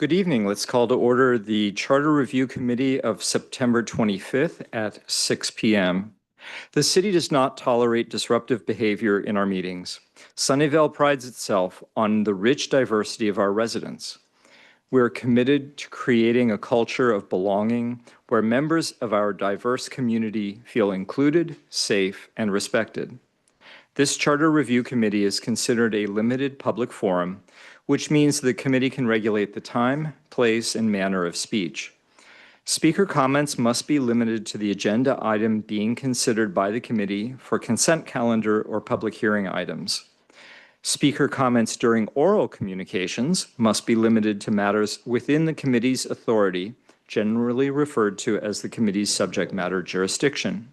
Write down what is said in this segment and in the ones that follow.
Good evening. Let's call to order the Charter Review Committee of September 25th at 6 p.m. The city does not tolerate disruptive behavior in our meetings. Sunnyvale prides itself on the rich diversity of our residents. We're committed to creating a culture of belonging where members of our diverse community feel included, safe, and respected. This Charter Review Committee is considered a limited public forum, which means the committee can regulate the time, place, and manner of speech. Speaker comments must be limited to the agenda item being considered by the committee for consent calendar or public hearing items. Speaker comments during oral communications must be limited to matters within the committee's authority, generally referred to as the committee's subject matter jurisdiction.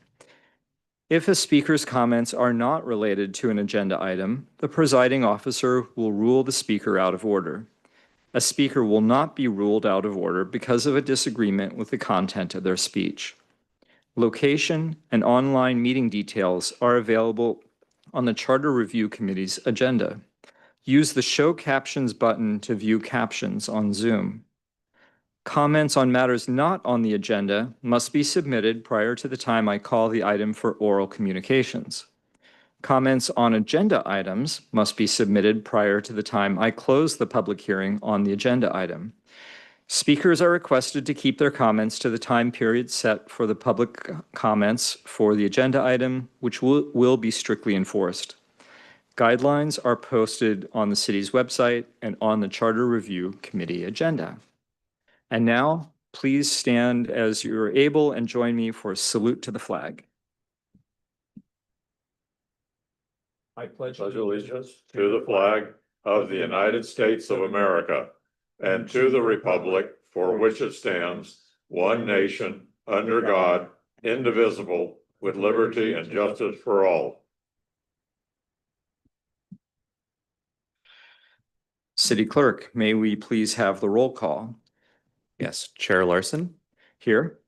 If a speaker's comments are not related to an agenda item, the presiding officer will rule the speaker out of order. A speaker will not be ruled out of order because of a disagreement with the content of their speech. Location and online meeting details are available on the Charter Review Committee's agenda. Use the Show Captions button to view captions on Zoom. Comments on matters not on the agenda must be submitted prior to the time I call the item for oral communications. Comments on agenda items must be submitted prior to the time I close the public hearing on the agenda item. Speakers are requested to keep their comments to the time period set for the public comments for the agenda item, which will be strictly enforced. Guidelines are posted on the city's website and on the Charter Review Committee agenda. And now, please stand as you are able and join me for a salute to the flag. I pledge allegiance to the flag of the United States of America and to the republic for which it stands, one nation, under God, indivisible, with liberty and justice for all. City Clerk, may we please have the roll call? Yes, Chair Larson, Here.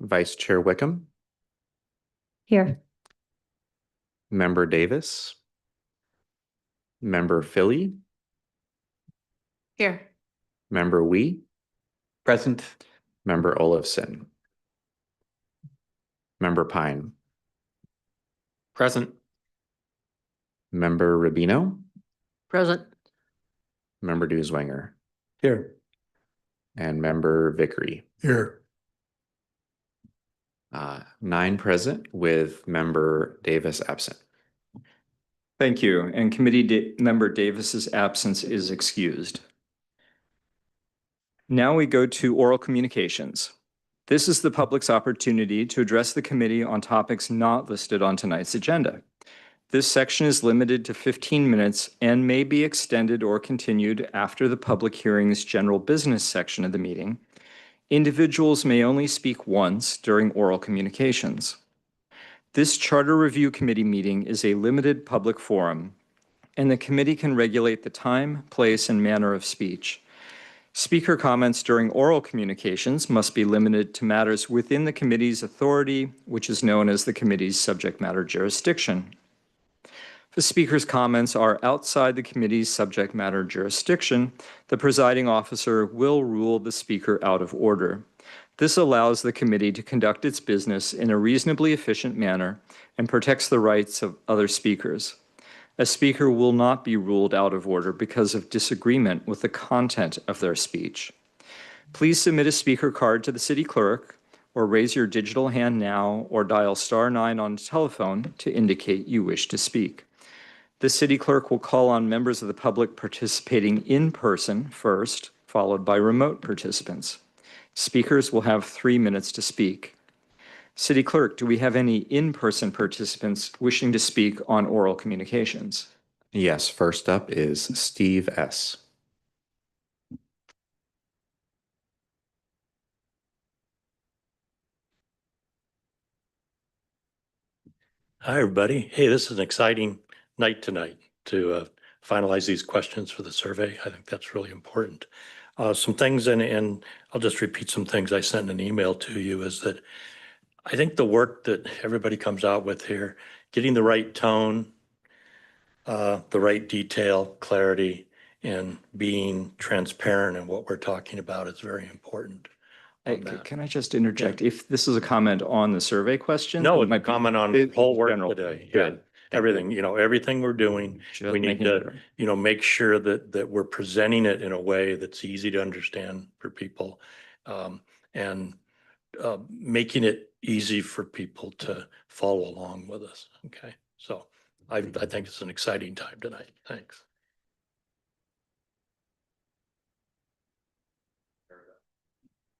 Vice Chair Wickham, Here. Member Davis, Member Philly, Here. Member Wee, Present. Member Olafson, Member Pine, Present. Member Rubino, Present. Member Duzwanger, Here. and Member Vickery. Here. 9 present with Member Davis absent. Thank you. And Committee Member Davis's absence is excused. Now we go to oral communications. This is the public's opportunity to address the committee on topics not listed on tonight's agenda. This section is limited to 15 minutes and may be extended or continued after the public hearing's general business section of the meeting. Individuals may only speak once during oral communications. This Charter Review Committee meeting is a limited public forum, and the committee can regulate the time, place, and manner of speech. Speaker comments during oral communications must be limited to matters within the committee's authority, which is known as the committee's subject matter jurisdiction. If a speaker's comments are outside the committee's subject matter jurisdiction, the presiding officer will rule the speaker out of order. This allows the committee to conduct its business in a reasonably efficient manner and protects the rights of other speakers. A speaker will not be ruled out of order because of disagreement with the content of their speech. Please submit a speaker card to the city clerk or raise your digital hand now or dial *9 on the telephone to indicate you wish to speak. The city clerk will call on members of the public participating in person first, followed by remote participants. Speakers will have 3 minutes to speak. City Clerk, do we have any in-person participants wishing to speak on oral communications? Yes, first up is Steve S. Hi, everybody. Hey, this is an exciting night tonight to finalize these questions for the survey. I think that's really important. Some things, and I'll just repeat some things I sent in an email to you, is that I think the work that everybody comes out with here, getting the right tone, the right detail, clarity, and being transparent in what we're talking about is very important on that. Can I just interject? If this is a comment on the survey question? No, it it's a might be- comment on it- whole work general. today. Good. Yeah. Everything, everything we're doing, Just we need making to, sure. make sure that we're presenting it in a way that's easy to understand for people. And making it easy for people to follow along with us. Okay, so I think it's an exciting time tonight. Thanks.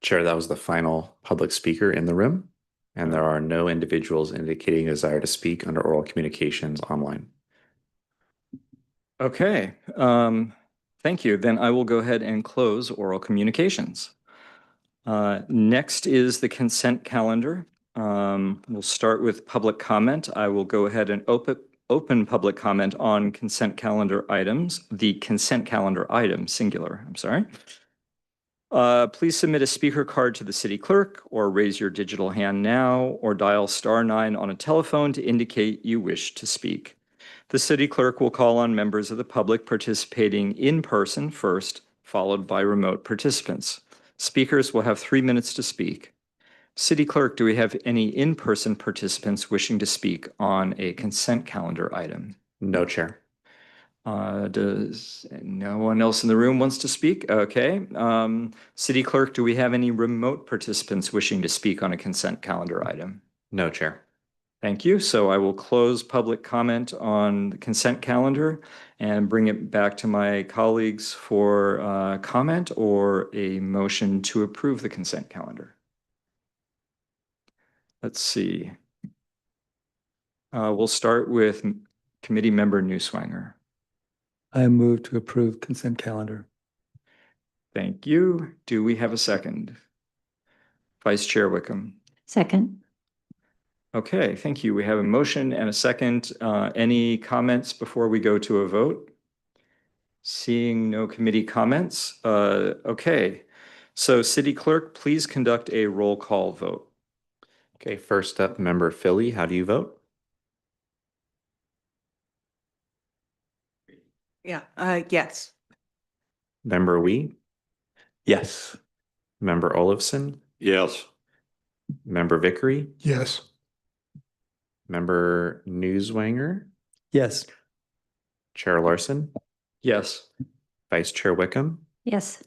Chair, that was the final public speaker in the room, and there are no individuals indicating a desire to speak under oral communications online. Okay, thank you. Then I will go ahead and close oral communications. Next is the consent calendar. We'll start with public comment. I will go ahead and open public comment on consent calendar items, the consent calendar item, singular, I'm sorry. Please submit a speaker card to the city clerk or raise your digital hand now or dial *9 on a telephone to indicate you wish to speak. The city clerk will call on members of the public participating in person first, followed by remote participants. Speakers will have 3 minutes to speak. City clerk, do we have any in-person participants wishing to speak on a consent calendar item? No, Chair. Does no one else in the room wants to speak? Okay. City clerk, do we have any remote participants wishing to speak on a consent calendar item? No, Chair. Thank you. So I will close public comment on the consent calendar and bring it back to my colleagues for comment or a motion to approve the consent calendar. Let's see. We'll start with committee member Newswanger. I move to approve consent calendar. Thank you. Do we have a second? Vice Chair Wickham. Second. Okay, thank you. We have a motion and a second. Any comments before we go to a vote? Seeing no committee comments. Okay, so City Clerk, please conduct a roll call vote. Okay, first up, member Philly, how do you vote? Yeah, yes. Member Wee, Yes. member Olafson, Yes. member Vickery, Yes. member Newswanger, Yes. Chair Larson, Yes. Vice Chair Wickham, Yes.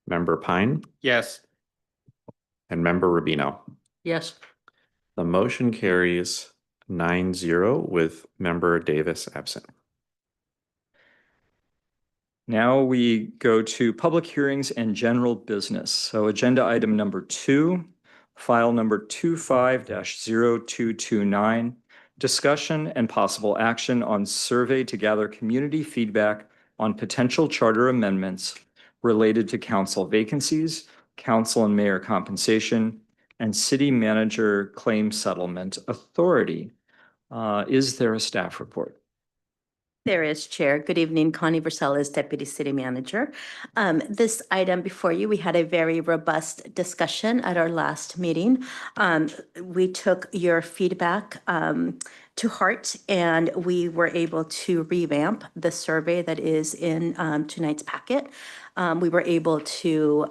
member Pine, Yes. and member Rubino. Yes. The motion carries 9-0 with member Davis absent. Now we go to public hearings and general business. So agenda item number 2, file number 25-0229, discussion and possible action on survey to gather community feedback on potential charter amendments related to council vacancies, council and mayor compensation, and city manager claim settlement authority. Is there a staff report? There is, Chair. Good evening, Connie Versailles, Deputy City Manager. This item before you, we had a very robust discussion at our last meeting. We took your feedback to heart, and we were able to revamp the survey that is in tonight's packet. We were able to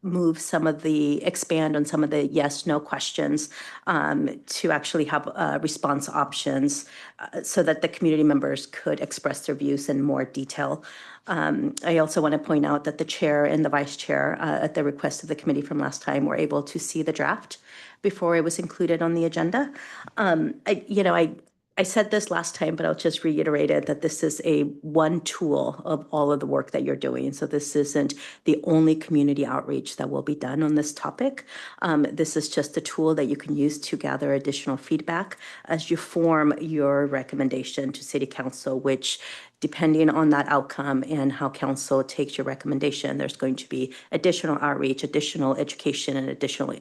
expand on some of the yes, no questions to actually have response options so that the community members could express their views in more detail. I also want to point out that the chair and the vice chair, at the request of the committee from last time, were able to see the draft before it was included on the agenda. I said this last time, but I'll just reiterate it, that this is a one tool of all of the work that you're doing. So this isn't the only community outreach that will be done on this topic. This is just a tool that you can use to gather additional feedback as you form your recommendation to City Council, which, depending on that outcome and how council takes your recommendation, there's going to be additional outreach, additional education, and additional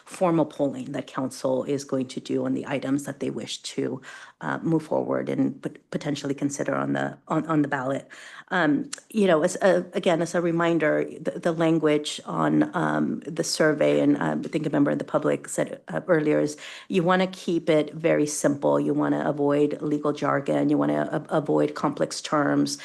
formal polling that council is going to do on the items that they wish to move forward and potentially consider on the ballot. As a reminder, the language on the survey, and I think a member of the public said earlier, is you want to keep it very simple. You want to avoid legal jargon. You want to avoid complex terms.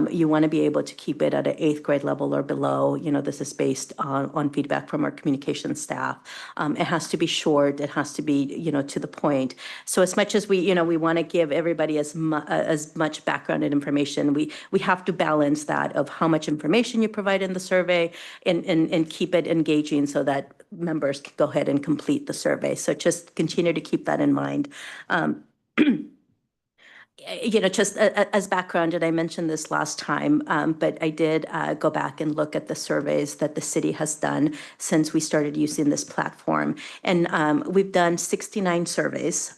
You want to be able to keep it at an 8th grade level or below. This is based on feedback from our communication staff. It has to be short. It has to be, to the point. So as much as we want to give everybody as much background and information, we have to balance that of how much information you provide in the survey and keep it engaging so that members can go ahead and complete the survey. So just continue to keep that in mind. Just as background, and I mentioned this last time, but I did go back and look at the surveys that the city has done since we started using this platform. And we've done 69 surveys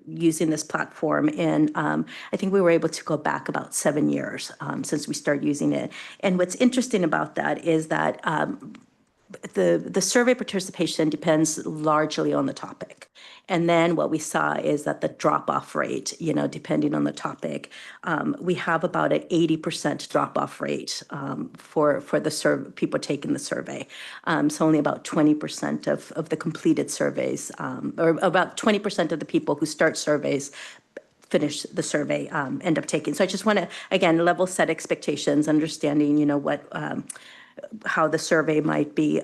using this platform. And I think we were able to go back about 7 years since we started using it. And what's interesting about that is that the survey participation depends largely on the topic. And then what we saw is that the drop-off rate, depending on the topic, we have about an 80% drop-off rate for the people taking the survey. So only about 20% of the completed surveys, or about 20% of the people who start surveys finish the survey, end up taking. So I just want to, again, level set expectations, understanding, how the survey might be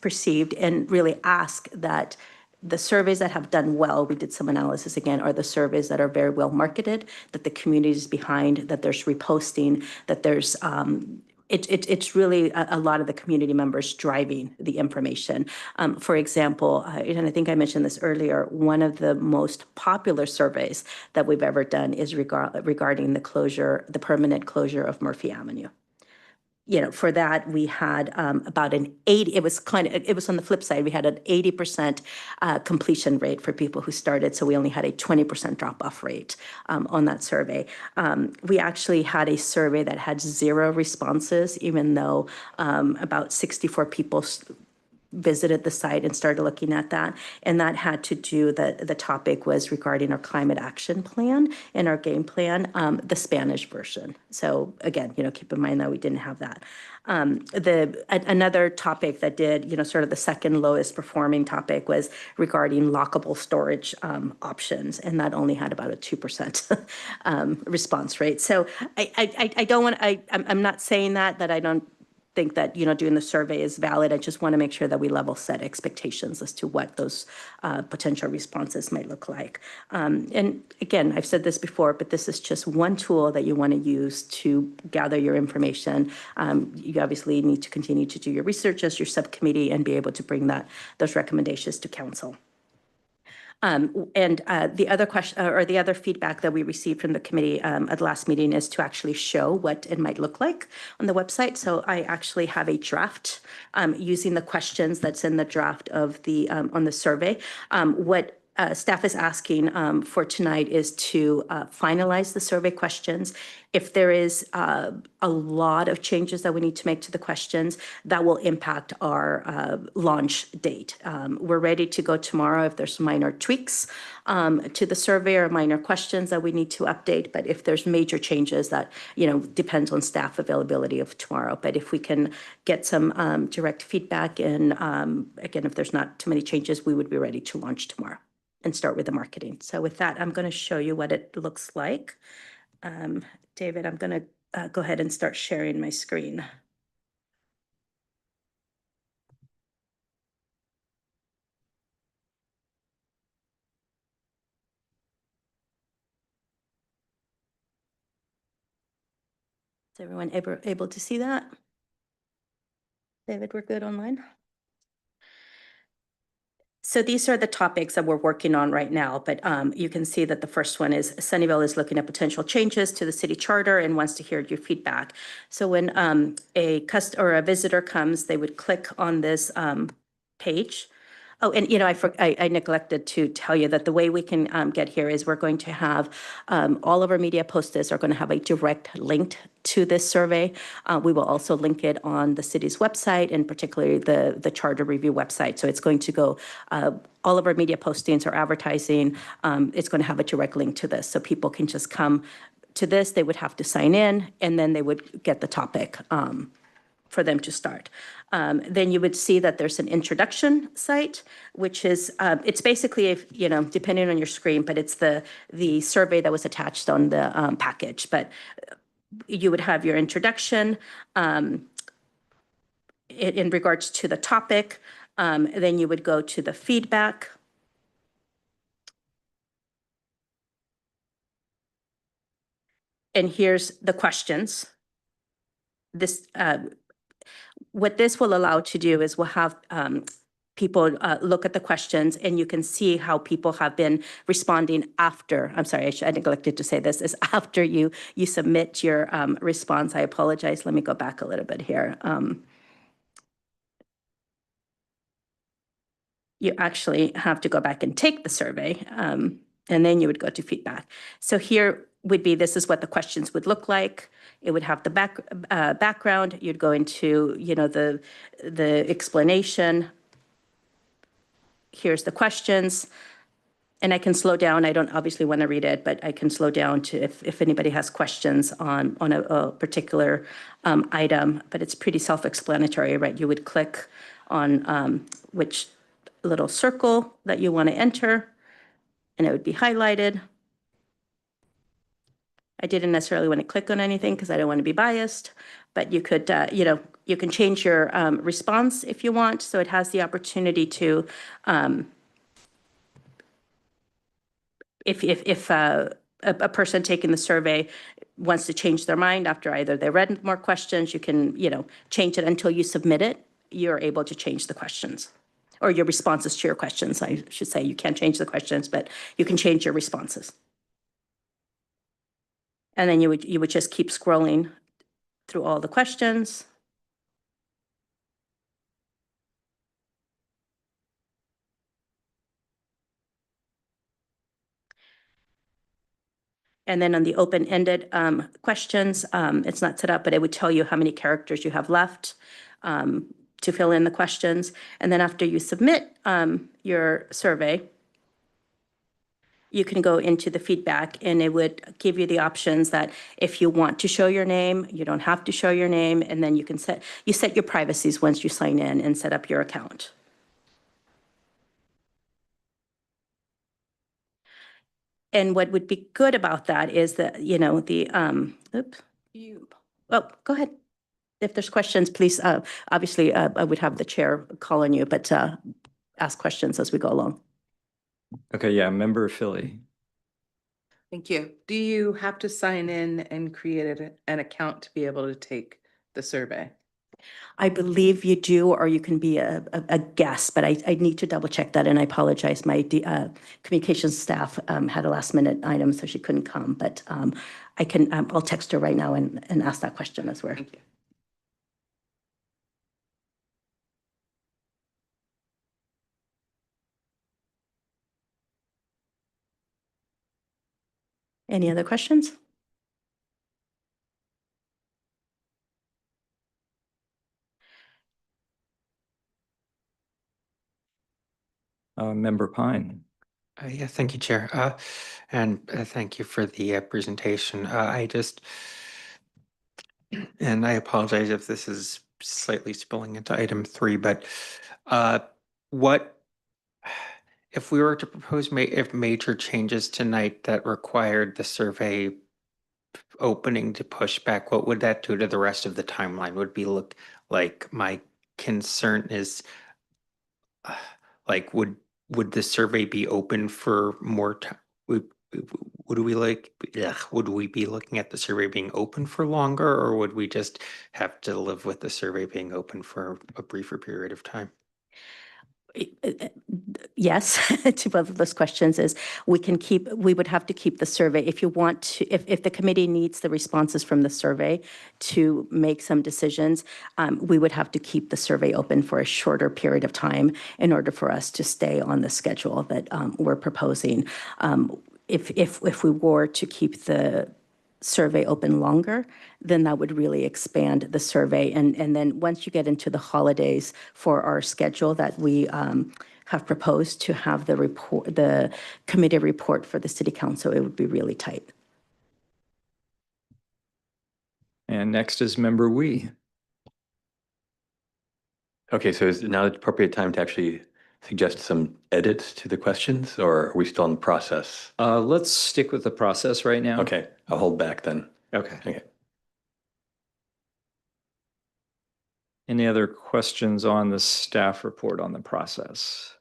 perceived, and really ask that the surveys that have done well, we did some analysis again, are the surveys that are very well marketed, that the community is behind, that there's reposting, that there's it's really a lot of the community members driving the information. For example, and I think I mentioned this earlier, one of the most popular surveys that we've ever done is regarding the permanent closure of Murphy Avenue. For that, we had about an 80, it was on the flip side, we had an 80% completion rate for people who started, so we only had a 20% drop-off rate on that survey. We actually had a survey that had 0 responses, even though about 64 people visited the site and started looking at that. And that had to do, the topic was regarding our climate action plan and our game plan, the Spanish version. So again, keep in mind that we didn't have that. Another topic that did, sort of the second lowest performing topic was regarding lockable storage options. And that only had about a 2% response rate. So I don't want, I'm not saying that I don't think that, doing the survey is valid. I just want to make sure that we level set expectations as to what those potential responses might look like. And again, I've said this before, but this is just one tool that you want to use to gather your information. You obviously need to continue to do your research as your subcommittee and be able to bring those recommendations to council. And the other question, or the other feedback that we received from the committee at the last meeting, is to actually show what it might look like on the website. So I actually have a draft using the questions that's in the draft of the on the survey. What staff is asking for tonight is to finalize the survey questions. If there is a lot of changes that we need to make to the questions, that will impact our launch date. We're ready to go tomorrow if there's minor tweaks to the survey or minor questions that we need to update. But if there's major changes, that depends on staff availability of tomorrow. But if we can get some direct feedback, and again, if there's not too many changes, we would be ready to launch tomorrow and start with the marketing. So with that, I'm going to show you what it looks like. David, I'm going to go ahead and start sharing my screen. Is everyone able to see that? David, we're good online? So these are the topics that we're working on right now, but you can see that the first one is Sunnyvale is looking at potential changes to the city charter and wants to hear your feedback. So when a visitor comes, they would click on this page. Oh, and I neglected to tell you that the way we can get here is we're going to have all of our media posters are going to have a direct link to this survey. We will also link it on the city's website, and particularly the charter review website. So it's going to go, all of our media postings or advertising, it's going to have a direct link to this. So people can just come to this, they would have to sign in, and then they would get the topic for them to start. Then you would see that there's an introduction site, which is, it's basically, if, you know, depending on your screen, but it's the survey that was attached on the package. But you would have your introduction in regards to the topic. Then you would go to the feedback. And here's the questions. This, what this will allow to do is we'll have people look at the questions, and you can see how people have been responding after. I'm sorry, I neglected to say this, is after you submit your response. I apologize. Let me go back a little bit here. You actually have to go back and take the survey, and then you would go to feedback. So here would be, this is what the questions would look like. It would have the background. You'd go into, you know, the explanation. Here's the questions. And I can slow down. I don't obviously want to read it, but I can slow down to if anybody has questions on a particular item. But it's pretty self-explanatory, right? You would click on which little circle that you want to enter, and it would be highlighted. I didn't necessarily want to click on anything because I don't want to be biased, but you could, you know, you can change your response if you want. So it has the opportunity to, if a person taking the survey wants to change their mind after either they read more questions, you can, you know, change it until you submit it. You're able to change the questions, or your responses to your questions. I should say, you can't change the questions, but you can change your responses. And then you would just keep scrolling through all the questions. And then on the open-ended questions, it's not set up, but it would tell you how many characters you have left to fill in the questions. And then after you submit your survey, you can go into the feedback, and it would give you the options that if you want to show your name, you don't have to show your name, and then you can set your privacies once you sign in and set up your account. And what would be good about that is that, you know, the, oh, go ahead. If there's questions, please, obviously, I would have the chair call on you, but ask questions as we go along. Okay, yeah, Member Philly. Thank you. Do you have to sign in and create an account to be able to take the survey? I believe you do, or you can be a guest, but I need to double check that, and I apologize. My communications staff had a last minute item, so she couldn't come, but I can, I'll text her right now and ask that question as well. Thank you. Any other questions? Member Pine. Yeah, thank you, Chair. And thank you for the presentation. And I apologize if this is slightly spilling into item 3, but what if we were to propose if major changes tonight that required the survey opening to push back, what would that do to the rest of the timeline? Would be look like my concern is like would the survey be open for more time? Would we would we be looking at the survey being open for longer, or would we just have to live with the survey being open for a briefer period of time? Yes, to both of those questions is we would have to keep the survey. If you want to, if the committee needs the responses from the survey to make some decisions, we would have to keep the survey open for a shorter period of time in order for us to stay on the schedule that we're proposing. If we were to keep the survey open longer, then that would really expand the survey. And then once you get into the holidays for our schedule that we have proposed to have the committee report for the city council, it would be really tight. And next is Member Wee. Okay, so is now the appropriate time to actually suggest some edits to the questions, or are we still in the process? Let's stick with the process right now. Okay, I'll hold back then. Okay. Okay. Any other questions on the staff report on the process?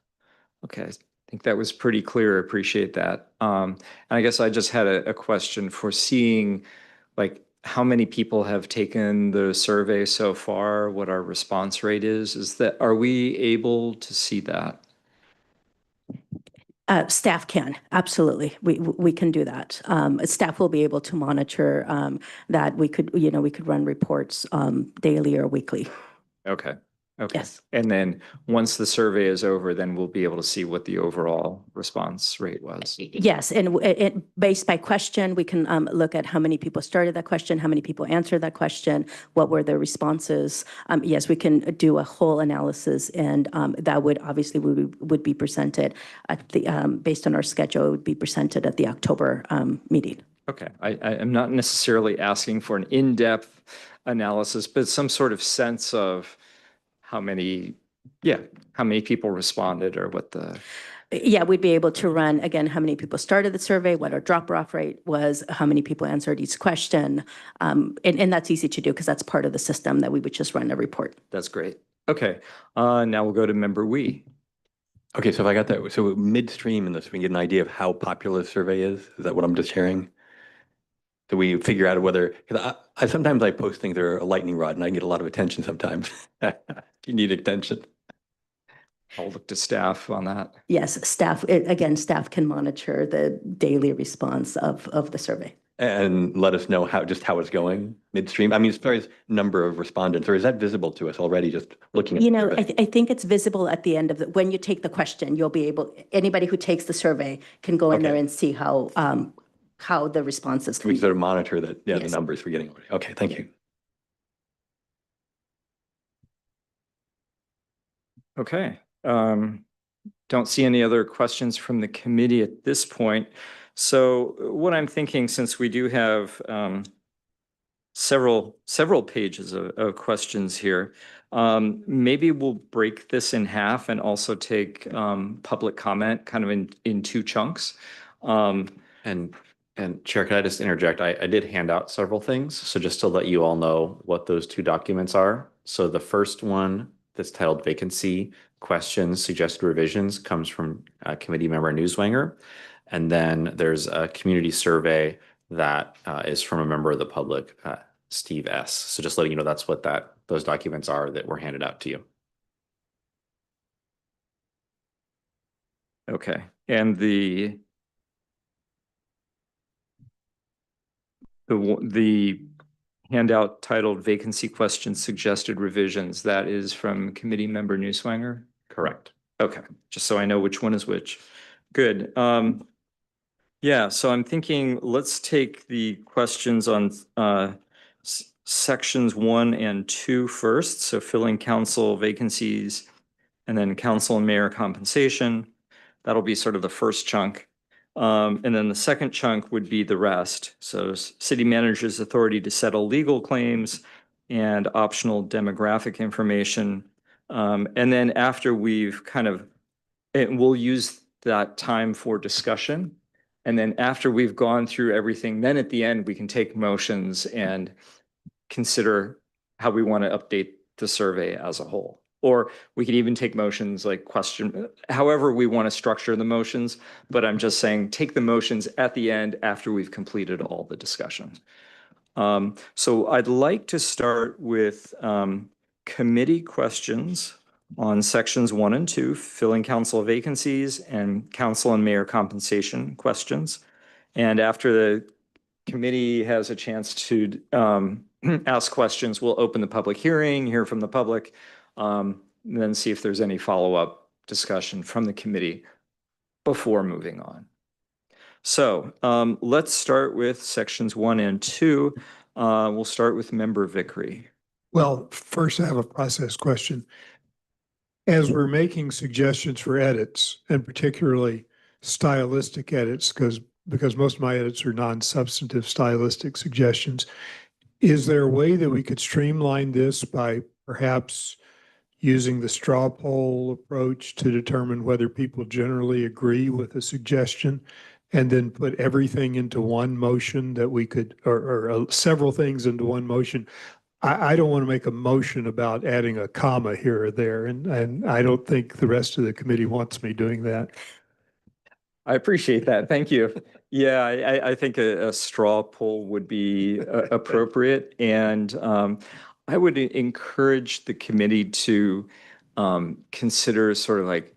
Okay, I think that was pretty clear. Appreciate that. And I guess I just had a question for seeing like how many people have taken the survey so far, what our response rate is. Are we able to see that? Staff can, absolutely. We can do that. Staff will be able to monitor that. We could run reports daily or weekly. Okay. Okay. Yes. And then once the survey is over, then we'll be able to see what the overall response rate was. Yes, and based by question, we can look at how many people started that question, how many people answered that question, what were the responses. Yes, we can do a whole analysis, and that would obviously would be presented at the based on our schedule. It would be presented at the October meeting. Okay, I'm not necessarily asking for an in-depth analysis, but some sort of sense of how many people responded or what the. Yeah, we'd be able to run, again, how many people started the survey, what our drop-off rate was, how many people answered each question. And that's easy to do because that's part of the system that we would just run a report. That's great. Okay, now we'll go to member Wee. Okay, so if I got that, so midstream in this, we can get an idea of how popular the survey is? Is that what I'm just hearing? Do we figure out whether, because I sometimes I post things that are a lightning rod and I get a lot of attention sometimes. You need attention. I'll look to staff on that. Yes, staff, again, staff can monitor the daily response of the survey. And let us know how it's going midstream. I mean, as far as number of respondents, or is that visible to us already just looking at the survey? I think it's visible at the end of when you take the question, you'll be able, anybody who takes the survey can go in there Okay. and see how the responses We come. can sort of monitor that, the Yes. numbers we're getting already. Okay, thank you. Okay. Don't see any other questions from the committee at this point. So what I'm thinking, since we do have several pages of questions here, maybe we'll break this in half and also take public comment kind of in two chunks. And Chair, can I just interject? I did hand out several things. So just to let you all know what those two documents are. So the first one that's titled Vacancy Questions, Suggested Revisions comes from committee member Newswanger. And then there's a community survey that is from a member of the public, Steve S. So just letting you know that's what those documents are that were handed out to you. Okay. And the handout titled Vacancy Questions Suggested Revisions, that is from committee member Newswanger? Correct. Okay, just so I know which one is which. Good. Yeah, so I'm thinking let's take the questions on sections 1 and 2 first. So filling council vacancies and then council and mayor compensation. That'll be sort of the first chunk. And then the second chunk would be the rest. So city manager's authority to settle legal claims and optional demographic information. And then after we've we'll use that time for discussion. And then after we've gone through everything, then at the end, we can take motions and consider how we want to update the survey as a whole. Or we could even take motions like however we want to structure the motions. But I'm just saying, take the motions at the end after we've completed all the discussion. So I'd like to start with committee questions on sections 1 and 2, filling council vacancies and council and mayor compensation questions. And after the committee has a chance to ask questions, we'll open the public hearing, hear from the public, and then see if there's any follow-up discussion from the committee before moving on. So let's start with sections 1 and 2. We'll start with member Vickery. Well, first I have a process question. As we're making suggestions for edits, and particularly stylistic edits, because most of my edits are non-substantive stylistic suggestions, is there a way that we could streamline this by perhaps using the straw poll approach to determine whether people generally agree with a suggestion, and then put everything into one motion that we could, or several things into one motion. I don't want to make a motion about adding a comma here or there, and I don't think the rest of the committee wants me doing that. I appreciate that. Thank you. Yeah, I think a straw poll would be appropriate. And I would encourage the committee to consider sort of like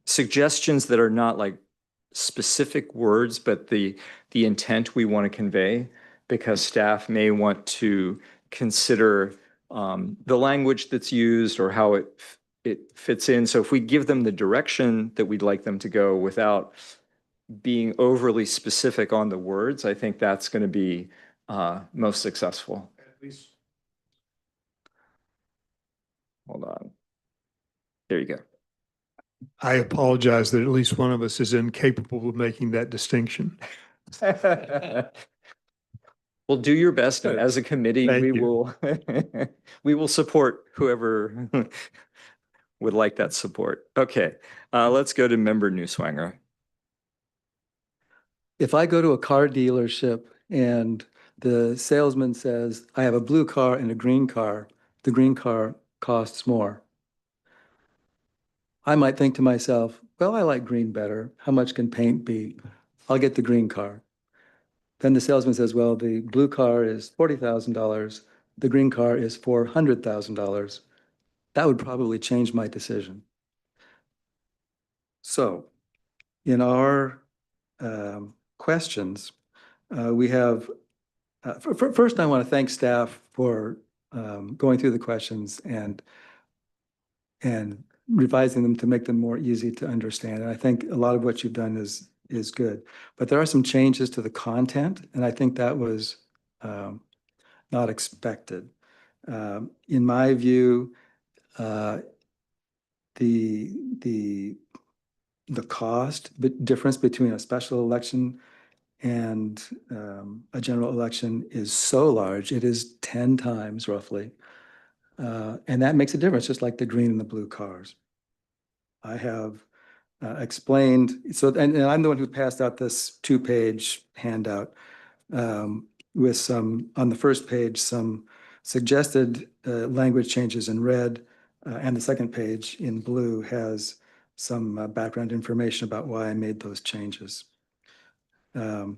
suggestions that are not like specific words, but the intent we want to convey, because staff may want to consider the language that's used or how it fits in. So if we give them the direction that we'd like them to go without being overly specific on the words, I think that's going to be most successful. At least Hold on. There you go. I apologize that at least one of us is incapable of making that distinction. Well, do your best. And as a committee, Thank we you. will we will support whoever would like that support. Okay, let's go to member Newswanger. If I go to a car dealership and the salesman says, I have a blue car and a green car, the green car costs more. I might think to myself, well, I like green better. How much can paint be? I'll get the green car. Then the salesman says, well, the blue car is $40,000. The green car is $400,000. That would probably change my decision. So in our questions, we have, first I want to thank staff for going through the questions and revising them to make them more easy to understand. And I think a lot of what you've done is good. But there are some changes to the content, and I think that was not expected. In my view, the cost difference between a special election and a general election is so large, it is 10 times roughly. And that makes a difference, just like the green and the blue cars. I have explained, and I'm the one who passed out this 2-page handout with some, on the first page, some suggested language changes in red, and the second page in blue has some background information about why I made those changes. So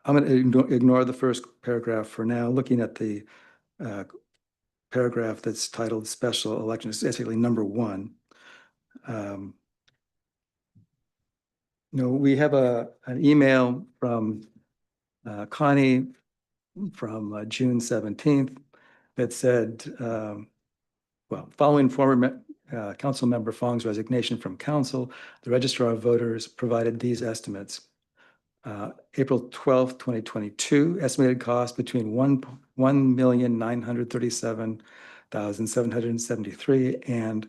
I'm going to ignore the first paragraph for now, looking at the paragraph that's titled Special Election. It's basically number 1. We have an email from Connie from June 17th that said, well, following former council member Fong's resignation from council, the registrar of voters provided these estimates. April 12th, 2022, estimated cost between $1,937,773 and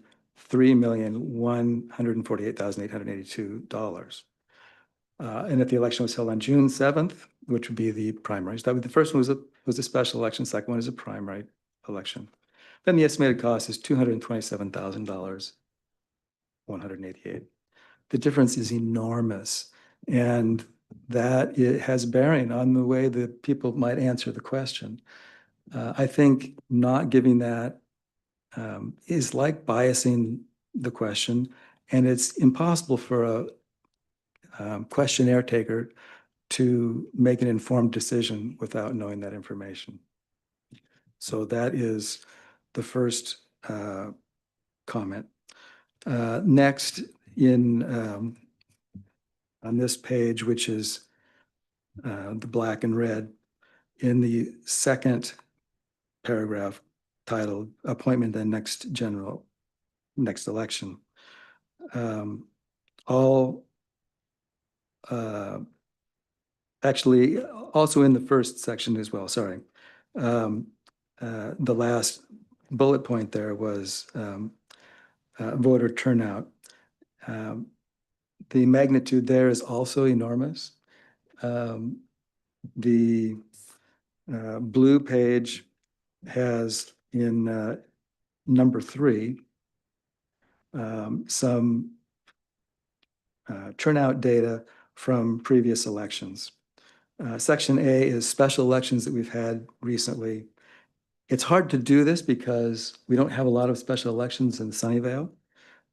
$3,148,882. And if the election was held on June 7th, which would be the primaries, that would, the first one was a special election, second one is a primary election. Then the estimated cost is $227,188. The difference is enormous, and that it has bearing on the way that people might answer the question. I think not giving that is like biasing the question, and it's impossible for a questionnaire taker to make an informed decision without knowing that information. So that is the first comment. Next, on this page, which is the black and red, in the second paragraph titled Appointment and Next Election, actually also in the first section as well, sorry. The last bullet point there was voter turnout. The magnitude there is also enormous. The Blue page has in number 3 some turnout data from previous elections. Section A is special elections that we've had recently. It's hard to do this because we don't have a lot of special elections in Sunnyvale.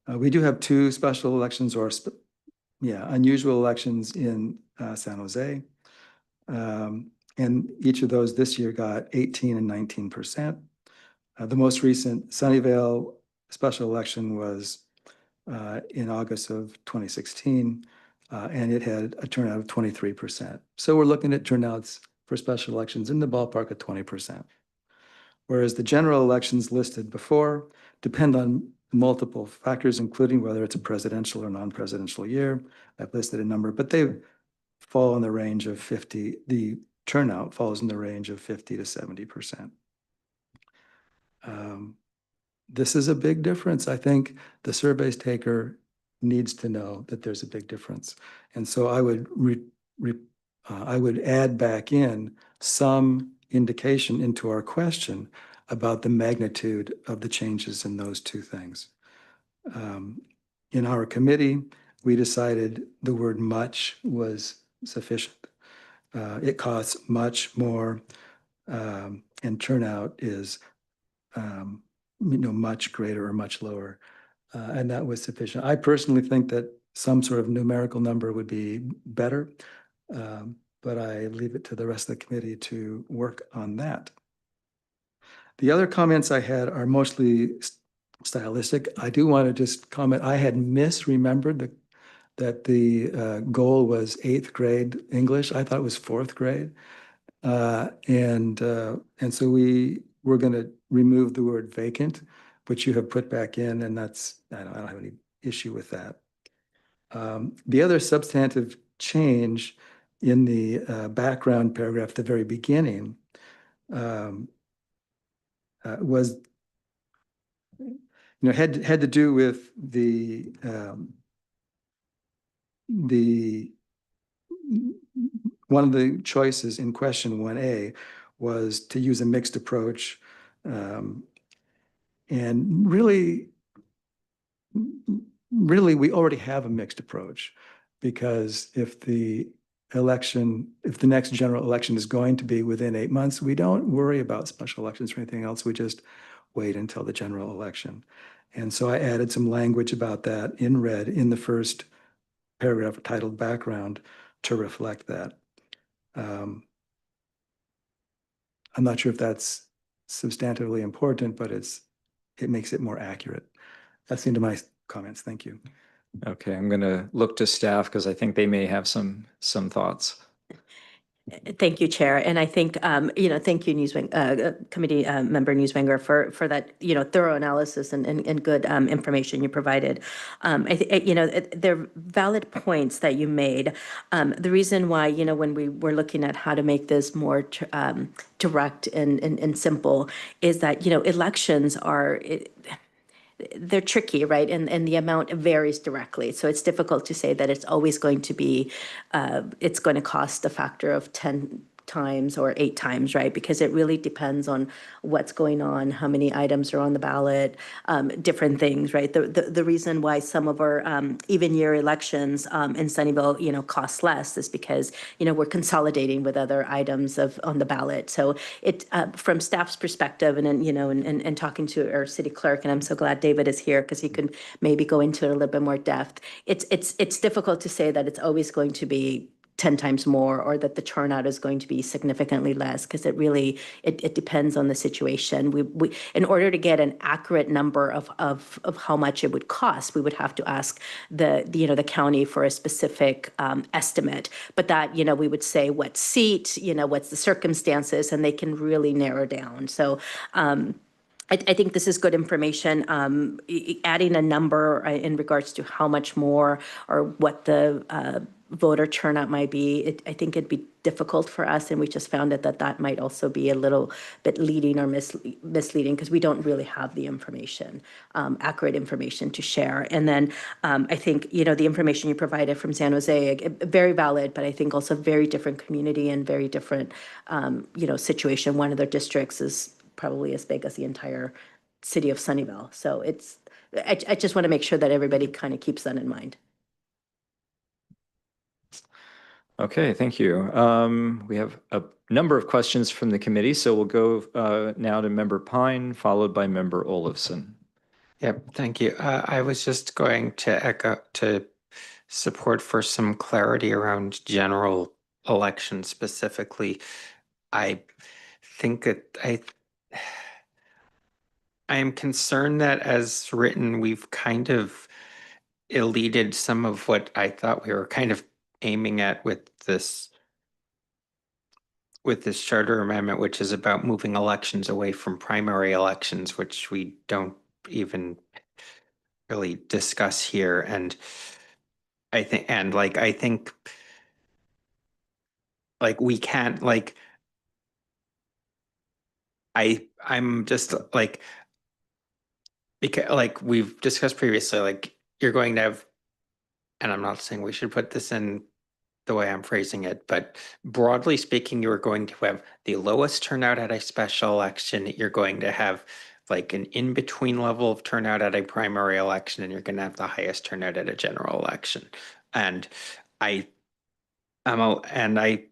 We do have 2 special elections or unusual elections in San Jose. And each of those this year got 18 and 19%. The most recent Sunnyvale special election was in August of 2016, and it had a turnout of 23%. So we're looking at turnouts for special elections in the ballpark of 20%. Whereas the general elections listed before depend on multiple factors, including whether it's a presidential or non-presidential year. I've listed a number, but they fall in the range of 50. The turnout falls in the range of 50 to 70%. This is a big difference. I think the surveys taker needs to know that there's a big difference. And so I would add back in some indication into our question about the magnitude of the changes in those 2 things. In our committee, we decided the word much was sufficient. It costs much more, and turnout is much greater or much lower. And that was sufficient. I personally think that some sort of numerical number would be better, but I leave it to the rest of the committee to work on that. The other comments I had are mostly stylistic. I do want to just comment, I had misremembered that the goal was 8th grade English. I thought it was 4th grade. And so we're going to remove the word vacant, which you have put back in, and that's, I don't have any issue with that. The other substantive change in the background paragraph at the very beginning was, had to do with the one of the choices in question 1A was to use a mixed approach. And really, we already have a mixed approach, because if the next general election is going to be within 8 months, we don't worry about special elections or anything else. We just wait until the general election. And so I added some language about that in red in the first paragraph titled background to reflect that. I'm not sure if that's substantively important, but it makes it more accurate. That's the end of my comments. Thank you. Okay, I'm going to look to staff because I think they may have some thoughts. Thank you, Chair. And I think, thank you, Committee Member Newswanger, for that, thorough analysis and good information you provided. They're valid points that you made. The reason why, when we were looking at how to make this more direct and simple is that, elections are... they're tricky, right? And the amount varies directly. So it's difficult to say that it's always going to be, it's going to cost a factor of 10 times or 8 times, right? Because it really depends on what's going on, how many items are on the ballot, different things, right? The reason why some of our even year elections in Sunnyvale, cost less is because, we're consolidating with other items on the ballot. So it, from staff's perspective and talking to our city clerk, and I'm so glad David is here because he could maybe go into it a little bit more depth. It's difficult to say that it's always going to be 10 times more, or that the turnout is going to be significantly less, because it really, it depends on the situation. We in order to get an accurate number of how much it would cost, we would have to ask the county for a specific estimate. But that, we would say what seat, what's the circumstances, and they can really narrow down. So I think this is good information. Adding a number in regards to how much more or what the voter turnout might be, I think it'd be difficult for us, and we just found that might also be a little bit leading or misleading because we don't really have the information, accurate information to share. And then I think, the information you provided from San Jose, very valid, but I think also very different community and very different, situation. One of their districts is probably as big as the entire city of Sunnyvale. So I just want to make sure that everybody kind of keeps that in mind. Okay, thank you. We have a number of questions from the committee, so we'll go now to Member Pine, followed by Member Olafson. Yep, thank you. I was just going to echo to support for some clarity around general election specifically. I think that I am concerned that as written, we've kind of eluded some of what I thought we were kind of aiming at with this charter amendment, which is about moving elections away from primary elections, which we don't even really discuss here. And I think we can't I'm just because we've discussed previously, you're going to have, and I'm not saying we should put this in the way I'm phrasing it, but broadly speaking, you're going to have the lowest turnout at a special election. You're going to have an in-between level of turnout at a primary election, and you're going to have the highest turnout at a general election. And I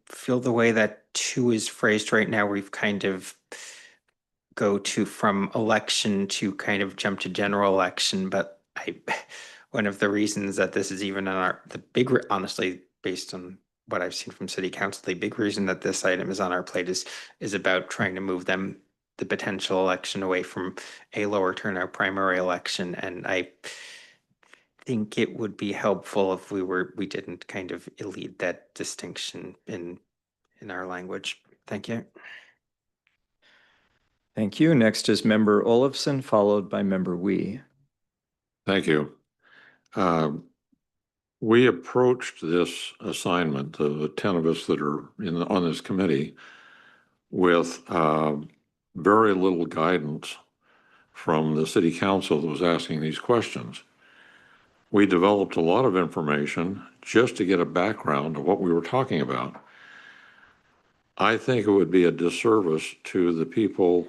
feel the way that 2 is phrased right now, we've kind of go to from election to kind of jump to general election. But one of the reasons that this is even on honestly, based on what I've seen from city council, the big reason that this item is on our plate is about trying to move the potential election away from a lower turnout primary election. And I think it would be helpful if we didn't kind of elide that distinction in our language. Thank you. Thank you. Next is Member Olafson, followed by Member Wee. Thank you. We approached this assignment, the 10 of us that are on this committee, with very little guidance from the city council that was asking these questions. We developed a lot of information just to get a background of what we were talking about. I think it would be a disservice to the people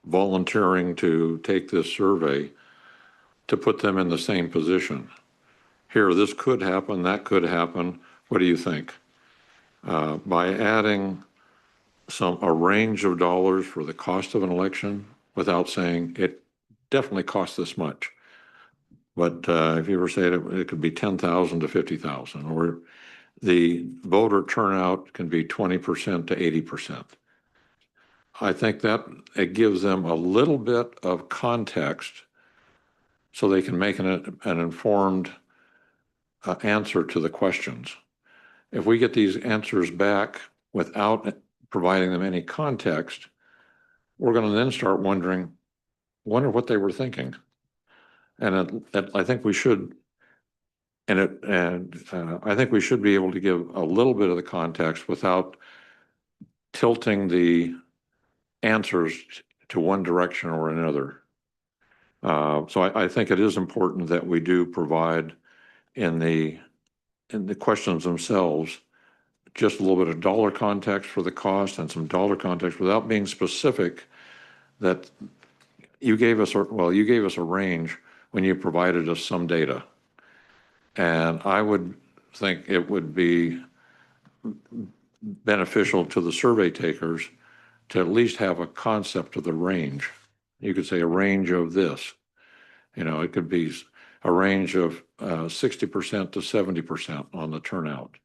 volunteering to take this survey to put them in the same position. Here, this could happen, that could happen. What do you think? By adding a range of dollars for the cost of an election without saying it definitely costs this much. But if you were saying it could be 10,000 to 50,000, or the voter turnout can be 20% to 80%. I think that it gives them a little bit of context so they can make an informed answer to the questions. If we get these answers back without providing them any context, we're going to then start wonder what they were thinking. And I think we should, I think we should be able to give a little bit of the context without tilting the answers to one direction or another. So I think it is important that we do provide in the questions themselves just a little bit of dollar context for the cost and some dollar context without being specific that you gave us a range when you provided us some data. And I would think it would be beneficial to the survey takers to at least have a concept of the range. You could say a range of this. It could be a range of 60% to 70% on the turnout.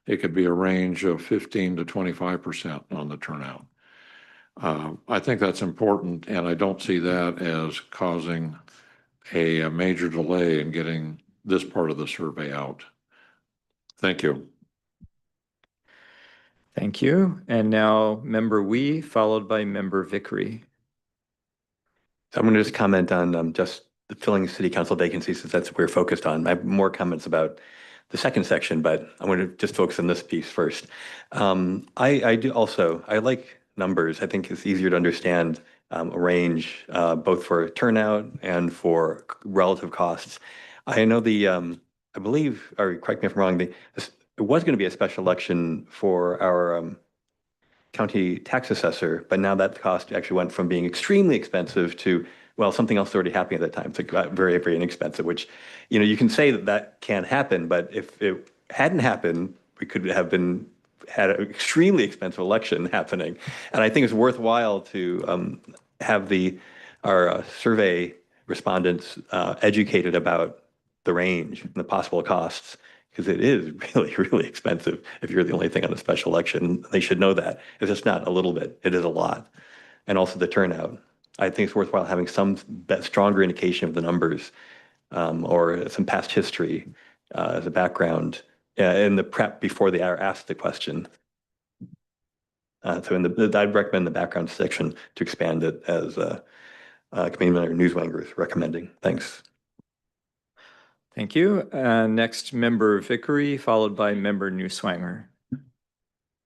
It could be a range of 15 to 25% on the turnout. I think that's important, and I don't see that as causing a major delay in getting this part of the survey out. Thank you. Thank you. And now Member Wee, followed by Member Vickery. So I'm going to just comment on just the filling city council vacancies, since that's what we're focused on. I have more comments about the second section, but I'm going to just focus on this piece first. I do also, I like numbers. I think it's easier to understand a range, both for turnout and for relative costs. I know I believe, or correct me if I'm wrong, it was going to be a special election for our county tax assessor, but now that cost actually went from being extremely expensive to, well, something else already happening at that time. It's like very, very inexpensive, which, you can say that that can happen, but if it hadn't happened, we could have had an extremely expensive election happening. And I think it's worthwhile to have our survey respondents educated about the range and the possible costs, because it is really, really expensive if you're the only thing on a special election. They should know that. It's just not a little bit, it is a lot. And also the turnout. I think it's worthwhile having some stronger indication of the numbers, or some past history as a background in the prep before they are asked the question. So I'd recommend the background section to expand it as Committee Member Newswanger is recommending. Thanks. Thank you. Next, Member Vickery, followed by Member Newswanger.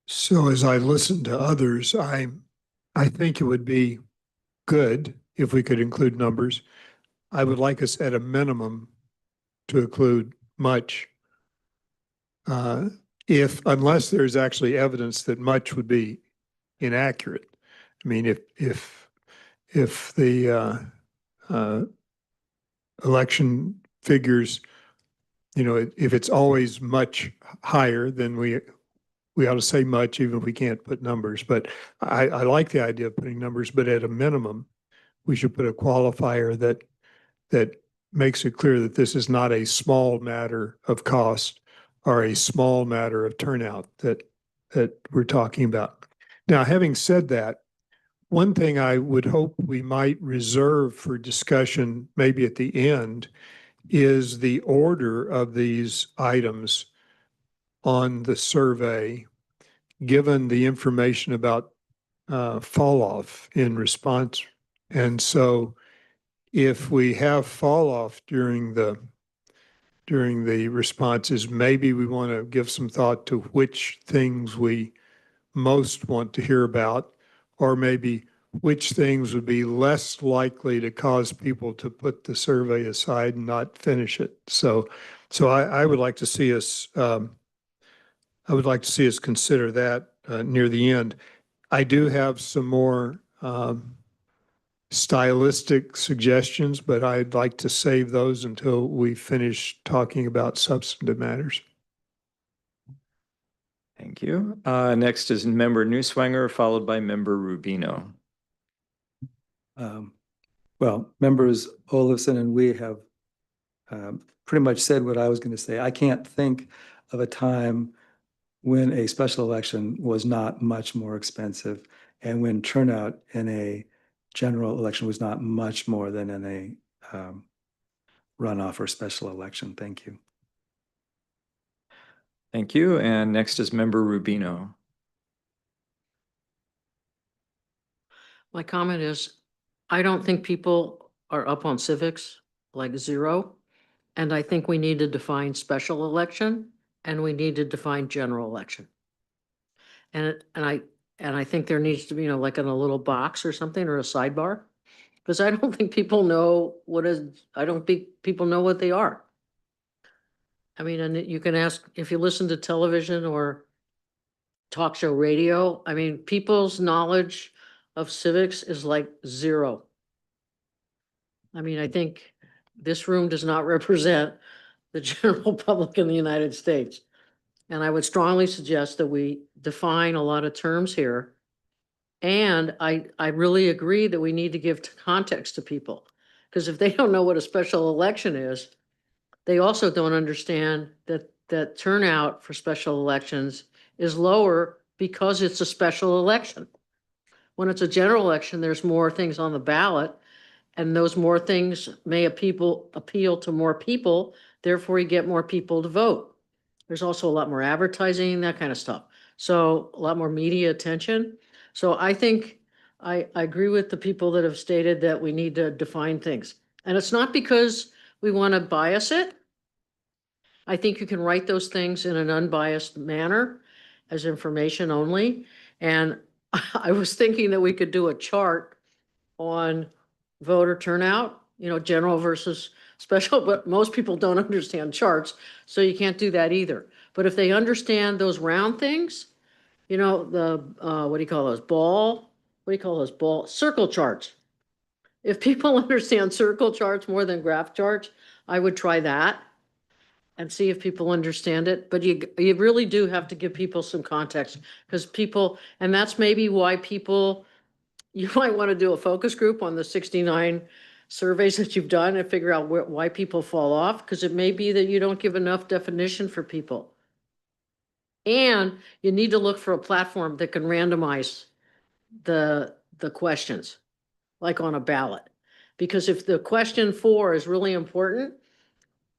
So as I listen to others, I think it would be good if we could include numbers. I would like us at a minimum to include much. Unless there's actually evidence that much would be inaccurate. I mean, if the election figures, if it's always much higher, then we ought to say much, even if we can't put numbers. But I like the idea of putting numbers, but at a minimum, we should put a qualifier that makes it clear that this is not a small matter of cost or a small matter of turnout that we're talking about. Now, having said that, one thing I would hope we might reserve for discussion, maybe at the end, is the order of these items on the survey, given the information about fall off in response. And so if we have fall off during the responses, maybe we want to give some thought to which things we most want to hear about, or maybe which things would be less likely to cause people to put the survey aside and not finish it. So I would like to see us, consider that near the end. I do have some more stylistic suggestions, but I'd like to save those until we finish talking about substantive matters. Thank you. Next is Member Newswanger, followed by Member Rubino. Well, members Olafson and we have pretty much said what I was going to say. I can't think of a time when a special election was not much more expensive and when turnout in a general election was not much more than in a runoff or special election. Thank you. Thank you. And next is Member Rubino. My comment is, I don't think people are up on civics, like zero. And I think we need to define special election and we need to define general election. And I think there needs to be, like in a little box or something or a sidebar. Because I don't think people know I don't think people know what they are. I mean, and you can ask, if you listen to television or talk show radio, I mean, people's knowledge of civics is like zero. I mean, I think this room does not represent the general public in the United States. And I would strongly suggest that we define a lot of terms here. And I really agree that we need to give context to people. Because if they don't know what a special election is, they also don't understand that turnout for special elections is lower because it's a special election. When it's a general election, there's more things on the ballot, and those more things may appeal to more people, therefore you get more people to vote. There's also a lot more advertising, that kind of stuff. So a lot more media attention. So I think I agree with the people that have stated that we need to define things. And it's not because we want to bias it. I think you can write those things in an unbiased manner as information only. And I was thinking that we could do a chart on voter turnout, general versus special, but most people don't understand charts, so you can't do that either. But if they understand those round things, what do you call those? Circle charts. If people understand circle charts more than graph charts, I would try that and see if people understand it. But you really do have to give people some context, because and that's maybe why you might want to do a focus group on the 69 surveys that you've done and figure out why people fall off, because it may be that you don't give enough definition for people. And you need to look for a platform that can randomize the questions, like on a ballot. Because if the question 4 is really important,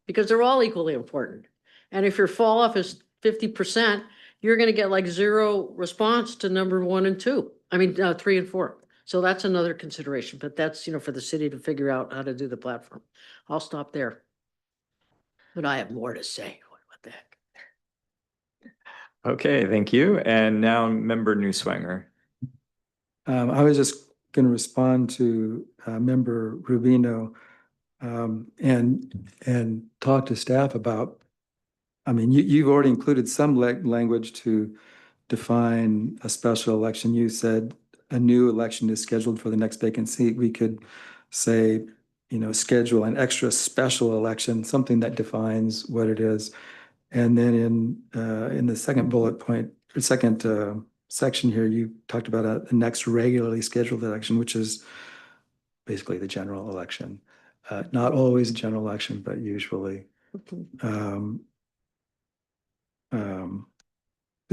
because they're all equally important. And if your fall off is 50%, you're going to get like 0 response to number 1 and 2. 3 and 4. So that's another consideration, but that's, for the city to figure out how to do the platform. I'll stop there. But I have more to say. What the heck? Okay, thank you. And now Member Newswanger. I was just going to respond to Member Rubino and talk to staff about, you've already included some language to define a special election. You said a new election is scheduled for the next vacant seat. We could say, schedule an extra special election, something that defines what it is. And then in the second bullet point, or second section here, you talked about a next regularly scheduled election, which is basically the general election. Not always a general election, but usually.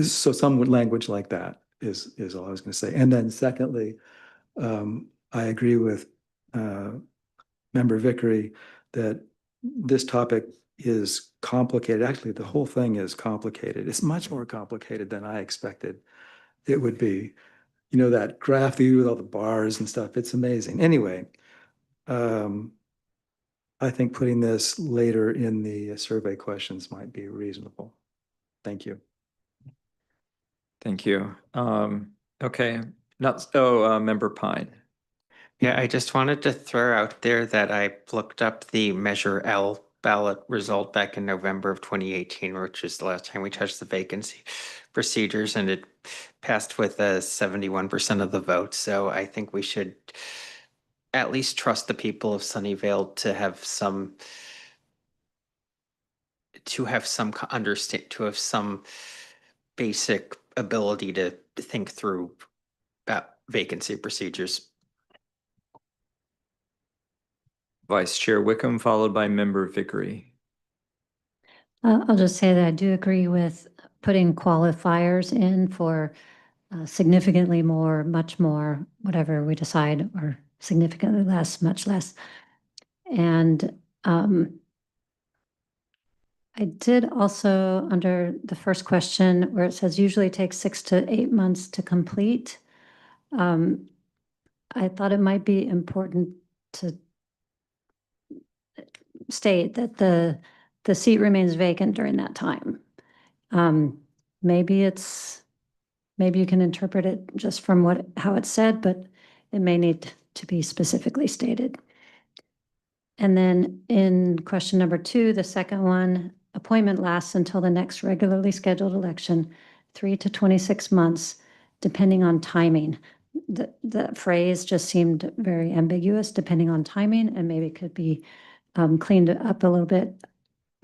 So some language like that is all I was going to say. And then secondly, I agree with Member Vickery that this topic is complicated. Actually, the whole thing is complicated. It's much more complicated than I expected it would be. That graph view with all the bars and stuff, it's amazing. Anyway, I think putting this later in the survey questions might be reasonable. Thank you. Thank you. Okay, Member Pine. Yeah, I just wanted to throw out there that I looked up the Measure L ballot result back in November of 2018, which is the last time we touched the vacancy procedures, and it passed with 71% of the vote. So I think we should at least trust the people of Sunnyvale to have some basic ability to think through vacancy procedures. Vice Chair Wickham, followed by Member Vickery. I'll just say that I do agree with putting qualifiers in for significantly more, much more, whatever we decide, or significantly less, much less. And I did also, under the first question where it says usually takes 6 to 8 months to complete, I thought it might be important to state that the seat remains vacant during that time. Maybe you can interpret it just from how it's said, but it may need to be specifically stated. And then in question number 2, the second one, appointment lasts until the next regularly scheduled election, 3 to 26 months, depending on timing. The phrase just seemed very ambiguous, depending on timing, and maybe could be cleaned up a little bit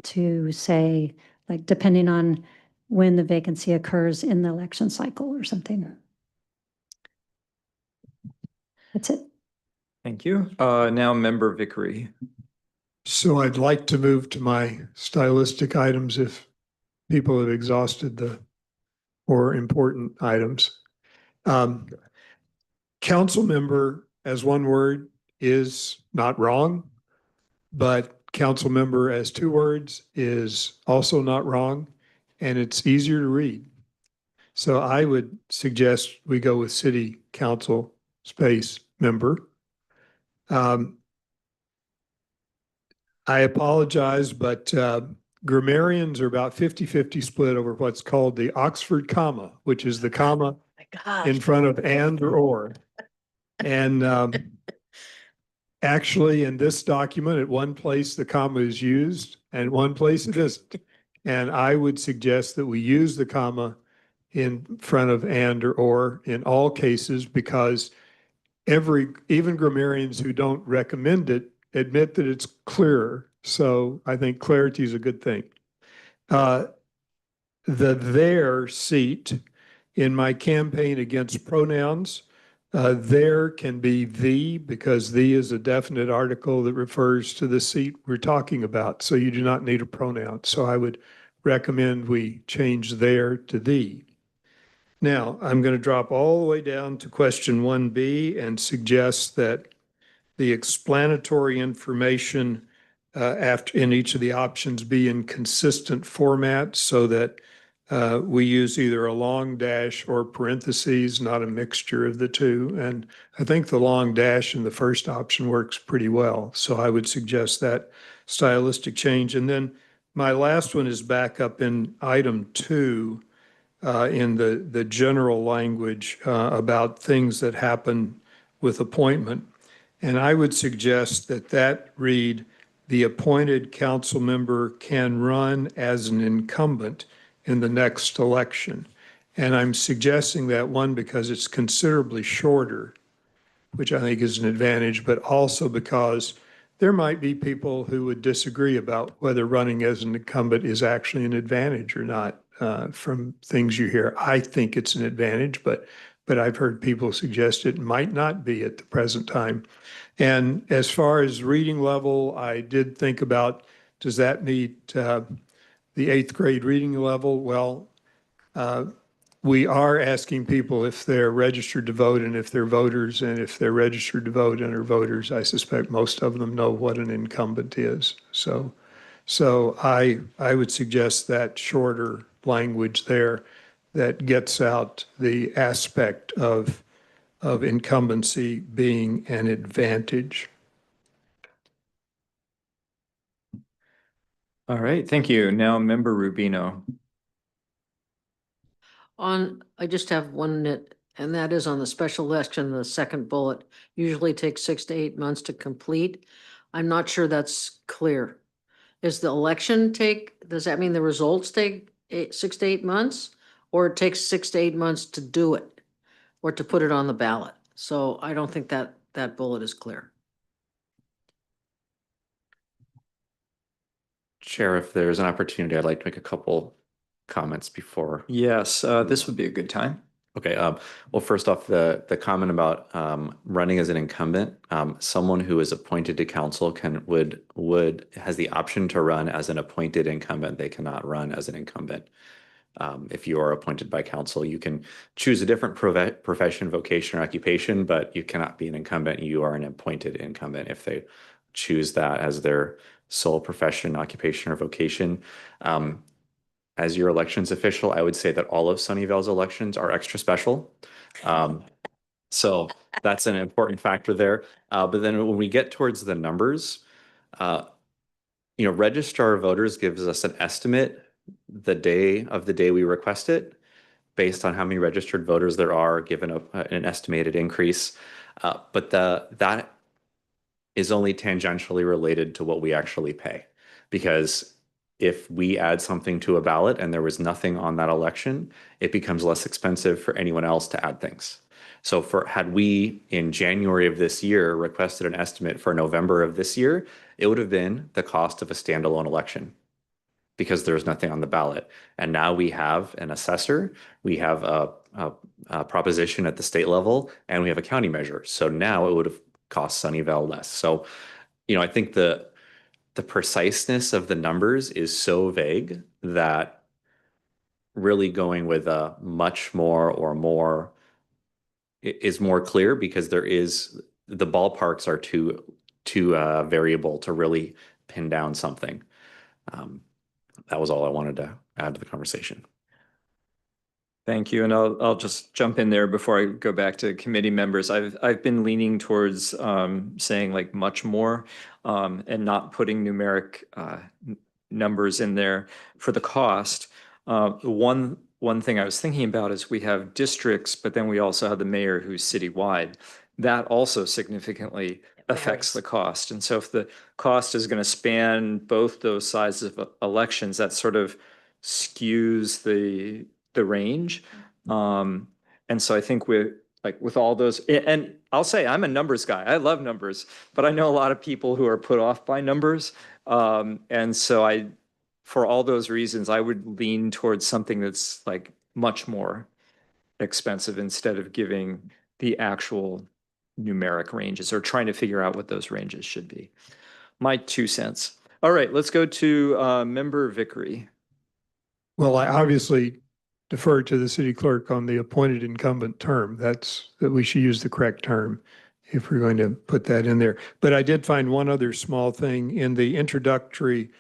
to say, like, depending on when the vacancy occurs in the election cycle or something. That's it. Thank you. Now Member Vickery. So I'd like to move to my stylistic items if people have exhausted the more important items. Council member as one word is not wrong, but council member as 2 words is also not wrong, and it's easier to read. So I would suggest we go with city council space member. I apologize, but grammarians are about 50-50 split over what's called the Oxford comma, which is the comma My gosh. in front of and or. And actually, in this document, at one place, the comma is used and one place it isn't. And I would suggest that we use the comma in front of and or in all cases, because even grammarians who don't recommend it admit that it's clearer. So I think clarity is a good thing. The their seat in my campaign against pronouns, there can be the, because the is a definite article that refers to the seat we're talking about. So you do not need a pronoun. So I would recommend we change there to thee. Now, I'm going to drop all the way down to question 1B and suggest that the explanatory information after in each of the options be in consistent format so that we use either a long dash or parentheses, not a mixture of the two. And I think the long dash in the first option works pretty well. So I would suggest that stylistic change. And then my last one is back up in item 2 in the general language about things that happen with appointment. And I would suggest that read, the appointed council member can run as an incumbent in the next election. And I'm suggesting that one because it's considerably shorter, which I think is an advantage, but also because there might be people who would disagree about whether running as an incumbent is actually an advantage or not. From things you hear, I think it's an advantage, but I've heard people suggest it might not be at the present time. And as far as reading level, I did think about, does that meet the 8th grade reading level? Well, we are asking people if they're registered to vote and if they're voters, and if they're registered to vote and are voters, I suspect most of them know what an incumbent is. So I would suggest that shorter language there that gets out the aspect of incumbency being an advantage. All right, thank you. Now, Member Rubino. I just have one nit, and that is on the special election, the second bullet, usually takes 6 to 8 months to complete. I'm not sure that's clear. Is the election does that mean the results take 6 to 8 months? Or it takes 6 to 8 months to do it, or to put it on the ballot? So I don't think that bullet is clear. Chair, if there's an opportunity, I'd like to make a couple comments before. Yes, this would be a good time. Okay, well, first off, the comment about running as an incumbent, someone who is appointed to council has the option to run as an appointed incumbent. They cannot run as an incumbent. If you are appointed by council, you can choose a different profession, vocation, or occupation, but you cannot be an incumbent. You are an appointed incumbent if they choose that as their sole profession, occupation, or vocation. As your elections official, I would say that all of Sunnyvale's elections are extra special. So that's an important factor there. But then when we get towards the numbers, registrar of voters gives us an estimate the day we request it, based on how many registered voters there are, given an estimated increase. But that is only tangentially related to what we actually pay. Because if we add something to a ballot and there was nothing on that election, it becomes less expensive for anyone else to add things. So had we in January of this year requested an estimate for November of this year, it would have been the cost of a standalone election because there's nothing on the ballot. And now we have an assessor, we have a proposition at the state level, and we have a county measure. So now it would have cost Sunnyvale less. So, I think the preciseness of the numbers is so vague that really going with a much more or more is more clear, because the ballparks are too variable to really pin down something. That was all I wanted to add to the conversation. Thank you, and I'll just jump in there before I go back to committee members. I've been leaning towards saying like much more, and not putting numeric numbers in there for the cost. One thing I was thinking about is we have districts, but then we also have the mayor who's citywide. That also significantly affects the cost. And so if the cost is going to span both those sizes of elections, that sort of skews the range. And so I think we're like with all those, and I'll say I'm a numbers guy. I love numbers, but I know a lot of people who are put off by numbers. And so for all those reasons, I would lean towards something that's like much more expensive instead of giving the actual numeric ranges or trying to figure out what those ranges should be. My 2 cents. All right, let's go to Member Vickery. Well, I obviously defer to the city clerk on the appointed incumbent term. That we should use the correct term if we're going to put that in there. But I did find one other small thing in the introductory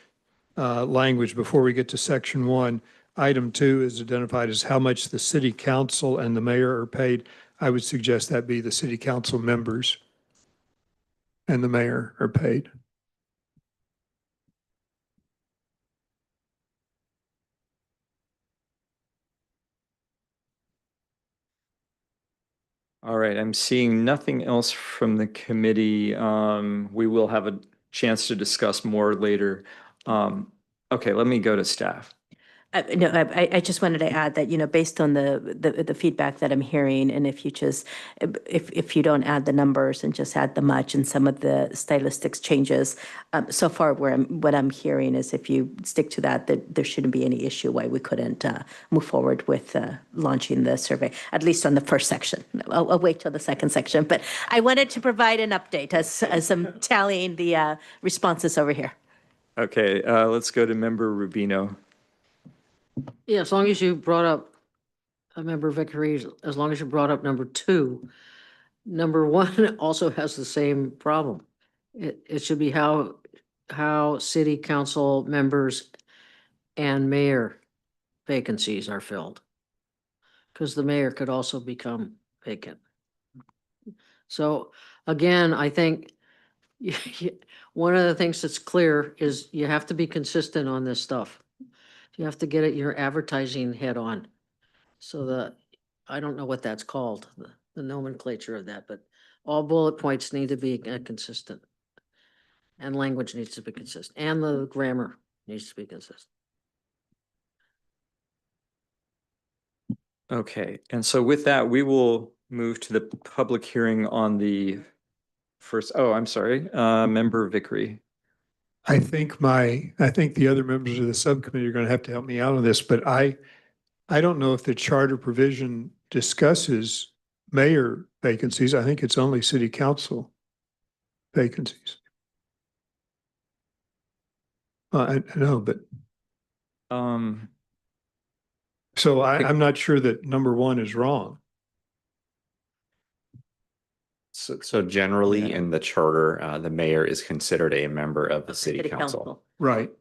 language before we get to section 1. Item 2 is identified as how much the city council and the mayor are paid. I would suggest that be the city council members and the mayor are paid. All right, I'm seeing nothing else from the committee. We will have a chance to discuss more later. Okay, let me go to staff. No, I just wanted to add that, based on the feedback that I'm hearing, and if if you don't add the numbers and just add the much and some of the stylistics changes, so far what I'm hearing is if you stick to that there shouldn't be any issue why we couldn't move forward with launching the survey, at least on the first section. I'll wait till the second section, but I wanted to provide an update as I'm tallying the responses over here. Okay, let's go to Member Rubino. Yeah, as long as you brought up, Member Vickery, as long as you brought up number 2, number 1 also has the same problem. It should be how city council members and mayor vacancies are filled. Because the mayor could also become vacant. So again, I think one of the things that's clear is you have to be consistent on this stuff. You have to get it, your advertising head on. So I don't know what that's called, the nomenclature of that, but all bullet points need to be consistent. And language needs to be consistent, and the grammar needs to be consistent. Okay, and so with that, we will move to the public hearing on the first, oh, I'm sorry, Member Vickery. I think the other members of the subcommittee are going to have to help me out on this, but I don't know if the charter provision discusses mayor vacancies. I think it's only city council vacancies. I know, but so I'm not sure that number 1 is wrong. So generally in the charter, the mayor is considered a member of the city council. Right.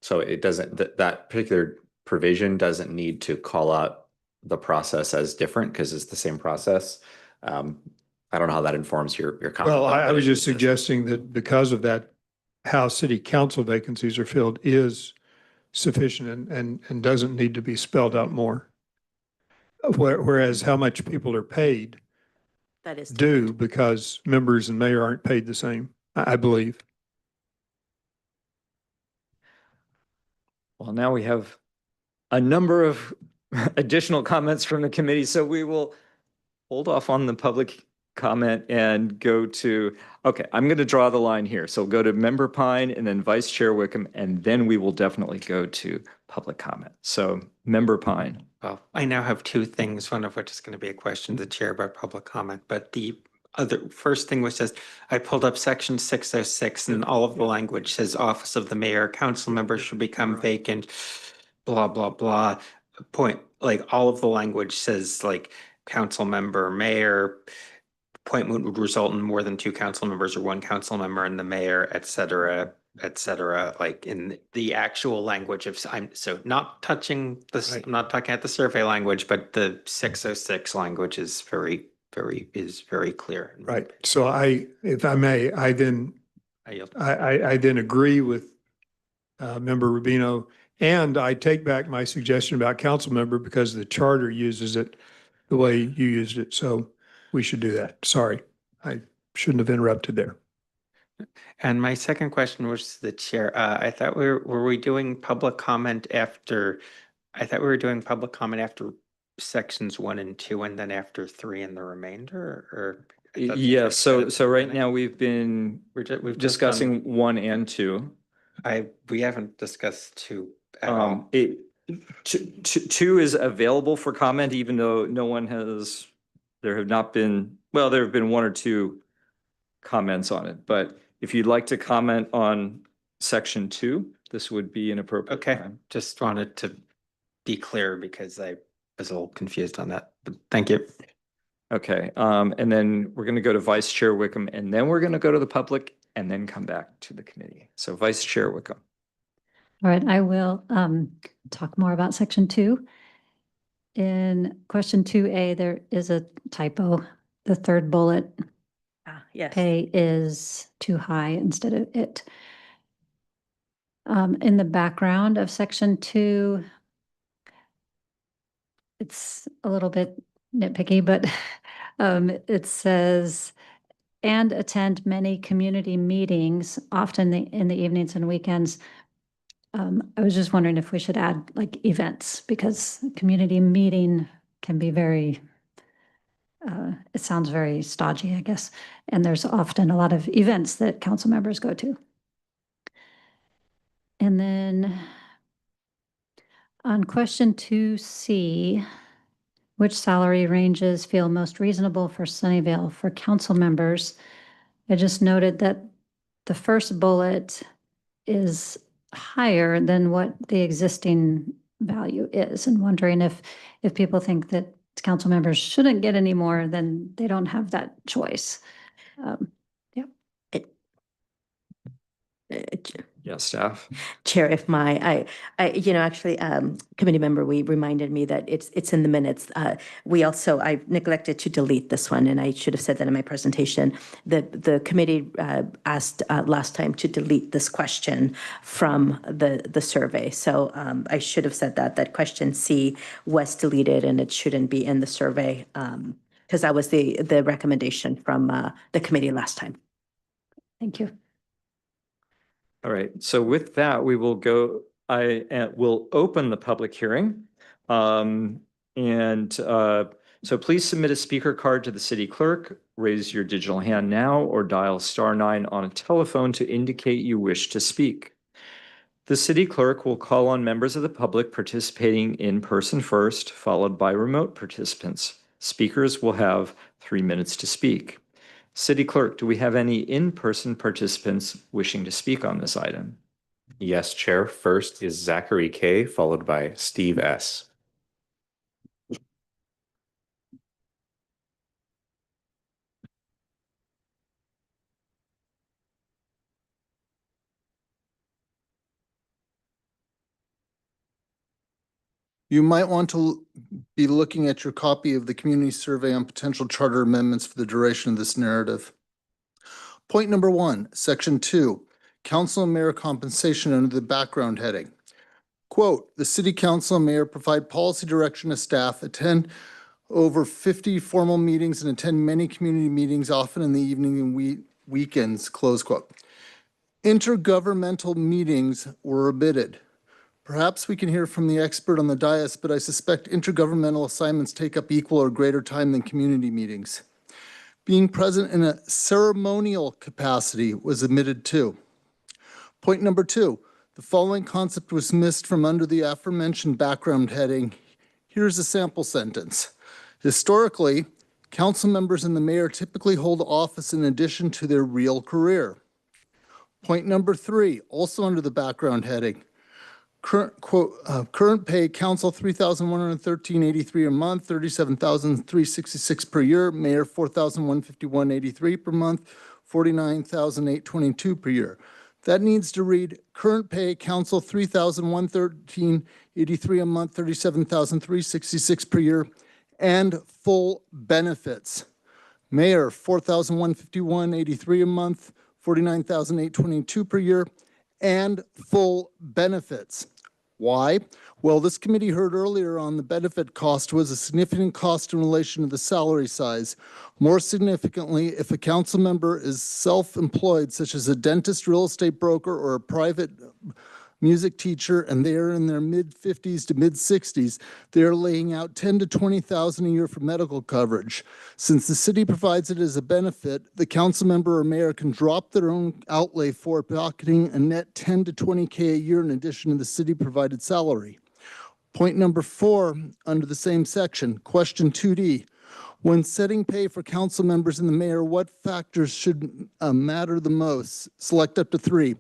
So it doesn't, that particular provision doesn't need to call out the process as different because it's the same process. I don't know how that informs your comment. Well, I was just suggesting that because of that, how city council vacancies are filled is sufficient and doesn't need to be spelled out more. Whereas how much people are paid That is do, because members and mayor aren't paid the same, I believe. Well, now we have a number of additional comments from the committee, so we will hold off on the public comment and go to, okay, I'm going to draw the line here. So go to Member Pine and then Vice Chair Wickham, and then we will definitely go to public comment. So Member Pine. Well, I now have 2 things, one of which is going to be a question to the chair about public comment, but the other first thing was just, I pulled up section 606 and all of the language says office of the mayor, council members should become vacant, blah, blah, blah. Point, like all of the language says like council member, mayor, appointment would result in more than 2 council members or 1 council member and the mayor, et cetera, like in the actual language of, I'm so not touching this, Right. I'm not talking at the survey language, but the 606 language is very clear. Right. So if I may, I then I yield. I then agree with Member Rubino. And I take back my suggestion about council member because the charter uses it the way you used it. So we should do that. Sorry, I shouldn't have interrupted there. And my second question was to the chair. I thought were we doing public comment after, I thought we were doing public comment after sections 1 and 2 and then after 3 and the remainder, or? I thought the Yeah, chair said at the so right beginning. now we've been We've just done- discussing 1 and 2. we haven't discussed 2 at all. Two is available for comment, even though there have been 1 or 2 comments on it. But if you'd like to comment on section 2, this would be an appropriate Okay, time. just wanted to be clear because I was a little confused on that, but thank you. Okay, and then we're going to go to Vice Chair Wickham, and then we're going to go to the public, and then come back to the committee. So Vice Chair Wickham. All right, I will talk more about section 2. In question 2A, there is a typo. The third bullet, Yes. pay is too high instead of it. In the background of section 2, it's a little bit nitpicky, but it says, and attend many community meetings, often in the evenings and weekends. I was just wondering if we should add like events, because community meeting can be very, it sounds very stodgy, I guess. And there's often a lot of events that council members go to. And then on question 2C, which salary ranges feel most reasonable for Sunnyvale for council members? I just noted that the first bullet is higher than what the existing value is, and wondering if people think that council members shouldn't get any more, then they don't have that choice. Yes, staff. Chair, if actually, committee member, we reminded me that it's in the minutes. I neglected to delete this one, and I should have said that in my presentation. The committee asked last time to delete this question from the survey. So I should have said that question C was deleted and it shouldn't be in the survey, because that was the recommendation from the committee last time. Thank you. All right, so with that, we will go, will open the public hearing. So please submit a speaker card to the city clerk, raise your digital hand now, or dial *9 on a telephone to indicate you wish to speak. The city clerk will call on members of the public participating in person first, followed by remote participants. Speakers will have 3 minutes to speak. City Clerk, do we have any in-person participants wishing to speak on this item? Yes, Chair. First is Zachary K., followed by Steve S. You might want to be looking at your copy of the community survey on potential charter amendments for the duration of this narrative. Point number 1, section 2, council and mayor compensation under the background heading. Quote, the city council and mayor provide policy direction to staff, attend over 50 formal meetings and attend many community meetings, often in the evening and weekends, close quote. Intergovernmental meetings were omitted. Perhaps we can hear from the expert on the dais, but I suspect intergovernmental assignments take up equal or greater time than community meetings. Being present in a ceremonial capacity was omitted too. Point number 2, the following concept was missed from under the aforementioned background heading. Here's a sample sentence. Historically, council members and the mayor typically hold office in addition to their real career. Point number 3, also under the background heading. Current pay, council $3,113.83 a month, $37,366 per year. Mayor $4,151.83 per month, $49,822 per year. That needs to read current pay, council $3,113.83 a month, $37,366 per year, and full benefits. Mayor $4,151.83 a month, $49,822 per year, and full benefits. Why? Well, this committee heard earlier on the benefit cost was a significant cost in relation to the salary size. More significantly, if a council member is self-employed, such as a dentist, real estate broker, or a private music teacher, and they are in their mid-50s to mid-60s, they are laying out $10,000 to $20,000 a year for medical coverage. Since the city provides it as a benefit, the council member or mayor can drop their own outlay for pocketing a net $10,000 to $20,000 a year in addition to the city-provided salary. Point number 4, under the same section, question 2D. When setting pay for council members and the mayor, what factors should matter the most? Select up to 3.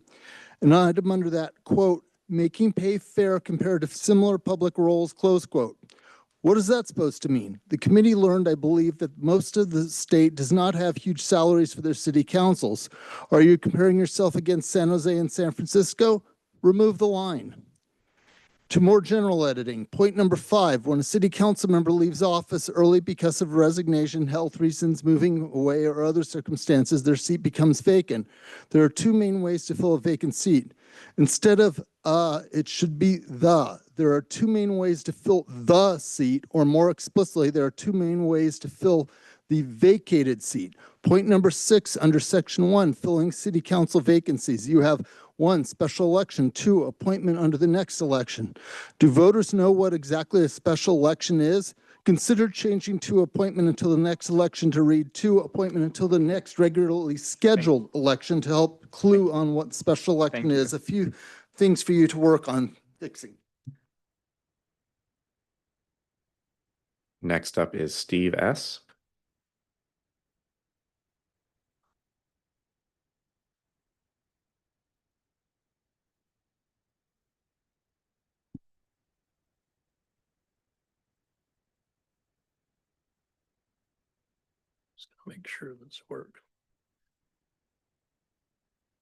An item under that, quote, making pay fair compared to similar public roles, close quote. What is that supposed to mean? The committee learned, I believe, that most of the state does not have huge salaries for their city councils. Are you comparing yourself against San Jose and San Francisco? Remove the line. To more general editing, point number 5, when a city council member leaves office early because of resignation, health reasons, moving away, or other circumstances, their seat becomes vacant. There are 2 main ways to fill a vacant seat. Instead of it should be the. There are 2 main ways to fill the seat, or more explicitly, there are 2 main ways to fill the vacated seat. Point number 6 under section 1, filling city council vacancies. You have 1, special election. 2, appointment under the next election. Do voters know what exactly a special election is? Consider changing to appointment until the next election to read 2, appointment until the next regularly scheduled election to help clue on what special election is. A few things for you to work on fixing. Next up is Steve S. Just gonna make sure this works.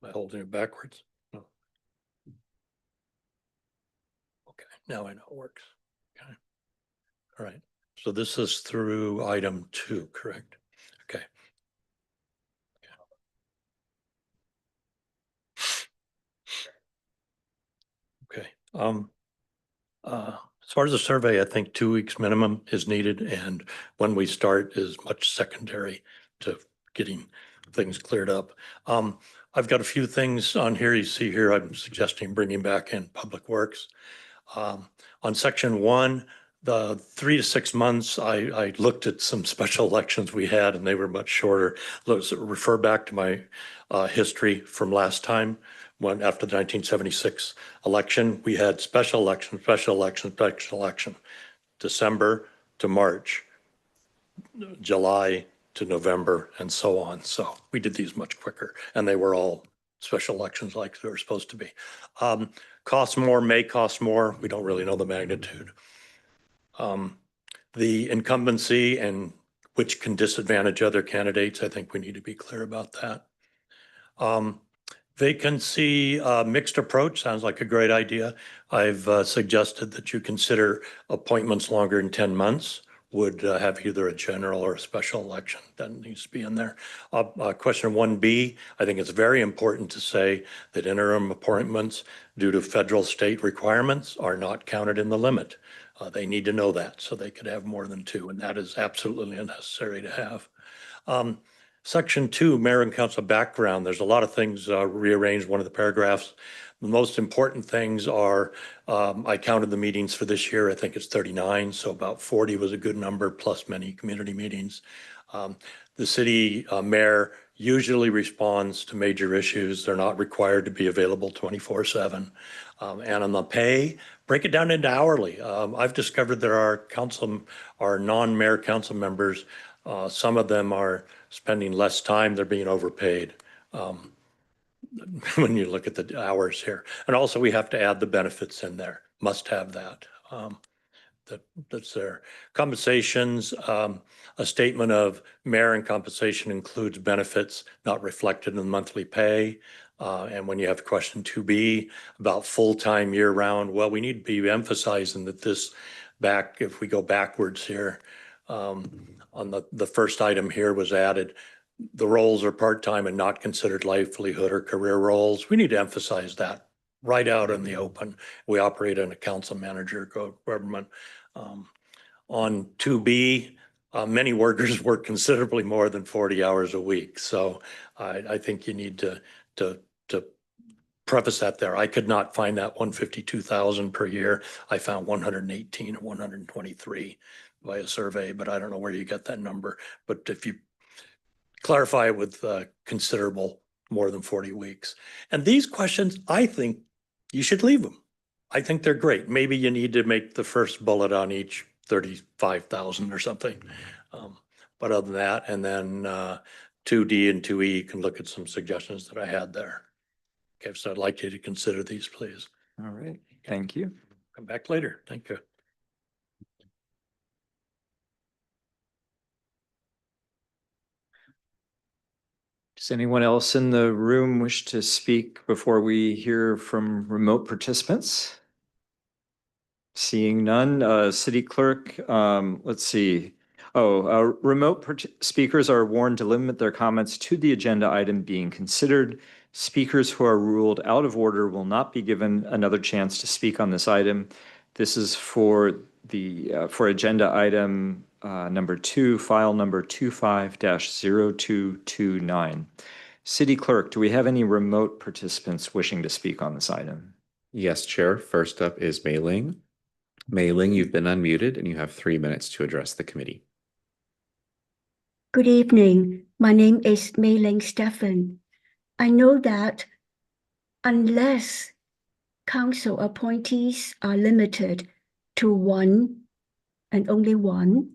Am I holding it backwards? No. Okay, now I know it works. Okay. All right. So this is through item 2, correct? Okay. Okay. As far as the survey, I think 2 weeks minimum is needed, and when we start is much secondary to getting things cleared up. I've got a few things on here. You see here, I'm suggesting bringing back in Public Works. On section 1, the 3 to 6 months, I looked at some special elections we had, and they were much shorter. Let's refer back to my history from last time. When after the 1976 election, we had special election, special election, special election, December to March, July to November, and so on. So we did these much quicker, and they were all special elections like they were supposed to be. Cost more, may cost more. We don't really know the magnitude. The incumbency and which can disadvantage other candidates, I think we need to be clear about that. Vacancy mixed approach sounds like a great idea. I've suggested that you consider appointments longer than 10 months would have either a general or a special election. That needs to be in there. Question 1B, I think it's very important to say that interim appointments due to federal state requirements are not counted in the limit. They need to know that so they could have more than 2, and that is absolutely necessary to have. Section 2, mayor and council background. There's a lot of things rearranged. One of the paragraphs. The most important things are, I counted the meetings for this year. I think it's 39. So about 40 was a good number, plus many community meetings. The city mayor usually responds to major issues. They're not required to be available 24/7. And on the pay, break it down into hourly. I've discovered there are non-mayor council members. Some of them are spending less time, they're being overpaid when you look at the hours here. And also we have to add the benefits in there, must have that. That's there. Compensations, a statement of mayor and compensation includes benefits not reflected in the monthly pay. And when you have question 2B about full-time year-round, well, we need to be emphasizing that if we go backwards here, on the first item here was added, the roles are part-time and not considered livelihood or career roles. We need to emphasize that right out in the open. We operate in a council manager government. On 2B, many workers work considerably more than 40 hours a week. So I think you need to preface that there. I could not find that 152,000 per year. I found 118 or 123 by a survey, but I don't know where you got that number. But if you clarify it with considerable more than 40 weeks. And these questions, I think you should leave them. I think they're great. Maybe you need to make the first bullet on each 35,000 or something. But other than that, and then 2D and 2E, you can look at some suggestions that I had there. Okay, so I'd like you to consider these, please. All right, thank you. Come back later. Thank you. Does anyone else in the room wish to speak before we hear from remote participants? Seeing none, city clerk, let's see. Remote speakers are warned to limit their comments to the agenda item being considered. Speakers who are ruled out of order will not be given another chance to speak on this item. This is for for agenda item number 2, file number 25-0229. City clerk, do we have any remote participants wishing to speak on this item? Yes, Chair. First up is Mei Ling. Mei Ling, you've been unmuted and you have 3 minutes to address the committee. Good evening. My name is Mei Ling Stephen. I know that unless council appointees are limited to one and only one,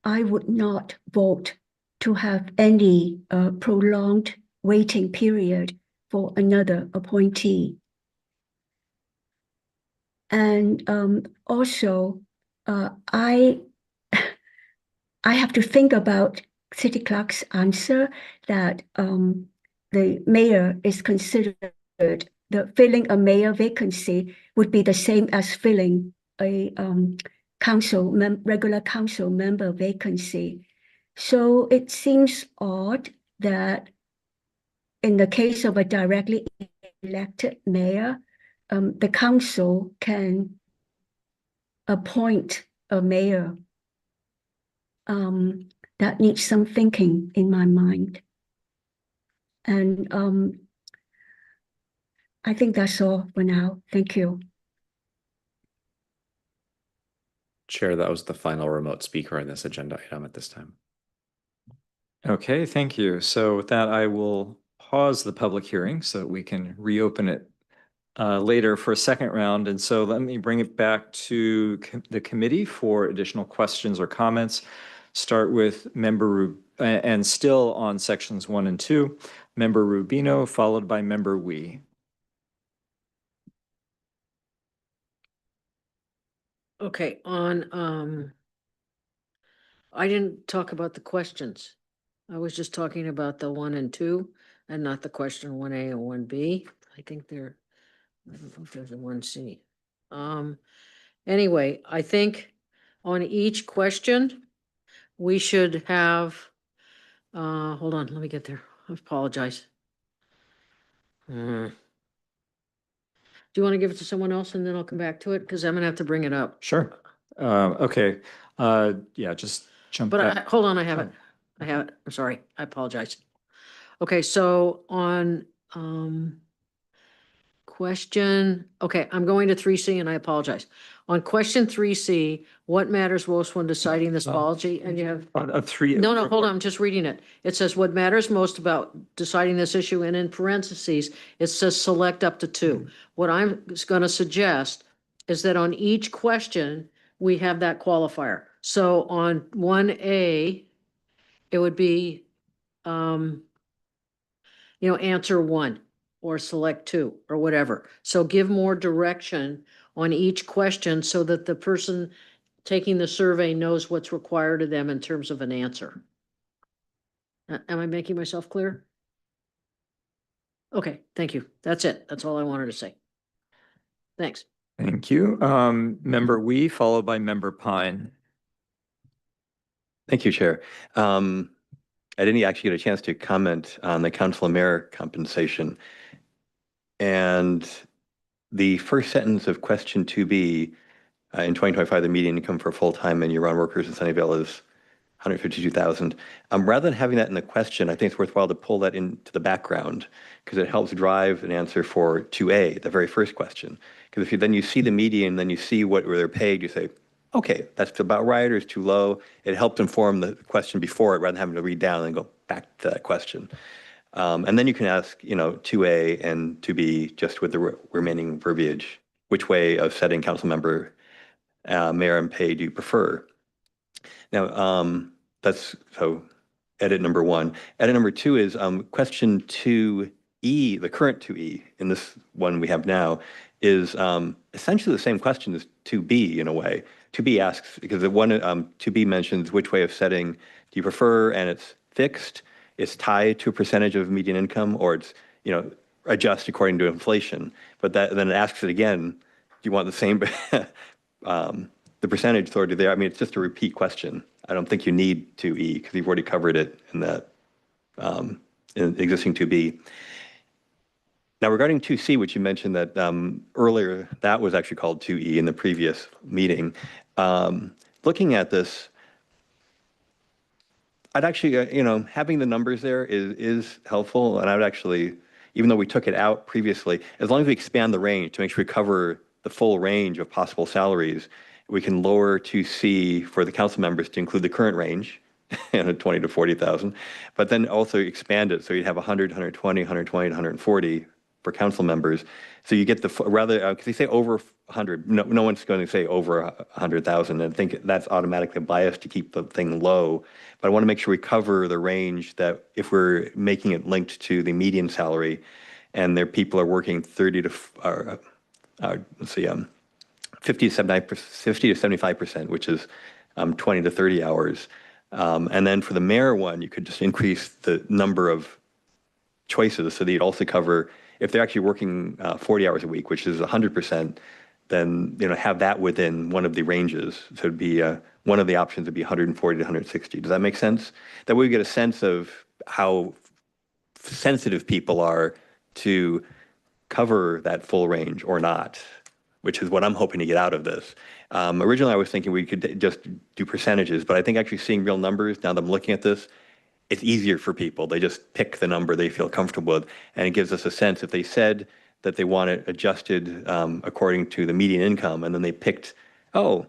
I would not vote to have any prolonged waiting period for another appointee. And also, I have to think about City Clerk's answer that the mayor is considered, filling a mayor vacancy would be the same as filling a regular council member vacancy. So it seems odd that in the case of a directly elected mayor, the council can appoint a mayor. That needs some thinking in my mind. And I think that's all for now. Thank you. Chair, that was the final remote speaker on this agenda item at this time. Okay, thank you. So with that, I will pause the public hearing so that we can reopen it later for a second round. And so let me bring it back to the committee for additional questions or comments. Start with member and still on sections 1 and 2, member Rubino, followed by member Wee. Okay, I didn't talk about the questions. I was just talking about the 1 and 2 and not the question 1A and 1B. I think I don't know if there's a 1C. Anyway, I think on each question, we should have, hold on, let me get there. I apologize. Do you want to give it to someone else and then I'll come back to it? Because I'm gonna have to bring it up. Sure. Okay. Yeah, just jump But back. hold on, I have it. I have it. I'm sorry. I apologize. Okay, so on question, okay, I'm going to 3C and I apologize. On question 3C, what matters most when deciding this policy? And you have, A 3. no, hold on, I'm just reading it. It says what matters most about deciding this issue, and in parentheses, it says select up to 2. What I'm going to suggest is that on each question, we have that qualifier. So on 1A, it would be, answer 1 or select 2 or whatever. So give more direction on each question so that the person taking the survey knows what's required of them in terms of an answer. Am I making myself clear? Okay, thank you. That's it. That's all I wanted to say. Thanks. Thank you. Member Wee, followed by member Pine. Thank you, Chair. I didn't actually get a chance to comment on the council and mayor compensation. And the first sentence of question 2B, in 2025, the median income for full-time and year-round workers in Sunnyvale is 152,000. Rather than having that in the question, I think it's worthwhile to pull that into the background because it helps drive an answer for 2A, the very first question. Because if you then you see the median, then you see where they're paid, you say, okay, that's about right or it's too low. It helps inform the question before it rather than having to read down and go back to that question. And then you can ask, 2A and 2B just with the remaining verbiage. Which way of setting council member, mayor and pay do you prefer? Now, that's so edit number 1. Edit number 2 is question 2E, the current 2E in this one we have now is essentially the same question as 2B in a way. 2B asks, because the one 2B mentions which way of setting do you prefer, and it's fixed, it's tied to a percentage of median income, or it's, adjust according to inflation. But then it asks it again, do you want the same the percentage sorted there? I mean, it's just a repeat question. I don't think you need 2E because you've already covered it in that in existing 2B. Now, regarding 2C, which you mentioned that earlier, that was actually called 2E in the previous meeting. Looking at this, I'd actually, having the numbers there is helpful. And I would actually, even though we took it out previously, as long as we expand the range to make sure we cover the full range of possible salaries, we can lower 2C for the council members to include the current range, 20 to 40,000, but then also expand it so you'd have 100, 120, 120 to 140 for council members. So you get the rather, because they say over 100, no one's going to say over 100,000. And I think that's automatically biased to keep the thing low. But I want to make sure we cover the range that if we're making it linked to the median salary, and their people are working 30 to let's see, 50 to 75%, which is 20 to 30 hours. And then for the mayor one, you could just increase the number of choices so that you'd also cover, if they're actually working 40 hours a week, which is 100%, then have that within one of the ranges. So it'd be one of the options would be 140 to 160. Does that make sense? That way we get a sense of how sensitive people are to cover that full range or not, which is what I'm hoping to get out of this. Originally, I was thinking we could just do percentages, but I think actually seeing real numbers, now that I'm looking at this, it's easier for people. They just pick the number they feel comfortable with, and it gives us a sense. If they said that they want it adjusted according to the median income, and then they picked, oh,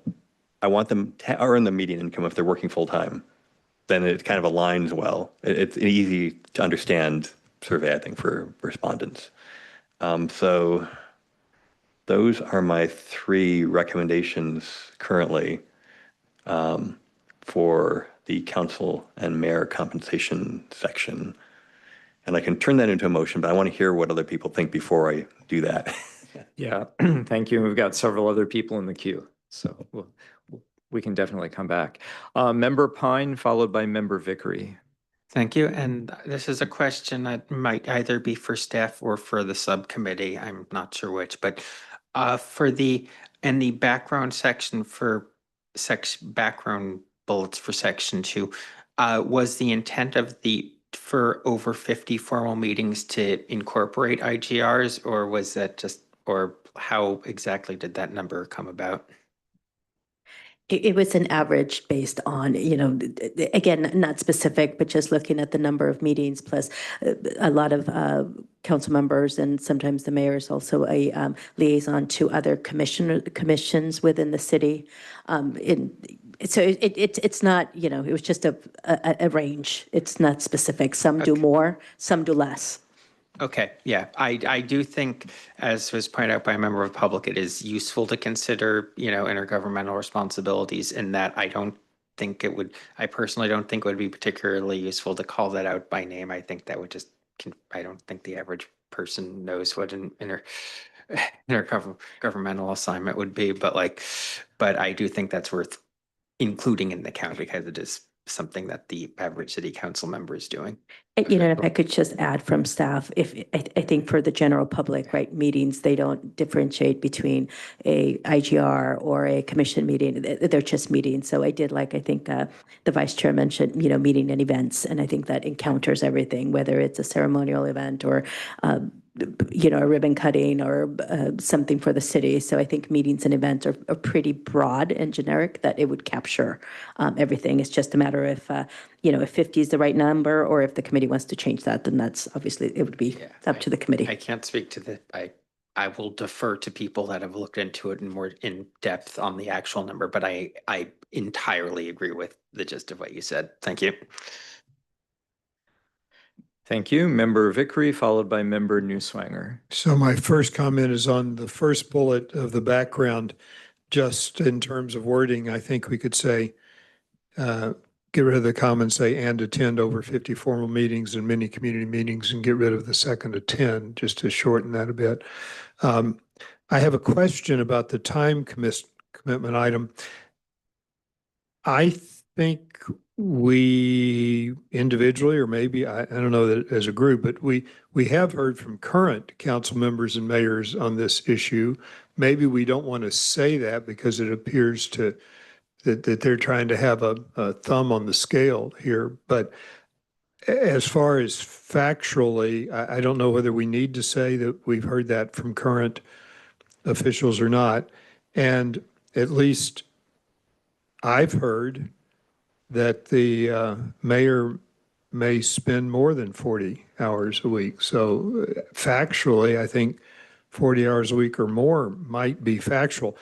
I want them to earn the median income if they're working full-time, then it kind of aligns well. It's an easy to understand survey, I think, for respondents. So those are my 3 recommendations currently for the council and mayor compensation section. And I can turn that into a motion, but I want to hear what other people think before I do that. Yeah, thank you. We've got several other people in the queue, so we can definitely come back. Member Pine, followed by Member Vickery. Thank you. And this is a question that might either be for staff or for the subcommittee. I'm not sure which, but in the background section for background bullets for section 2, was the intent of for over 50 formal meetings to incorporate IGRs, or was that or how exactly did that number come about? It was an average based on, again, not specific, but just looking at the number of meetings, plus a lot of council members, and sometimes the mayor is also a liaison to other commissions within the city. So it's not, it was just a range. It's not specific. Some do more, some do less. Okay, yeah, I do think, as was pointed out by a member of the public, it is useful to consider, intergovernmental responsibilities, in that I personally don't think it would be particularly useful to call that out by name. I think that would I don't think the average person knows what an intergovernmental assignment would be, but I do think that's worth including in the count because it is something that the average city council member is doing. You know, if I could just add from staff, if, I think for the general public, right, meetings, they don't differentiate between a IGR or a commission meeting. They're just meetings. So I did like, I think the vice chair mentioned, you know, meeting and events. And I think that encounters everything, whether it's a ceremonial event or, you know, a ribbon cutting or something for the city. So I think meetings and events are pretty broad and generic that it would capture everything. It's just a matter of, you know, if 50 is the right number or if the committee wants to change that, then that's obviously, it would be up to the committee. I can't speak to the, I will defer to people that have looked into it in more in depth on the actual number, but I entirely agree with the gist of what you said. Thank you. Thank you. Member Vickery, followed by Member Newswanger. So my first comment is on the first bullet of the background. Just in terms of wording, I think we could say, get rid of the comma and say, and attend over 50 formal meetings and many community meetings, and get rid of the second attend, just to shorten that a bit. I have a question about the time commitment item. I think we individually, or maybe, I don't know that as a group, but we have heard from current council members and mayors on this issue. Maybe we don't want to say that because it appears that they're trying to have a thumb on the scale here. But as far as factually, I don't know whether we need to say that we've heard that from current officials or not. And at least I've heard that the mayor may spend more than 40 hours a week. So factually, I think 40 hours a week or more might be factual.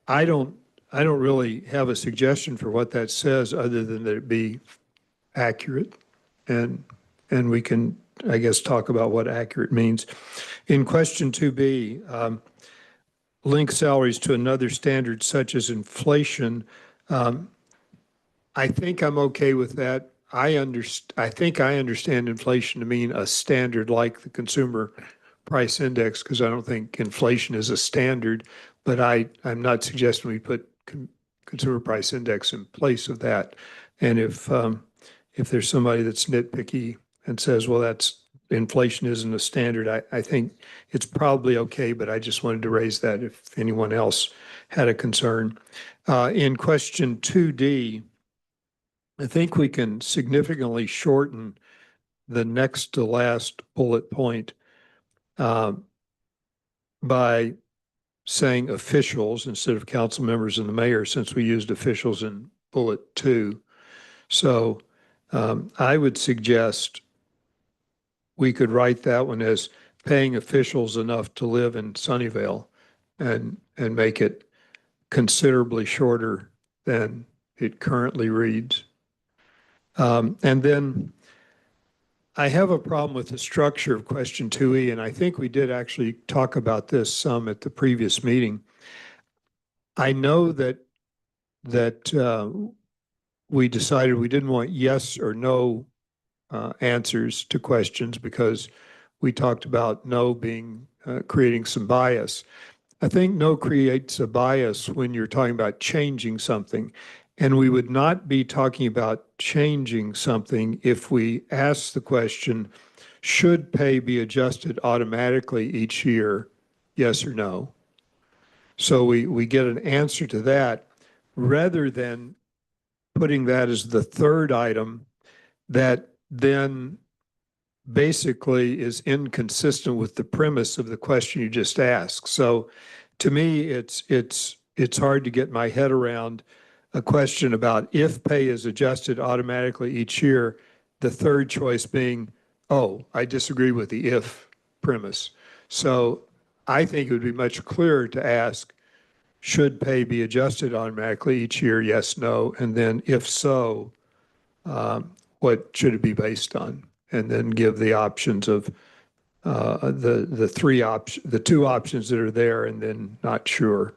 I don't really have a suggestion for what that says other than that it be accurate. And we can, I guess, talk about what accurate means. In question 2B, link salaries to another standard such as inflation. I think I'm okay with that. I think I understand inflation to mean a standard like the consumer price index, because I don't think inflation is a standard, but I'm not suggesting we put consumer price index in place of that. And if there's somebody that's nitpicky and says, well, that's inflation isn't a standard, I think it's probably okay, but I just wanted to raise that if anyone else had a concern. In question 2D, I think we can significantly shorten the next to last bullet point by saying officials instead of council members and the mayor, since we used officials in bullet 2. So I would suggest we could write that one as paying officials enough to live in Sunnyvale and make it considerably shorter than it currently reads. And then I have a problem with the structure of question 2E, and I think we did actually talk about this some at the previous meeting. I know that we decided we didn't want yes or no answers to questions because we talked about no being creating some bias. I think no creates a bias when you're talking about changing something. And we would not be talking about changing something if we ask the question, should pay be adjusted automatically each year, yes or no? So we get an answer to that rather than putting that as the third item that then basically is inconsistent with the premise of the question you just asked. So to me, it's hard to get my head around a question about if pay is adjusted automatically each year, the third choice being, oh, I disagree with the if premise. So I think it would be much clearer to ask, should pay be adjusted automatically each year? Yes, no. And then if so, what should it be based on? And then give the options of the two options that are there and then not sure.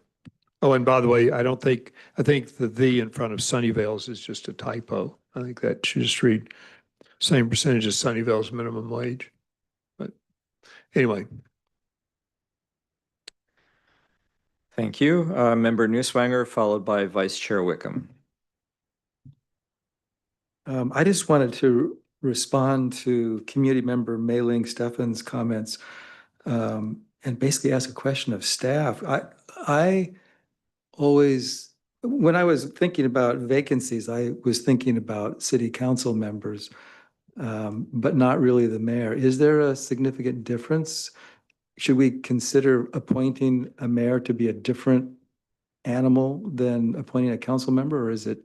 Oh, and by the way, I think the in front of Sunnyvale's is just a typo. I think that should just read same percentage as Sunnyvale's minimum wage. But anyway. Thank you. Member Newswanger, followed by Vice Chair Wickham. I just wanted to respond to community member Mei-Ling Steffen's comments and basically ask a question of staff. I always, when I was thinking about vacancies, I was thinking about city council members, but not really the mayor. Is there a significant difference? Should we consider appointing a mayor to be a different animal than appointing a council member, or is it,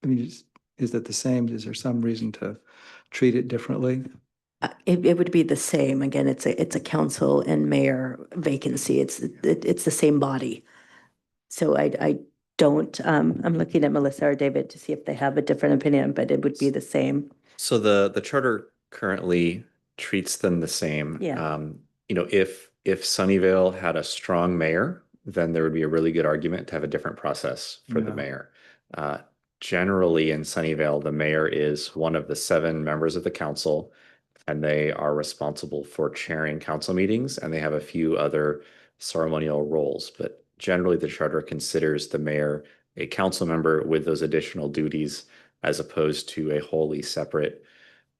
I mean, is that the same? Is there some reason to treat it differently? It would be the same. Again, it's a council and mayor vacancy. It's the same body. So I don't, I'm looking at Melissa or David to see if they have a different opinion, but it would be the same. So the charter currently treats them the same. Yeah. If Sunnyvale had a strong mayor, then there would be a really good argument to have a different process for the Yeah. mayor. Generally in Sunnyvale, the mayor is one of the 7 members of the council, and they are responsible for chairing council meetings, and they have a few other ceremonial roles. But generally, the charter considers the mayor a council member with those additional duties, as opposed to a wholly separate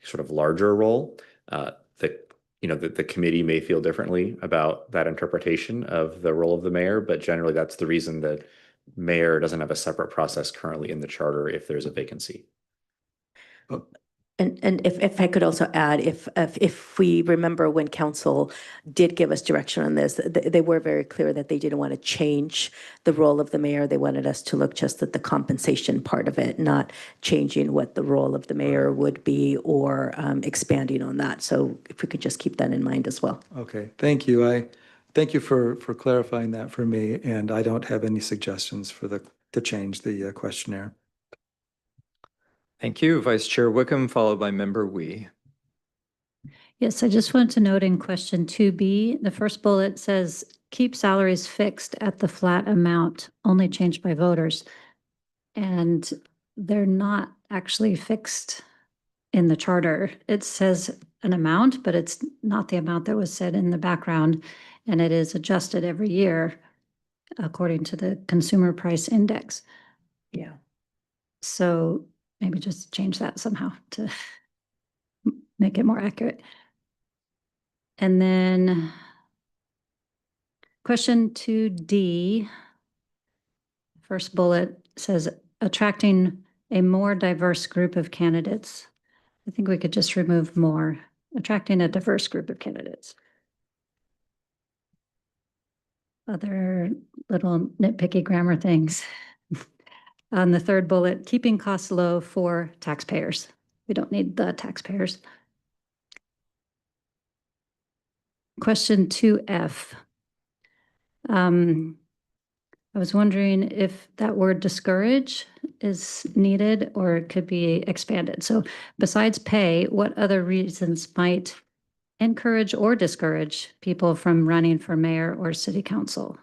sort of larger role. The committee may feel differently about that interpretation of the role of the mayor, but generally that's the reason that mayor doesn't have a separate process currently in the charter if there's a vacancy. And if I could also add, if we remember when council did give us direction on this, they were very clear that they didn't want to change the role of the mayor. They wanted us to look just at the compensation part of it, not changing what the role of the mayor would be or expanding on that. So if we could just keep that in mind as well. Okay, thank you. Thank you for clarifying that for me, and I don't have any suggestions for to change the questionnaire. Thank you, Vice Chair Wickham, followed by Member Wee. Yes, I just wanted to note in question 2B, the first bullet says, keep salaries fixed at the flat amount, only changed by voters. And they're not actually fixed in the charter. It says an amount, but it's not the amount that was said in the background. And it is adjusted every year according to the Consumer Price Index. Yeah. So maybe just change that somehow to make it more accurate. And then question 2D, first bullet says attracting a more diverse group of candidates. I think we could just remove more, attracting a diverse group of candidates. Other little nitpicky grammar things. On the third bullet, keeping costs low for taxpayers. We don't need the taxpayers. Question 2F. I was wondering if that word discourage is needed or it could be expanded. So besides pay, what other reasons might encourage or discourage people from running for mayor or city council?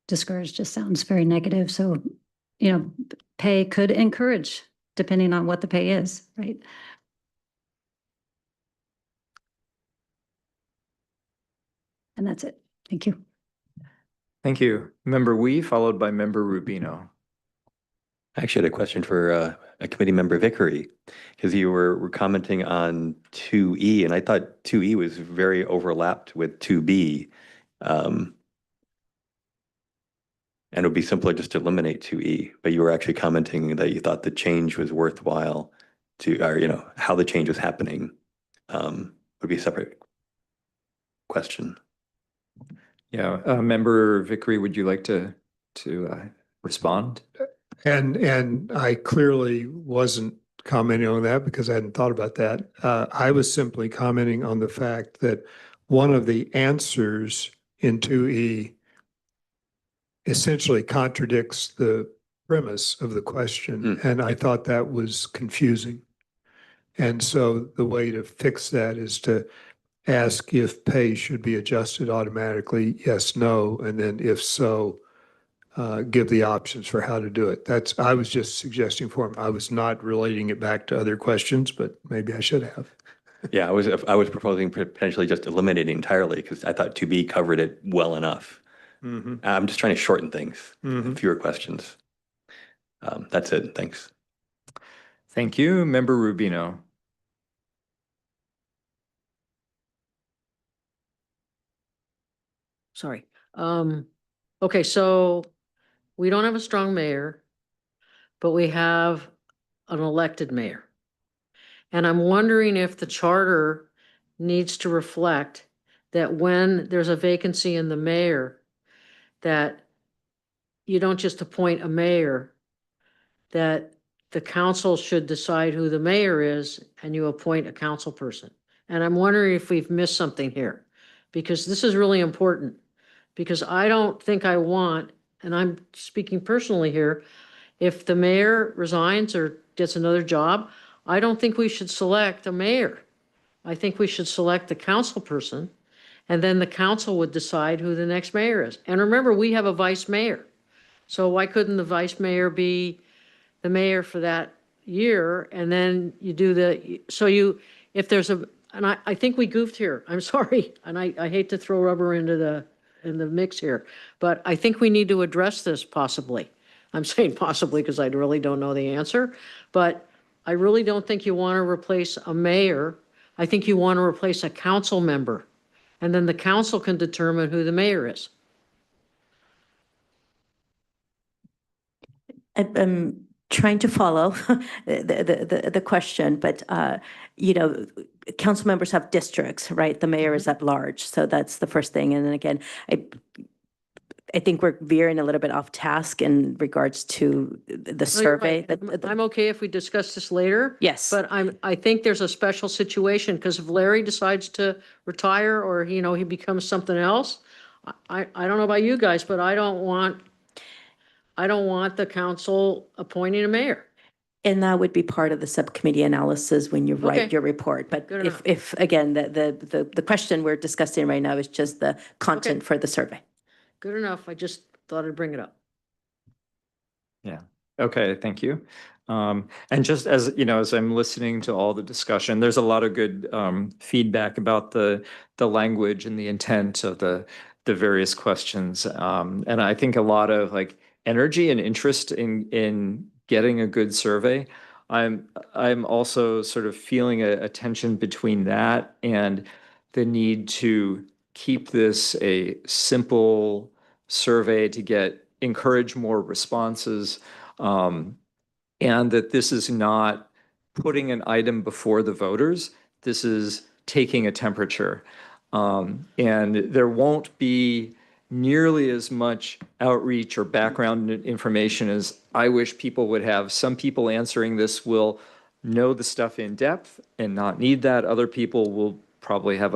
Discourage just sounds very negative. So, pay could encourage depending on what the pay is, right? And that's it. Thank you. Thank you. Member Wee, followed by Member Rubino. I actually had a question for a committee member Vickery, because you were commenting on 2E, and I thought 2E was very overlapped with 2B. And it would be simpler just to eliminate 2E, but you were actually commenting that you thought the change was worthwhile or how the change was happening would be a separate question. Yeah, Member Vickery, would you like to respond? And I clearly wasn't commenting on that because I hadn't thought about that. I was simply commenting on the fact that one of the answers in 2E essentially contradicts the premise of the question. And I thought that was confusing. And so the way to fix that is to ask if pay should be adjusted automatically, yes, no, and then if so, give the options for how to do it. I was just suggesting for him. I was not relating it back to other questions, but maybe I should have. Yeah, I was proposing potentially just eliminating entirely because I thought 2B covered it well enough. I'm just trying to shorten things, fewer questions. That's it. Thanks. Thank you, Member Rubino. Sorry. Okay, so we don't have a strong mayor, but we have an elected mayor. And I'm wondering if the charter needs to reflect that when there's a vacancy in the mayor, that you don't just appoint a mayor, that the council should decide who the mayor is and you appoint a council person. And I'm wondering if we've missed something here, because this is really important. Because I don't think I want, and I'm speaking personally here, if the mayor resigns or gets another job, I don't think we should select a mayor. I think we should select the council person, and then the council would decide who the next mayor is. And remember, we have a vice mayor. So why couldn't the vice mayor be the mayor for that year? And then you do if there's and I think we goofed here. I'm sorry. And I hate to throw rubber into in the mix here, but I think we need to address this possibly. I'm saying possibly because I really don't know the answer, but I really don't think you want to replace a mayor. I think you want to replace a council member, and then the council can determine who the mayor is. I'm trying to follow the question, but, council members have districts, right? The mayor is at large. So that's the first thing. And then again, I think we're veering a little bit off task in regards to the No, you're survey. right. I'm okay if we discuss this later. Yes. But I think there's a special situation, because if Larry decides to retire or, he becomes something else, I don't know about you guys, but I don't want the council appointing a mayor. And that would be part of the subcommittee analysis when you write Okay. your report. But Good enough. if again, the question we're discussing right now is just the content for the survey. Good enough. I just thought I'd bring it up. Yeah. Okay, thank you. And just as, as I'm listening to all the discussion, there's a lot of good feedback about the language and the intent of the various questions. And I think a lot of energy and interest in getting a good survey. I'm also sort of feeling a tension between that and the need to keep this a simple survey to encourage more responses, and that this is not putting an item before the voters. This is taking a temperature. And there won't be nearly as much outreach or background information as I wish people would have. Some people answering this will know the stuff in depth and not need that. Other people will probably have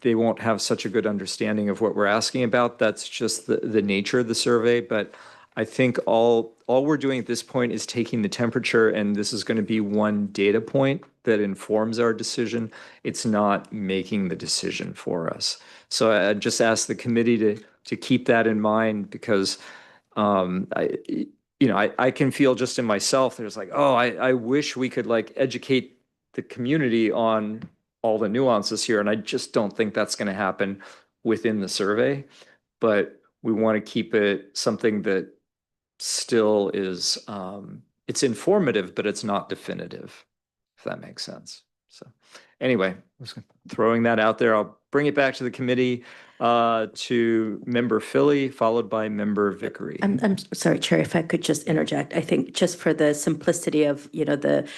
they won't have such a good understanding of what we're asking about. That's just the nature of the survey. But I think all we're doing at this point is taking the temperature, and this is going to be one data point that informs our decision. It's not making the decision for us. So I just ask the committee to keep that in mind, because I can feel just in myself, there's I wish we could educate the community on all the nuances here, and I just don't think that's going to happen within the survey. But we want to keep it something that still is, it's informative, but it's not definitive, if that makes sense. So anyway, just throwing that out there. I'll bring it back to the committee, to Member Philly, followed by Member Vickery. I'm sorry, Chair, if I could just interject. I think just for the simplicity of, the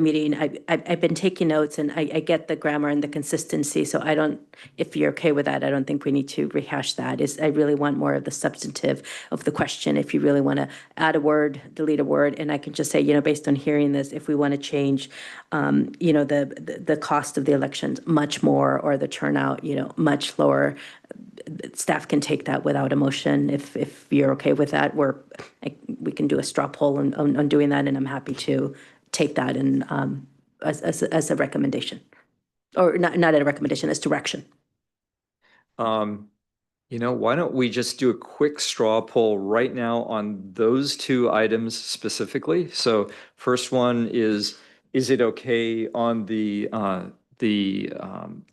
meeting, I've been taking notes, and I get the grammar and the consistency. So I don't, if you're okay with that, I don't think we need to rehash that. I really want more of the substantive of the question. If you really want to add a word, delete a word, and I can just say, based on hearing this, if we want to change, the cost of the elections much more, or the turnout, much lower, staff can take that without a motion. If you're okay with that, we can do a straw poll on doing that, and I'm happy to take that and as a recommendation, or not a recommendation, as direction. Why don't we just do a quick straw poll right now on those two items specifically? So first one is it okay on the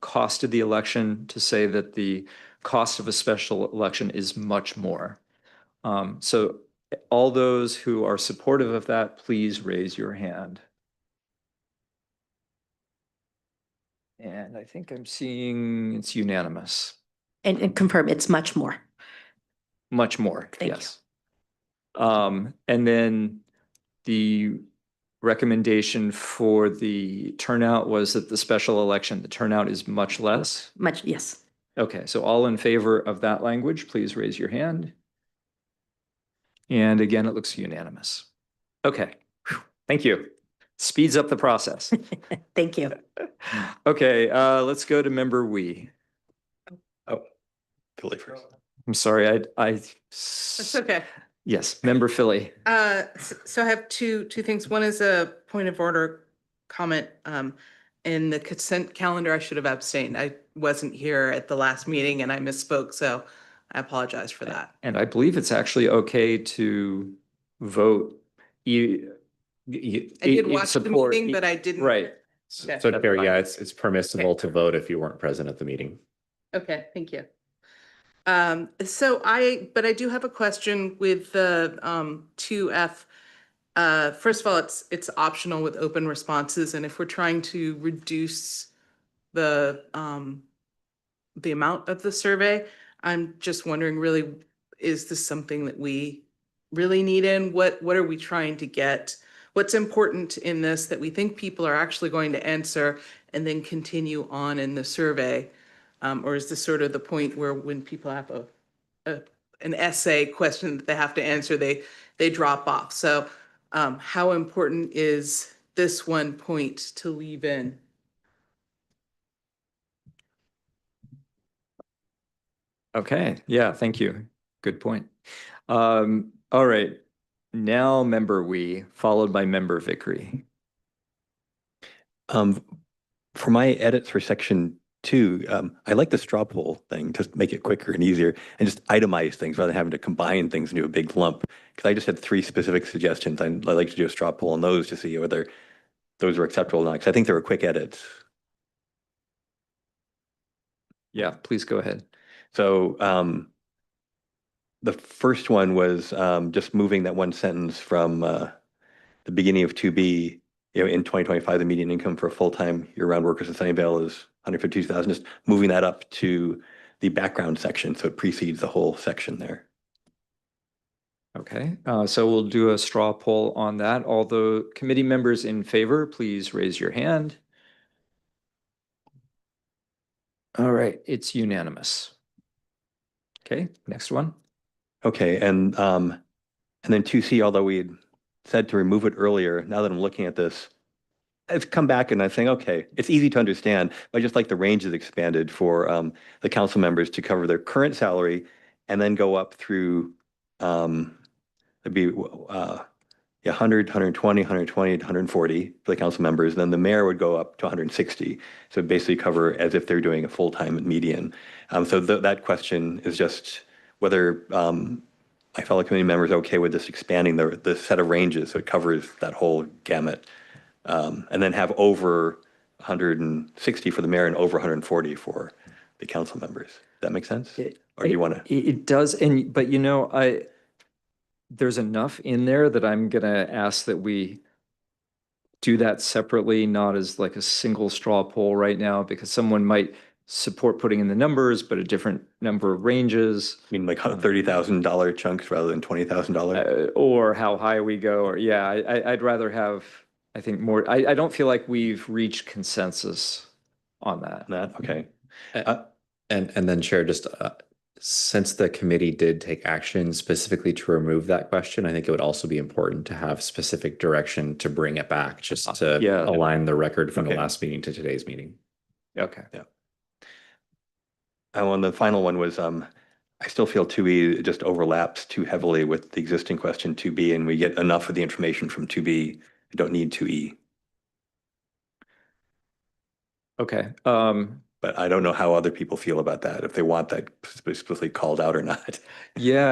cost of the election to say that the cost of a special election is much more? So All those who are supportive of that, please raise your hand. And I think I'm seeing it's unanimous. And confirm it's much more. Much more, Thank you. yes. And then the recommendation for the turnout was that the special election, the turnout is much less. Much, yes. Okay, so all in favor of that language, please raise your hand. And again, it looks unanimous. Okay, whew, thank you. Speeds up the process. Thank you. Okay, let's go to member Wee. Philly first. I'm sorry, That's okay. Yes, member Philly. So I have two things. One is a point of order comment. In the consent calendar, I should have abstained. I wasn't here at the last meeting and I misspoke, so I apologize for that. And I believe it's actually okay to vote. I did watch the meeting, but I didn't. Right. Okay. So Barry, yeah, it's permissible to vote if you weren't present at the meeting. Okay, thank you. But I do have a question with the 2F. First of all, it's optional with open responses, and if we're trying to reduce the amount of the survey, I'm just wondering, really, is this something that we really need in? What are we trying to get? What's important in this that we think people are actually going to answer and then continue on in the survey? Or is this sort of the point where when people have an essay question that they have to answer, they drop off? So how important is this one point to leave in? Okay, yeah, thank you. Good point. All right, now member Wee, followed by member Vickery. For my edits for section 2, I like the straw poll thing, just make it quicker and easier and just itemize things rather than having to combine things into a big lump. Because I just had 3 specific suggestions. I'd like to do a straw poll on those to see whether those are acceptable or not, because I think they were quick edits. Yeah, please go ahead. So the first one was just moving that one sentence from the beginning of 2B, in 2025, the median income for full-time year-round workers in Sunnyvale is 152,000, just moving that up to the background section, so it precedes the whole section there. Okay, so we'll do a straw poll on that. All the committee members in favor, please raise your hand. All right, it's unanimous. Okay, next one. Okay, and then 2C, although we had said to remove it earlier, now that I'm looking at this, I've come back and I'm saying, okay, it's easy to understand, but I just like the range is expanded for the council members to cover their current salary and then go up through, it'd be 100, 120, 120, 140 for the council members. Then the mayor would go up to 160. So basically cover as if they're doing a full-time median. So that question is just whether my fellow committee members are okay with this expanding the set of ranges so it covers that whole gamut. And then have over 160 for the mayor and over 140 for the council members. Does that make sense? Or do you want to? It does, but there's enough in there that I'm gonna ask that we do that separately, not as like a single straw poll right now, because someone might support putting in the numbers, but a different number of ranges. I mean, like $30,000 chunks rather than $20,000? Or how high we go, or yeah, I'd rather have, I think more, I don't feel like we've reached consensus on that. Okay. And then Chair, just since the committee did take action specifically to remove that question, I think it would also be important to have specific direction to bring it back, just to align the record from the last meeting to today's meeting. Okay. Yeah. And the final one was, I still feel 2E just overlaps too heavily with the existing question 2B, and we get enough of the information from 2B. I don't need 2E. Okay. But I don't know how other people feel about that, if they want that explicitly called out or not. Yeah,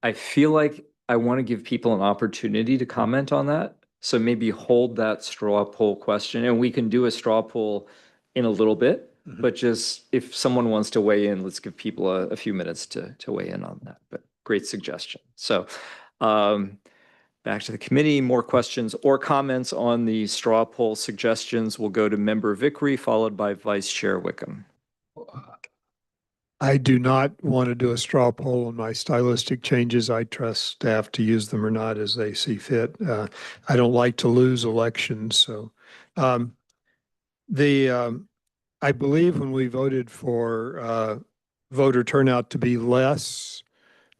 I feel like I want to give people an opportunity to comment on that. So maybe hold that straw poll question, and we can do a straw poll in a little bit. but just if someone wants to weigh in, let's give people a few minutes to weigh in on that. But great suggestion. So back to the committee, more questions or comments on the straw poll suggestions. We'll go to Member Vickery, followed by Vice Chair Wickham. I do not want to do a straw poll on my stylistic changes. I trust staff to use them or not as they see fit. I don't like to lose elections, so I believe when we voted for voter turnout to be less,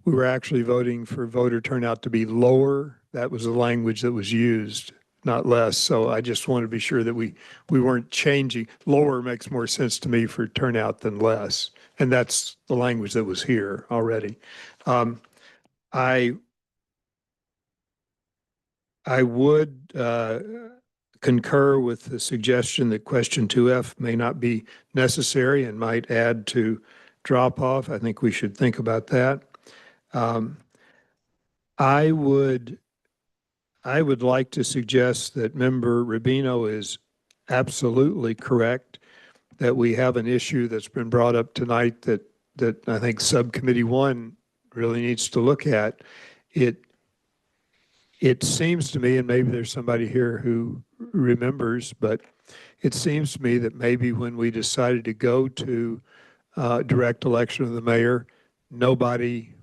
we were actually voting for voter turnout to be lower. That was the language that was used, not less. So I just want to be sure that we weren't changing. Lower makes more sense to me for turnout than less. And that's the language that was here already. I would concur with the suggestion that question 2F may not be necessary and might add to drop off. I think we should think about that. I would like to suggest that Member Rubino is absolutely correct that we have an issue that's been brought up tonight that I think Subcommittee 1 really needs to look at. It seems to me, and maybe there's somebody here who remembers, but it seems to me that maybe when we decided to go to direct election of the mayor, nobody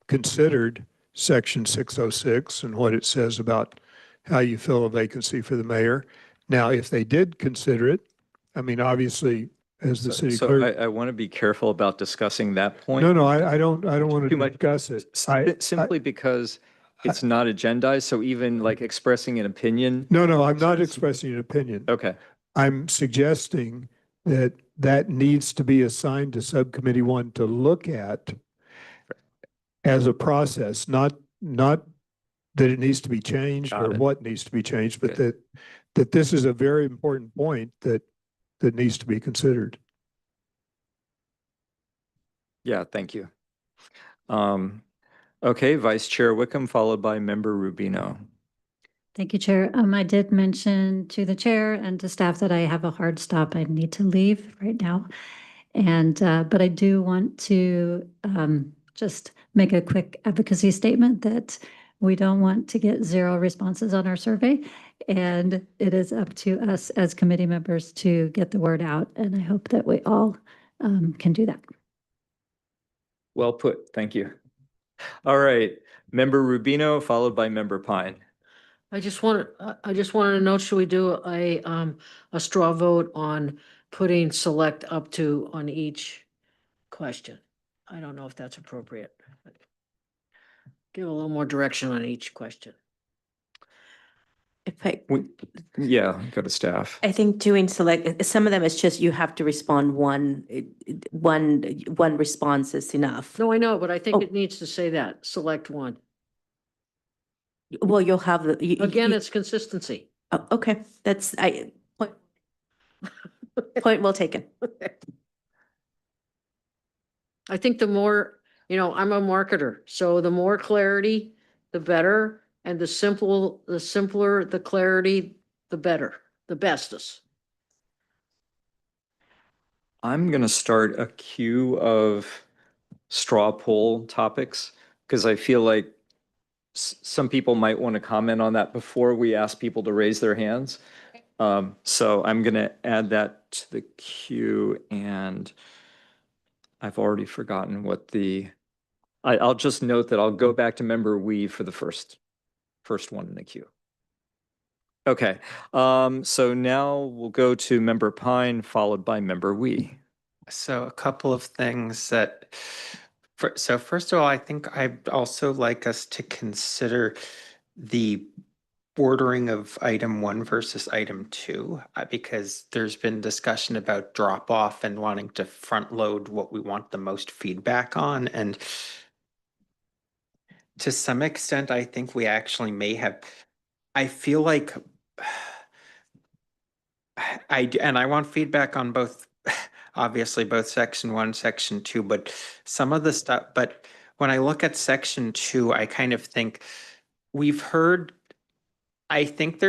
considered Section 606 and what it says about how you fill a vacancy for the mayor. Now, if they did consider it, I mean, obviously, as the city clerk. I want to be careful about discussing that point. No, I don't want Too to much. discuss it. Simply because it's not agendized, so even like expressing an opinion. No, I'm not expressing an opinion. Okay. I'm suggesting that that needs to be assigned to Subcommittee 1 to look at as a process, not that it needs to be changed or what needs to be changed, but that this is a very important point that needs to be considered. Yeah, thank you. Okay, Vice Chair Wickham, followed by Member Rubino. Thank you, Chair. I did mention to the chair and to staff that I have a hard stop. I need to leave right now. And, but I do want to just make a quick advocacy statement that we don't want to get 0 responses on our survey. And it is up to us as committee members to get the word out. And I hope that we all can do that. Well put, thank you. All right, Member Rubino, followed by Member Pine. I just wanted to know, should we do a straw vote on putting select up to on each question? I don't know if that's appropriate. Give a little more direction on each question. Yeah, go to staff. I think doing select, some of them is just you have to respond one response is enough. No, I know, but I think it needs to say that, select one. Well, you'll have the. Again, it's consistency. Oh, okay, point well taken. I think the more, I'm a marketer, so the more clarity, the better. And the simpler the clarity, the better, the bestest. I'm going to start a queue of straw poll topics because I feel like some people might want to comment on that before we ask people to raise their hands. So I'm going to add that to the queue, and I've already forgotten what I'll just note that I'll go back to Member Weave for the first one in the queue. Okay, so now we'll go to Member Pine, followed by Member Wee. So a couple of things that, so first of all, I think I'd also like us to consider the ordering of item 1 versus item 2, because there's been discussion about drop off and wanting to front load what we want the most feedback on. And to some extent, I think we actually may have, I feel like I want feedback on both, obviously both section 1, section 2, but some of the stuff, but when I look at section 2, I kind of think we've heard I think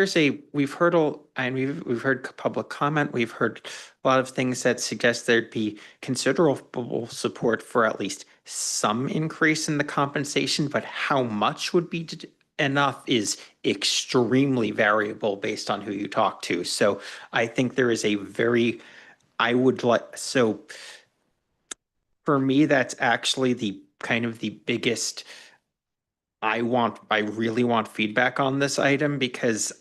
we've heard we've heard public comment, we've heard a lot of things that suggest there'd be considerable support for at least some increase in the compensation, but how much would be enough is extremely variable based on who you talk to. So I think there is so for me, that's actually the kind of the biggest I really want feedback on this item because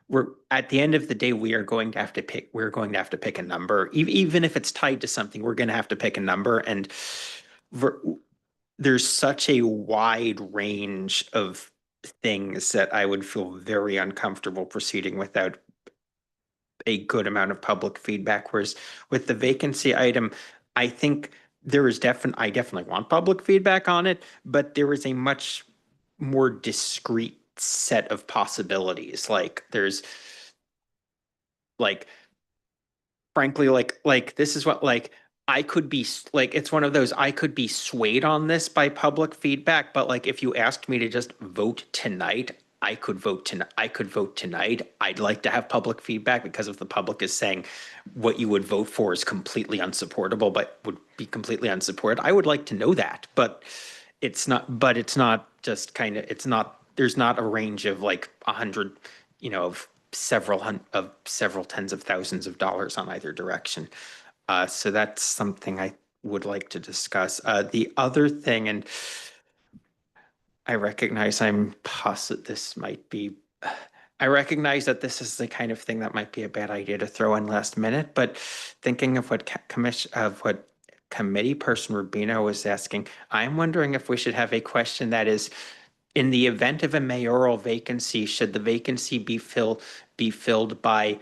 we're at the end of the day, we're going to have to pick a number. Even if it's tied to something, we're going to have to pick a number. And there's such a wide range of things that I would feel very uncomfortable proceeding without a good amount of public feedback. Whereas with the vacancy item, I think I definitely want public feedback on it, but there is a much more discrete set of possibilities. Like there's like frankly this is what I could be it's one of those I could be swayed on this by public feedback, but like if you asked me to just vote tonight, I could vote tonight. I'd like to have public feedback because if the public is saying what you would vote for is completely unsupportable, but would be completely unsupported, I would like to know that. But it's not just kind of, there's not a range of like 100, of several tens of thousands of dollars on either direction. So that's something I would like to discuss. The other thing, and I recognize I recognize that this is the kind of thing that might be a bad idea to throw in last minute, but thinking of what committee person Rubino was asking, I'm wondering if we should have a question that is, in the event of a mayoral vacancy, should the vacancy be filled by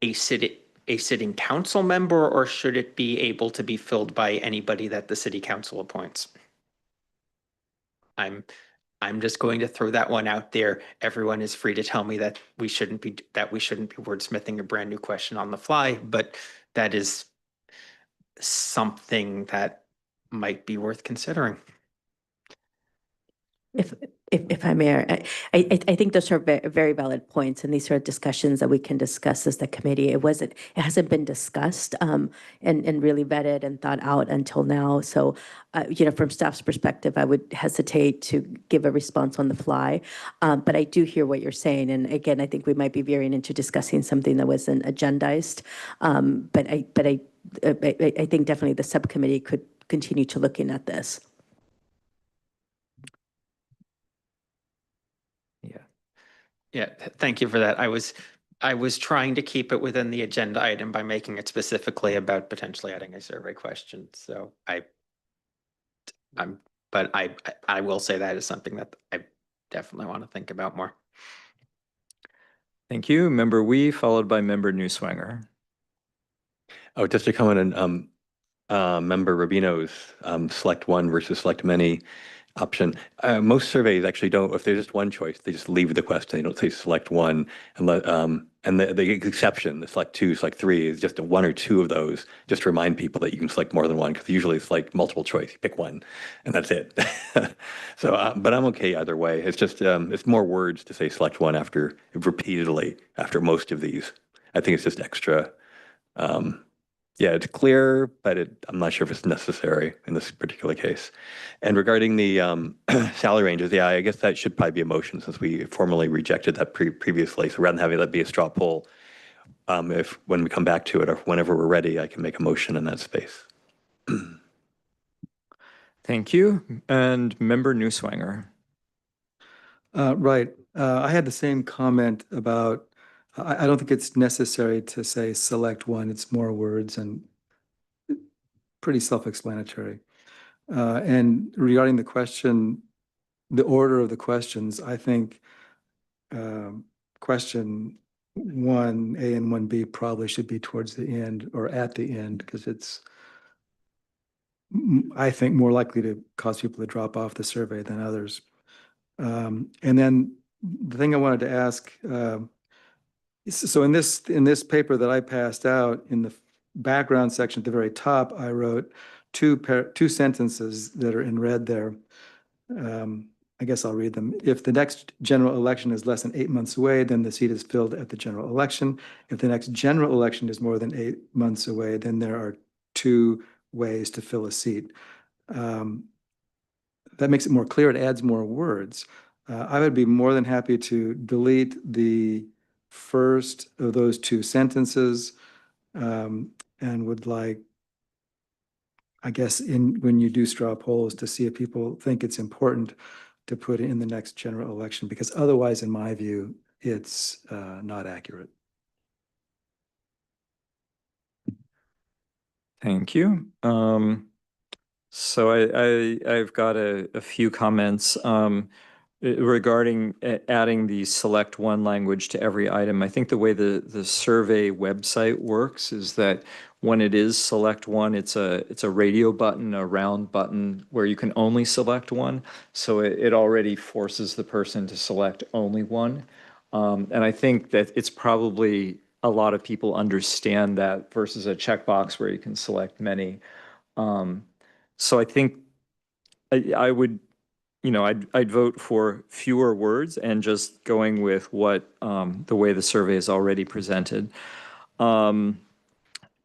a sitting council member, or should it be able to be filled by anybody that the city council appoints? I'm just going to throw that one out there. Everyone is free to tell me that we shouldn't be wordsmithing a brand new question on the fly, but that is something that might be worth considering. If I may, I think those are very valid points, and these are discussions that we can discuss as the committee. It hasn't been discussed and really vetted and thought out until now. So, from staff's perspective, I would hesitate to give a response on the fly. But I do hear what you're saying, and again, I think we might be veering into discussing something that wasn't agendized. But I think definitely the subcommittee could continue to looking at this. Yeah, thank you for that. I was trying to keep it within the agenda item by making it specifically about potentially adding a survey question. So but I will say that is something that I definitely want to think about more. Thank you. Member Wee, followed by Member Newswanger. Oh, just to comment on Member Rubino's select one versus select many option. Most surveys actually don't, if there's just one choice, they just leave the question. They don't say select one and the exception, the select two, select three is just one or two of those, just to remind people that you can select more than one, because usually it's like multiple choice, you pick one and that's it. So, but I'm okay either way. It's just, it's more words to say select one repeatedly after most of these. I think it's just extra. Yeah, it's clear, but I'm not sure if it's necessary in this particular case. And regarding the salary ranges, yeah, I guess that should probably be a motion since we formally rejected that previously. So rather than having that be a straw poll, if when we come back to it or whenever we're ready, I can make a motion in that space. Thank you. And Member Newswanger. Right. I had the same comment about, I don't think it's necessary to say select one. It's more words and pretty self-explanatory. And regarding the question, the order of the questions, I think question 1A and 1B probably should be towards the end or at the end, because it's, I think, more likely to cause people to drop off the survey than others. And then the thing I wanted to ask, so in this paper that I passed out, in the background section at the very top, I wrote two sentences that are in red there. I guess I'll read them. If the next general election is less than 8 months away, then the seat is filled at the general election. If the next general election is more than 8 months away, then there are 2 ways to fill a seat. That makes it more clear. It adds more words. I would be more than happy to delete the first of those 2 sentences, and would like, I guess, when you do straw polls, to see if people think it's important to put it in the next general election, because otherwise, in my view, it's not accurate. Thank you. So I've got a few comments regarding adding the select one language to every item. I think the way the survey website works is that when it is select one, it's a radio button, a round button where you can only select one. So it already forces the person to select only one. And I think that it's probably a lot of people understand that versus a checkbox where you can select many. So I think I would, I'd vote for fewer words and just going with what the way the survey is already presented.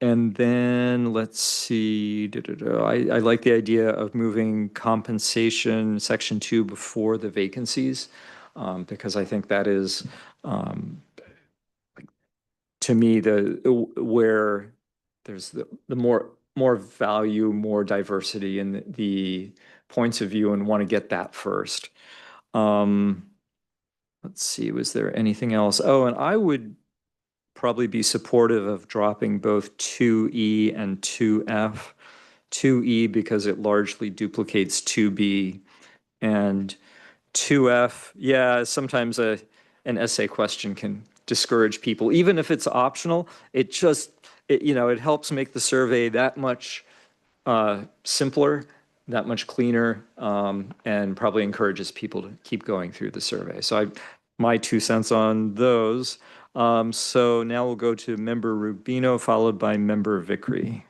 And then let's see, I like the idea of moving compensation section 2 before the vacancies, because I think that is, to me, where there's the more value, more diversity in the points of view, and want to get that first. Let's see, was there anything else? Oh, and I would probably be supportive of dropping both 2E and 2F. 2E because it largely duplicates 2B, and 2F, yeah, sometimes an essay question can discourage people. Even if it's optional, it helps make the survey that much simpler, that much cleaner, and probably encourages people to keep going through the survey. So my 2 cents on those. So now we'll go to Member Rubino, followed by Member Vickery.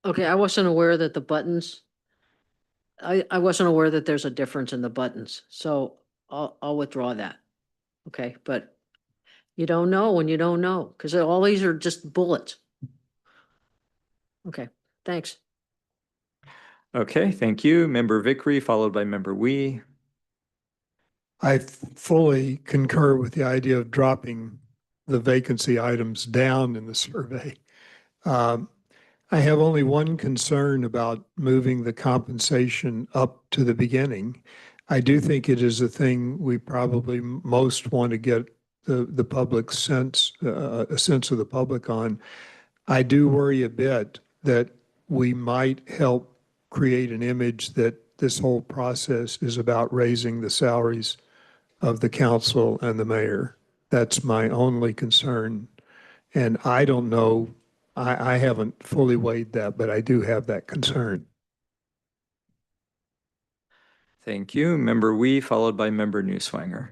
Okay, I wasn't aware that the buttons, I wasn't aware that there's a difference in the buttons, so I'll withdraw that. Okay, but you don't know when you don't know, because all these are just bullets. Okay, thanks. Okay, thank you. Member Vickery, followed by Member Wee. I fully concur with the idea of dropping the vacancy items down in the survey. I have only one concern about moving the compensation up to the beginning. I do think it is a thing we probably most want to get the public sense, a sense of the public on. I do worry a bit that we might help create an image that this whole process is about raising the salaries of the council and the mayor. That's my only concern. And I don't know, I haven't fully weighed that, but I do have that concern. Thank you. Member Wee, followed by Member Newswanger.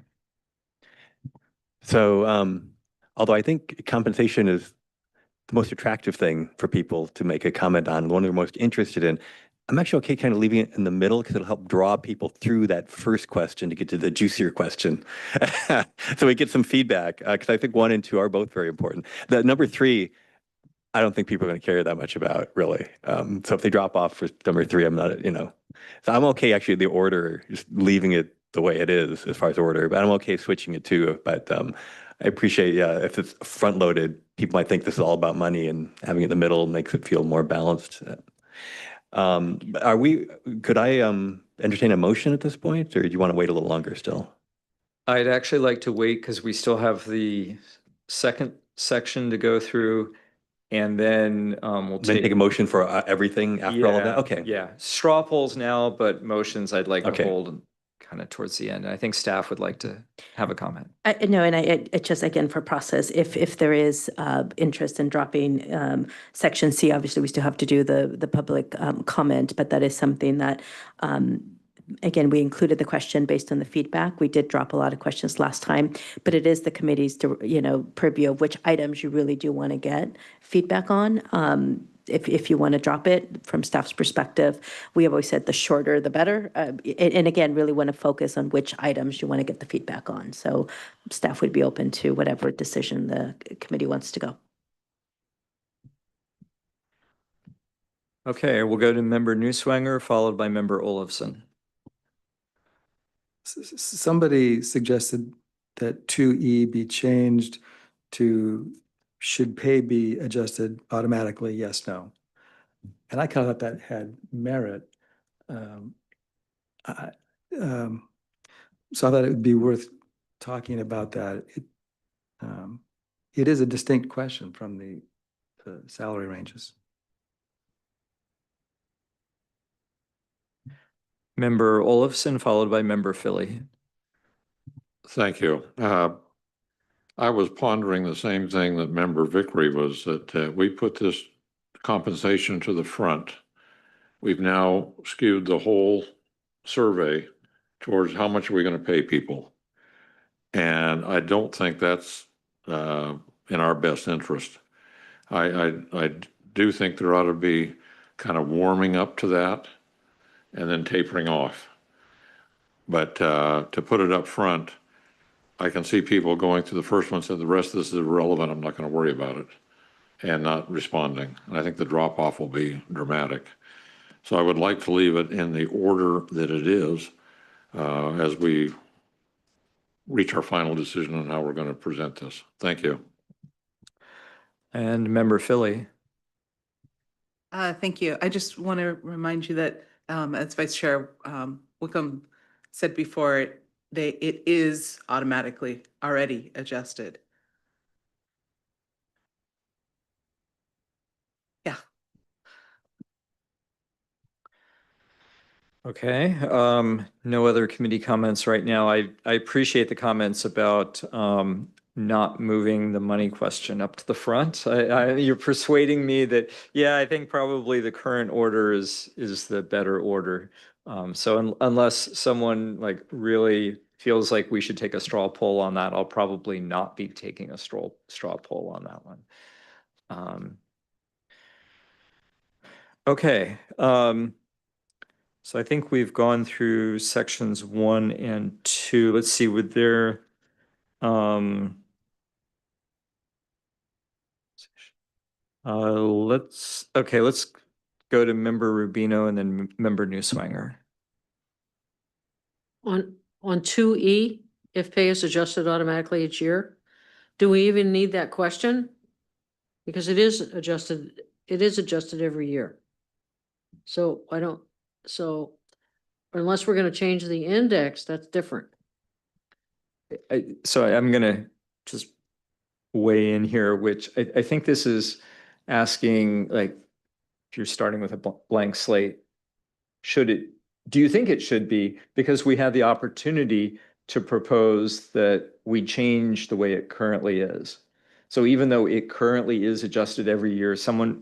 So, although I think compensation is the most attractive thing for people to make a comment on, the one they're most interested in, I'm actually okay kind of leaving it in the middle because it'll help draw people through that first question to get to the juicier question. So we get some feedback, because I think 1 and 2 are both very important. The number 3, I don't think people are going to care that much about, really. So if they drop off for number 3, I'm not, So I'm okay actually the order, just leaving it the way it is as far as order, but I'm okay switching it too. But I appreciate, yeah, if it's front loaded, people might think this is all about money, and having it in the middle makes it feel more balanced. Could I entertain a motion at this point, or do you want to wait a little longer still? I'd actually like to wait because we still have the second section to go through, and then we'll Then take a motion for everything after all of that? Yeah, Okay. Yeah, straw polls now, but motions I'd like to Okay. hold kind of towards the end. And I think staff would like to have a comment. No, and it just, again, for process, if there is interest in dropping section C, obviously we still have to do the public comment, but that is something that, again, we included the question based on the feedback. We did drop a lot of questions last time, but it is the committee's, purview of which items you really do want to get feedback on. if you want to drop it from staff's perspective, we have always said the shorter, the better. And again, really want to focus on which items you want to get the feedback on. So staff would be open to whatever decision the committee wants to go. Okay, we'll go to member Newswanger, followed by member Olafson. Somebody suggested that 2E be changed to should pay be adjusted automatically, yes, no. And I kind of thought that had merit. I, so I thought it would be worth talking about that. It is a distinct question from the salary ranges. Member Olafson, followed by member Philly. Thank you. I was pondering the same thing that member Vickery was, that we put this compensation to the front. We've now skewed the whole survey towards how much are we going to pay people. And I don't think that's in our best interest. I do think there ought to be kind of warming up to that and then tapering off. But to put it up front, I can see people going through the first one, said the rest of this is irrelevant, I'm not going to worry about it, and not responding. And I think the drop off will be dramatic. So I would like to leave it in the order that it is as we reach our final decision on how we're going to present this. Thank you. And member Philly. Thank you. I just want to remind you that as Vice Chair Wickham said before, it is automatically already adjusted. Yeah. Okay, no other committee comments right now. I appreciate the comments about not moving the money question up to the front. You're persuading me that, yeah, I think probably the current order is the better order. So unless someone like really feels like we should take a straw poll on that, I'll probably not be taking a straw poll on that one. Okay. So I think we've gone through sections 1 and 2. Let's see, would there, let's go to member Rubino and then member Newswanger. On 2E, if pay is adjusted automatically each year, do we even need that question? Because it is adjusted every year. So unless we're gonna change the index, that's different. So I'm gonna just weigh in here, which I think this is asking, like, if you're starting with a blank slate, do you think it should be? Because we have the opportunity to propose that we change the way it currently is. So even though it currently is adjusted every year,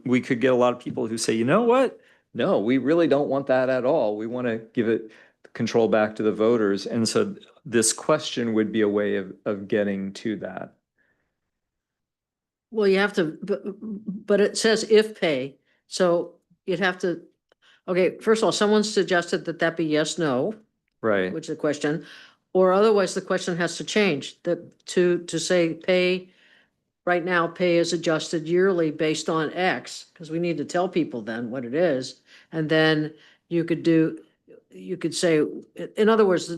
we could get a lot of people who say, you know what? No, we really don't want that at all. We want to give it control back to the voters. And so this question would be a way of getting to that. Well, you have to, but it says if pay, so you'd have to, okay, first of all, someone suggested that be yes, no, Right. which is a question, or otherwise the question has to change, that to say pay, right now, pay is adjusted yearly based on X, because we need to tell people then what it is. And then you could say, in other words,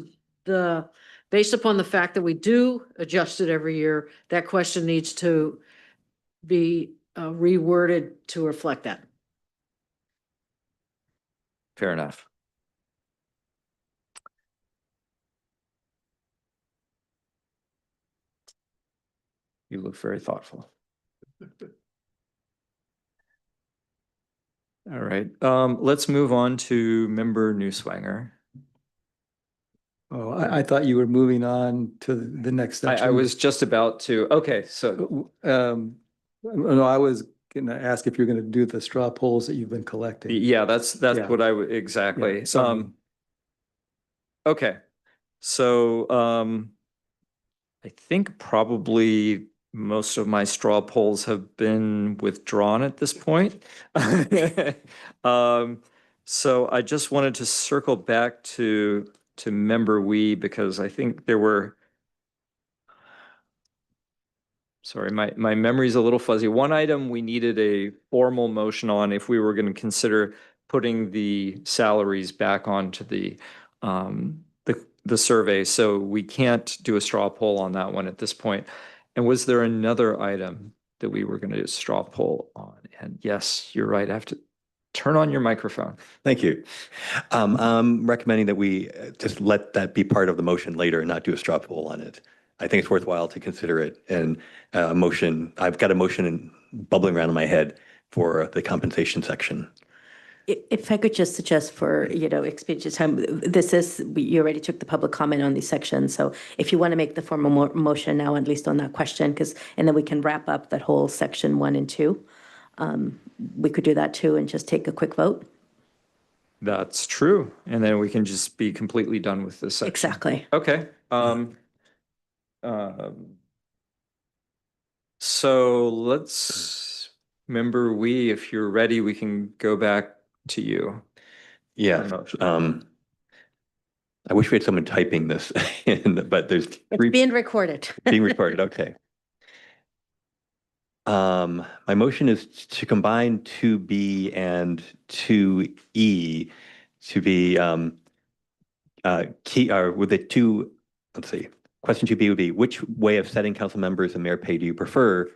based upon the fact that we do adjust it every year, that question needs to be reworded to reflect that. Fair enough. You look very thoughtful. All right, let's move on to member Newswanger. Oh, I thought you were moving on to the next section. I was just about to, okay, so. No, I was gonna ask if you're gonna do the straw polls that you've been collecting. Yeah, that's Yeah. what I would, exactly. Yeah, sorry. Okay, so I think probably Most of my straw polls have been withdrawn at this point. So I just wanted to circle back to member we, because I think there were, sorry, my memory's a little fuzzy. One item we needed a formal motion on if we were going to consider putting the salaries back onto the survey. So we can't do a straw poll on that one at this point. And was there another item that we were going to do a straw poll on? And yes, you're right. I have to turn on your microphone. Thank you. I'm recommending that we just let that be part of the motion later and not do a straw poll on it. I think it's worthwhile to consider it. And I've got a motion bubbling around in my head for the compensation section. If I could just suggest for, expedient time, you already took the public comment on these sections. So if you want to make the formal motion now, at least on that question, and then we can wrap up that whole section 1 and 2. We could do that too and just take a quick vote. That's true. And then we can just be completely done with this section. Exactly. Okay. So let's, member we, if you're ready, we can go back to you. Yeah. I wish we had someone typing this in, but there's It's three being recorded. being recorded. Okay. My motion is to combine 2B and 2E to be key, or with the two, let's see, question 2B would be, which way of setting council members and mayor pay do you prefer?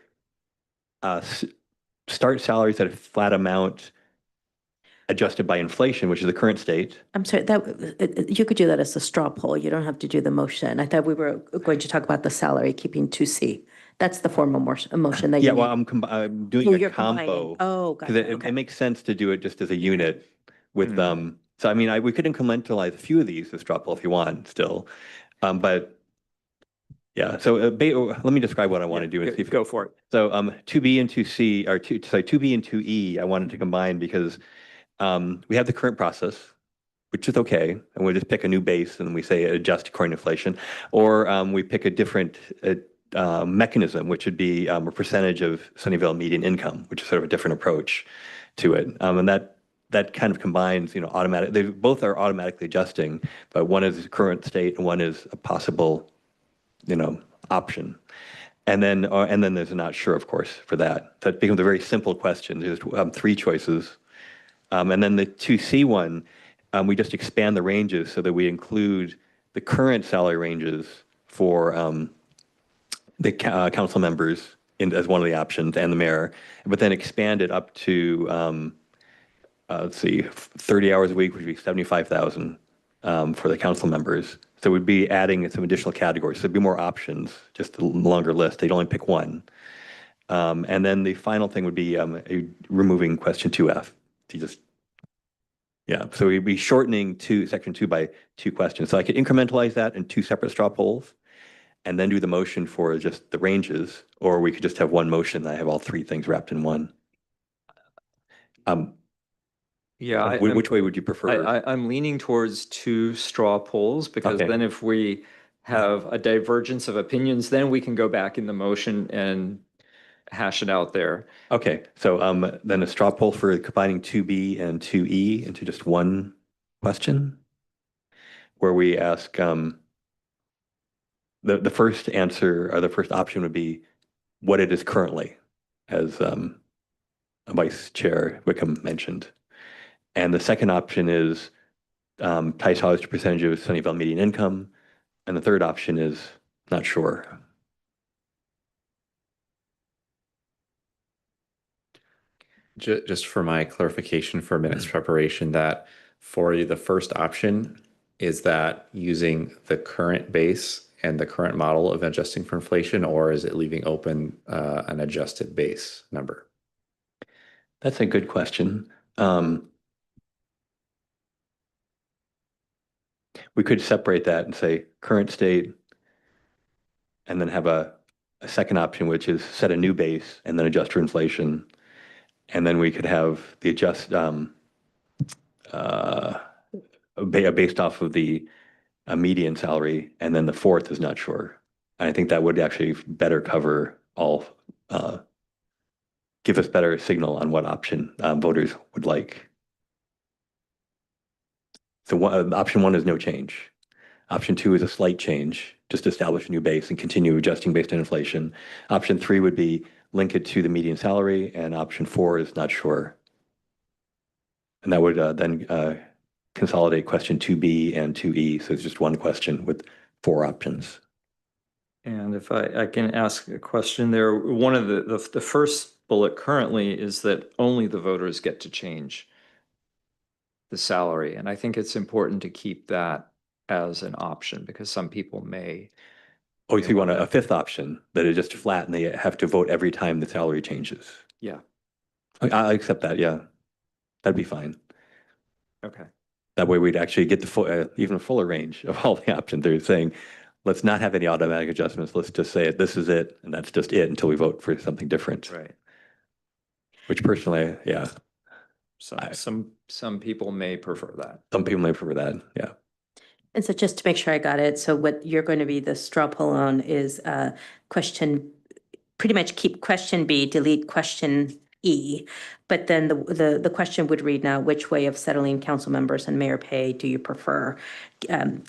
Start salaries at a flat amount adjusted by inflation, which is the current state. I'm sorry, you could do that as a straw poll. You don't have to do the motion. I thought we were going to talk about the salary, keeping 2C. That's the formal motion that you Yeah, well, need. I'm doing a You're combo. combining. Oh, Because gotcha. it Okay. makes sense to do it just as a unit with, so I mean, we could incrementalize a few of these as straw poll if you want still. But yeah, so let me describe what I want to do and see if Go for it. So 2B and 2C, or 2B and 2E, I wanted to combine because we have the current process, which is okay, and we just pick a new base and we say adjust according to inflation, or we pick a different mechanism, which would be a percentage of Sunnyvale median income, which is sort of a different approach to it, and that kind of combines, automatic. They both are automatically adjusting, but one is current state and one is a possible, option. And then there's a not sure, of course, for that. That becomes a very simple question. There's 3 choices. And then the 2C one, we just expand the ranges so that we include the current salary ranges for the council members as one of the options and the mayor, but then expand it up to, let's see, 30 hours a week, which would be 75,000 for the council members. So we'd be adding some additional categories. So there'd be more options, just a longer list. They'd only pick one. And then the final thing would be removing question 2F. So we'd be shortening section 2 by 2 questions. So I could incrementalize that in 2 separate straw polls and then do the motion for just the ranges, or we could just have one motion that I have all 3 things wrapped in one. Yeah. Which way would you prefer? I'm leaning towards 2 straw polls, because then if we have a divergence of opinions, then we can go back in the motion and hash it out there. Okay, so then a straw poll for combining 2B and 2E into just one question, where we ask, the first answer, or the first option would be what it is currently, as Vice Chair Wickham mentioned. And the second option is tie salaries to percentage of Sunnyvale median income. And the third option is not sure. Just for my clarification for minutes preparation, that for you, the first option is that using the current base and the current model of adjusting for inflation, or is it leaving open an adjusted base number? That's a good question. We could separate that and say current state, and then have a second option, which is set a new base and then adjust for inflation. And then we could have the adjust based off of the median salary, and then the fourth is not sure. And I think that would actually better cover all give us better signal on what option voters would like. So option 1 is no change. Option 2 is a slight change, just establish a new base and continue adjusting based on inflation. Option 3 would be link it to the median salary, and option 4 is not sure. And that would then consolidate question 2B and 2E. So it's just one question with 4 options. And if I can ask a question there, one of the first bullet currently is that only the voters get to change the salary. And I think it's important to keep that as an option because some people may. Oh, so you want a 5th option that is just flat and they have to vote every time the salary changes. Yeah. I accept that. Yeah, that'd be fine. Okay. That way we'd actually get the full, even a fuller range of all the options. They're saying, let's not have any automatic adjustments. Let's just say this is it, and that's just it until we vote for something different. Right. Which personally, yeah. Some people may prefer that. Some people may prefer that, yeah. And so just to make sure I got it, so what you're going to be the straw poll on is question, pretty much keep question B, delete question E. But then the question would read now, which way of settling council members and mayor pay do you prefer?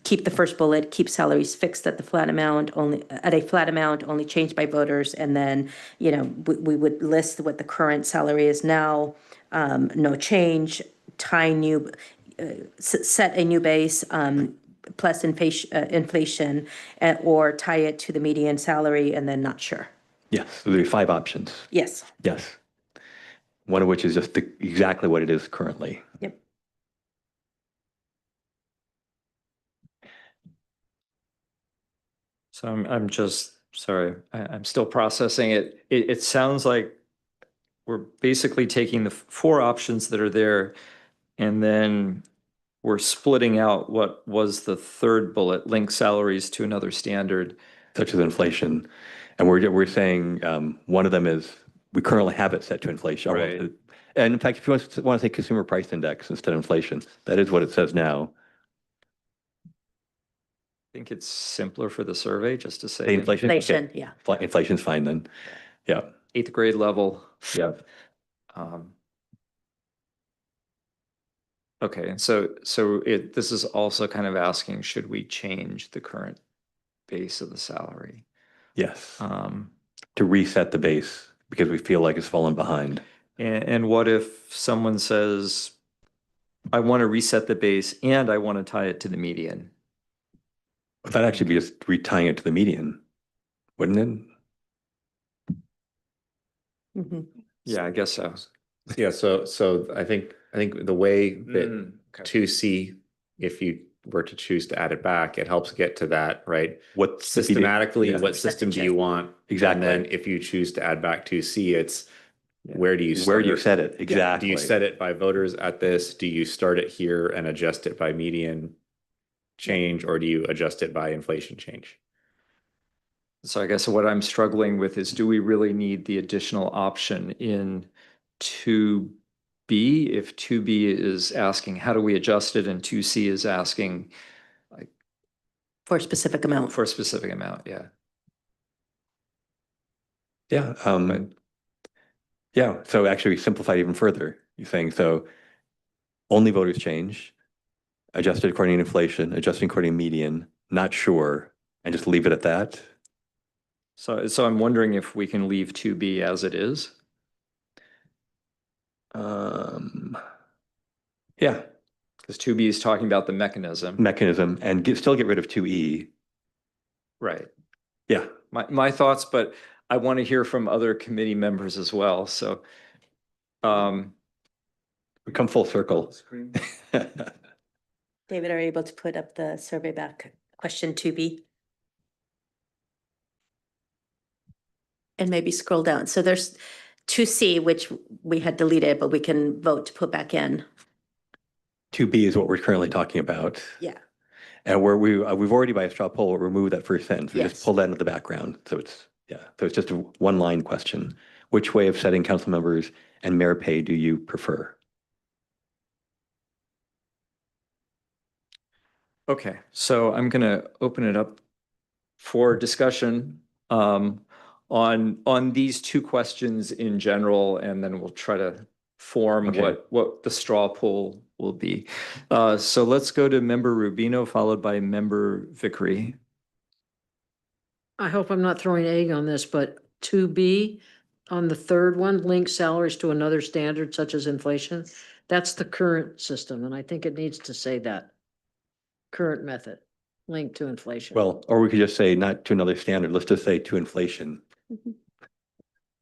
Keep the first bullet, keep salaries fixed at the flat amount, only at a flat amount, only changed by voters. And then, we would list what the current salary is now, no change, set a new base, plus inflation, or tie it to the median salary and then not sure. Yes, so there'd be 5 options. Yes. Yes. One of which is just exactly what it is currently. Yep. So I'm just, sorry, I'm still processing it. It sounds like we're basically taking the 4 options that are there and then we're splitting out what was the 3rd bullet, link salaries to another standard. Such as inflation. And we're saying one of them is we currently have it set to inflation. Right. And in fact, if you want to say consumer price index instead of inflation, that is what it says now. I think it's simpler for the survey just to say. Say inflation? Inflation, Okay. yeah. Inflation's fine then. Yeah. 8th grade level. Yeah. Okay, and so this is also kind of asking, should we change the current base of the salary? Yes. To reset the base because we feel like it's fallen behind. And what if someone says, I want to reset the base and I want to tie it to the median? But that'd actually be just retying it to the median, wouldn't it? Mhm. Yeah, I guess so. Yeah, so I think the way that Okay. 2C, if you were to choose to add it back, it helps get to that, right? What Systematically, yeah. what system do you want? Exactly. And then if you choose to add back 2C, it's where do you start? Where do you set it? Yeah, Exactly. do you set it by voters at this? Do you start it here and adjust it by median change, or do you adjust it by inflation change? So I guess what I'm struggling with is, do we really need the additional option in 2B? If 2B is asking, how do we adjust it? And 2C is asking For a specific amount. for a specific amount, yeah. Yeah. Yeah. So actually simplify even further. You're saying so only voters change, adjusted according to inflation, adjusting according to median, not sure, and just leave it at that. So I'm wondering if we can leave 2B as it is. Yeah. Because 2B is talking about the mechanism. And still get rid of 2E. Right. Yeah. My thoughts, but I want to hear from other committee members as well. So we come full circle. David, are you able to put up the survey back, question 2B? And maybe scroll down. So there's 2C, which we had deleted, but we can vote to put back in. 2B is what we're currently talking about. Yeah. And where we've already by a straw poll removed that first sentence. We Yes. just pulled that into the background. So it's just a 1-line question. Which way of setting council members and mayor pay do you prefer? okay, so I'm going to open it up for discussion on these two questions in general, and then we'll try to form Okay. what the straw poll will be. So let's go to member Rubino, followed by member Vickery. I hope I'm not throwing egg on this, but 2B on the third one, link salaries to another standard such as inflation. That's the current system, and I think it needs to say that. Current method, linked to inflation. Well, or we could just say not to another standard. Let's just say to inflation.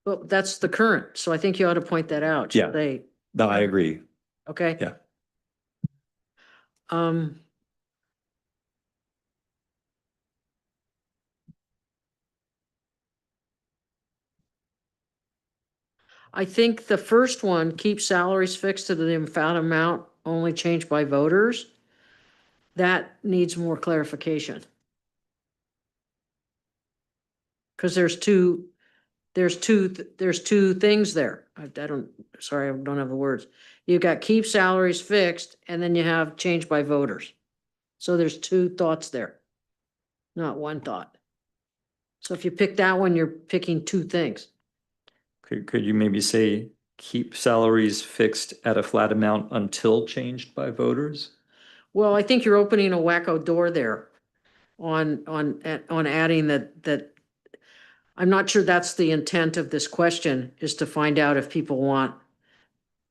Well, that's the current, so I think you ought to point that out. Yeah. They, No, I agree. okay? Yeah. I think the first one, keep salaries fixed to the found amount only changed by voters. That needs more clarification. Because there's two things there. I don't, sorry, I don't have the words. You've got keep salaries fixed and then you have change by voters. So there's two thoughts there, not one thought. So if you pick that one, you're picking two things. Could you maybe say keep salaries fixed at a flat amount until changed by voters? Well, I think you're opening a wacko door there on adding that. I'm not sure that's the intent of this question, is to find out if people want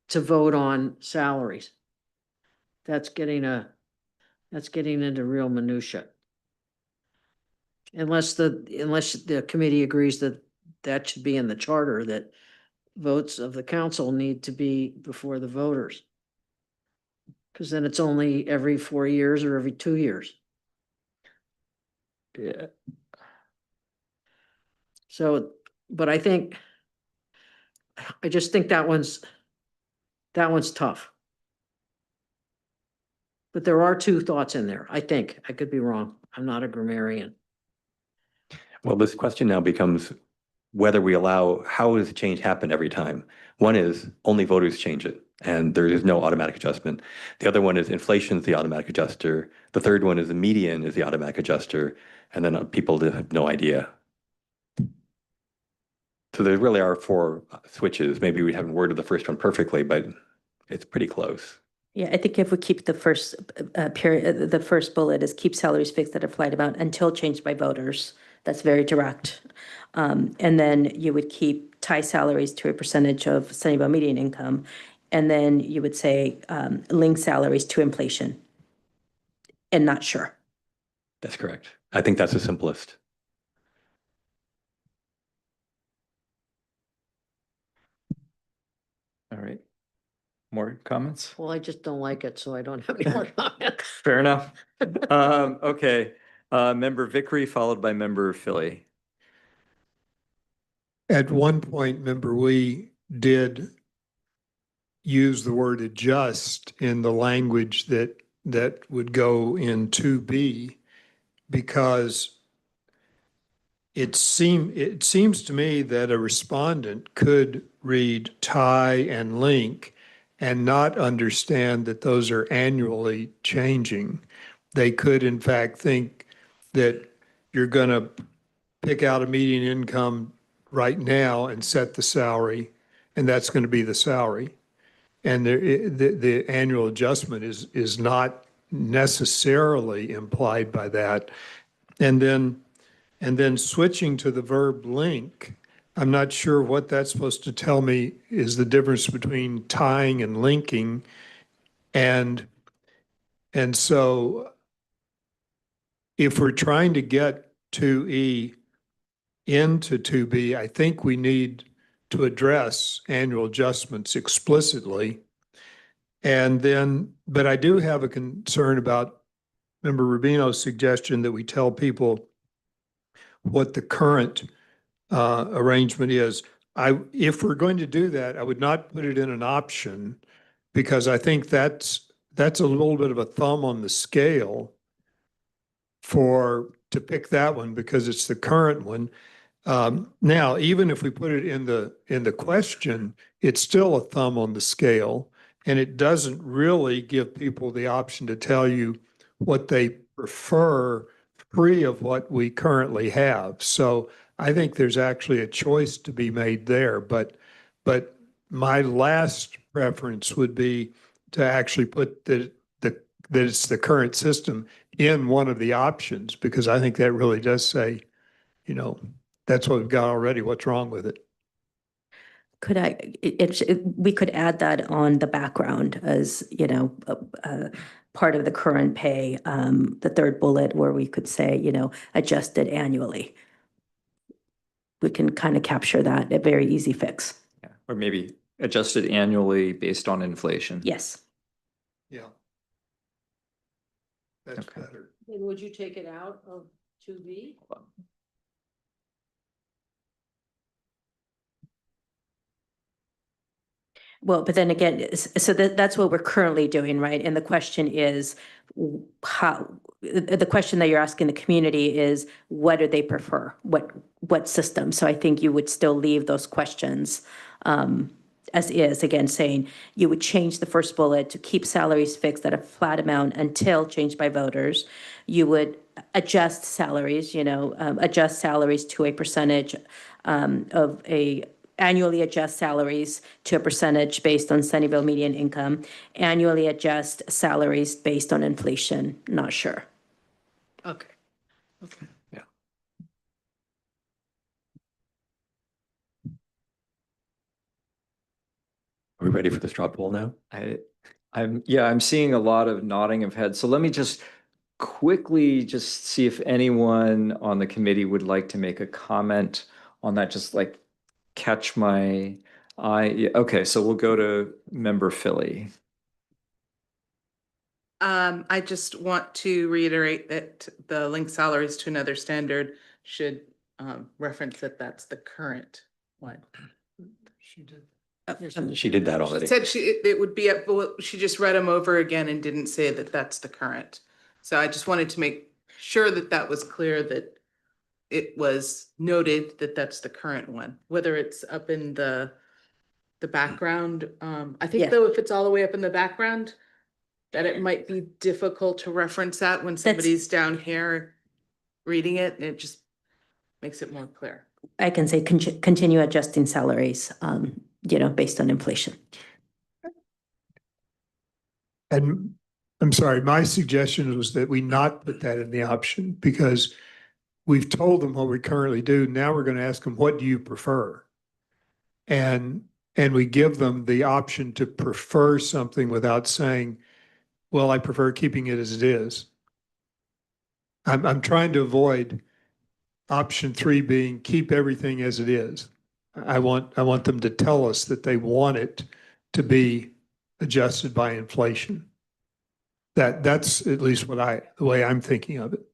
to vote on salaries. That's getting into real minutia. Unless the committee agrees that that should be in the charter, that votes of the council need to be before the voters. Because then it's only every 4 years or every 2 years. Yeah. So, but I just think that one's tough. But there are two thoughts in there, I think. I could be wrong. I'm not a grammarian. Well, this question now becomes whether we allow, how does the change happen every time? One is only voters change it, and there is no automatic adjustment. The other one is inflation is the automatic adjuster. The third one is the median is the automatic adjuster, and then people have no idea. So there really are 4 switches. Maybe we haven't worded the first one perfectly, but it's pretty close. Yeah, I think if we keep the first period, the first bullet is keep salaries fixed at a flat amount until changed by voters. That's very direct. And then you would keep tie salaries to a percentage of Sunnyvale median income. And then you would say link salaries to inflation. And not sure. That's correct. I think that's the simplest. All right. More comments? Well, I just don't like it, so I don't have any more comments. Fair enough. Okay. Member Vickery, followed by member Philly. At one point, remember, we did use the word adjust in the language that would go in 2B, because it seems to me that a respondent could read tie and link and not understand that those are annually changing. They could, in fact, think that you're going to pick out a median income right now and set the salary, and that's going to be the salary. And the annual adjustment is not necessarily implied by that. And then switching to the verb link, I'm not sure what that's supposed to tell me is the difference between tying and linking. And so if we're trying to get 2E into 2B, I think we need to address annual adjustments explicitly. And then, but I do have a concern about Member Rubino's suggestion that we tell people what the current arrangement is. If we're going to do that, I would not put it in an option, because I think that's a little bit of a thumb on the scale to pick that one, because it's the current one. Now, even if we put it in the question, it's still a thumb on the scale, and it doesn't really give people the option to tell you what they prefer free of what we currently have. So I think there's actually a choice to be made there, but my last preference would be to actually put that it's the current system in one of the options, because I think that really does say, that's what we've got already. What's wrong with it? Could we could add that on the background as, part of the current pay, the third bullet where we could say, adjusted annually. We can kind of capture that, a very easy fix. Yeah, or maybe adjusted annually based on inflation. Yes. Yeah. That's Okay. better. Then would you take it out of 2B? Well, but then again, so that's what we're currently doing, right? And the question is the question that you're asking the community is, what do they prefer? What system? So I think you would still leave those questions as is, again, saying you would change the first bullet to keep salaries fixed at a flat amount until changed by voters. You would adjust salaries, adjust salaries to a percentage of a annually adjust salaries to a percentage based on Sunnyvale median income, annually adjust salaries based on inflation, not sure. Okay. Are we ready for the straw poll now? I'm seeing a lot of nodding of heads. So let me just quickly just see if anyone on the committee would like to make a comment on that, just like catch my eye. Yeah, okay, so we'll go to member Philly. I just want to reiterate that the link salaries to another standard should reference that that's the current one. She did. She did that She already. said it would be, well, she just read them over again and didn't say that that's the current. So I just wanted to make sure that that was clear, that it was noted that that's the current one, whether it's up in the background. I think Yeah. though, if it's all the way up in the background, that it might be difficult to reference that when somebody's down here reading it, and it just makes it more clear. I can say continue adjusting salaries, based on inflation. And I'm sorry, my suggestion was that we not put that in the option, because we've told them what we currently do. Now we're going to ask them, what do you prefer? And we give them the option to prefer something without saying, well, I prefer keeping it as it is. I'm trying to avoid option 3 being keep everything as it is. I want them to tell us that they want it to be adjusted by inflation. That's at least the way I'm thinking of it.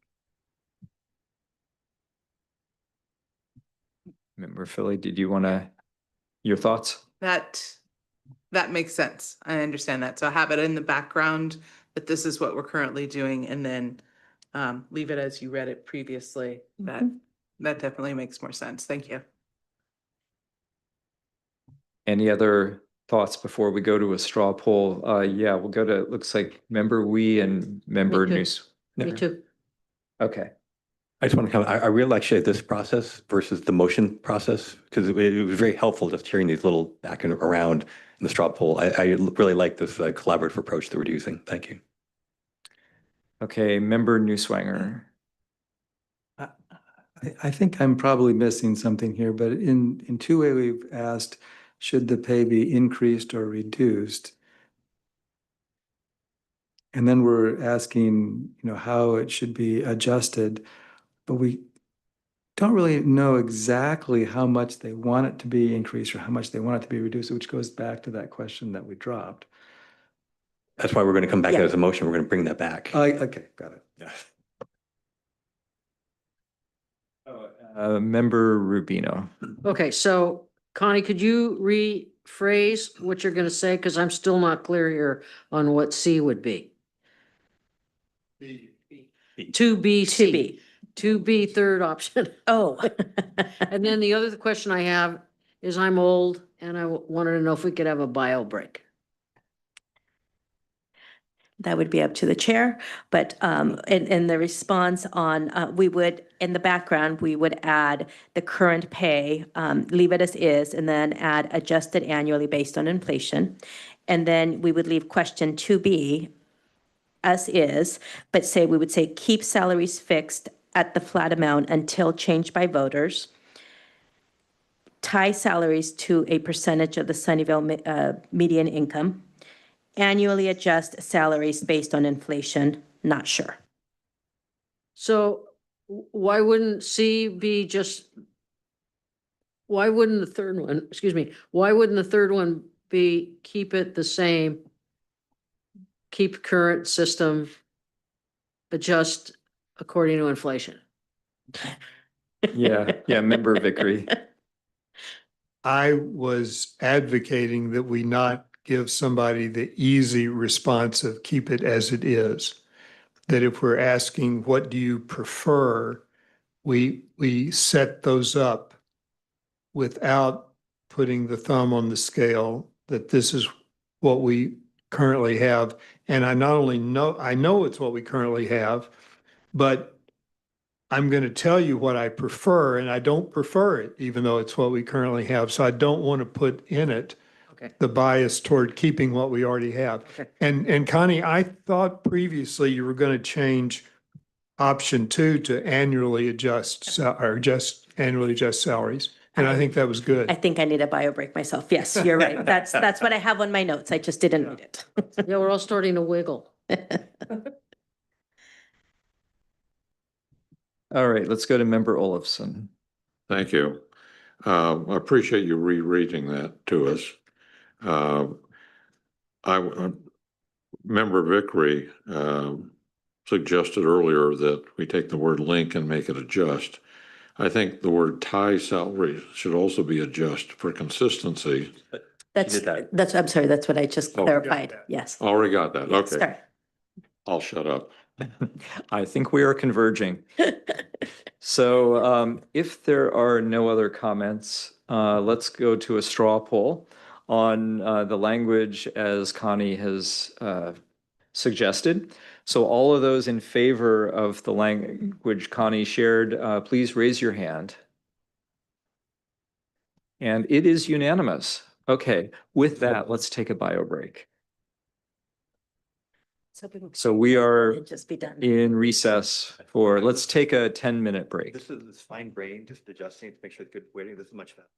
Member Philly, did you want to, your thoughts? That makes sense. I understand that. So have it in the background that this is what we're currently doing, and then leave it as you read it previously. That definitely makes more sense. Thank you. Any other thoughts before we go to a straw poll? Yeah, we'll go to, it looks like member Wee and member Me too. News. Me too. Okay. I just want to comment. I really actually like this process versus the motion process, because it was very helpful just hearing these little back and around in the straw poll. I really like this collaborative approach that we're using. Thank you. Okay, member Newswanger. I think I'm probably missing something here, but in two-way, we've asked, should the pay be increased or reduced? And then we're asking, how it should be adjusted, but we don't really know exactly how much they want it to be increased or how much they want it to be reduced, which goes back to that question that we dropped. That's why we're going to come back Yeah. as a motion. We're going to bring that back. Okay, got it. Yeah. Member Rubino. Okay, so Connie, could you rephrase what you're going to say? Because I'm still not clear here on what C would be. 2B, C. 2B, third option. Oh. And then the other question I have is I'm old and I wanted to know if we could have a bio break. That would be up to the chair, but in the response on, we would, in the background, we would add the current pay, leave it as is, and then add adjusted annually based on inflation. And then we would leave question 2B as is, but we would say keep salaries fixed at the flat amount until changed by voters. Tie salaries to a percentage of the Sunnyvale median income. Annually adjust salaries based on inflation, not sure. So why wouldn't C be just, why wouldn't the third one, excuse me, why wouldn't the third one be keep it the same? Keep current system, adjust according to inflation. Yeah, member Vickery. I was advocating that we not give somebody the easy response of keep it as it is. That if we're asking, what do you prefer? We set those up without putting the thumb on the scale, that this is what we currently have. And I not only know, I know it's what we currently have, but I'm going to tell you what I prefer, and I don't prefer it, even though it's what we currently have. So I don't want to put in it Okay. the bias toward keeping what we already have. Okay. And Connie, I thought previously you were going to change option 2 to annually adjust, or just annually adjust salaries. And I think that was good. I think I need a bio break myself. Yes, you're right. That's what I have on my notes. I just didn't read it. Yeah, we're all starting to wiggle. All right, let's go to member Olafson. Thank you. I appreciate you rereading that to us. Member Vickery suggested earlier that we take the word link and make it adjust. I think the word tie salary should also be adjust for consistency. I'm sorry, that's what I just clarified. Yes. Already got that. Yes, Okay. sorry. I'll shut up. I think we are converging. So if there are no other comments, let's go to a straw poll on the language as Connie has suggested. So all of those in favor of the language Connie shared, please raise your hand. And it is unanimous. Okay, with that, let's take a bio break. So we are Just be done. in recess for, let's take a 10-minute break. This is fine brain, just adjusting to make sure it's good waiting. This is much better.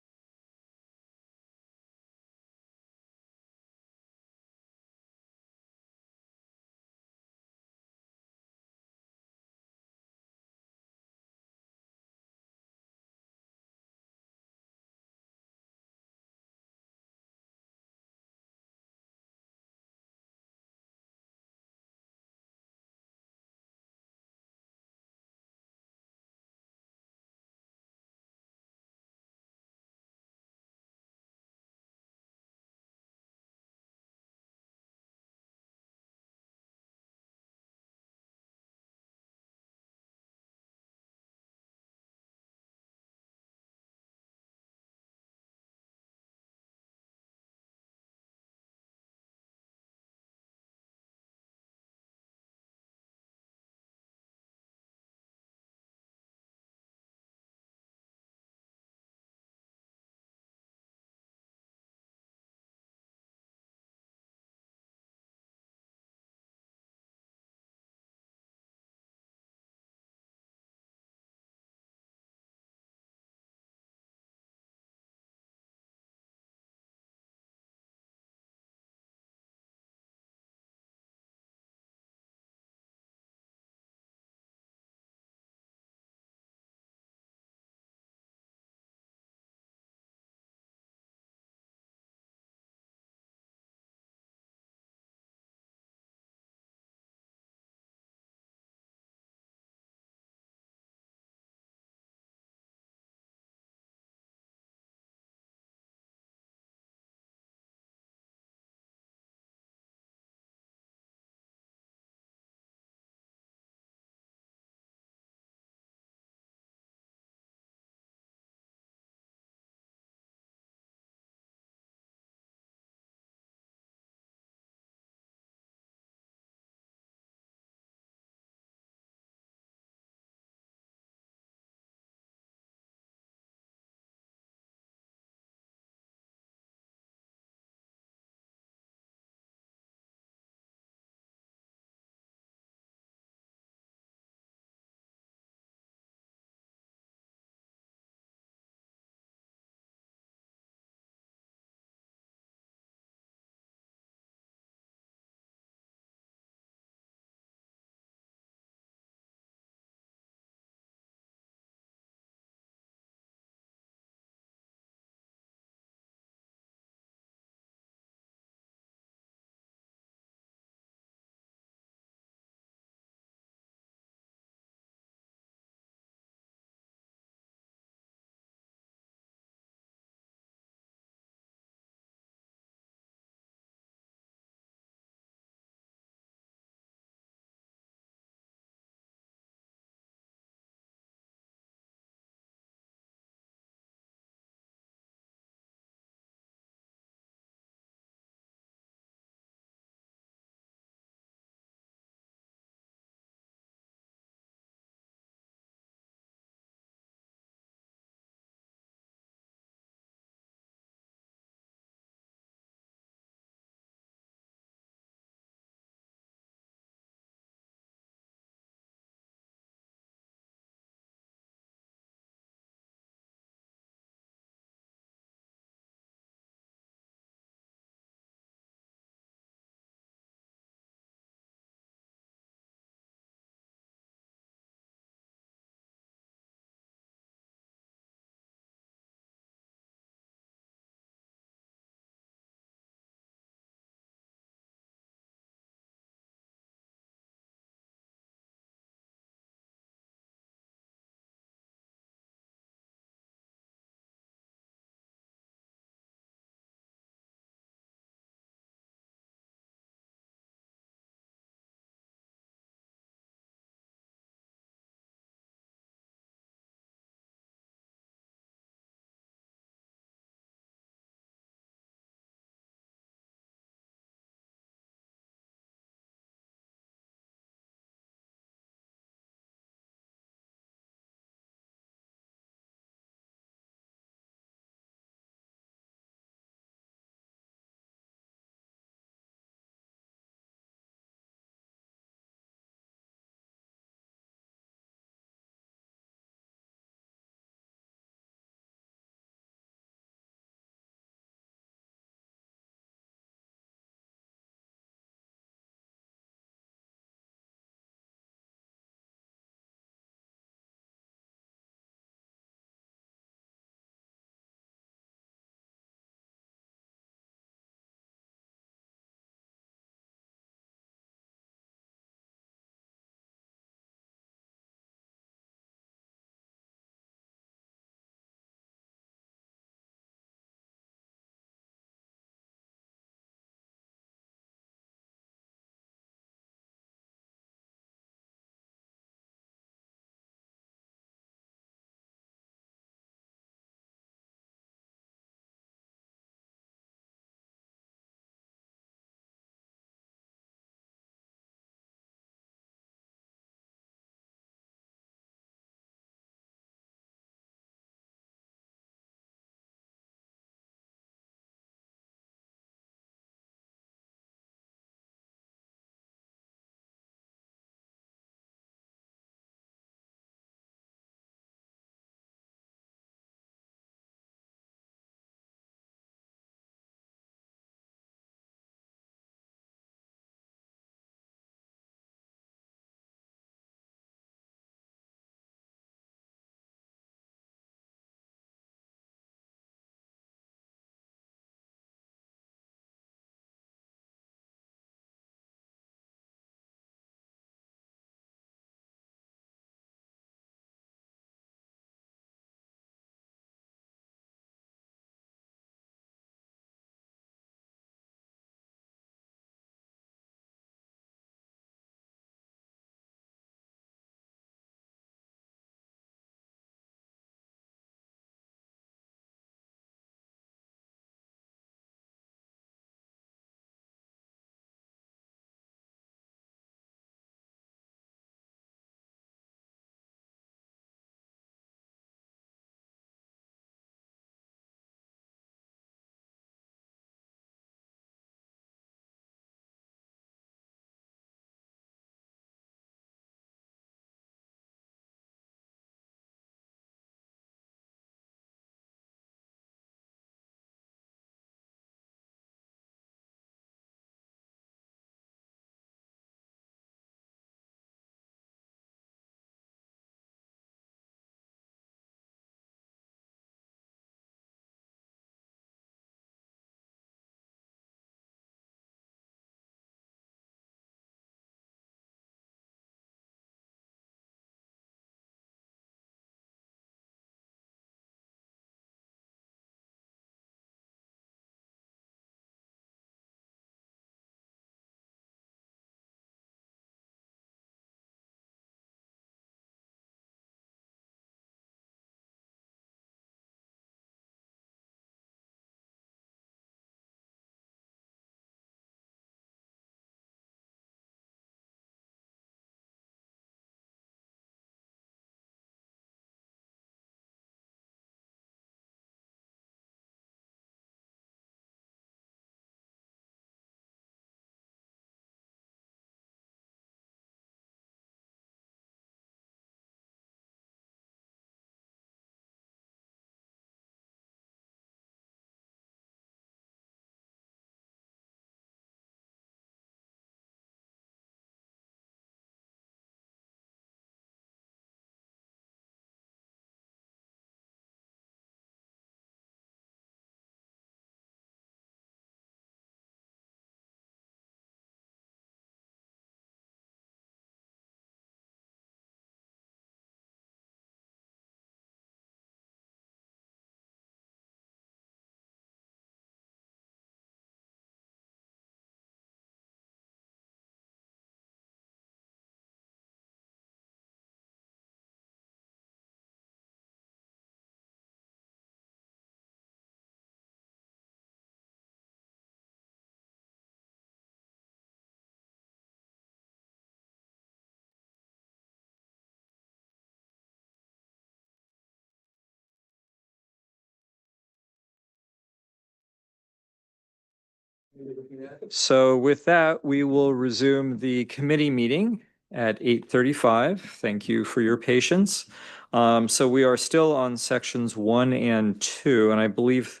So with that, we will resume the committee meeting at 8:35. Thank you for your patience. So we are still on sections 1 and 2, and I believe,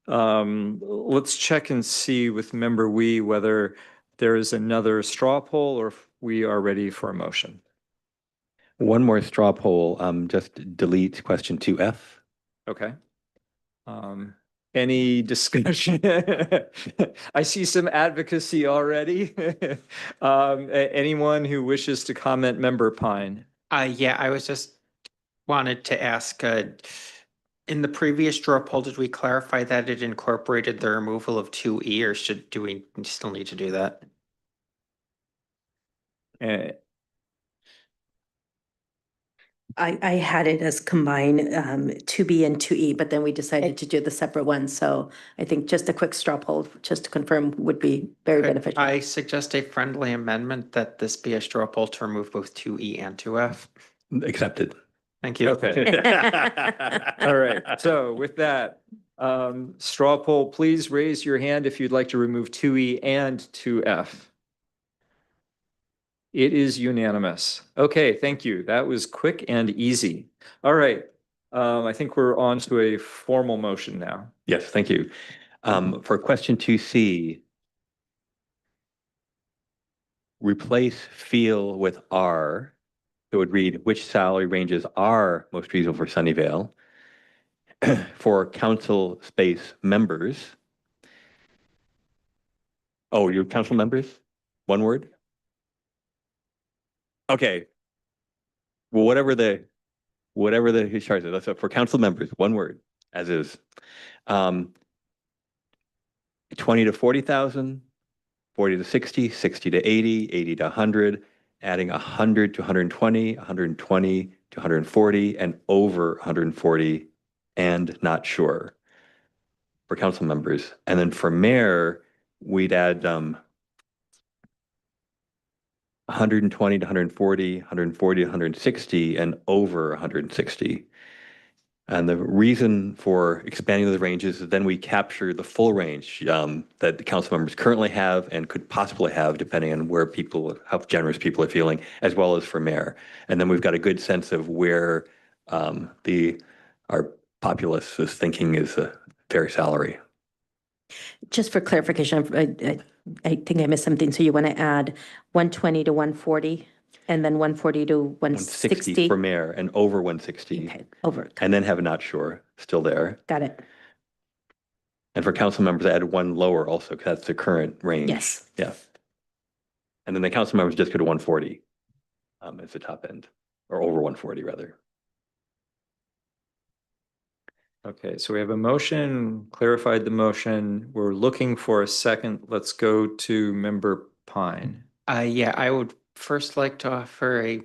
let's check and see with member Wee whether there is another straw poll or if we are ready for a motion. One more straw poll, just delete question 2F. Okay. Any discussion? I see some advocacy already. Anyone who wishes to comment, member Pine? Yeah, I was just wanted to ask, in the previous straw poll, did we clarify that it incorporated the removal of 2E, or do we still need to do that? Uh, I had it as combined 2B and 2E, but then we decided to do the separate ones. So I think just a quick straw poll, just to confirm, would be very Could beneficial. I suggest a friendly amendment that this be a straw poll to remove both 2E and 2F? Accepted. Thank you. Okay. All right. So with that, straw poll, please raise your hand if you'd like to remove 2E and 2F. It is unanimous. Okay, thank you. That was quick and easy. All right. I think we're on to a formal motion now. Yes, thank you. For question 2C, replace feel with are. So it would read, which salary ranges are most reasonable for Sunnyvale? For council space members. Oh, your council members? One word? Okay. Well, whatever the charge is, that's for council members, one word, as is. 20 to 40,000, 40 to 60, 60 to 80, 80 to 100, adding 100 to 120, 120 to 140, and over 140, and not sure for council members. And then for mayor, we'd add 120 to 140, 140 to 160, and over 160. And the reason for expanding the ranges is then we capture the full range that the council members currently have and could possibly have, depending on where people, how generous people are feeling, as well as for mayor. And then we've got a good sense of where our populace is thinking is a fair salary. Just for clarification, I think I missed something. So you want to add 120 to 140 and then 140 to 160? for mayor and over 160. Okay, over. And then have a not sure still there. Got it. And for council members, add one lower also, because that's the current range. Yes. Yeah. And then the council members just go to 140 as the top end, or over 140 rather. Okay, so we have a motion, clarified the motion. We're looking for a second. Let's go to member Pine. Yeah, I would first like to offer a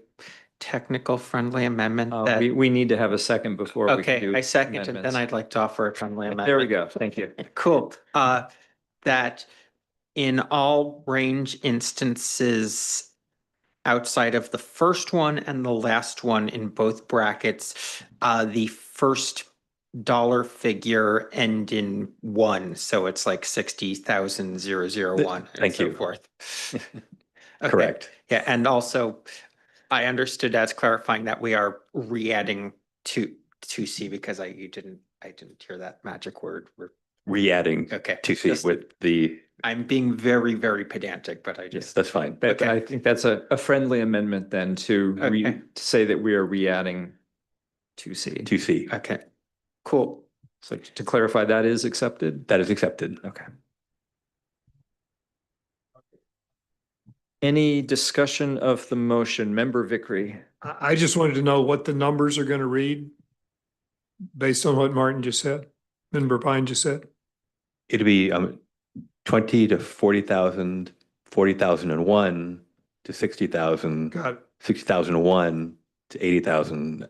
technical friendly amendment that. We need to have a second before we can do Okay, I second it, then amendments. I'd like to offer a friendly amendment. There we go. Thank you. Cool. That in all range instances outside of the first one and the last one in both brackets, the first dollar figure end in 1. So it's like 60,001 and Thank so you. forth. Okay. Correct. Yeah, and also I understood as clarifying that we are re-adding 2C because I didn't hear that magic word. Re-adding Okay. 2C Just- with the, I'm being very, very pedantic, but I yes, just, that's fine. But I think that's a friendly amendment then to Okay. to say that we are re-adding 2C. 2C. okay, cool. So to clarify, that is accepted? That is accepted. Okay. Any discussion of the motion? Member Vickery? I just wanted to know what the numbers are going to read based on what Martin just said, Member Pine just said. It'd be 20 to 40,000, 40,001 to 60,000, Got it. 60,001 to 80,000.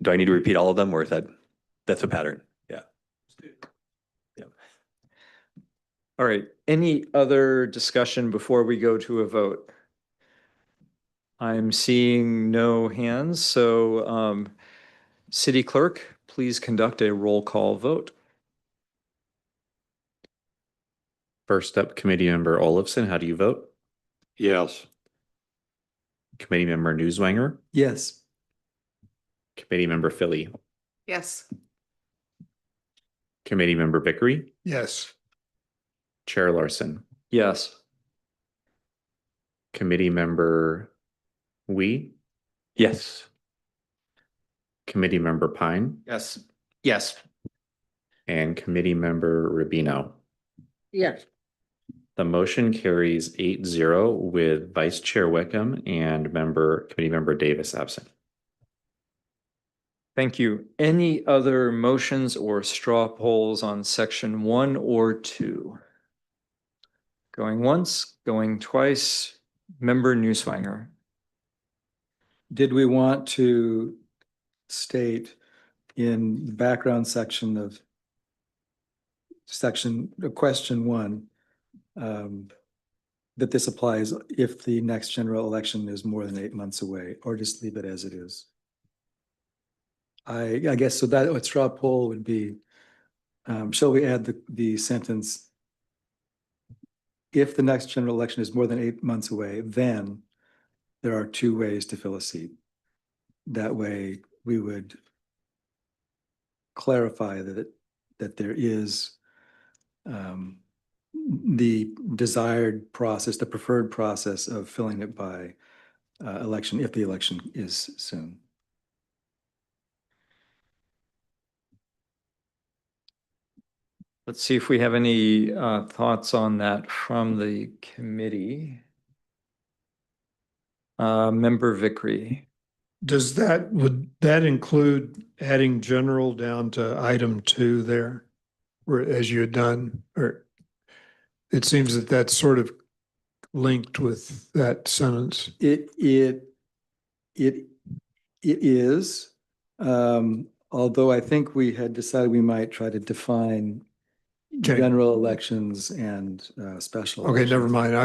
Do I need to repeat all of them, or is that's a pattern? Yeah. Yeah. All right. Any other discussion before we go to a vote? I'm seeing no hands, so City Clerk, please conduct a roll call vote. First up, Committee Member Olafson, how do you vote? Yes. Committee Member Newswanger, Yes. Committee Member Philly, Yes. Committee Member Vickery, Yes. Chair Larson, Yes. Committee Member Wee, Yes. Committee Member Pine, Yes. Yes. and Committee Member Rubino. Yes. The motion carries 8-0 with Vice Chair Wickham and Committee Member Davis absent. Thank you. Any other motions or straw polls on section 1 or 2? Going once, going twice. Member Newswanger. Did we want to state in the background section of question 1, that this applies if the next general election is more than 8 months away, or just leave it as it is? I guess so. That a straw poll would be, shall we add the sentence, if the next general election is more than 8 months away, then there are 2 ways to fill a seat. That way we would clarify that there is the desired process, the preferred process of filling it by election, if the election is soon. Let's see if we have any thoughts on that from the committee. Member Vickery. Would that include adding general down to item 2 there? Where, as you had done, or it seems that that's sort of linked with that sentence. It is, although I think we had decided we might try to define Okay. general elections and special Okay, never elections. mind.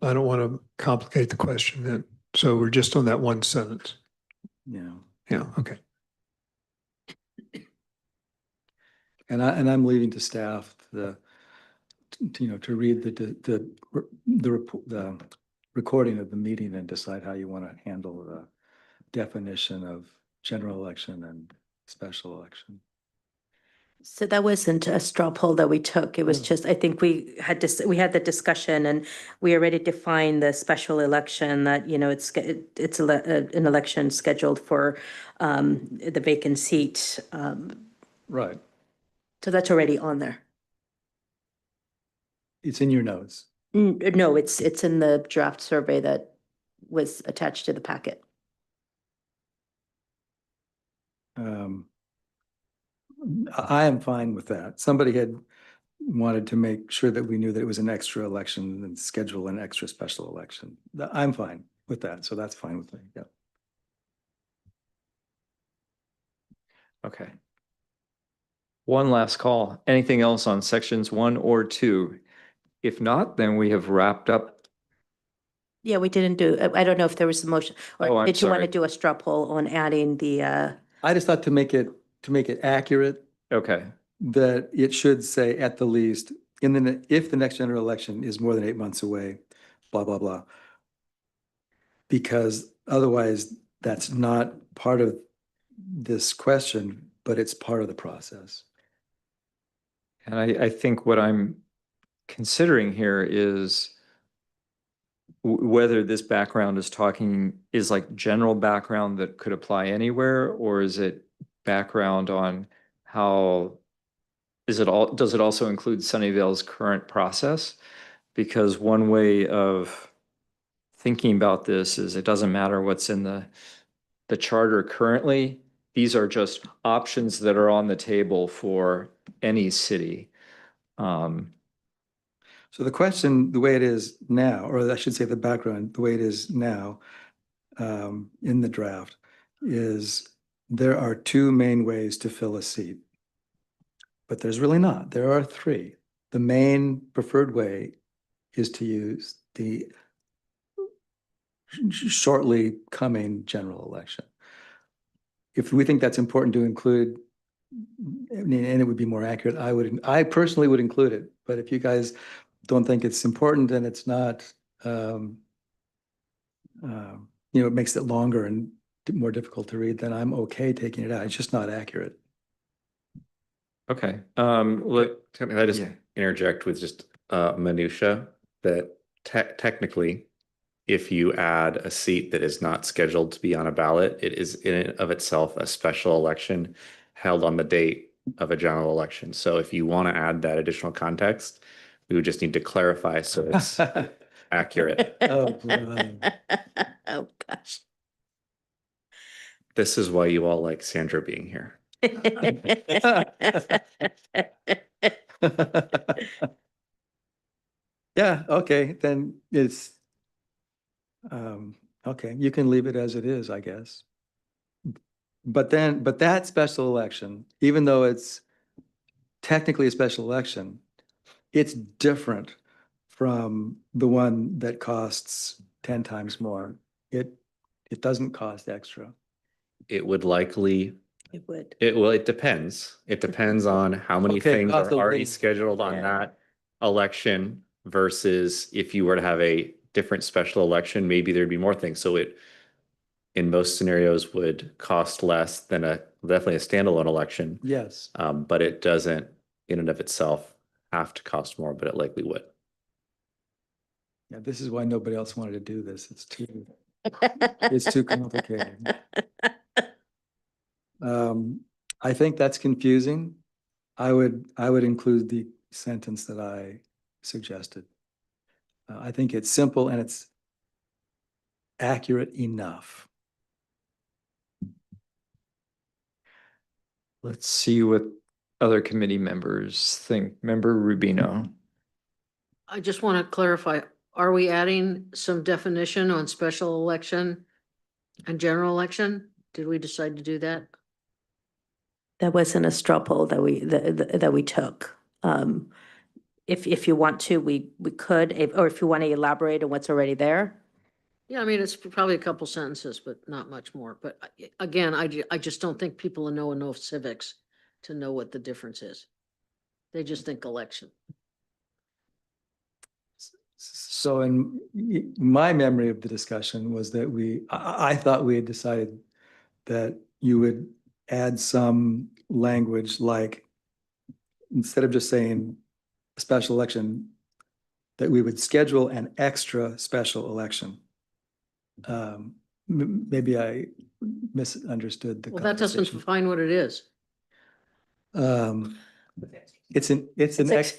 I don't want to complicate the question then. So we're just on that one sentence. Yeah. Yeah, okay. And I'm leaving to staff to read the recording of the meeting and decide how you want to handle the definition of general election and special election. So that wasn't a straw poll that we took. It was just, I think we had the discussion and we already defined the special election that, it's an election scheduled for the vacant seat. Right. So that's already on there. It's in your notes. No, it's in the draft survey that was attached to the packet. I am fine with that. Somebody had wanted to make sure that we knew that it was an extra election and schedule an extra special election. I'm fine with that, so that's fine with me, yeah. Okay. One last call. Anything else on sections 1 or 2? If not, then we have wrapped up. Yeah, we didn't do, I don't know if there was a motion, Oh, or I'm did you want to sorry. do a straw poll on adding the, I just thought to make it accurate, Okay. that it should say at the least, if the next general election is more than 8 months away, blah, blah, blah. Because otherwise, that's not part of this question, but it's part of the process. And I think what I'm considering here is whether this background is like general background that could apply anywhere, or is it background on how, does it also include Sunnyvale's current process? Because one way of thinking about this is it doesn't matter what's in the charter currently. These are just options that are on the table for any city. So the question, the way it is now, or I should say the background, the way it is now in the draft, is there are 2 main ways to fill a seat. But there's really not. There are 3. The main preferred way is to use the shortly coming general election. If we think that's important to include, and it would be more accurate, I personally would include it. But if you guys don't think it's important and it's not, it makes it longer and more difficult to read, then I'm okay taking it out. It's just not accurate. Okay, Can I just yeah. interject with just minutia that technically, if you add a seat that is not scheduled to be on a ballot, it is in and of itself a special election held on the date of a general election. So if you want to add that additional context, we would just need to clarify so it's accurate. Oh, boy. Oh, gosh. This is why you all like Sandra being here. Yeah, okay, then it's, okay, you can leave it as it is, I guess. But that special election, even though it's technically a special election, it's different from the one that costs 10 times more. It doesn't cost extra. It would likely, It would. it depends. It depends on how many Okay, things cost are of already living. scheduled on Yeah. that election versus if you were to have a different special election, maybe there'd be more things. So it, in most scenarios, would cost less than definitely a standalone election. Yes. But it doesn't in and of itself have to cost more, but it likely would. Yeah, this is why nobody else wanted to do this. It's too complicated. I think that's confusing. I would include the sentence that I suggested. I think it's simple and it's accurate enough. Let's see what other committee members think. Member Rubino. I just want to clarify, are we adding some definition on special election and general election? Did we decide to do that? That wasn't a straw poll that we took. If you want to, we could, or if you want to elaborate on what's already there. Yeah, I mean, it's probably a couple sentences, but not much more. But again, I just don't think people know enough civics to know what the difference is. They just think election. So in my memory of the discussion was that I thought we had decided that you would add some language like, instead of just saying a special election, that we would schedule an extra special election. Maybe I misunderstood the Well, that doesn't conversation. define what it is. It's an ex.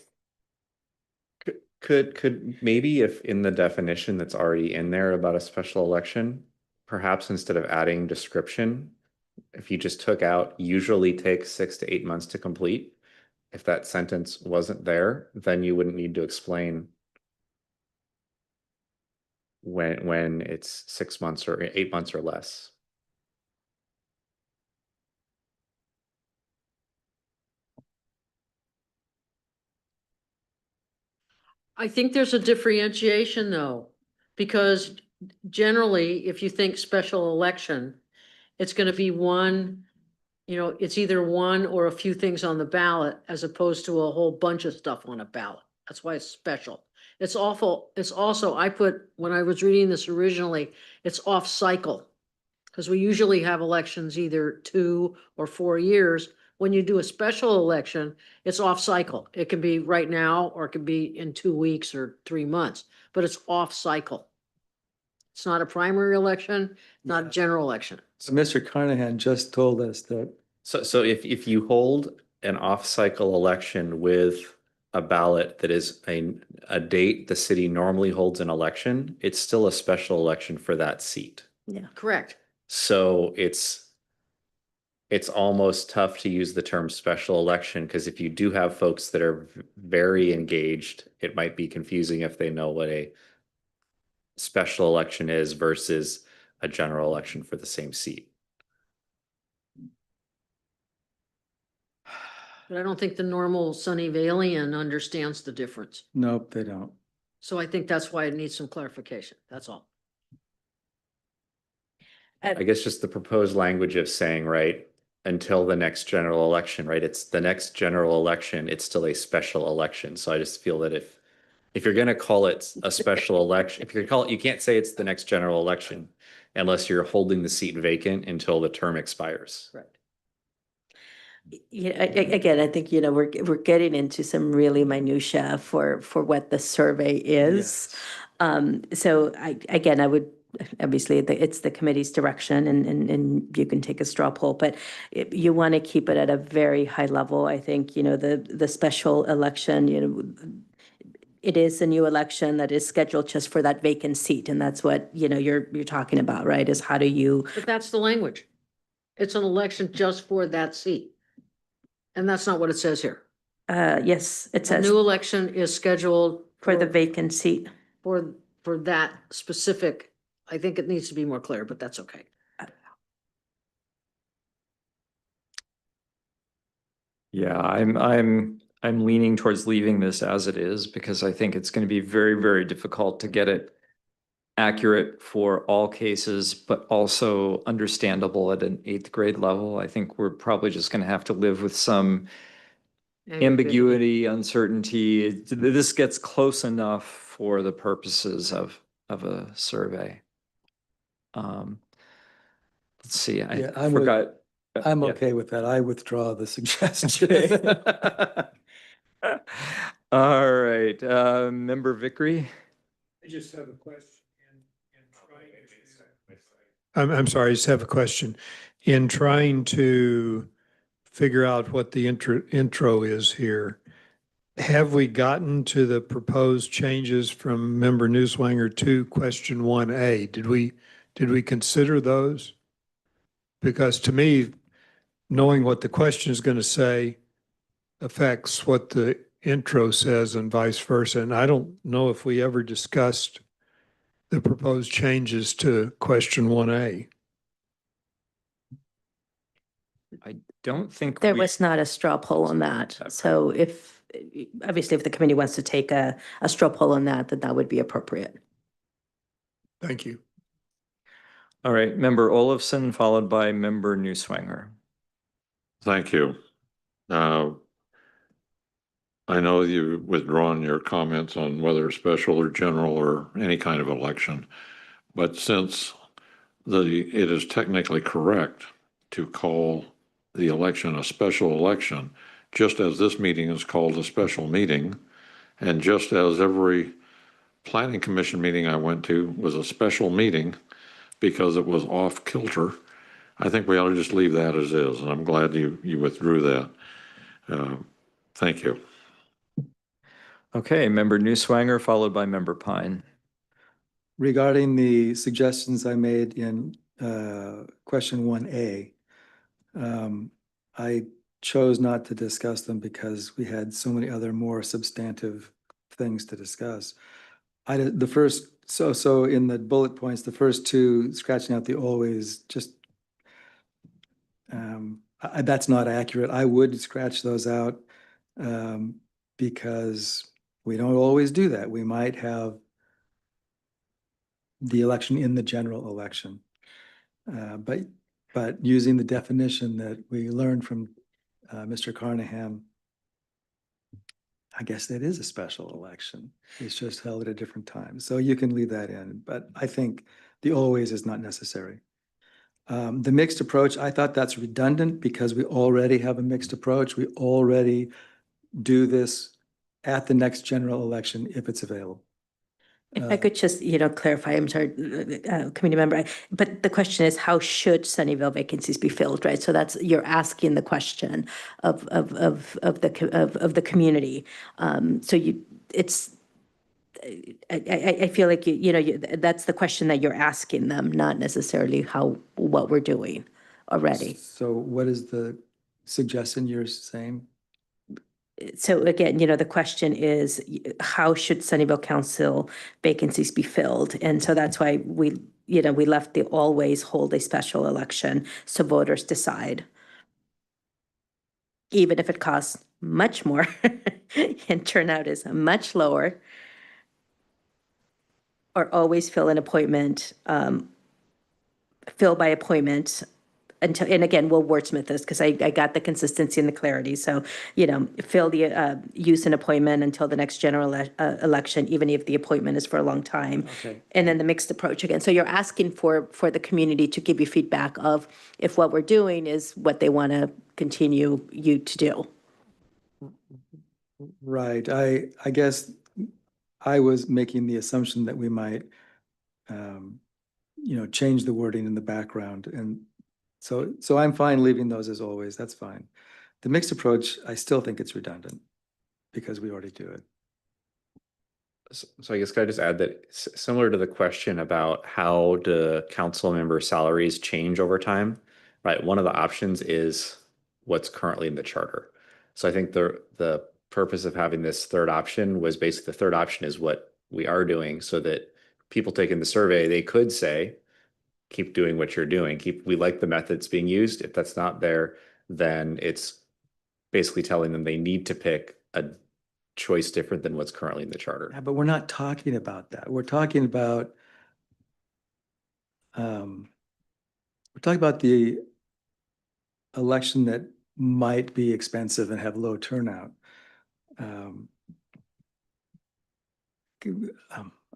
Could maybe if in the definition that's already in there about a special election, perhaps instead of adding description, if you just took out usually takes 6 to 8 months to complete, if that sentence wasn't there, then you wouldn't need to explain when it's 6 months or 8 months or less. I think there's a differentiation though, because generally, if you think special election, it's gonna be one, it's either one or a few things on the ballot as opposed to a whole bunch of stuff on a ballot. That's why it's special. It's also, when I was reading this originally, it's off cycle. Because we usually have elections either 2 or 4 years. When you do a special election, it's off cycle. It can be right now, or it can be in 2 weeks or 3 months, but it's off cycle. It's not a primary election, not a general election. So Mr. Carnahan just told us that. So if you hold an off-cycle election with a ballot that is a date the city normally holds an election, it's still a special election for that seat. Yeah. Correct. So it's almost tough to use the term special election because if you do have folks that are very engaged, it might be confusing if they know what a special election is versus a general election for the same seat. But I don't think the normal Sunnyvalian understands the difference. Nope, they don't. So I think that's why it needs some clarification. That's all. I guess just the proposed language of saying, right, until the next general election, right? It's the next general election, it's still a special election. So I just feel that if if you're gonna call it a special election, if you call it, you can't say it's the next general election unless you're holding the seat vacant until the term expires. Right. Yeah, again, I think, we're getting into some really minutia for what the survey is. So I would, obviously, it's the committee's direction and you can take a straw poll, but you want to keep it at a very high level. I think, the special election, it is a new election that is scheduled just for that vacant seat. And that's what, you're talking about, right? Is how do you, But that's the language. It's an election just for that seat. And that's not what it says here. yes, it A says new election is scheduled for the vacant seat. for that specific, I think it needs to be more clear, but that's okay. Yeah, I'm leaning towards leaving this as it is because I think it's going to be very, very difficult to get it accurate for all cases, but also understandable at an 8th grade level. I think we're probably just going to have to live with some ambiguity, uncertainty. This gets close enough for the purposes of a survey. Let's see, Yeah, I forgot. I'm Yeah. okay with that. I withdraw the suggestion. All right, Member Vickery? I just have a question. I'm sorry, I just have a question. In trying to figure out what the intro is here, have we gotten to the proposed changes from Member Newswanger to question 1A? Did we consider those? Because to me, knowing what the question is going to say affects what the intro says and vice versa. And I don't know if we ever discussed the proposed changes to question 1A. I don't think There we- was not a straw poll on that. So obviously, if the committee wants to take a straw poll on that, then that would be appropriate. Thank you. All right, Member Olafson, followed by Member Newswanger. Thank you. I know you've withdrawn your comments on whether special or general or any kind of election, but since it is technically correct to call the election a special election, just as this meeting is called a special meeting, and just as every planning commission meeting I went to was a special meeting because it was off kilter, I think we ought to just leave that as is, and I'm glad you withdrew that. Thank you. Okay, Member Newswanger, followed by Member Pine. Regarding the suggestions I made in question 1A, I chose not to discuss them because we had so many other more substantive things to discuss. So in the bullet points, the first two, scratching out the always, just that's not accurate. I would scratch those out because we don't always do that. We might have the election in the general election. But using the definition that we learned from Mr. Carnahan, I guess that is a special election. It's just held at a different time. So you can leave that in, but I think the always is not necessary. The mixed approach, I thought that's redundant because we already have a mixed approach. We already do this at the next general election if it's available. If I could just, clarify, I'm sorry, committee member, but the question is, how should Sunnyvale vacancies be filled, right? So you're asking the question of the community. So I feel like, that's the question that you're asking them, not necessarily what we're doing already. So what is the suggestion you're saying? So again, the question is, how should Sunnyvale Council vacancies be filled? And so that's why we left the always hold a special election so voters decide. Even if it costs much more and turnout is much lower. Or always fill an appointment, fill by appointment until, and again, we'll wordsmith this because I got the consistency and the clarity. So, fill the use and appointment until the next general election, even if the appointment is for a long time. Okay. And then the mixed approach again. So you're asking for the community to give you feedback of if what we're doing is what they want to continue you to do. Right. I guess I was making the assumption that we might, change the wording in the background. And so I'm fine leaving those as always. That's fine. The mixed approach, I still think it's redundant because we already do it. So I guess could I just add that similar to the question about how do council member salaries change over time, right? One of the options is what's currently in the charter. So I think the purpose of having this third option was basically the third option is what we are doing so that people taking the survey, they could say, keep doing what you're doing. We like the methods being used. If that's not there, then it's basically telling them they need to pick a choice different than what's currently in the charter. Yeah, but we're not talking about that. We're talking about the election that might be expensive and have low turnout.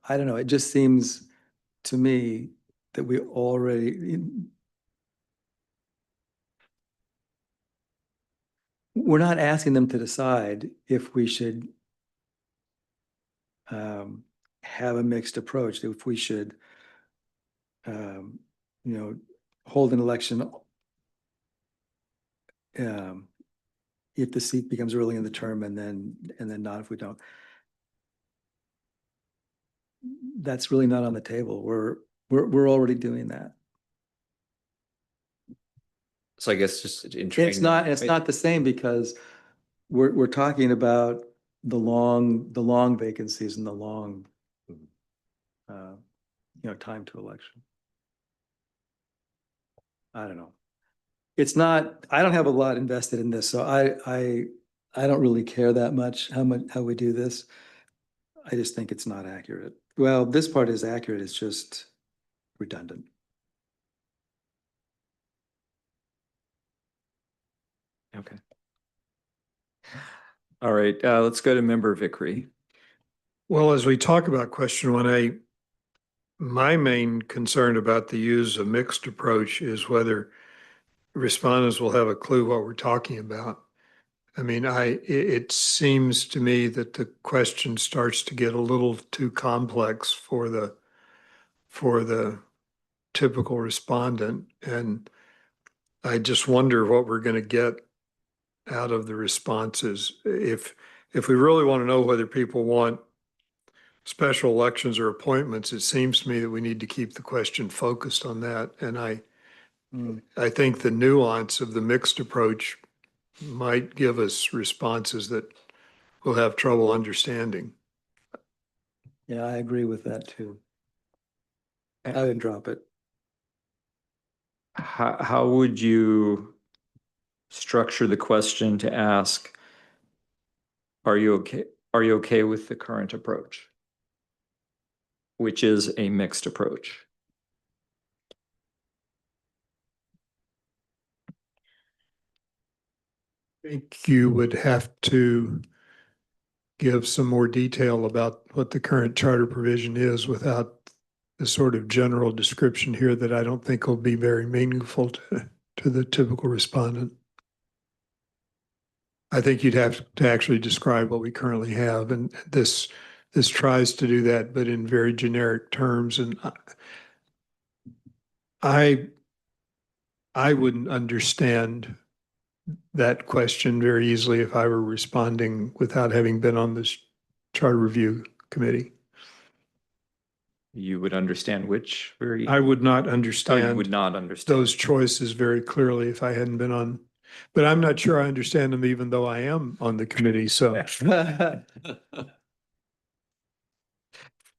I don't know. It just seems to me that we already, we're not asking them to decide if we should have a mixed approach, if we should, hold an election if the seat becomes early in the term and then not if we don't. That's really not on the table. We're already doing that. So I guess just in It's not the same because we're talking about the long vacancies and the long time to election. I don't know. I don't have a lot invested in this, so I don't really care that much how we do this. I just think it's not accurate. Well, this part is accurate, it's just redundant. Okay. All right, let's go to member Vickery. Well, as we talk about question 1A, my main concern about the use of mixed approach is whether respondents will have a clue what we're talking about. I mean, it seems to me that the question starts to get a little too complex for the typical respondent. And I just wonder what we're going to get out of the responses. If we really want to know whether people want special elections or appointments, it seems to me that we need to keep the question focused on that. And I think the nuance of the mixed approach might give us responses that we'll have trouble understanding. Yeah, I agree with that too. I didn't drop it. How would you structure the question to ask, are you okay with the current approach? Which is a mixed approach. I think you would have to give some more detail about what the current charter provision is without the sort of general description here that I don't think will be very meaningful to the typical respondent. I think you'd have to actually describe what we currently have, and this tries to do that, but in very generic terms. And I wouldn't understand that question very easily if I were responding without having been on this charter review committee. You would understand which very. I would not Oh, understand. you would not understand those choices very clearly if I hadn't been on. But I'm not sure I understand them even though I am on the committee. So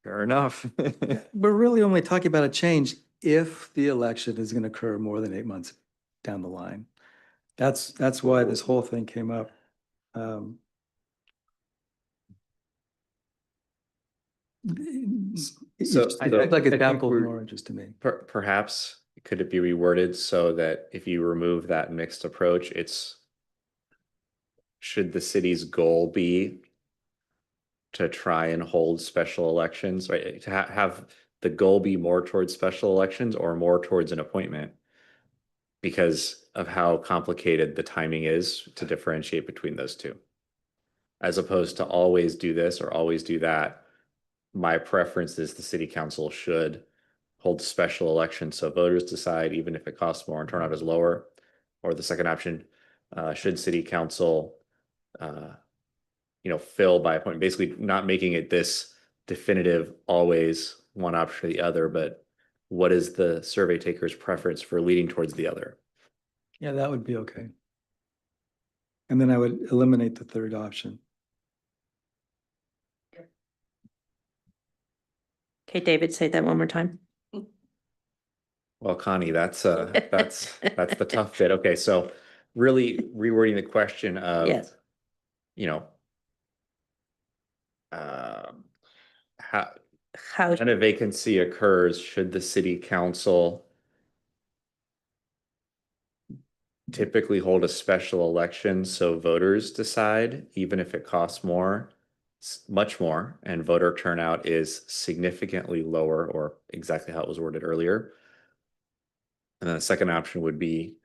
Fair enough. We're really only talking about a change if the election is going to occur more than 8 months down the line. That's why this whole thing came up. It So seems like it's I think apples and we're- oranges to me. Perhaps could it be reworded so that if you remove that mixed approach, should the city's goal be to try and hold special elections, right? To have the goal be more towards special elections or more towards an appointment? Because of how complicated the timing is to differentiate between those two. As opposed to always do this or always do that, my preference is the city council should hold special elections so voters decide even if it costs more and turnout is lower. Or the second option, should city council fill by appointment, basically not making it this definitive always one option or the other, but what is the survey taker's preference for leading towards the other? Yeah, that would be okay. And then I would eliminate the third option. Okay, David, say that one more time. Well, Connie, that's the tough bit. Okay, so really rewording the question of, Yes. How, How, when a vacancy occurs, should the city council typically hold a special election so voters decide, even if it costs more, much more, and voter turnout is significantly lower, or exactly how it was worded earlier? And then the second option would be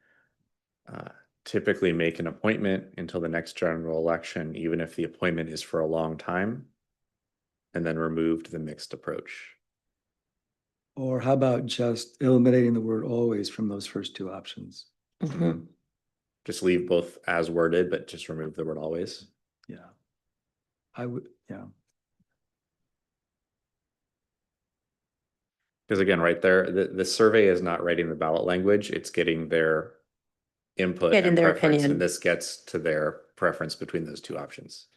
typically make an appointment until the next general election, even if the appointment is for a long time, and then removed the mixed approach. Or how about just eliminating the word always from those first two options? Mhm. Just leave both as worded, but just remove the word always. Yeah. I would, yeah. Because again, right there, the survey is not writing the ballot language, it's getting their input Getting and their preference, opinion. and this gets to their preference between those two options.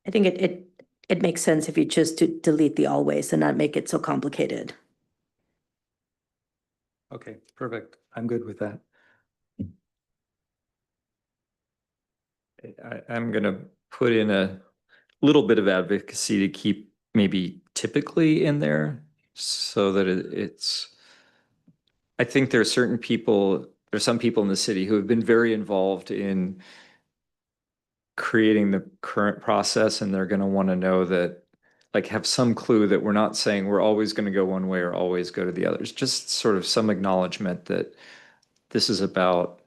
I think it makes sense if you just delete the always and not make it so complicated. Okay, perfect. I'm good with that. I'm gonna put in a little bit of advocacy to keep maybe typically in there so that it's, I think there's some people in the city who have been very involved in creating the current process, and they're gonna want to know that, like, have some clue that we're not saying we're always going to go one way or always go to the others. Just sort of some acknowledgement that this is about,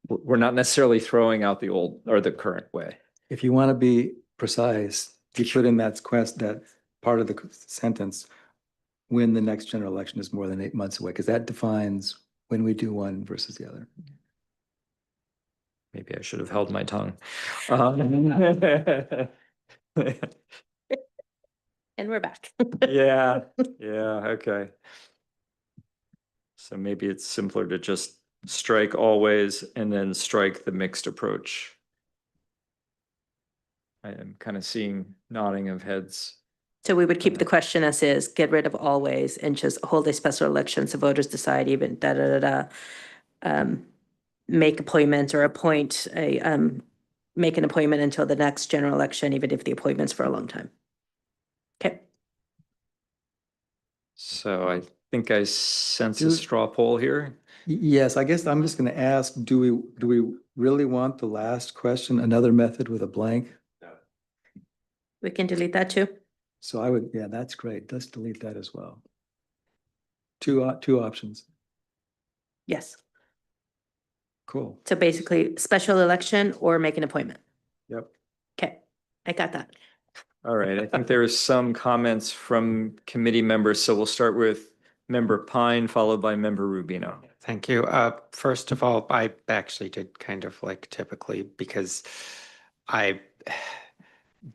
we're not necessarily throwing out the old or the current way. If you want to be precise, you put in that part of the sentence, when the next general election is more than 8 months away, because that defines when we do one versus the other. Maybe I should have held my tongue. And we're back. Yeah, okay. So maybe it's simpler to just strike always and then strike the mixed approach. I am kind of seeing nodding of heads. So we would keep the question as is, get rid of always and just hold a special election so voters decide even make appointments or appoint make an appointment until the next general election, even if the appointment's for a long time. Okay. So I think I sense a straw poll here. Yes, I guess I'm just going to ask, do we really want the last question, another method with a blank? We can delete that too. So I would, yeah, that's great. Let's delete that as well. Two options. Yes. Cool. So basically, special election or make an appointment. Yep. Okay, I got that. All right, I think there is some comments from committee members, so we'll start with Member Pine, followed by Member Rubino. Thank you. First of all, I actually did kind of like typically, because I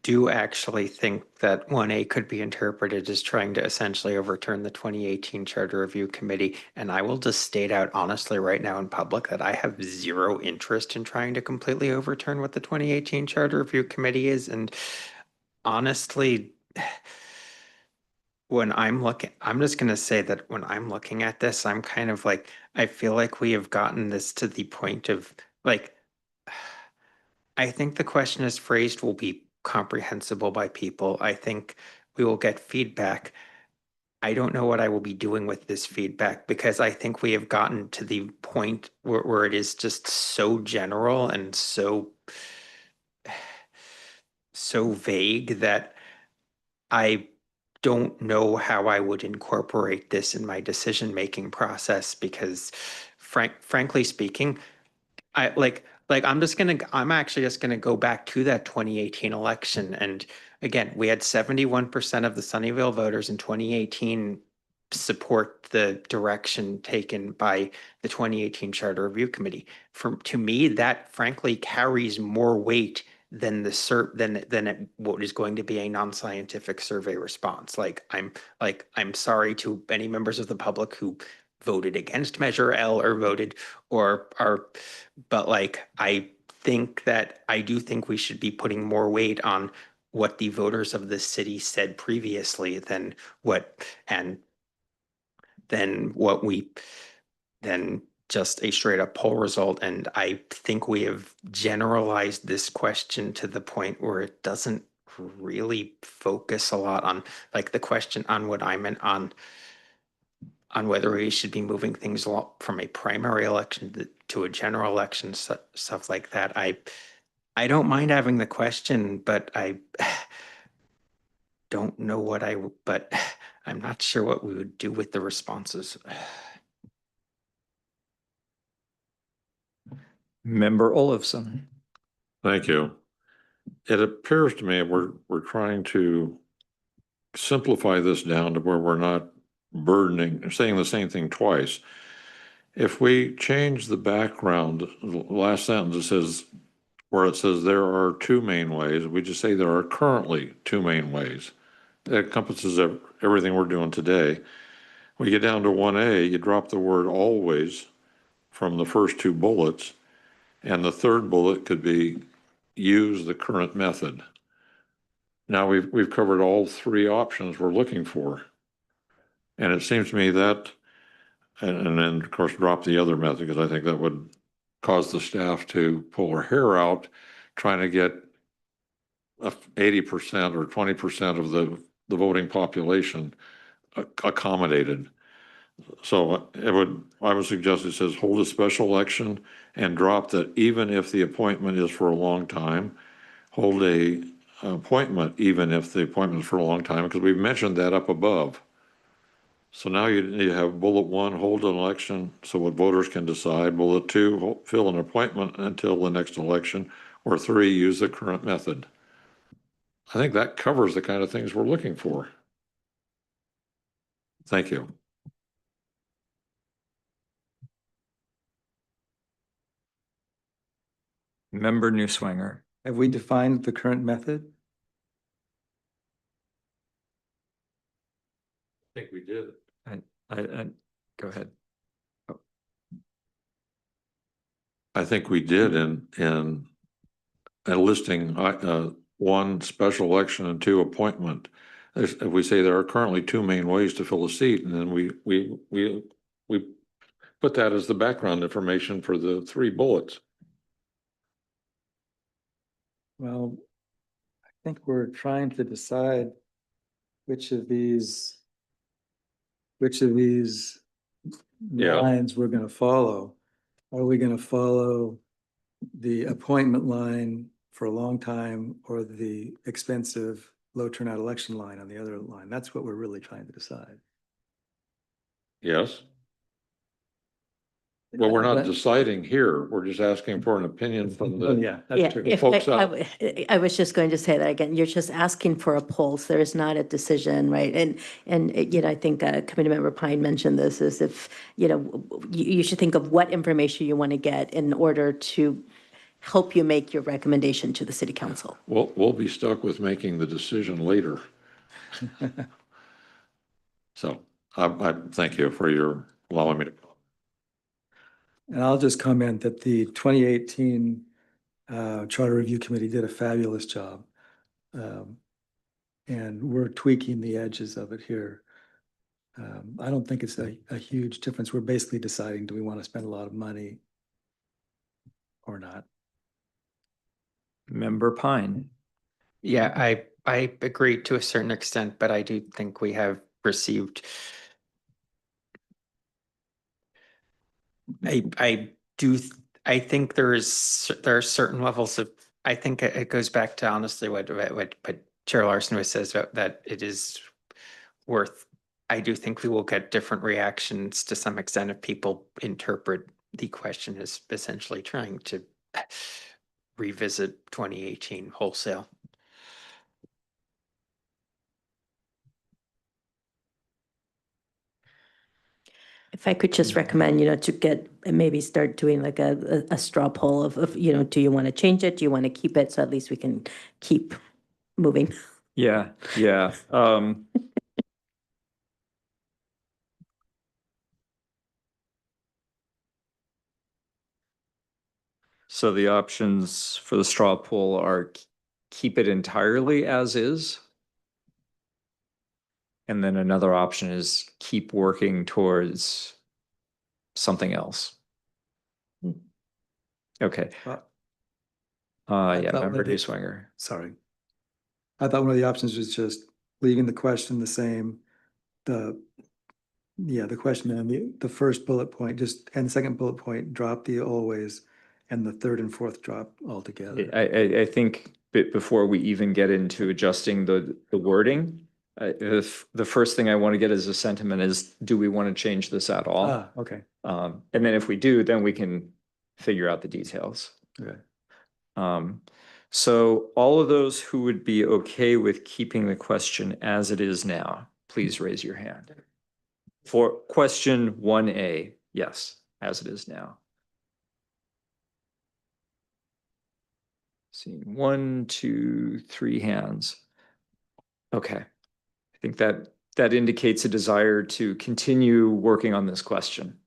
do actually think that 1A could be interpreted as trying to essentially overturn the 2018 Charter Review Committee. And I will just state out honestly right now in public that I have zero interest in trying to completely overturn what the 2018 Charter Review Committee is. And honestly, when I'm just going to say that when I'm looking at this, I'm kind of like, I feel like we have gotten this to the point of like, I think the question as phrased will be comprehensible by people. I think we will get feedback. I don't know what I will be doing with this feedback because I think we have gotten to the point where it is just so general and so vague that I don't know how I would incorporate this in my decision-making process because frankly speaking, I'm actually just gonna go back to that 2018 election. And again, we had 71% of the Sunnyvale voters in 2018 support the direction taken by the 2018 Charter Review Committee. To me, that frankly carries more weight than what is going to be a non-scientific survey response. I'm sorry to any members of the public who voted against Measure L or voted or are, but I do think we should be putting more weight on what the voters of this city said previously than what than just a straight up poll result. And I think we have generalized this question to the point where it doesn't really focus a lot on the question on what I meant on whether we should be moving things from a primary election to a general election, stuff like that. I don't mind having the question, but I don't know but I'm not sure what we would do with the responses. Member Olafson. Thank you. It appears to me we're trying to simplify this down to where we're not saying the same thing twice. If we change the background, the last sentence where it says there are two main ways, we just say there are currently two main ways. That encompasses everything we're doing today. When you get down to 1A, you drop the word always from the first two bullets, and the third bullet could be use the current method. Now we've covered all three options we're looking for. And it seems to me that, and then of course drop the other method, because I think that would cause the staff to pull their hair out trying to get 80% or 20% of the voting population accommodated. So I would suggest it says hold a special election and drop that even if the appointment is for a long time, hold a appointment even if the appointment is for a long time, because we've mentioned that up above. So now you have bullet 1, hold an election so what voters can decide. Bullet 2, fill an appointment until the next election. Or 3, use the current method. I think that covers the kind of things we're looking for. Thank you. Member Newswinger. Have we defined the current method? I think we did. Go ahead. I think we did in a listing 1 special election and 2 appointment. If we say there are currently 2 main ways to fill a seat, and then we put that as the background information for the 3 bullets. Well, I think we're trying to decide which of these Yeah. lines we're going to follow. Are we going to follow the appointment line for a long time or the expensive low turnout election line on the other line? That's what we're really trying to decide. Yes. Well, we're not deciding here. We're just asking for an opinion from the. Oh, yeah, that's true. Folks out. I was just going to say that again, you're just asking for a pulse. There is not a decision, right? And I think Committee Member Pine mentioned this, is if, you should think of what information you want to get in order to help you make your recommendation to the city council. We'll be stuck with making the decision later. So I thank you for your allowing me to. And I'll just comment that the 2018 Charter Review Committee did a fabulous job. And we're tweaking the edges of it here. I don't think it's a huge difference. We're basically deciding, do we want to spend a lot of money or not? Member Pine. Yeah, I agree to a certain extent, but I do think we have received. I think there are certain levels of, I think it goes back to honestly what Chair Larson was says that it is worth, I do think we will get different reactions to some extent if people interpret the question as essentially trying to revisit 2018 wholesale. If I could just recommend, to get, maybe start doing like a straw poll of, do you want to change it? Do you want to keep it? So at least we can keep moving. Yeah, yeah. So the options for the straw poll are keep it entirely as is. And then another option is keep working towards something else. Okay. I Yeah, thought member one of the- Newswinger. Sorry. I thought one of the options was just leaving the question the same. The question and the first bullet point, and the second bullet point, drop the always, and the third and fourth drop altogether. I think before we even get into adjusting the wording, if the first thing I want to get as a sentiment is, do we want to change this at all? Okay. And then if we do, then we can figure out the details. Okay. So all of those who would be okay with keeping the question as it is now, please raise your hand. For question 1A, yes, as it is now. Seeing 1, 2, 3 hands. Okay. I think that indicates a desire to continue working on this question.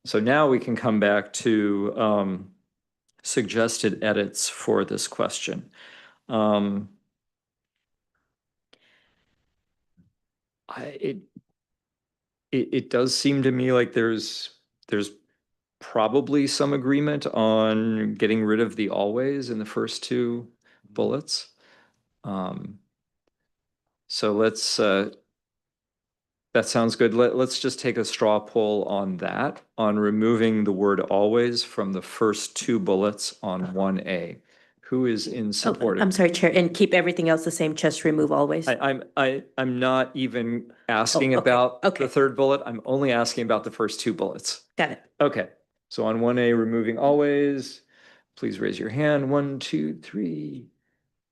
So now we can come back to suggested edits for this question. It does seem to me like there's probably some agreement on getting rid of the always in the first two bullets. So let's that sounds good. Let's just take a straw poll on that, on removing the word always from the first two bullets on 1A. Who is in support of? I'm sorry, Chair, and keep everything else the same, just remove always. I'm not even asking okay, about okay. the third bullet. I'm only asking about the first two bullets. Got it. Okay, so on 1A, removing always, please raise your hand. 1, 2, 3,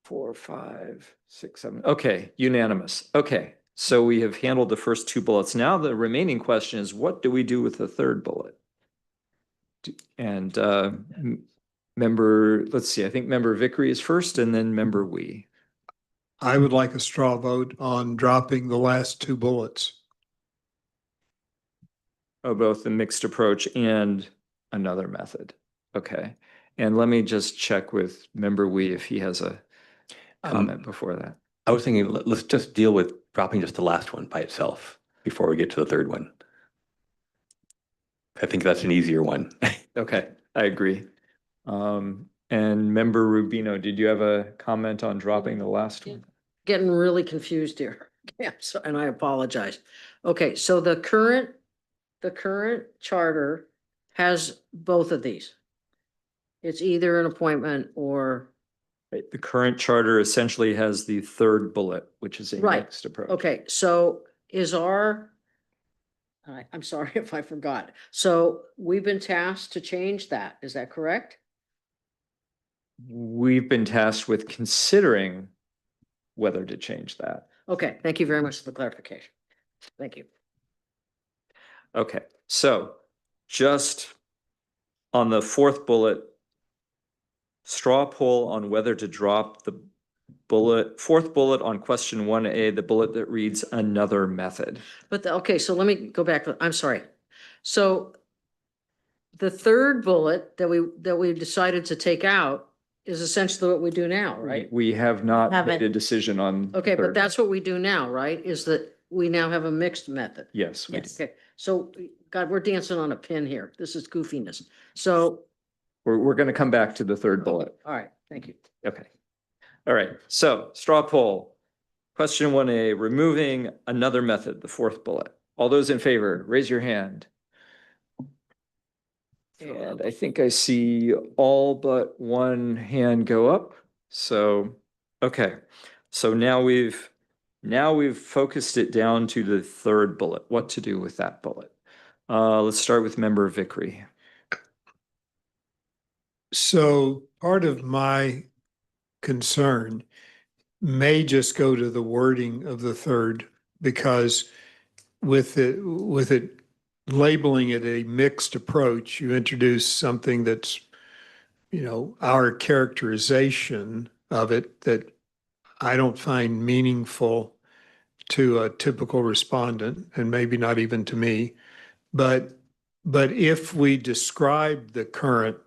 4, 5, 6, 7. Okay, unanimous. Okay, so we have handled the first two bullets. Now the remaining question is, what do we do with the third bullet? And let's see, I think member Vickery is first and then member Wee. I would like a straw vote on dropping the last two bullets. Oh, both the mixed approach and another method. Okay. And let me just check with member Wee if he has a comment before that. I was thinking, let's just deal with dropping just the last one by itself before we get to the third one. I think that's an easier one. Okay, I agree. And member Rubino, did you have a comment on dropping the last one? Getting really confused here. Yeah, so, and I apologize. Okay, so the current charter has both of these. It's either an appointment or, Right, the current charter essentially has the third bullet, which is a Right. mixed approach. okay, so is I'm sorry if I forgot. So we've been tasked to change that. Is that correct? We've been tasked with considering whether to change that. Okay, thank you very much for the clarification. Thank you. Okay, so just on the fourth bullet, straw poll on whether to drop the fourth bullet on question 1A, the bullet that reads another method. But, okay, so let me go back. I'm sorry. So the third bullet that we decided to take out is essentially what we do now, right? We have not made Haven't. a decision on. Okay, but third. that's what we do now, right? Is that we now have a mixed method. Yes, we do. Yes. Okay, so God, we're dancing on a pin here. This is goofiness. So, We're going to come back to the third bullet. all right, thank you. Okay. All right. So straw poll. Question 1A, removing another method, the fourth bullet. All those in favor, raise your hand. And I think I see all but one hand go up. So, okay. So now we've focused it down to the third bullet, what to do with that bullet. Let's start with member Vickery. So part of my concern may just go to the wording of the third, because with it labeling it a mixed approach, you introduce something that's, our characterization of it that I don't find meaningful to a typical respondent, and maybe not even to me. But if we describe the current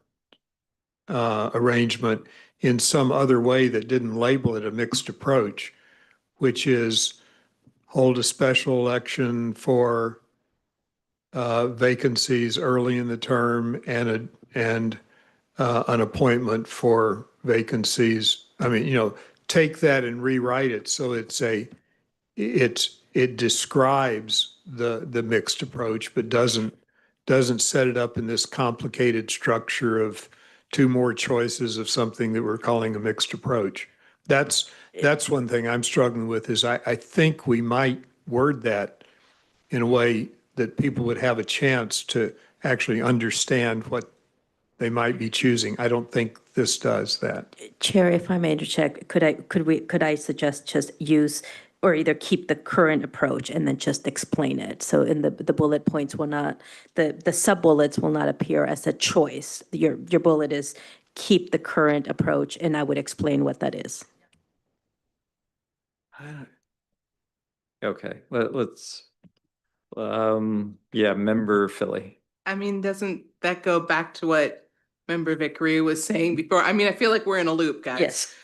arrangement in some other way that didn't label it a mixed approach, which is hold a special election for vacancies early in the term and an appointment for vacancies. I mean, take that and rewrite it so it describes the mixed approach, but doesn't set it up in this complicated structure of two more choices of something that we're calling a mixed approach. That's one thing I'm struggling with, is I think we might word that in a way that people would have a chance to actually understand what they might be choosing. I don't think this does that. Chair, if I may interject, could I suggest just use or either keep the current approach and then just explain it? So in the bullet points will not, the sub bullets will not appear as a choice. Your bullet is keep the current approach, and I would explain what that is. Okay, let's, yeah, member Philly. I mean, doesn't that go back to what member Vickery was saying before? I mean, I feel like we're in a loop, guys. Yes.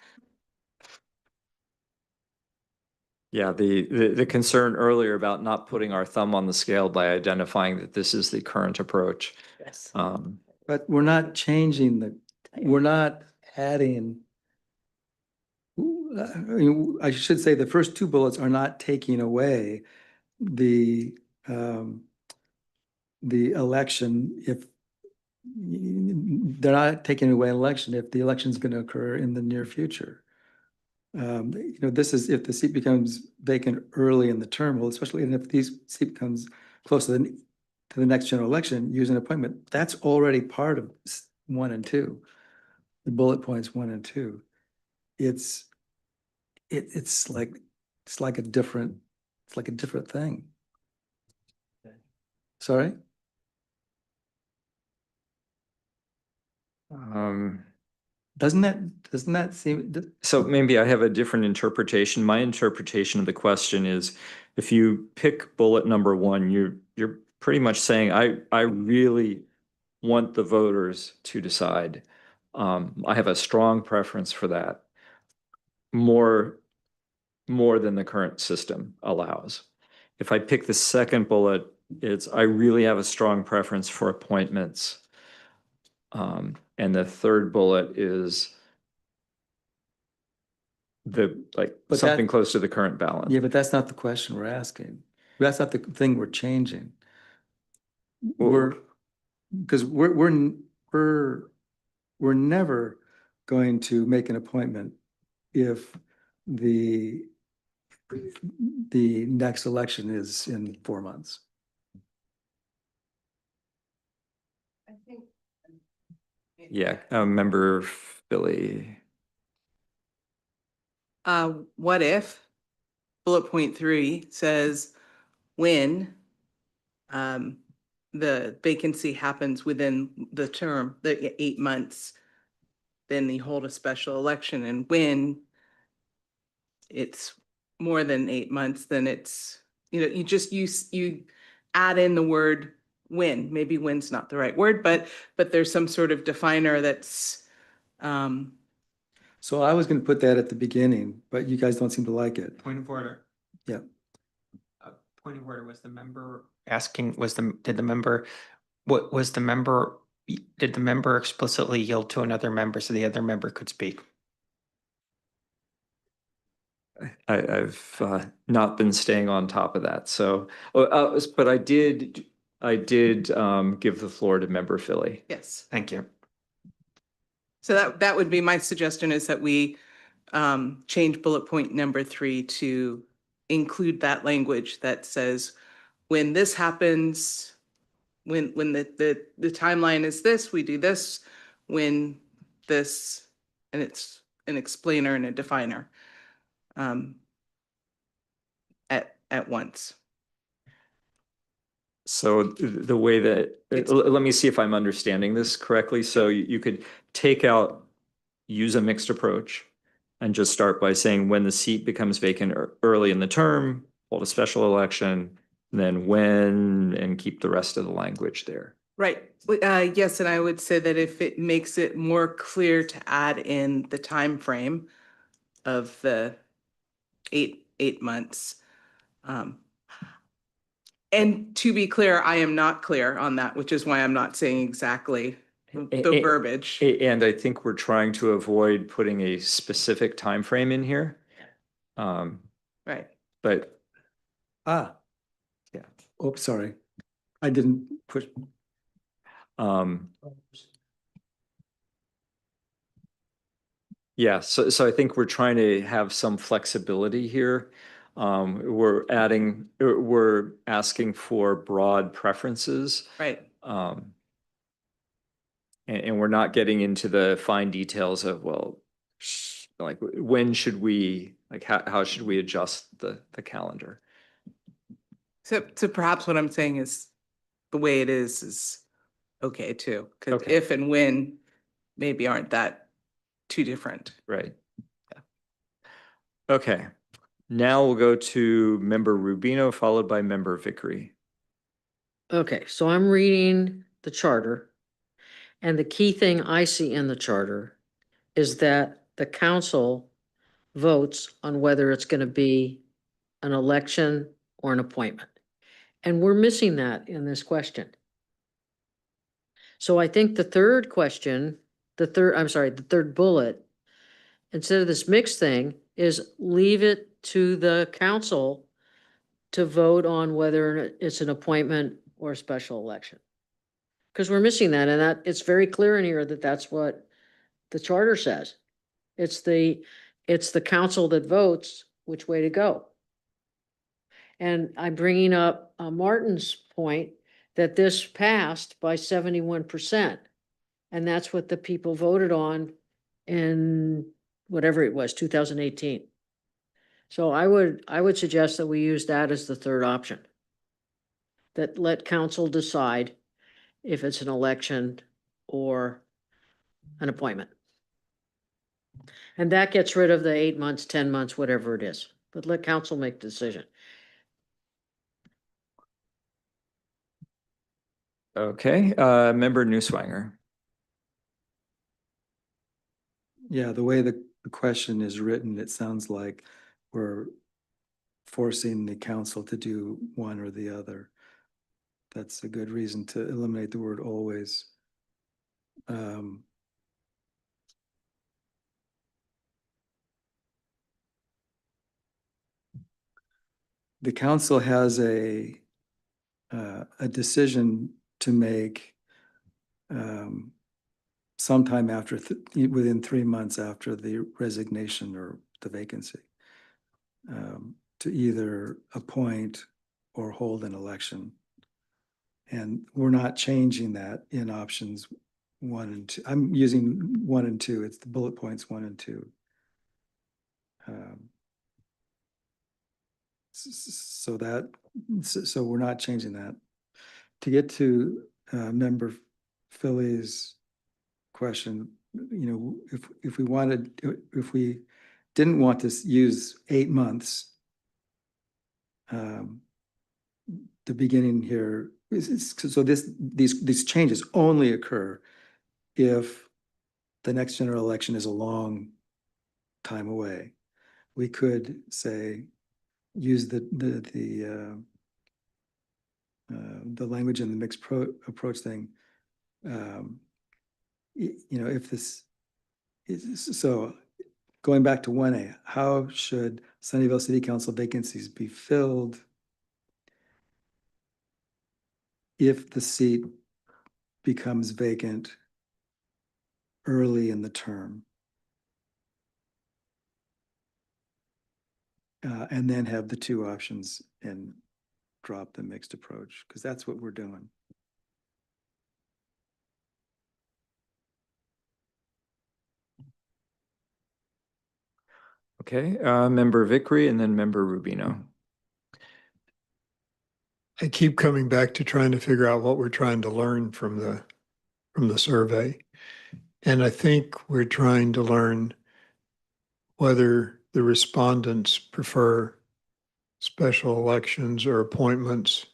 Yeah, the concern earlier about not putting our thumb on the scale by identifying that this is the current approach. Yes. But we're not changing we're not adding. I should say the first two bullets are not taking away the election if they're not taking away an election if the election is going to occur in the near future. This is if the seat becomes vacant early in the term, well, especially if these seat becomes close to the next general election, use an appointment. That's already part of 1 and 2, the bullet points 1 and 2. It's like a different thing. Sorry? Doesn't that seem? So maybe I have a different interpretation. My interpretation of the question is, if you pick bullet number 1, you're pretty much saying, I really want the voters to decide. I have a strong preference for that, more than the current system allows. If I pick the second bullet, it's I really have a strong preference for appointments. And the third bullet is something close to the current balance. Yeah, but that's not the question we're asking. That's not the thing we're changing. Because we're never going to make an appointment if the next election is in 4 months. I think. Yeah, member Philly. What if bullet point 3 says when the vacancy happens within the term, the 8 months, then you hold a special election, and when it's more than 8 months, then it's, you just you add in the word when. Maybe when's not the right word, but there's some sort of definer that's So I was going to put that at the beginning, but you guys don't seem to like it. Point of order. Yeah. Point of order, was the member asking, did the member explicitly yield to another member so the other member could speak? I've not been staying on top of that. So, but I did give the floor to Member Philly. Yes. Thank you. So that would be my suggestion, is that we change bullet point number 3 to include that language that says, when this happens, when the timeline is this, we do this, when this, and it's an explainer and a definer at once. So the way that, let me see if I'm understanding this correctly. So you could take out, use a mixed approach and just start by saying when the seat becomes vacant early in the term, hold a special election, then when, and keep the rest of the language there. Right. Yes, and I would say that if it makes it more clear to add in the time frame of the eight months. And to be clear, I am not clear on that, which is why I'm not saying exactly the verbiage. And I think we're trying to avoid putting a specific time frame in here. Right. But yeah. Oh, sorry. I didn't push. Yeah, so I think we're trying to have some flexibility here. We're asking for broad preferences. Right. And we're not getting into the fine details of, well, like when should we, like how should we adjust the calendar? So perhaps what I'm saying is the way it is okay too. Because Okay. if and when maybe aren't that too different. Right. Yeah. Okay. Now we'll go to Member Rubino, followed by Member Vickery. Okay, so I'm reading the charter, and the key thing I see in the charter is that the council votes on whether it's going to be an election or an appointment. And we're missing that in this question. So I think the third question, the third bullet, instead of this mixed thing, is leave it to the council to vote on whether it's an appointment or a special election. Because we're missing that, and that it's very clear in here that that's what the charter says. It's the council that votes which way to go. And I'm bringing up Martin's point that this passed by 71%. And that's what the people voted on in whatever it was, 2018. So I would suggest that we use that as the third option. That let council decide if it's an election or an appointment. And that gets rid of the 8 months, 10 months, whatever it is, but let council make the decision. Okay, Member Newswanger. Yeah, the way the question is written, it sounds like we're forcing the council to do one or the other. That's a good reason to eliminate the word always. The council has a decision to make sometime after within 3 months after the resignation or the vacancy, to either appoint or hold an election. And we're not changing that in options 1 and 2. I'm using 1 and 2. It's the bullet points 1 and 2. So we're not changing that. To get to Member Philly's question, if we didn't want to use 8 months, the beginning here so these changes only occur if the next general election is a long time away. We could say use the language in the mixed approach thing. If this is so, going back to 1A, how should Sunnyvale City Council vacancies be filled if the seat becomes vacant early in the term? And then have the two options and drop the mixed approach, because that's what we're doing. Okay, Member Vickery and then Member Rubino. I keep coming back to trying to figure out what we're trying to learn from the survey. And I think we're trying to learn whether the respondents prefer special elections or appointments.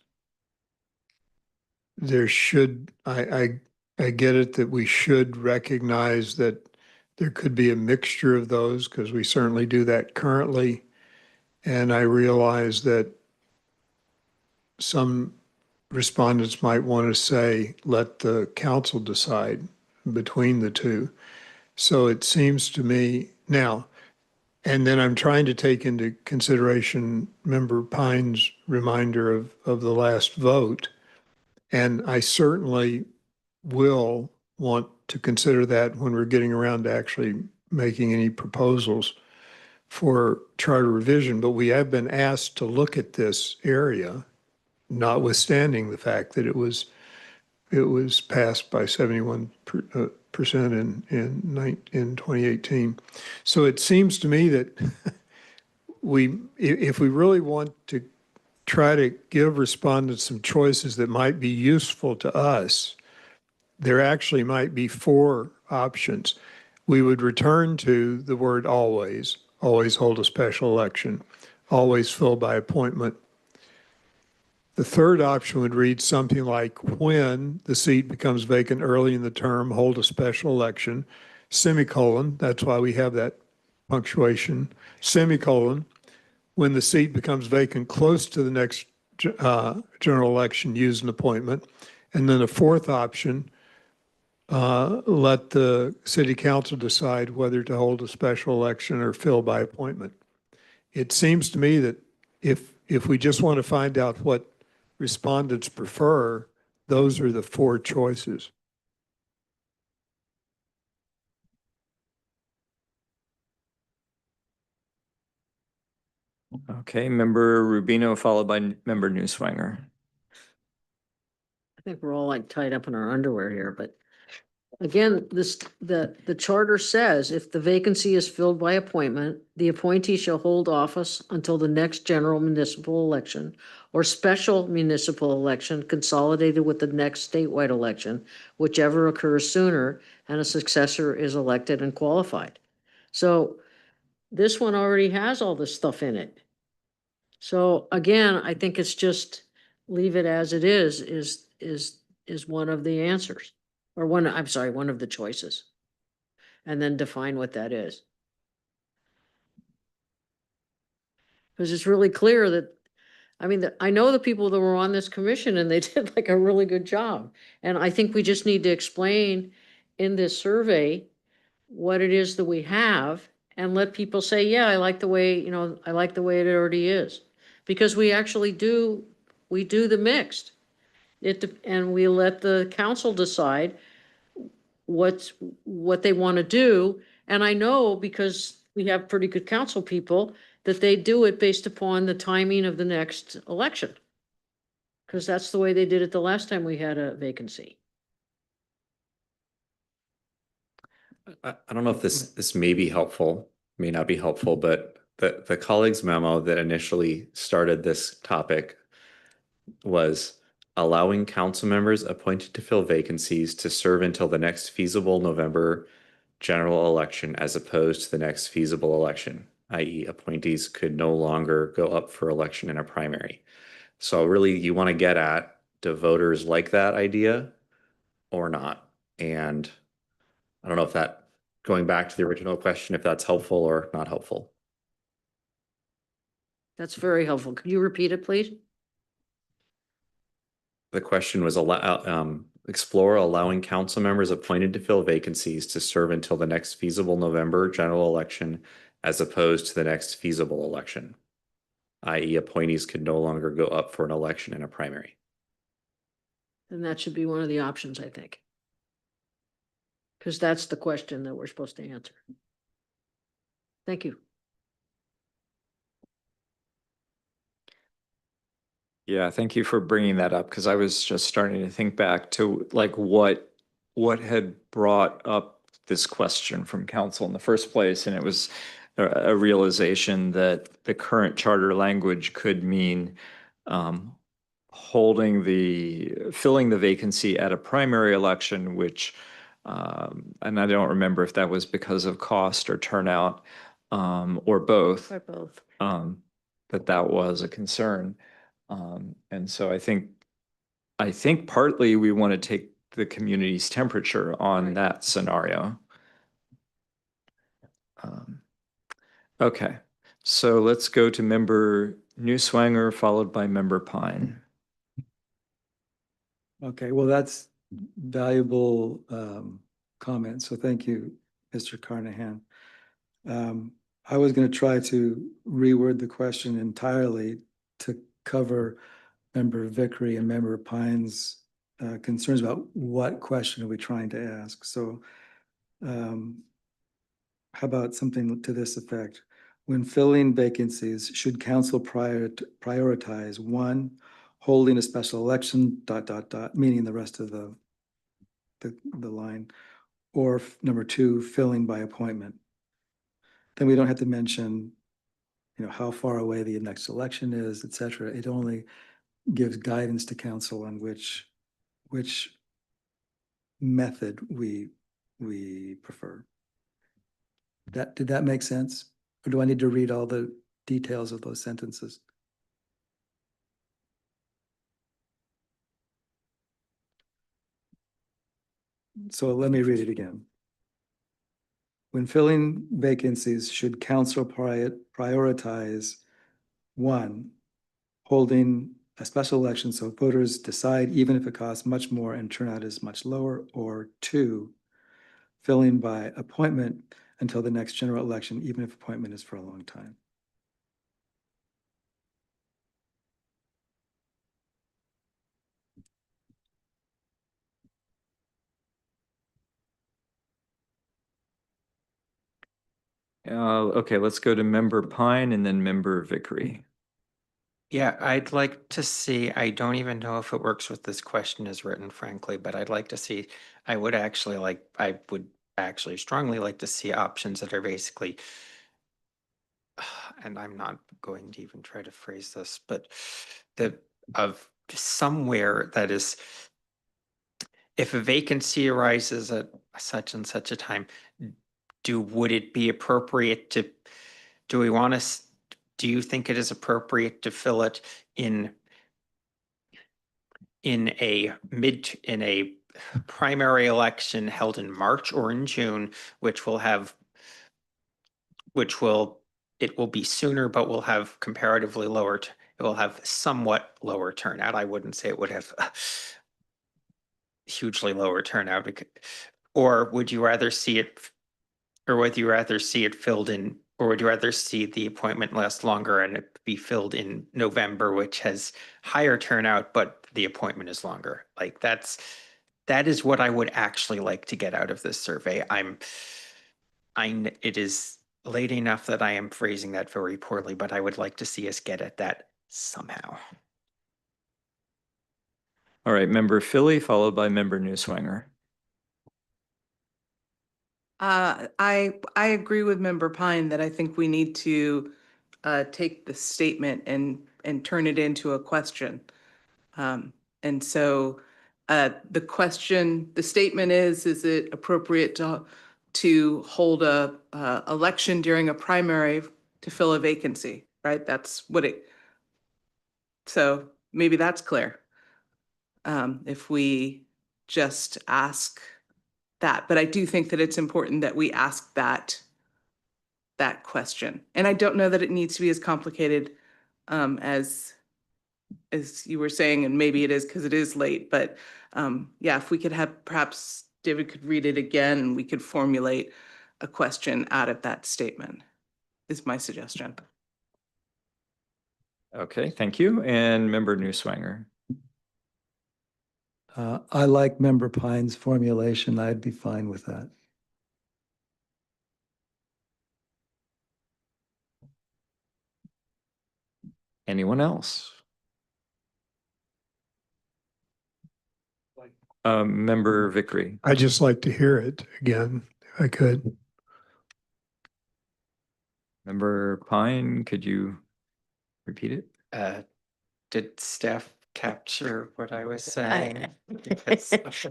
There should, I get it that we should recognize that there could be a mixture of those, because we certainly do that currently. And I realize that some respondents might want to say, let the council decide between the two. So it seems to me now, and then I'm trying to take into consideration Member Pine's reminder of the last vote. And I certainly will want to consider that when we're getting around to actually making any proposals for charter revision. But we have been asked to look at this area, notwithstanding the fact that it was passed by 71% in 2018. So it seems to me that if we really want to try to give respondents some choices that might be useful to us, there actually might be 4 options. We would return to the word always hold a special election, always fill by appointment. The third option would read something like, when the seat becomes vacant early in the term, hold a special election, semicolon, that's why we have that punctuation, semicolon, when the seat becomes vacant close to the next general election, use an appointment. And then a fourth option, let the city council decide whether to hold a special election or fill by appointment. It seems to me that if we just want to find out what respondents prefer, those are the 4 choices. Okay, Member Rubino followed by Member Newswanger. I think we're all like tied up in our underwear here, but again, the charter says if the vacancy is filled by appointment, the appointee shall hold office until the next general municipal election or special municipal election consolidated with the next statewide election, whichever occurs sooner, and a successor is elected and qualified. So this one already has all this stuff in it. So again, I think it's just leave it as it is one of the answers. Or one of the choices. And then define what that is. Because it's really clear that, I mean, I know the people that were on this commission and they did like a really good job. And I think we just need to explain in this survey what it is that we have and let people say, yeah, I like the way, I like the way it already is. Because we actually do the mixed. And we let the council decide what they want to do. And I know because we have pretty good council people that they do it based upon the timing of the next election. Because that's the way they did it the last time we had a vacancy. I don't know if this may be helpful, may not be helpful, but the colleagues memo that initially started this topic was allowing council members appointed to fill vacancies to serve until the next feasible November general election as opposed to the next feasible election, i.e. appointees could no longer go up for election in a primary. So really you want to get at, do voters like that idea or not? And I don't know if that, going back to the original question, if that's helpful or not helpful. That's very helpful. Could you repeat it, please? The question was explore allowing council members appointed to fill vacancies to serve until the next feasible November general election as opposed to the next feasible election, i.e. appointees could no longer go up for an election in a primary. Then that should be one of the options, I think. Because that's the question that we're supposed to answer. Thank you. Yeah, thank you for bringing that up, because I was just starting to think back to like what had brought up this question from council in the first place, and it was a realization that the current charter language could mean filling the vacancy at a primary election, which and I don't remember if that was because of cost or turnout or both. Or both. That was a concern. And so I think partly we want to take the community's temperature on Right. that scenario. Okay, so let's go to member Newswanger, followed by member Pine. Okay, well, that's valuable comment. So thank you, Mr. Carnahan. I was going to try to reword the question entirely to cover member Vickery and member Pine's concerns about what question are we trying to ask. So how about something to this effect? When filling vacancies, should council prioritize one, holding a special election, ... meaning the rest of the line, or number two, filling by appointment? Then we don't have to mention, how far away the next election is, et cetera. It only gives guidance to council on which method we prefer. Did that make sense? Or do I need to read all the details of those sentences? So let me read it again. When filling vacancies, should council prioritize one, holding a special election so voters decide even if it costs much more and turnout is much lower, or two, filling by appointment until the next general election, even if appointment is for a long time? Okay, let's go to member Pine and then member Vickery. Yeah, I'd like to see, I don't even know if it works with this question as written, frankly, but I'd like to see, I would actually strongly like to see options that are basically, and I'm not going to even try to phrase this, but of somewhere that is, if a vacancy arises at such and such a time, would it be appropriate to, do you think it is appropriate to fill it in a primary election held in March or in June, it will be sooner, but will have comparatively lower, it will have somewhat lower turnout. I wouldn't say it would have hugely lower turnout, or would you rather see it, or would you rather see it filled in, or would you rather see the appointment last longer and it be filled in November, which has higher turnout, but the appointment is longer? Like that is what I would actually like to get out of this survey. It is late enough that I am phrasing that very poorly, but I would like to see us get at that somehow. All right, member Philly, followed by member Newswanger. I agree with member Pine that I think we need to take the statement and turn it into a question. And so the statement is it appropriate to hold a election during a primary to fill a vacancy, right? That's what so maybe that's clear. If we just ask that, but I do think that it's important that we ask that question. And I don't know that it needs to be as complicated as as you were saying, and maybe it is because it is late, but yeah, if we could have, perhaps David could read it again and we could formulate a question out of that statement, is my suggestion. Okay, thank you. And Member Newswanger. I like Member Pine's formulation. I'd be fine with that. Anyone else? Member Vickery. I'd just like to hear it again, if I could. Member Pine, could you repeat it? Did staff capture what I was saying?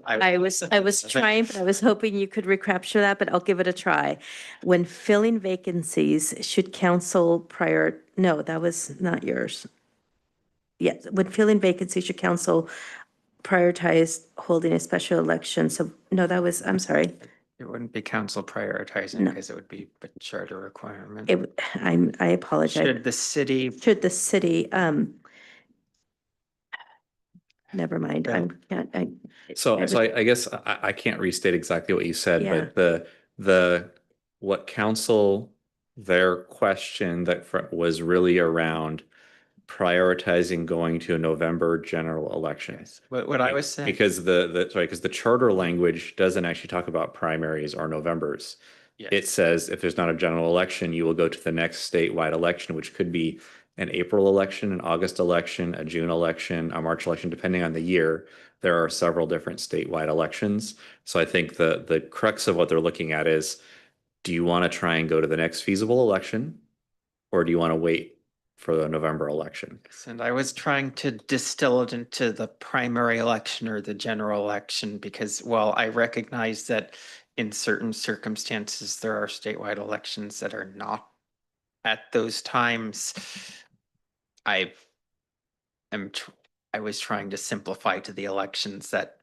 I was trying, but I was hoping you could recapture that, but I'll give it a try. When filling vacancies, should council no, that was not yours. Yes, when filling vacancies, should council prioritize holding a special election? So, no, that was, I'm sorry. It wouldn't be council prioritizing No. because it would be a charter requirement. I apologize. Should the city, Should the city, never mind, So I guess I can't restate exactly what you said, Yeah. but what council, their question that was really around prioritizing going to a November general election. what I was saying. Because because the charter language doesn't actually talk about primaries or Novembers. Yes. It says if there's not a general election, you will go to the next statewide election, which could be an April election, an August election, a June election, a March election, depending on the year. There are several different statewide elections. So I think the crux of what they're looking at is, do you want to try and go to the next feasible election, or do you want to wait for the November election? And I was trying to distill it into the primary election or the general election because, well, I recognize that in certain circumstances, there are statewide elections that are not at those times. I was trying to simplify to the elections that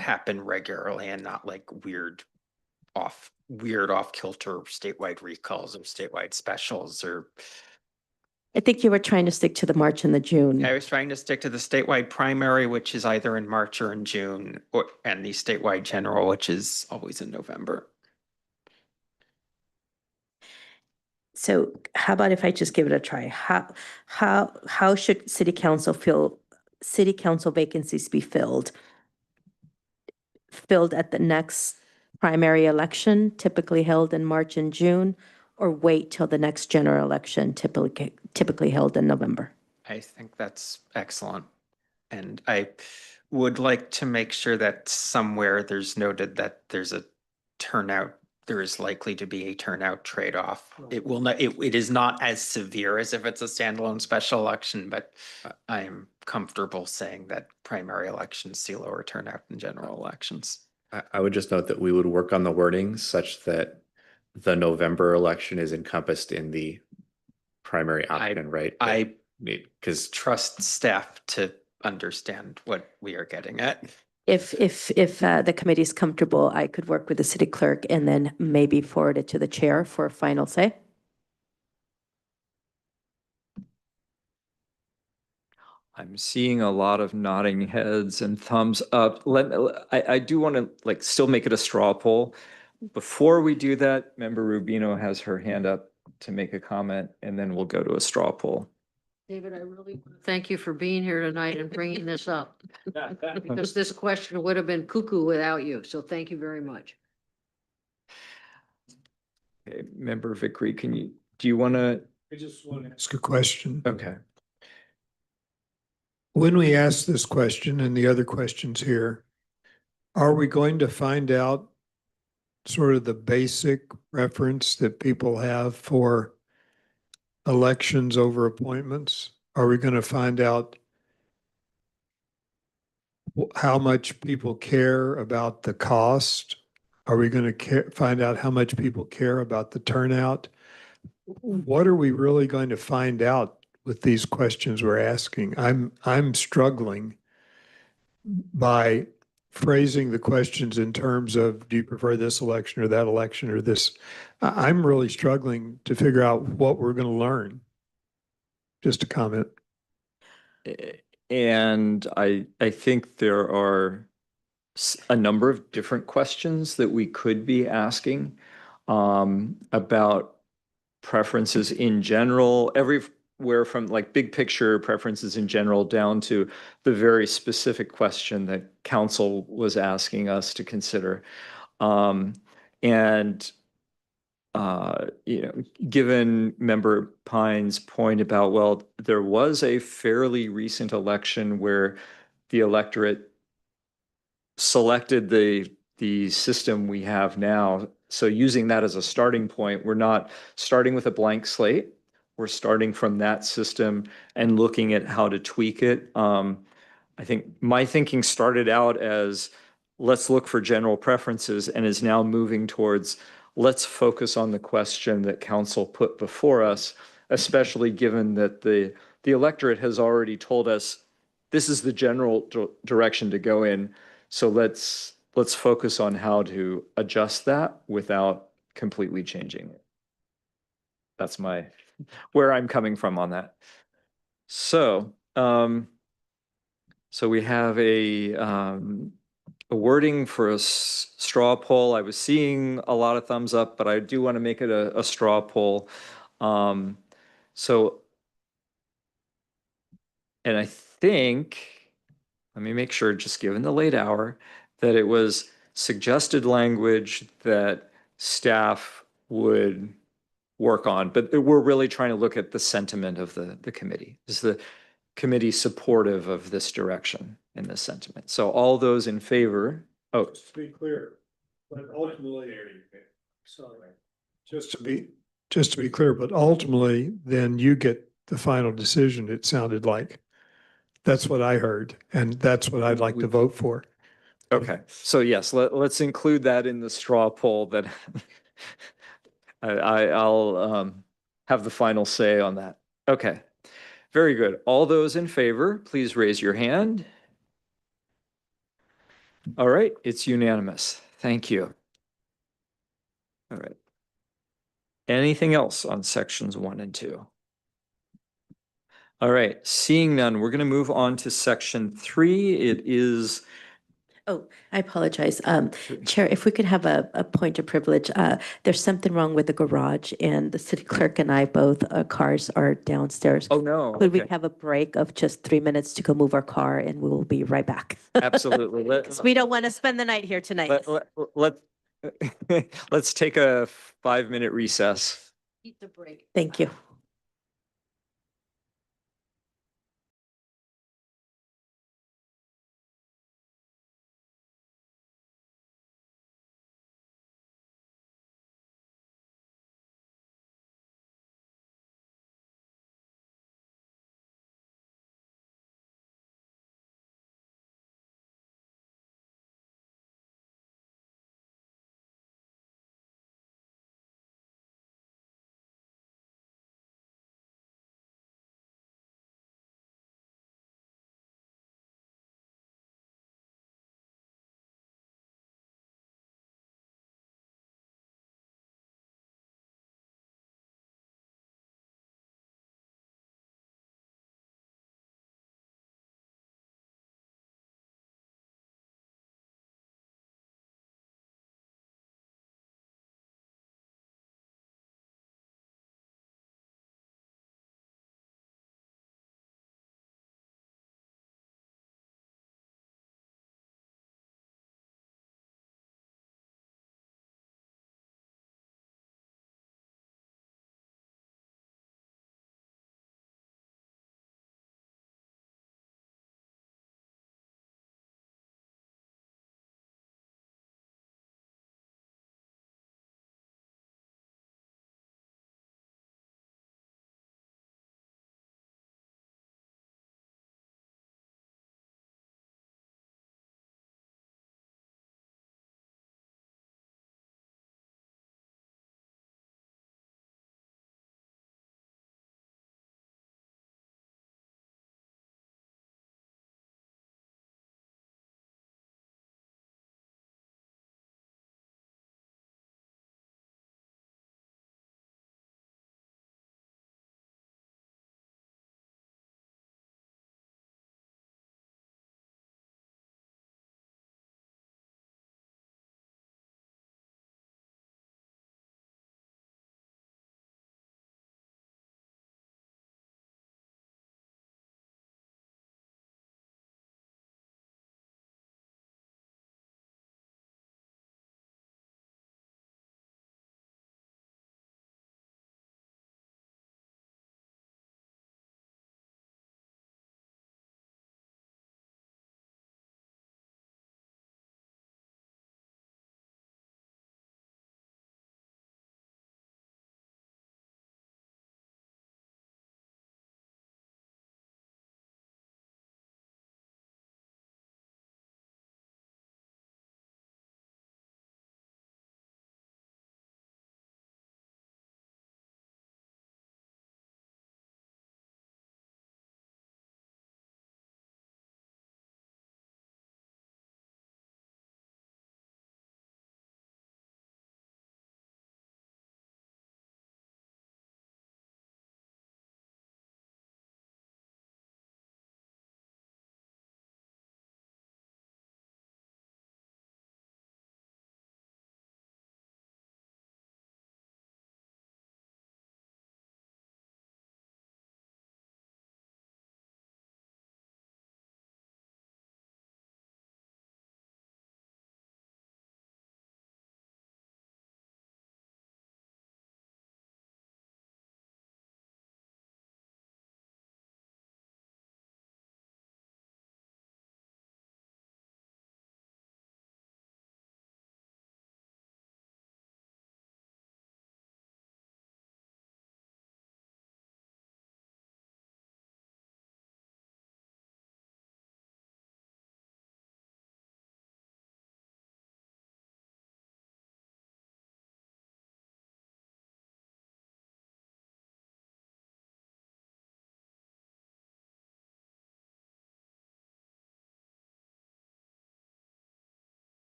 happen regularly and not like weird off kilter statewide recalls or statewide specials or. I think you were trying to stick to the March and the June. I was trying to stick to the statewide primary, which is either in March or in June, and the statewide general, which is always in November. So how about if I just give it a try? How should city council vacancies be filled? Filled at the next primary election, typically held in March and June, or wait till the next general election, typically held in November? I think that's excellent. And I would like to make sure that somewhere there's noted that there's a turnout, there is likely to be a turnout trade-off. It will not, it is not as severe as if it's a standalone special election, but I'm comfortable saying that primary elections see lower turnout than general elections. I would just note that we would work on the wording such that the November election is encompassed in the primary option, right? I because trust staff to understand what we are getting at. If the committee is comfortable, I could work with the city clerk and then maybe forward it to the chair for a final say. I'm seeing a lot of nodding heads and thumbs up. I do want to still make it a straw poll. Before we do that, Member Rubino has her hand up to make a comment, and then we'll go to a straw poll. David, I really want to thank you for being here tonight and bringing this up. Because this question would have been cuckoo without you. So thank you very much. Okay, Member Vickery, do you want to? I just want to ask a question. Okay. When we ask this question and the other questions here, are we going to find out sort of the basic reference that people have for elections over appointments? Are we going to find out how much people care about the cost? Are we going to find out how much people care about the turnout? What are we really going to find out with these questions we're asking? I'm struggling by phrasing the questions in terms of, do you prefer this election or that election or this? I'm really struggling to figure out what we're going to learn. Just a comment. and I think there are a number of different questions that we could be asking about preferences in general, everywhere from like big picture preferences in general down to the very specific question that council was asking us to consider. And given Member Pine's point about, well, there was a fairly recent election where the electorate selected the system we have now. So using that as a starting point, we're not starting with a blank slate. We're starting from that system and looking at how to tweak it. I think my thinking started out as let's look for general preferences and is now moving towards let's focus on the question that council put before us, especially given that the electorate has already told us this is the general direction to go in. So let's focus on how to adjust that without completely changing it. That's where I'm coming from on that. So, so we have a wording for a straw poll. I was seeing a lot of thumbs up, but I do want to make it a straw poll. So, and I think, let me make sure, just given the late hour, that it was suggested language that staff would work on, but we're really trying to look at the sentiment of the committee. Is the committee supportive of this direction and this sentiment? So all those in favor, oh. Just to be clear, but ultimately, sorry, just to be clear, but ultimately, then you get the final decision, it sounded like. That's what I heard, and that's what I'd like to vote for. Okay, so yes, let's include that in the straw poll that I'll have the final say on that. Okay, very good. All those in favor, please raise your hand. All right, it's unanimous. Thank you. All right. Anything else on sections 1 and 2? All right, seeing none, we're going to move on to section 3. It is. Oh, I apologize. Chair, if we could have a point of privilege, there's something wrong with the garage and the city clerk and I both, cars are downstairs. Oh, no. Could we Okay. have a break of just 3 minutes to go move our car and we will be right back? Absolutely. Because we don't want to spend the night here tonight. Let's take a 5-minute recess. Eat the break. Thank you.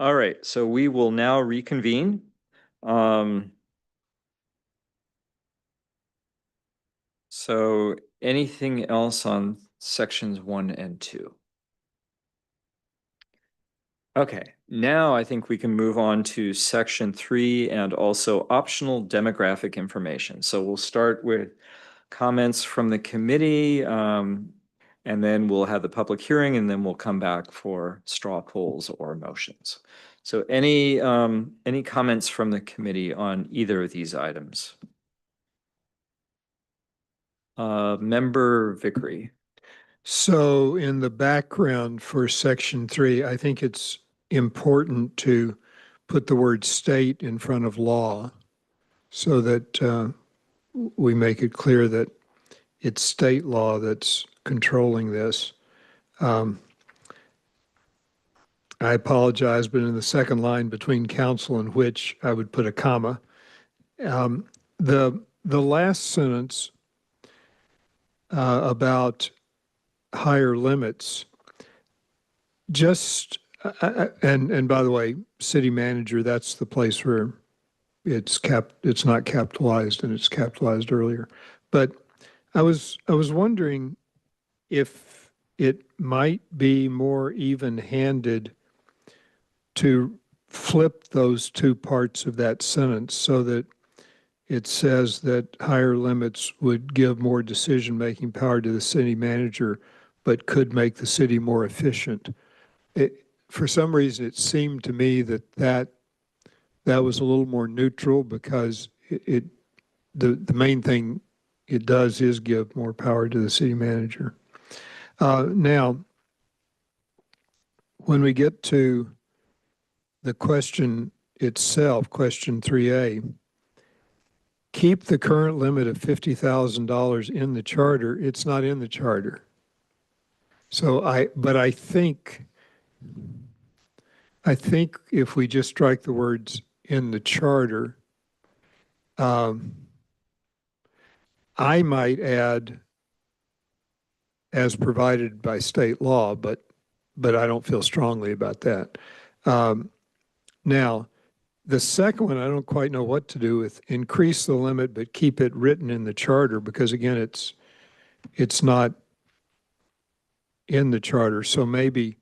All right, so we will now reconvene. So anything else on sections 1 and 2? Okay, now I think we can move on to section 3 and also optional demographic information. So we'll start with comments from the committee, and then we'll have the public hearing, and then we'll come back for straw polls or motions. So any comments from the committee on either of these items? Member Vickery. So in the background for section 3, I think it's important to put the word state in front of law so that we make it clear that it's state law that's controlling this. I apologize, but in the second line between council and which, I would put a comma. The last sentence about higher limits, just and by the way, city manager, that's the place where it's not capitalized, and it's capitalized earlier. But I was wondering if it might be more even-handed to flip those two parts of that sentence so that it says that higher limits would give more decision-making power to the city manager, but could make the city more efficient. For some reason, it seemed to me that was a little more neutral, because the main thing it does is give more power to the city manager. Now, when we get to the question itself, question 3A, keep the current limit of $50,000 in the charter. It's not in the charter. So but I think if we just strike the words in the charter, I might add as provided by state law, but I don't feel strongly about that. Now, the second one, I don't quite know what to do with increase the limit, but keep it written in the charter, because again, it's not in the charter. So maybe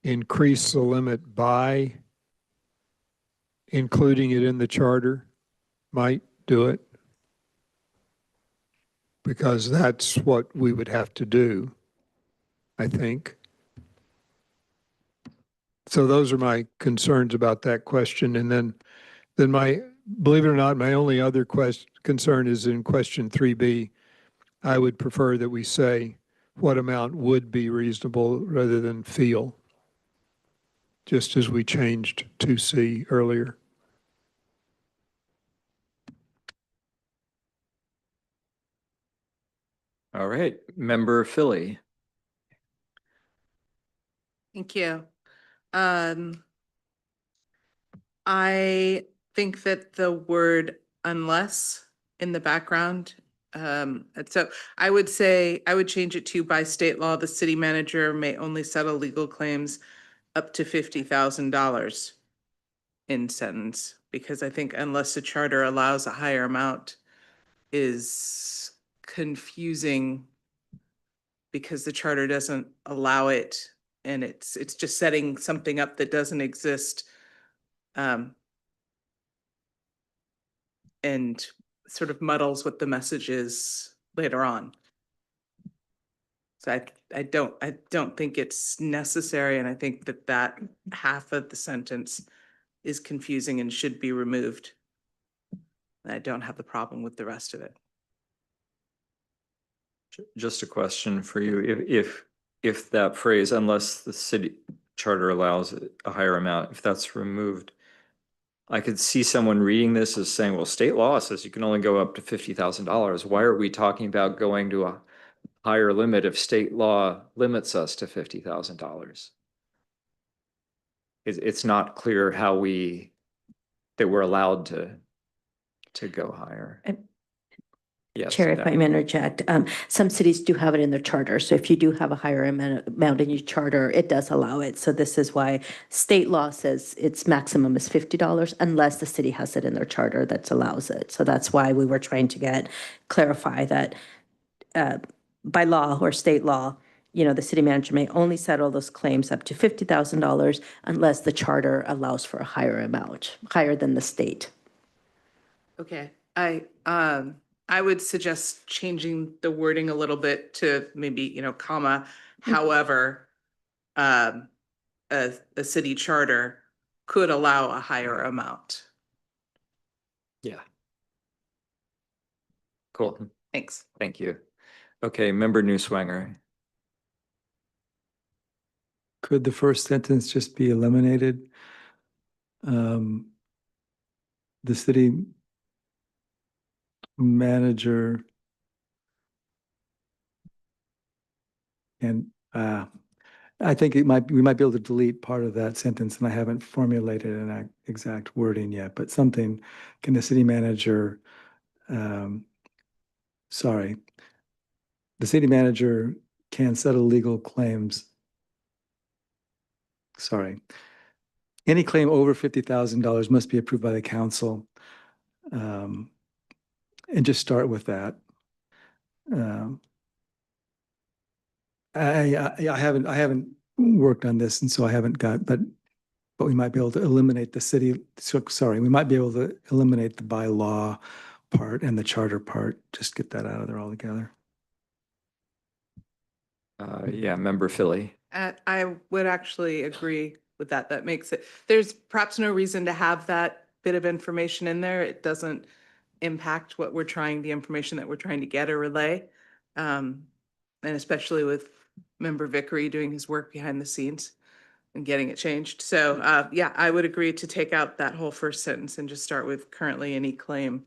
increase the limit by including it in the charter might do it, because that's what we would have to do, I think. So those are my concerns about that question. And then believe it or not, my only other concern is in question 3B. I would prefer that we say what amount would be reasonable rather than feel, just as we changed 2C earlier. All right, Member Philly. Thank you. I think that the word unless in the background, and so I would change it to by state law, the city manager may only settle legal claims up to $50,000 in sentence, because I think unless the charter allows a higher amount is confusing, because the charter doesn't allow it, and it's just setting something up that doesn't exist. And sort of muddles what the message is later on. So I don't think it's necessary, and I think that half of the sentence is confusing and should be removed. And I don't have the problem with the rest of it. Just a question for you. If that phrase, unless the city charter allows a higher amount, if that's removed, I could see someone reading this as saying, well, state law says you can only go up to $50,000. Why are we talking about going to a higher limit if state law limits us to $50,000? It's not clear how that we're allowed to go higher. Yes. Chair, if that- I may interject, some cities do have it in their charter. So if you do have a higher amount in your charter, it does allow it. So this is why state law says its maximum is $50 unless the city has it in their charter that allows it. So that's why we were trying to clarify that by law or state law, the city manager may only settle those claims up to $50,000 unless the charter allows for a higher amount, higher than the state. Okay, I would suggest changing the wording a little bit to maybe, comma, however, a city charter could allow a higher amount. Yeah. Cool. Thanks. Thank you. Okay, Member Newswanger. Could the first sentence just be eliminated? The city manager and I think we might be able to delete part of that sentence, and I haven't formulated an exact wording yet, but something, can the city manager, sorry, the city manager can settle legal claims. Sorry. Any claim over $50,000 must be approved by the council. And just start with that. I haven't worked on this, and so I haven't got, but we might be able to eliminate the city, we might be able to eliminate the by law part and the charter part, just get that out of there altogether. Yeah, Member Philly. I would actually agree with that. That makes it, there's perhaps no reason to have that bit of information in there. It doesn't impact what the information that we're trying to get or relay. And especially with Member Vickery doing his work behind the scenes and getting it changed. So yeah, I would agree to take out that whole first sentence and just start with currently any claim.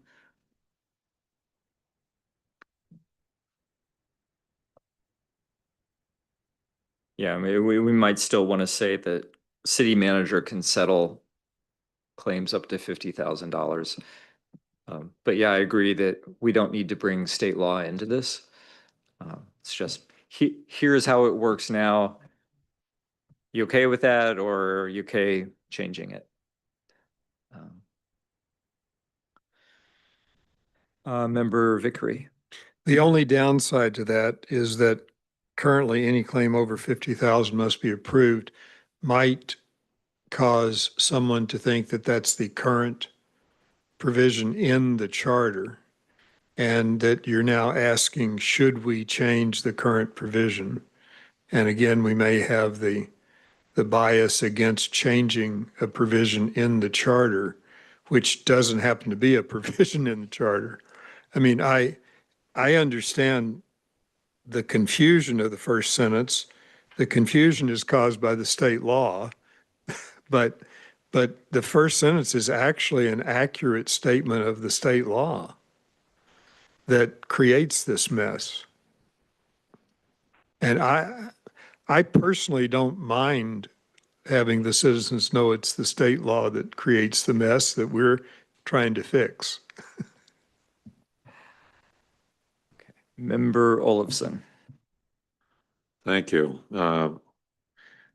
Yeah, I mean, we might still want to say that city manager can settle claims up to $50,000. But yeah, I agree that we don't need to bring state law into this. It's just, here's how it works now. You okay with that, or are you okay changing it? Member Vickery. The only downside to that is that currently any claim over 50,000 must be approved might cause someone to think that that's the current provision in the charter, and that you're now asking, should we change the current provision? And again, we may have the bias against changing a provision in the charter, which doesn't happen to be a provision in the charter. I mean, I understand the confusion of the first sentence. The confusion is caused by the state law, but the first sentence is actually an accurate statement of the state law that creates this mess. And I personally don't mind having the citizens know it's the state law that creates the mess that we're trying to fix. Member Olafson. Thank you. I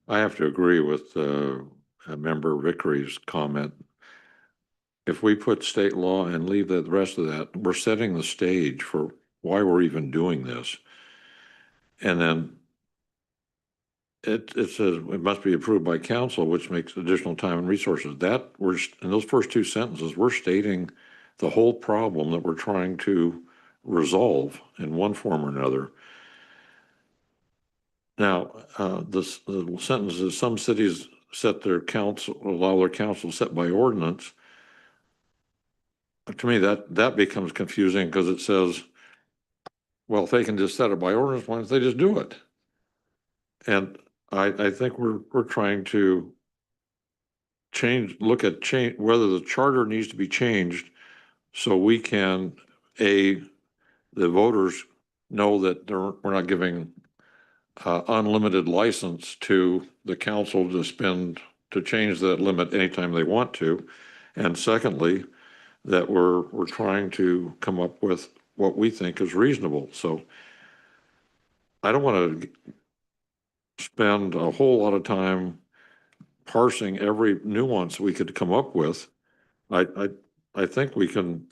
have to agree with Member Vickery's comment. If we put state law and leave the rest of that, we're setting the stage for why we're even doing this. And then it says it must be approved by council, which makes additional time and resources. That we're in those first two sentences, we're stating the whole problem that we're trying to resolve in one form or another. Now, the sentence is some cities set their council, allow their council set by ordinance. To me, that becomes confusing because it says, well, if they can just set it by ordinance, why don't they just do it? And I think we're trying to look at whether the charter needs to be changed so we can, the voters know that we're not giving unlimited license to the council to change that limit anytime they want to. And secondly, that we're trying to come up with what we think is reasonable. So I don't want to spend a whole lot of time parsing every nuance we could come up with. I think we can,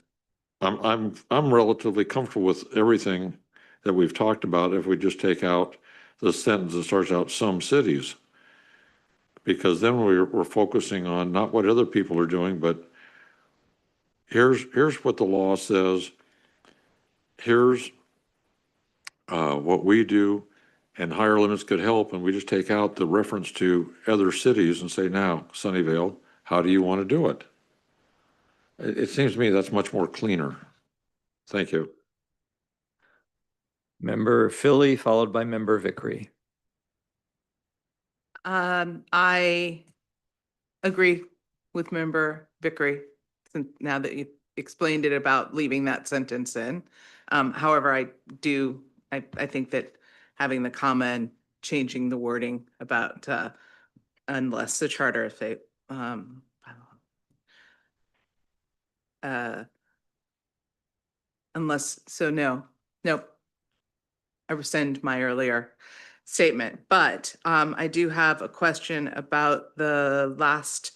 I'm relatively comfortable with everything that we've talked about if we just take out the sentence that starts out some cities. Because then we're focusing on not what other people are doing, but here's what the law says. Here's what we do, and higher limits could help. And we just take out the reference to other cities and say, now, Sunnyvale, how do you want to do it? It seems to me that's much more cleaner. Thank you. Member Philly, followed by Member Vickery. I agree with Member Vickery, since now that you explained it about leaving that sentence in. However, I think that having the comma and changing the wording about unless the charter if they unless, so nope. I rescind my earlier statement, but I do have a question about the last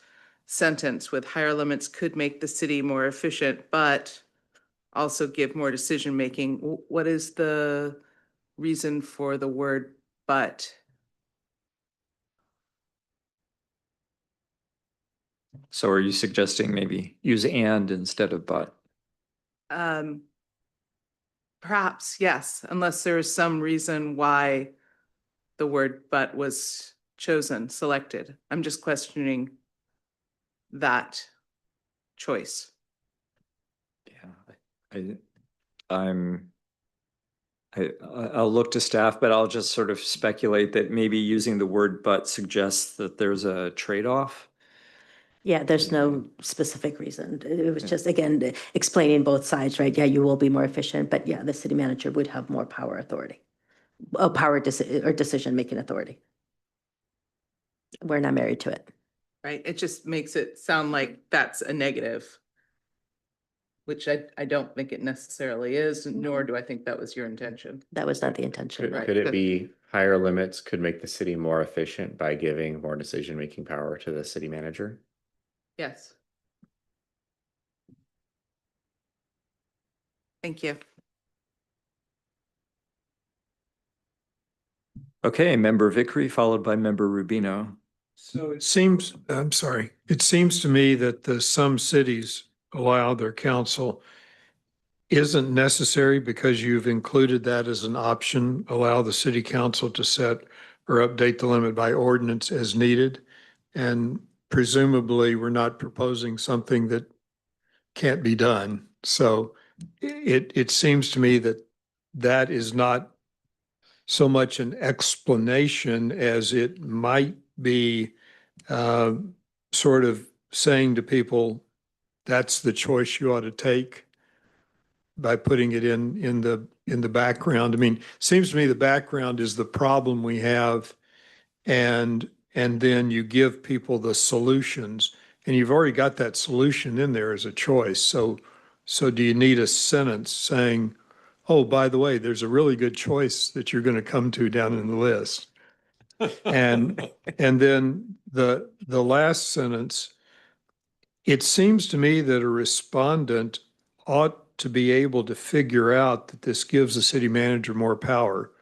sentence with higher limits could make the city more efficient, but also give more decision-making. What is the reason for the word but? So are you suggesting maybe use and instead of but? Perhaps, yes, unless there is some reason why the word but was chosen, selected. I'm just questioning that choice. Yeah, I'll look to staff, but I'll just sort of speculate that maybe using the word but suggests that there's a trade-off. Yeah, there's no specific reason. It was just, again, explaining both sides, right? Yeah, you will be more efficient, but yeah, the city manager would have more power authority. Or decision-making authority. We're not married to it. Right? It just makes it sound like that's a negative, which I don't think it necessarily is, nor do I think that was your intention. That was not the intention. Right. Could it be higher limits could make the city more efficient by giving more decision-making power to the city manager? Yes. Thank you. Okay, Member Vickery, followed by Member Rubino. So it seems, I'm sorry, it seems to me that the some cities allow their council isn't necessary because you've included that as an option, allow the city council to set or update the limit by ordinance as needed. And presumably, we're not proposing something that can't be done. So it seems to me that that is not so much an explanation as it might be sort of saying to people, that's the choice you ought to take by putting it in the background. I mean, seems to me the background is the problem we have, and then you give people the solutions, and you've already got that solution in there as a choice. So do you need a sentence saying, oh, by the way, there's a really good choice that you're going to come to down in the list? And then the last sentence, it seems to me that a respondent ought to be able to figure out that this gives the city manager more power,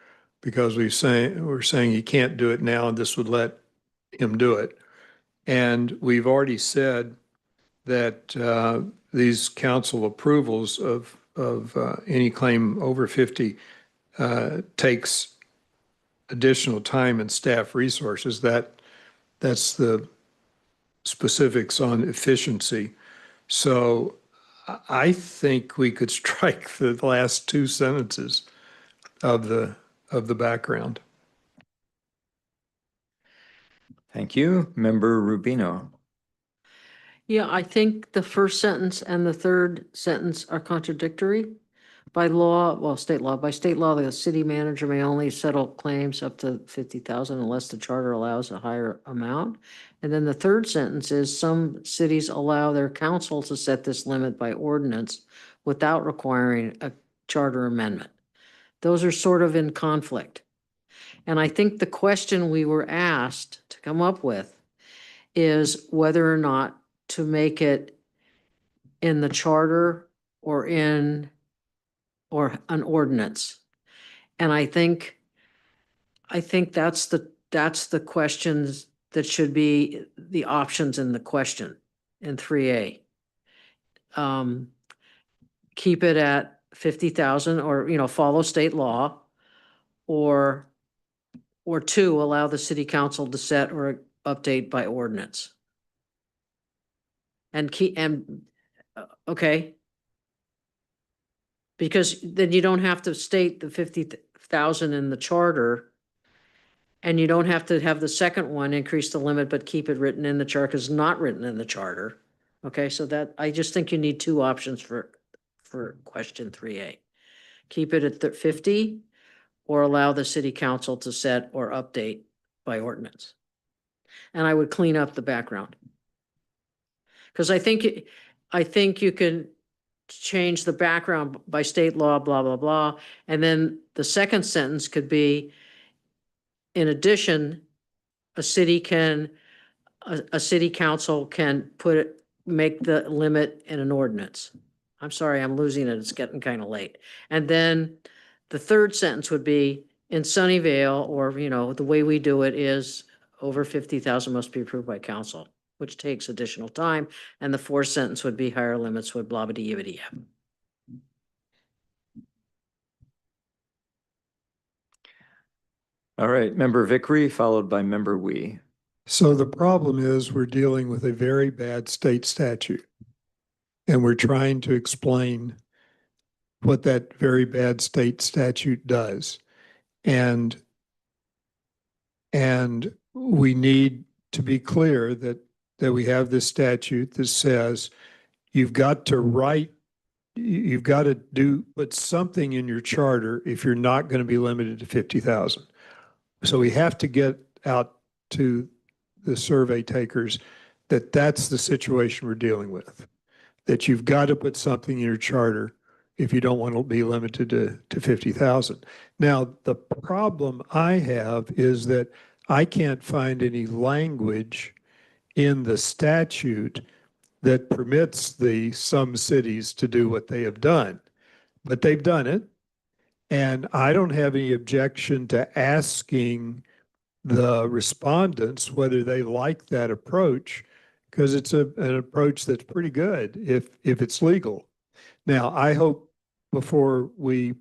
because we're saying he can't do it now and this would let him do it. And we've already said that these council approvals of any claim over 50 takes additional time and staff resources. That's the specifics on efficiency. So I think we could strike the last two sentences of the background. Thank you. Member Rubino. Yeah, I think the first sentence and the third sentence are contradictory. By law, by state law, the city manager may only settle claims up to 50,000 unless the charter allows a higher amount. And then the third sentence is some cities allow their council to set this limit by ordinance without requiring a charter amendment. Those are sort of in conflict. And I think the question we were asked to come up with is whether or not to make it in the charter or an ordinance. And I think that's the questions that should be the options in the question in 3A. Keep it at 50,000 or, follow state law, or 2, allow the city council to set or update by ordinance. Okay. Because then you don't have to state the 50,000 in the charter. And you don't have to have the second one increase the limit, but keep it written in the charter, because it's not written in the charter. Okay, so that, I just think you need 2 options for question 3A. Keep it at the 50, or allow the city council to set or update by ordinance. And I would clean up the background. Because I think you can change the background by state law, blah, blah, blah. And then the second sentence could be, in addition, a city council can make the limit in an ordinance. I'm sorry, I'm losing it. It's getting kind of late. And then the third sentence would be, in Sunnyvale, or, the way we do it is over 50,000 must be approved by council, which takes additional time. And the fourth sentence would be higher limits would blah, blah, blah. All right, Member Vickery, followed by Member Wee. So the problem is we're dealing with a very bad state statute. And we're trying to explain what that very bad state statute does. And we need to be clear that we have this statute that says you've got to put something in your charter if you're not going to be limited to 50,000. So we have to get out to the survey takers that that's the situation we're dealing with, that you've got to put something in your charter if you don't want to be limited to 50,000. Now, the problem I have is that I can't find any language in the statute that permits some cities to do what they have done, but they've done it. And I don't have any objection to asking the respondents whether they like that approach, because it's an approach that's pretty good if it's legal. Now, I hope before we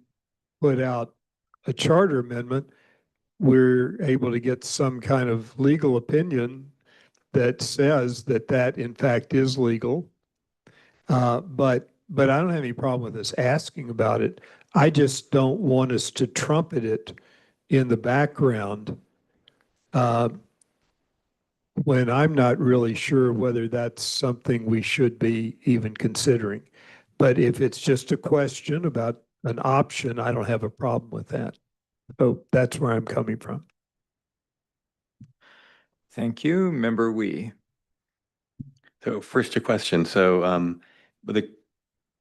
put out a charter amendment, we're able to get some kind of legal opinion that says that in fact is legal. But I don't have any problem with us asking about it. I just don't want us to trumpet it in the background when I'm not really sure whether that's something we should be even considering. But if it's just a question about an option, I don't have a problem with that. So that's where I'm coming from. Thank you, Member Wee. So first a question. So with the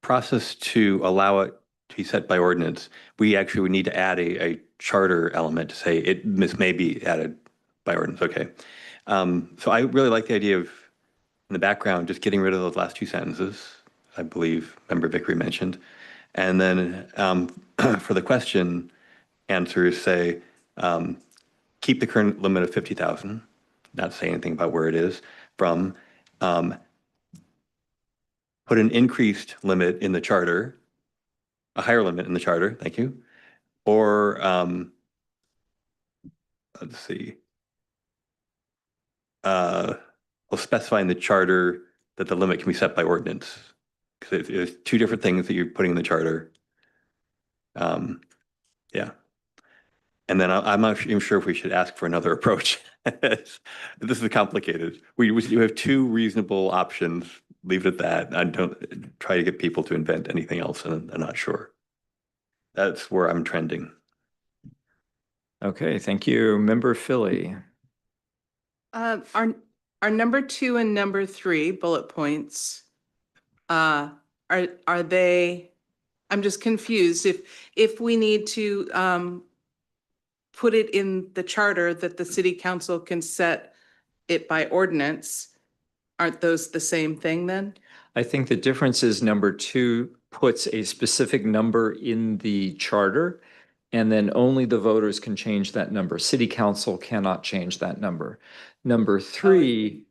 process to allow it to be set by ordinance, we actually would need to add a charter element to say this may be added by ordinance. Okay. So I really like the idea of, in the background, just getting rid of those last 2 sentences, I believe Member Vickery mentioned. And then for the question answers, say, keep the current limit of 50,000, not say anything about where it is from, put an increased limit in the charter, a higher limit in the charter, thank you, or let's see, we'll specify in the charter that the limit can be set by ordinance, because there's 2 different things that you're putting in the charter. Yeah. And then I'm not even sure if we should ask for another approach. This is complicated. You have 2 reasonable options. Leave it at that. I don't try to get people to invent anything else, and I'm not sure. That's where I'm trending. Okay, thank you. Member Philly. Our number 2 and number 3 bullet points, are they I'm just confused. If we need to put it in the charter that the city council can set it by ordinance, aren't those the same thing then? I think the difference is number 2 puts a specific number in the charter, and then only the voters can change that number. City council cannot change that number. Number 3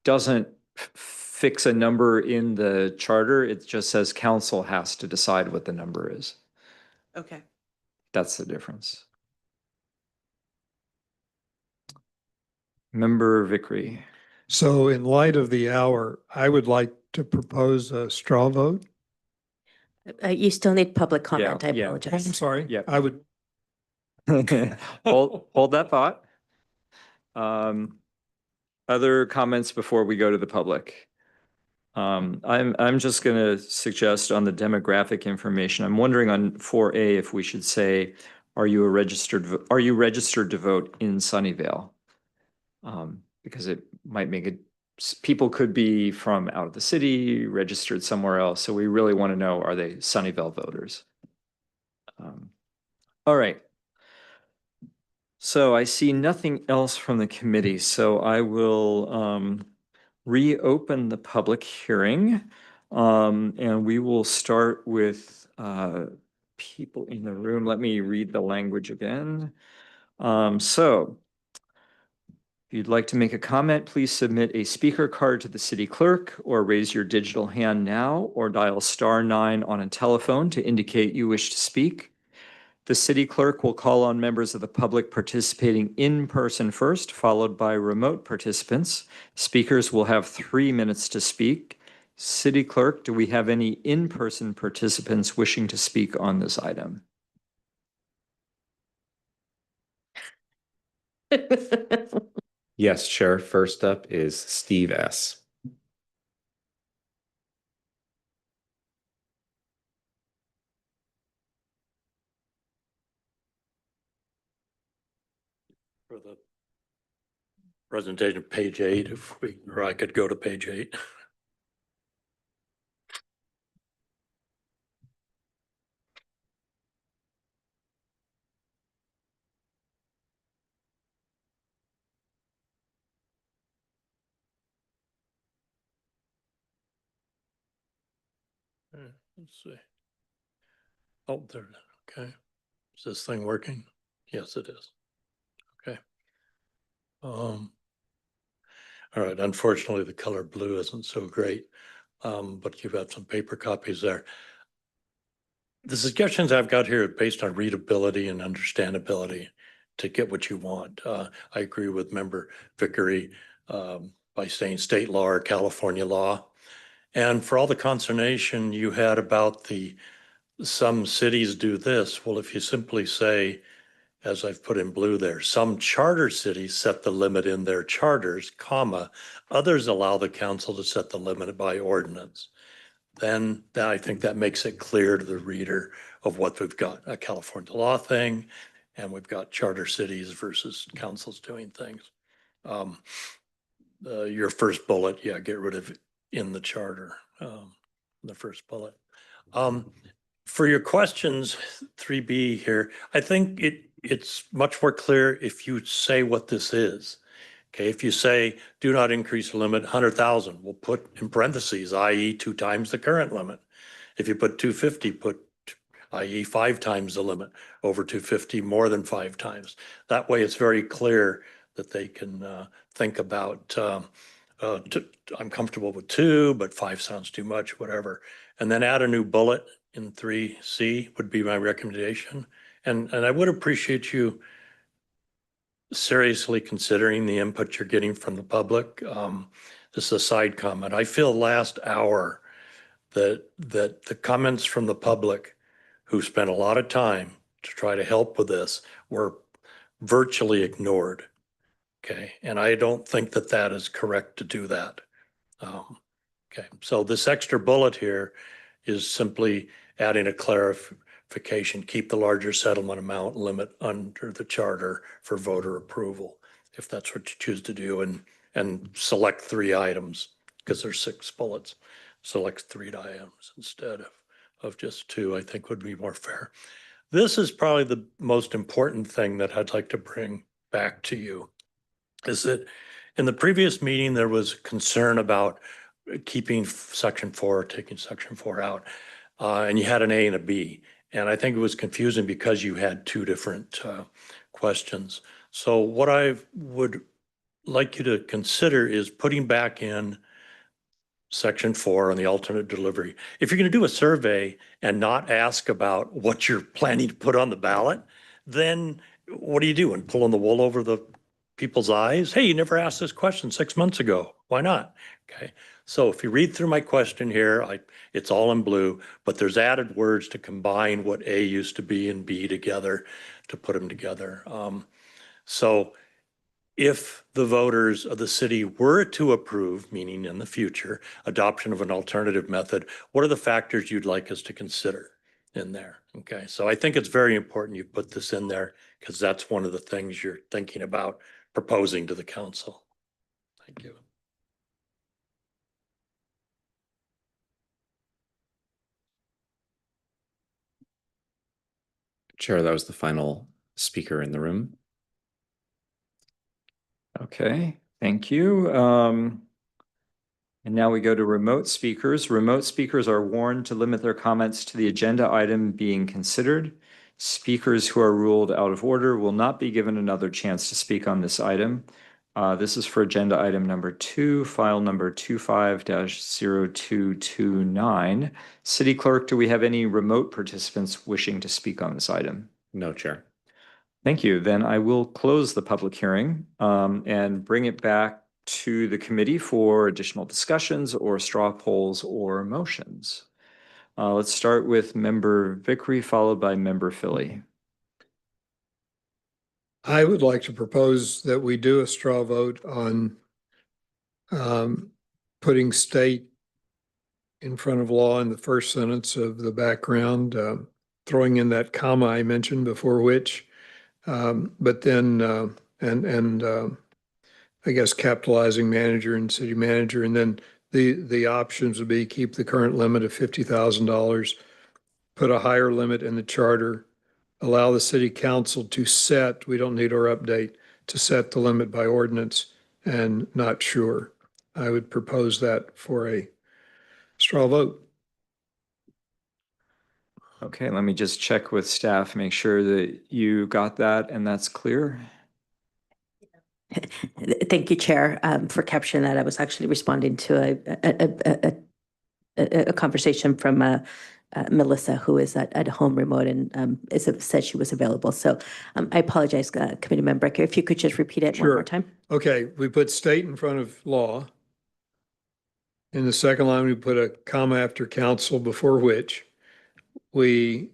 doesn't fix a number in the charter. It just says council has to decide what the number is. Okay. That's the difference. Member Vickery. So in light of the hour, I would like to propose a straw vote. You still need public comment. I yeah. I'm apologize. sorry. Yeah. I would, Hold that thought. Other comments before we go to the public? I'm just going to suggest on the demographic information, I'm wondering on 4A if we should say, are you registered to vote in Sunnyvale? Because it might make it, people could be from out of the city, registered somewhere else. So we really want to know, are they Sunnyvale voters? All right. So I see nothing else from the committee, so I will reopen the public hearing. And we will start with people in the room. Let me read the language again. So if you'd like to make a comment, please submit a speaker card to the city clerk or raise your digital hand now or dial *9 on a telephone to indicate you wish to speak. The city clerk will call on members of the public participating in person first, followed by remote participants. Speakers will have 3 minutes to speak. City clerk, do we have any in-person participants wishing to speak on this item? Yes, Chair. First up is Steve S. For the presentation, page 8, if we, or I could go to page 8. Let's see. Oh, there, okay. Is this thing working? Yes, it is. Okay. All right, unfortunately, the color blue isn't so great, but you've got some paper copies there. The suggestions I've got here are based on readability and understandability to get what you want. I agree with Member Vickery by saying state law or California law. And for all the consternation you had about some cities do this, well, if you simply say, as I've put in blue there, some charter cities set the limit in their charters, comma, others allow the council to set the limit by ordinance. Then I think that makes it clear to the reader of what we've got, a California law thing, and we've got charter cities versus councils doing things. Your first bullet, yeah, get rid of in the charter, the first bullet. For your questions, 3B here, I think it's much more clear if you say what this is. Okay, if you say, do not increase the limit 100,000, we'll put in parentheses, i.e. 2 times the current limit. If you put 250, put i.e. 5 times the limit, over 250, more than 5 times. That way it's very clear that they can think about, I'm comfortable with 2, but 5 sounds too much, whatever. And then add a new bullet in 3C would be my recommendation. And I would appreciate you seriously considering the input you're getting from the public. This is a side comment. I feel last hour that the comments from the public who spent a lot of time to try to help with this were virtually ignored. Okay, and I don't think that that is correct to do that. Okay, so this extra bullet here is simply adding a clarification, keep the larger settlement amount limit under the charter for voter approval, if that's what you choose to do, and select 3 items, because there's 6 bullets. Select 3 items instead of of just two, I think would be more fair. This is probably the most important thing that I'd like to bring back to you, is that in the previous meeting, there was concern about keeping section 4, taking section 4 out. And you had an A and a B. And I think it was confusing because you had two different questions. So what I would like you to consider is putting back in section 4 on the alternate delivery. If you're going to do a survey and not ask about what you're planning to put on the ballot, then what are you doing? Pulling the wool over the people's eyes? Hey, you never asked this question 6 months ago. Why not? Okay. So if you read through my question here, it's all in blue, but there's added words to combine what A used to be and B together to put them together. So if the voters of the city were to approve, meaning in the future, adoption of an alternative method, what are the factors you'd like us to consider in there? Okay, so I think it's very important you put this in there because that's one of the things you're thinking about proposing to the council. Thank you. Chair, that was the final speaker in the room. Okay, thank you. And now we go to remote speakers. Remote speakers are warned to limit their comments to the agenda item being considered. Speakers who are ruled out of order will not be given another chance to speak on this item. This is for agenda item number 2, file number 25-0229. City Clerk, do we have any remote participants wishing to speak on this item? No, Chair. Thank you. Then I will close the public hearing and bring it back to the committee for additional discussions or straw polls or motions. Let's start with Member Vickery, followed by Member Philly. I would like to propose that we do a straw vote on putting state in front of law in the first sentence of the background, throwing in that comma I mentioned before which, but then I guess capitalizing manager and city manager, and then the options would be keep the current limit of $50,000, put a higher limit in the charter, allow the city council to set, we don't need our update, to set the limit by ordinance, and not sure. I would propose that for a straw vote. Okay, let me just check with staff, make sure that you got that and that's clear. Thank you, Chair, for capturing that. I was actually responding to a conversation from Melissa, who is at home remote and said she was available. So I apologize, Committee Member Becker, if you could just repeat it one more time. Okay, we put state in front of law. In the second line, we put a comma after council before which. We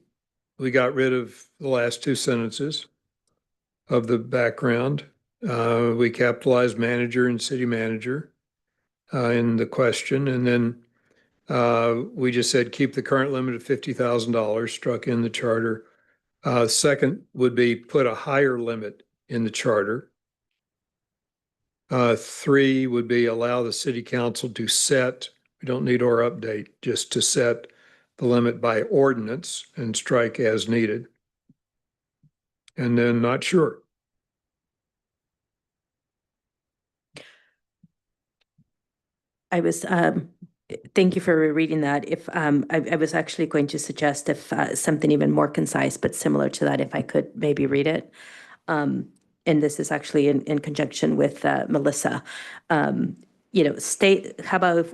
got rid of the last two sentences of the background. We capitalized manager and city manager in the question. And then we just said keep the current limit of $50,000 struck in the charter. Second would be put a higher limit in the charter. 3 would be allow the city council to set, we don't need our update, just to set the limit by ordinance and strike as needed. And then not sure. I was, thank you for rereading that. If I was actually going to suggest if something even more concise, but similar to that, if I could maybe read it. And this is actually in conjunction with Melissa. State, how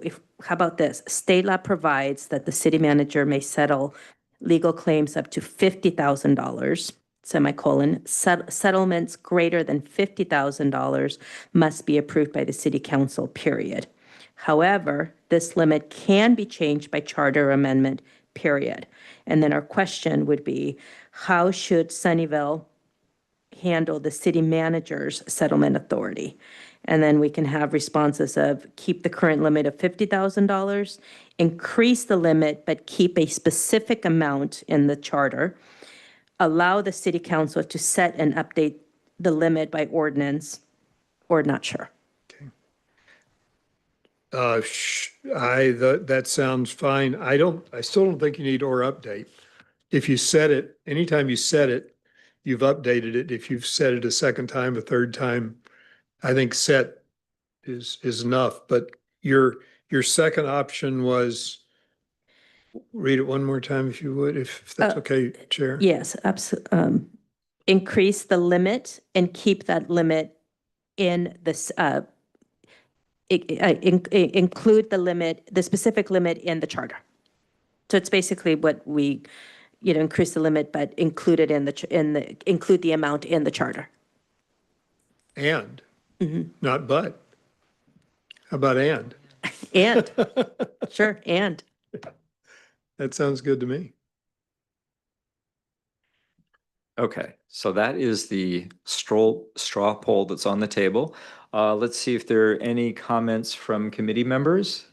about this? State law provides that the city manager may settle legal claims up to $50,000. Semicolon, settlements greater than $50,000 must be approved by the city council, period. However, this limit can be changed by charter amendment, period. And then our question would be, how should Sunnyvale handle the city manager's settlement authority? And then we can have responses of keep the current limit of $50,000, increase the limit, but keep a specific amount in the charter, allow the city council to set and update the limit by ordinance, or not sure. That sounds fine. I still don't think you need or update. If you set it, anytime you set it, you've updated it. If you've set it a second time, a third time, I think set is enough. But your second option was, read it one more time if you would, if that's okay, Chair. Yes, absolutely. Increase the limit and keep that limit in this, include the limit, the specific limit in the charter. So it's basically what we, increase the limit, but include it include the amount in the charter. And, not but. How about and? And, sure, and. That sounds good to me. Okay, so that is the straw poll that's on the table. Let's see if there are any comments from committee members.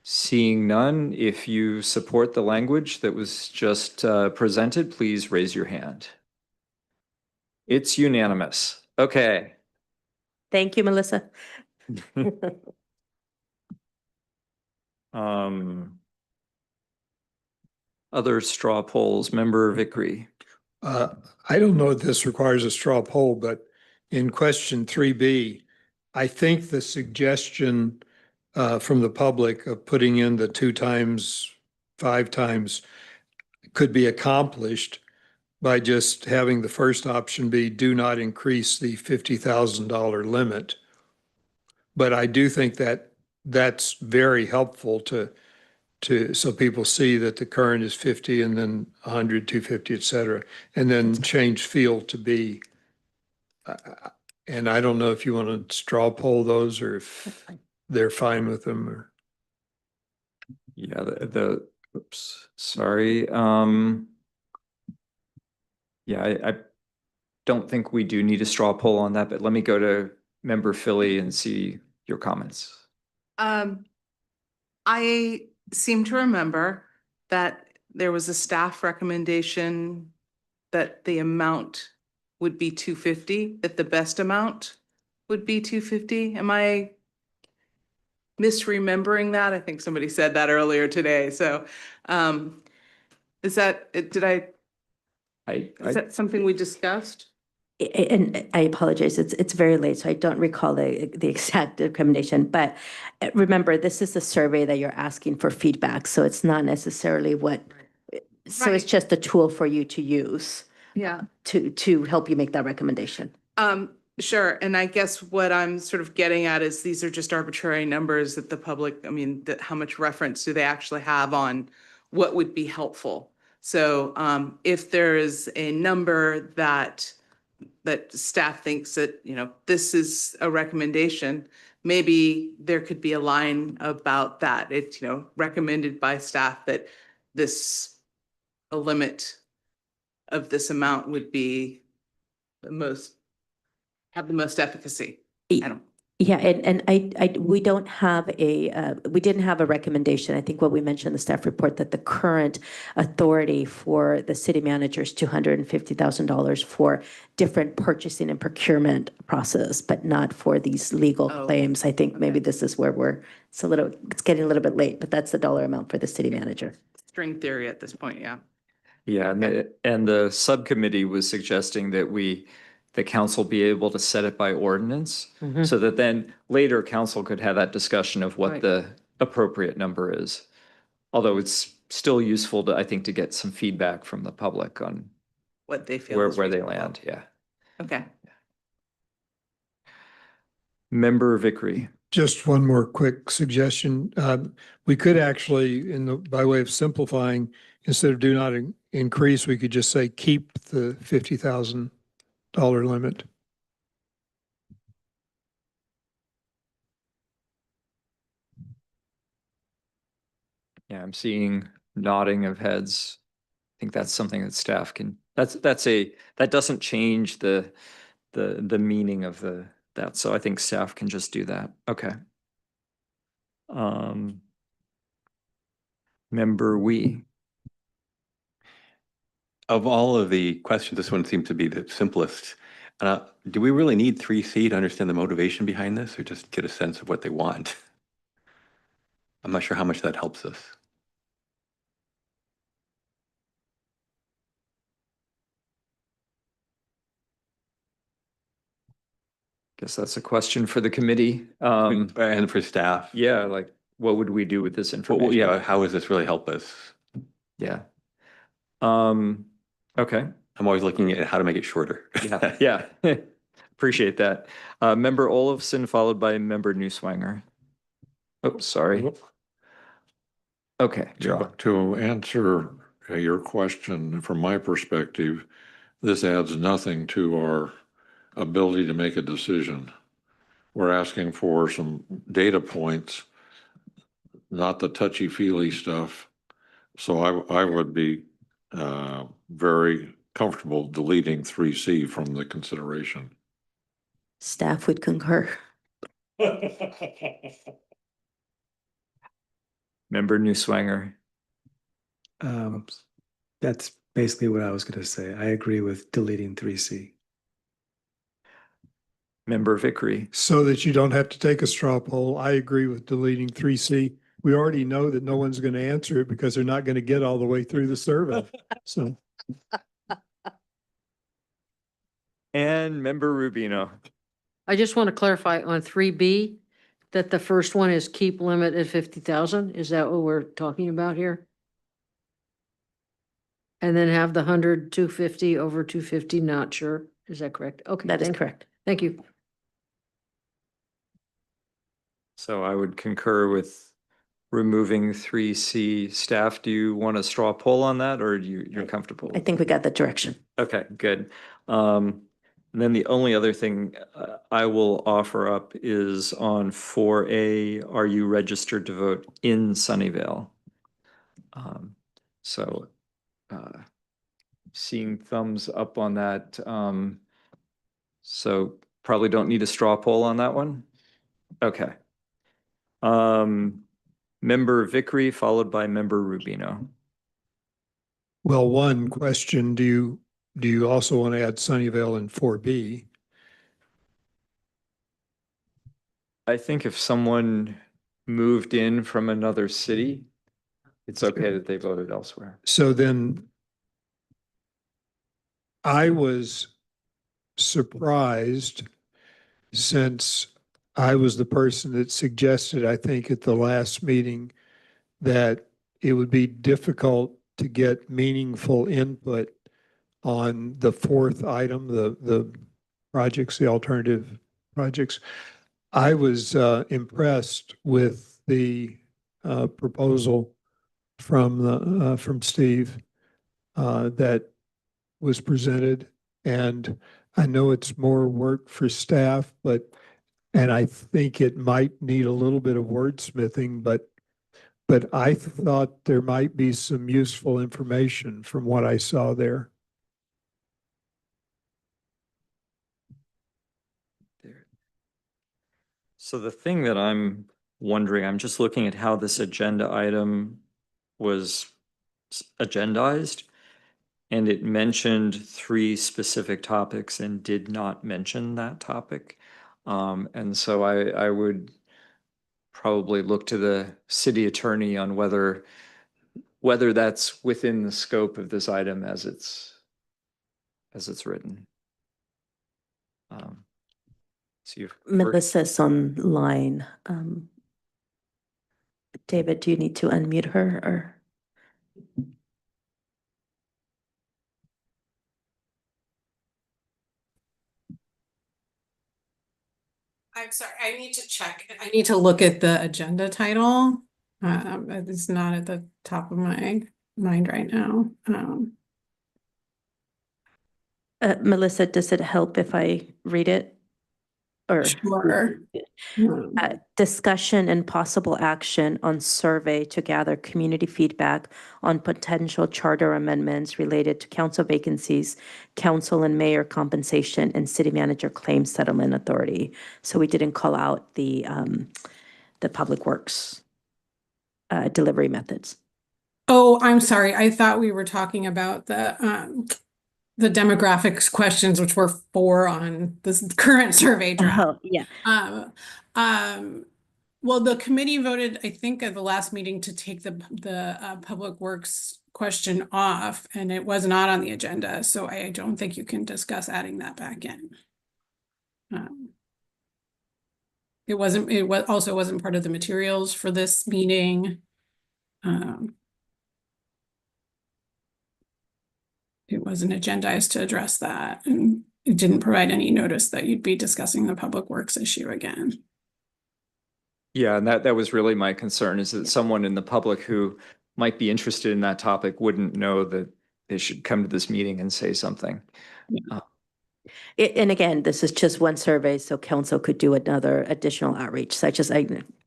Seeing none, if you support the language that was just presented, please raise your hand. It's unanimous. Okay. Thank you, Melissa. Other straw polls, Member Vickery. I don't know if this requires a straw poll, but in question 3B, I think the suggestion from the public of putting in the 2 times, 5 times could be accomplished by just having the first option be do not increase the $50,000 limit. But I do think that that's very helpful so people see that the current is 50 and then 100, 250, et cetera, and then change field to be. And I don't know if you want to straw poll those or if they're fine with them or. Yeah, oops, sorry. Yeah, I don't think we do need a straw poll on that, but let me go to Member Philly and see your comments. I seem to remember that there was a staff recommendation that the amount would be 250, that the best amount would be 250. Am I misremembering that? I think somebody said that earlier today. So is that, is that something we discussed? And I apologize, it's very late, so I don't recall the exact recommendation, but remember, this is a survey that you're asking for feedback, so it's not necessarily so it's Right. just a tool for you to use Yeah. to help you make that recommendation. Sure. And I guess what I'm sort of getting at is these are just arbitrary numbers that the public, I mean, how much reference do they actually have on what would be helpful? So if there is a number that staff thinks that, this is a recommendation, maybe there could be a line about that. It's, recommended by staff that a limit of this amount would be have the most efficacy. I don't. Yeah, and we don't have we didn't have a recommendation. I think what we mentioned in the staff report that the current authority for the city manager is $250,000 for different purchasing and procurement process, but not for these legal claims. I think maybe this is where it's getting a little bit late, but that's the dollar amount for the city manager. String theory at this point, yeah. Yeah, and the subcommittee was suggesting that the council be able to set it by ordinance so that then later council could have that discussion of what Right. the appropriate number is. Although it's still useful to, I think, to get some feedback from the public on What they feel where is they reasonable. land. Yeah. Okay. Member Vickery. Just one more quick suggestion. We could actually, by way of simplifying, instead of do not increase, we could just say keep the $50,000 limit. Yeah, I'm seeing nodding of heads. I think that's something that staff can, that doesn't change the meaning of that. So I think staff can just do that. Okay. Member Wee. Of all of the questions, this one seems to be the simplest. Do we really need 3C to understand the motivation behind this or just get a sense of what they want? I'm not sure how much that helps us. Guess that's a question for the committee. And for staff. Yeah, like, what would we do with this Well, information? yeah, how does this really help us? Yeah. Okay. I'm always looking at how to make it shorter. Yeah. Appreciate that. Member Olafson, followed by member Newswanger. Oh, sorry. Okay, you're on. To answer your question, from my perspective, this adds nothing to our ability to make a decision. We're asking for some data points, not the touchy-feely stuff. So I would be very comfortable deleting 3C from the consideration. Staff would concur. Member Newswanger. That's basically what I was going to say. I agree with deleting 3C. Member Vickery. So that you don't have to take a straw poll, I agree with deleting 3C. We already know that no one's going to answer it because they're not going to get all the way through the survey. So And member Rubino. I just want to clarify on 3B that the first one is keep limit at 50,000. Is that what we're talking about here? And then have the 100, 250 over 250, not sure. Is that correct? Okay. That is thank you. correct. Thank you. So I would concur with removing 3C. Staff, do you want a straw poll on that, or you're comfortable? I think we got the direction. Okay, good. And then the only other thing I will offer up is on 4A, are you registered to vote in Sunnyvale? So seeing thumbs up on that. So probably don't need a straw poll on that one. Okay. Member Vickery, followed by member Rubino. well, one question, do you also want to add Sunnyvale in 4B? I think if someone moved in from another city, it's okay that they voted elsewhere. So then I was surprised, since I was the person that suggested, I think at the last meeting, that it would be difficult to get meaningful input on the fourth item, the projects, the alternative projects. I was impressed with the proposal from Steve that was presented. And I know it's more work for staff, and I think it might need a little bit of wordsmithing, but I thought there might be some useful information from what I saw there. So the thing that I'm wondering, I'm just looking at how this agenda item was agendized, and it mentioned 3 specific topics and did not mention that topic. And so I would probably look to the city attorney on whether that's within the scope of this item as it's written. So you've Melissa's online. David, do you need to unmute her or? I'm sorry, I need to check. I need to look at the agenda title. It's not at the top of my mind right now. Melissa, does it help if I read it? Or Sure. discussion and possible action on survey to gather community feedback on potential charter amendments related to council vacancies, council and mayor compensation, and city manager claims settlement authority. So we didn't call out the public works delivery methods. Oh, I'm sorry. I thought we were talking about the demographics questions, which were 4 on this current survey draft. Oh, yeah. Well, the committee voted, I think, at the last meeting to take the Public Works question off, and it was not on the agenda, so I don't think you can discuss adding that back in. It also wasn't part of the materials for this meeting. It wasn't agendized to address that, and it didn't provide any notice that you'd be discussing the Public Works issue again. Yeah, and that was really my concern, is that someone in the public who might be interested in that topic wouldn't know that they should come to this meeting and say something. And again, this is just one survey, so council could do another additional outreach, such as,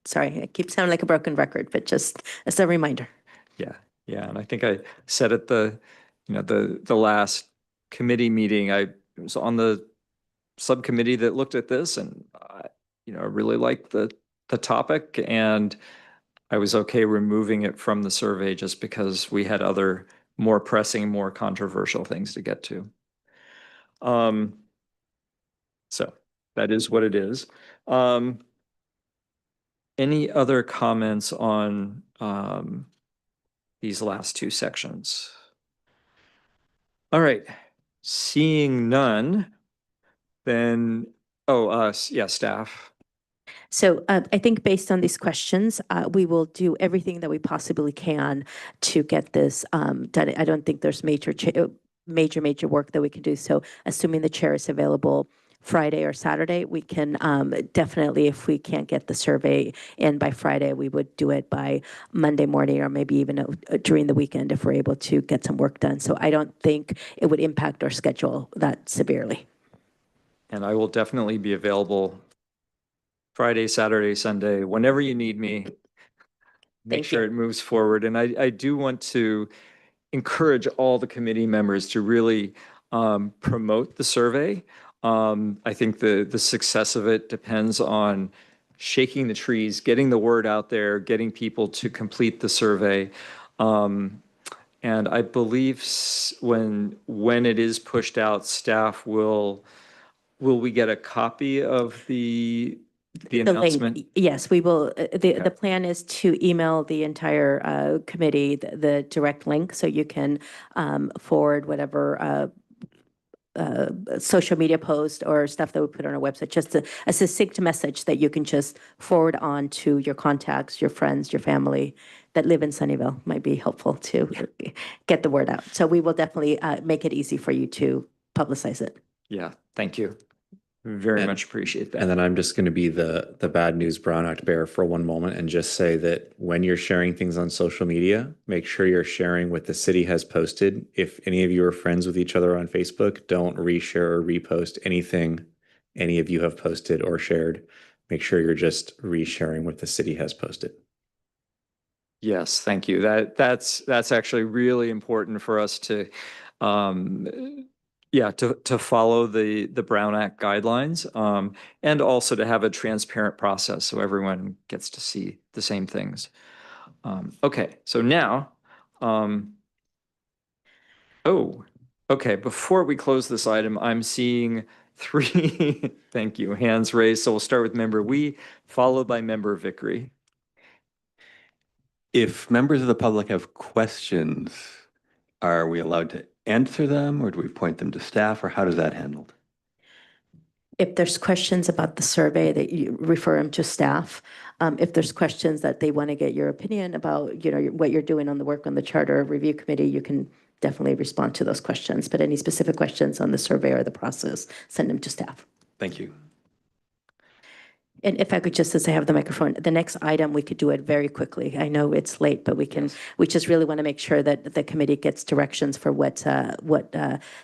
sorry, I keep sounding like a broken record, but just as a reminder. Yeah, and I think I said at the last committee meeting, I was on the subcommittee that looked at this, and I really liked the topic, and I was okay removing it from the survey just because we had other more pressing, more controversial things to get to. So that is what it is. Any other comments on these last two sections? All right, seeing none, then, yeah, staff. So I think based on these questions, we will do everything that we possibly can to get this done. I don't think there's major work that we can do. So assuming the chair is available Friday or Saturday, we can definitely, if we can't get the survey in by Friday, we would do it by Monday morning, or maybe even during the weekend if we're able to get some work done. So I don't think it would impact our schedule that severely. And I will definitely be available Friday, Saturday, Sunday, whenever you need me. Make sure it moves forward. And I do want to encourage all the committee members to really promote the survey. I think the success of it depends on shaking the trees, getting the word out there, getting people to complete the survey. And I believe when it is pushed out, staff will we get a copy of the announcement? Link, yes, we will. The plan is to email the entire committee the direct link, so you can forward whatever social media post or stuff that we put on our website, just a succinct message that you can just forward on to your contacts, your friends, your family that live in Sunnyvale. Might be helpful to get the word out. So we will definitely make it easy for you to publicize it. Yeah, thank you. Very much appreciate that. And then I'm just going to be the bad news Brown Act bearer for one moment and just say that when you're sharing things on social media, make sure you're sharing what the city has posted. If any of you are friends with each other on Facebook, don't reshare or repost anything any of you have posted or shared. Make sure you're just resharing what the city has posted. Yes, thank you. That's actually really important for us to to follow the Brown Act guidelines, and also to have a transparent process so everyone gets to see the same things. Okay, so now, okay, before we close this item, I'm seeing three, thank you, hands raised. So we'll start with member Wee, followed by member Vickery. If members of the public have questions, are we allowed to answer them, or do we point them to staff, or how does that handled? If there's questions about the survey, that you refer them to staff. If there's questions that they want to get your opinion about, what you're doing on the work on the charter review committee, you can definitely respond to those questions. But any specific questions on the survey or the process, send them to staff. Thank you. And if I could just, as I have the microphone, the next item, we could do it very quickly. I know it's late, but we just really want to make sure that the committee gets directions for what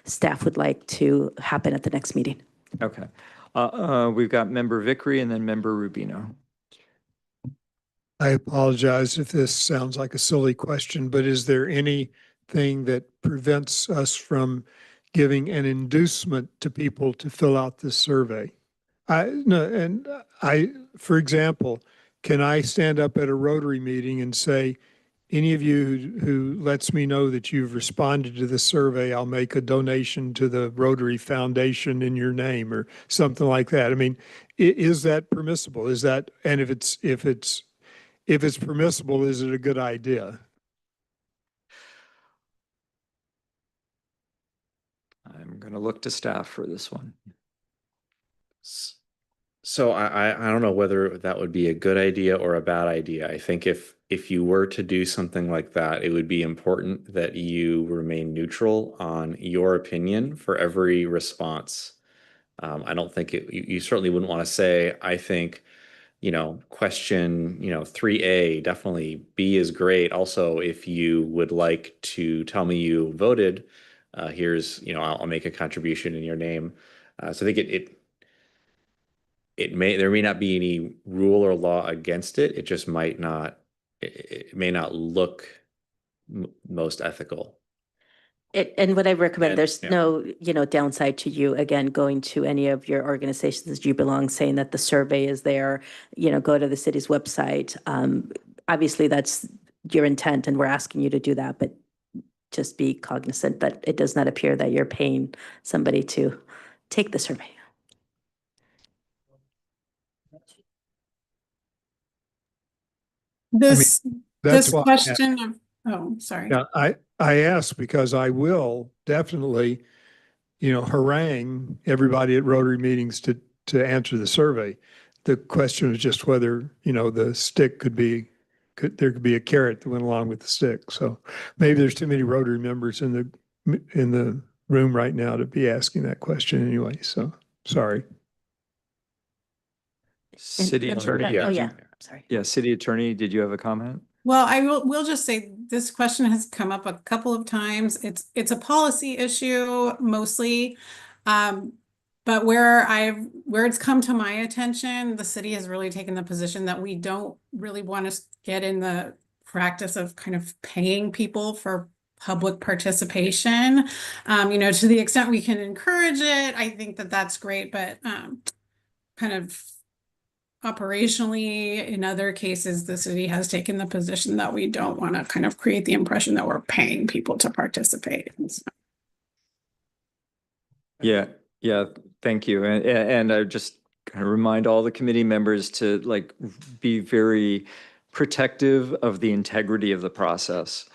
staff would like to happen at the next meeting. Okay. We've got member Vickery and then member Rubino. I apologize if this sounds like a silly question, but is there anything that prevents us from giving an inducement to people to fill out this survey? For example, can I stand up at a Rotary meeting and say, any of you who lets me know that you've responded to the survey, I'll make a donation to the Rotary Foundation in your name or something like that. I mean, is that permissible? Is that, and if it's permissible, is it a good idea? I'm going to look to staff for this one. So I don't know whether that would be a good idea or a bad idea. I think if you were to do something like that, it would be important that you remain neutral on your opinion for every response. I don't think you certainly wouldn't want to say, I think, question, 3A, definitely B is great. Also, if you would like to tell me you voted, here's, I'll make a contribution in your name. So I think there may not be any rule or law against it. It just might not, it may not look most ethical. And what I recommend, And- there's yeah. no, downside to you, again, going to any of your organizations that you belong, saying that the survey is there, go to the city's website. Obviously, that's your intent, and we're asking you to do that, but just be cognizant that it does not appear that you're paying somebody to take the survey. This, That's this why question of, oh, sorry. yeah, I ask because I will definitely, harangue everybody at Rotary meetings to answer the survey. The question is just whether, the stick there could be a carrot that went along with the stick. So maybe there's too many Rotary members in the room right now to be asking that question anyway. So sorry. City And- Attorney. Oh, yeah, sorry. Yeah, City Attorney, did you have a comment? Well, we'll just say this question has come up a couple of times. It's a policy issue mostly. But where it's come to my attention, the city has really taken the position that we don't really want to get in the practice of kind of paying people for public participation. To the extent we can encourage it, I think that that's great, but kind of operationally, in other cases, the city has taken the position that we don't want to kind of create the impression that we're paying people to participate. Yeah, thank you. And I just kind of remind all the committee members to be very protective of the integrity of the process.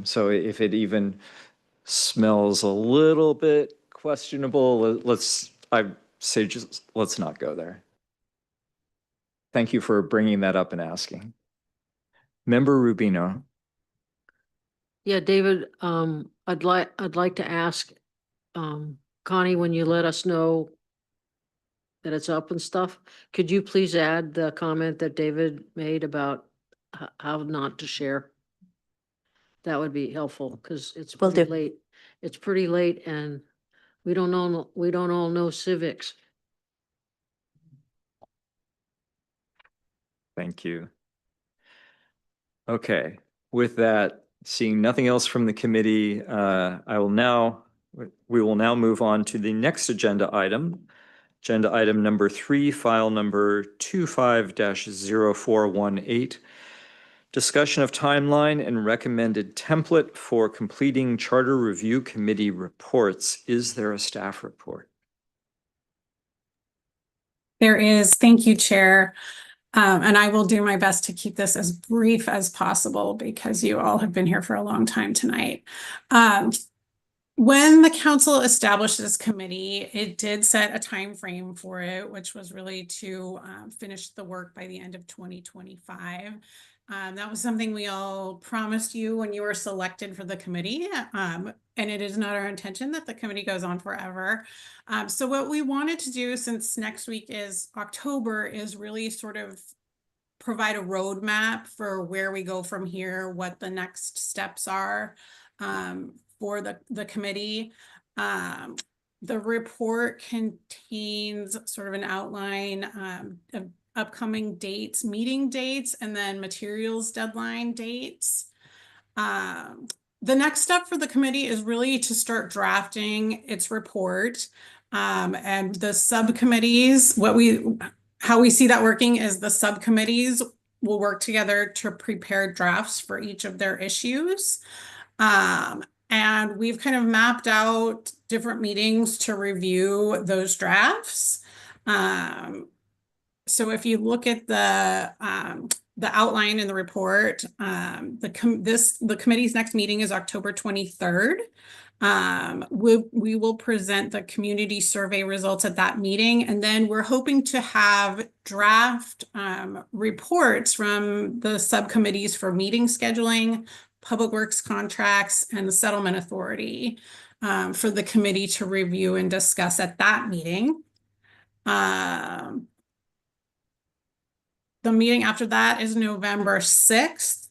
So if it even smells a little bit questionable, I say just let's not go there. Thank you for bringing that up and asking. Member Rubino. Yeah, David, I'd like to ask, Connie, when you let us know that it's up and stuff, could you please add the comment that David made about how not to share? That would be helpful, because it's Will pretty do. late. It's pretty late and we don't all know civics. Thank you. Okay, with that, seeing nothing else from the committee, we will now move on to the next agenda item. Agenda item number 3, file number 25-0418. Discussion of timeline and recommended template for completing Charter Review Committee reports. Is there a staff report? There is. Thank you, Chair. And I will do my best to keep this as brief as possible because you all have been here for a long time tonight. When the council established this committee, it did set a time frame for it, which was really to finish the work by the end of 2025. That was something we all promised you when you were selected for the committee. And it is not our intention that the committee goes on forever. So what we wanted to do, since next week is October, is really sort of provide a roadmap for where we go from here, what the next steps are for the committee. The report contains sort of an outline of upcoming dates, meeting dates, and then materials deadline dates. The next step for the committee is really to start drafting its report. And the subcommittees, how we see that working is the subcommittees will work together to prepare drafts for each of their issues. And we've kind of mapped out different meetings to review those drafts. So if you look at the outline in the report, the committee's next meeting is October 23rd. We will present the community survey results at that meeting, and then we're hoping to have draft reports from the subcommittees for meeting scheduling, public works contracts, and the settlement authority for the committee to review and discuss at that meeting. The meeting after that is November 6th.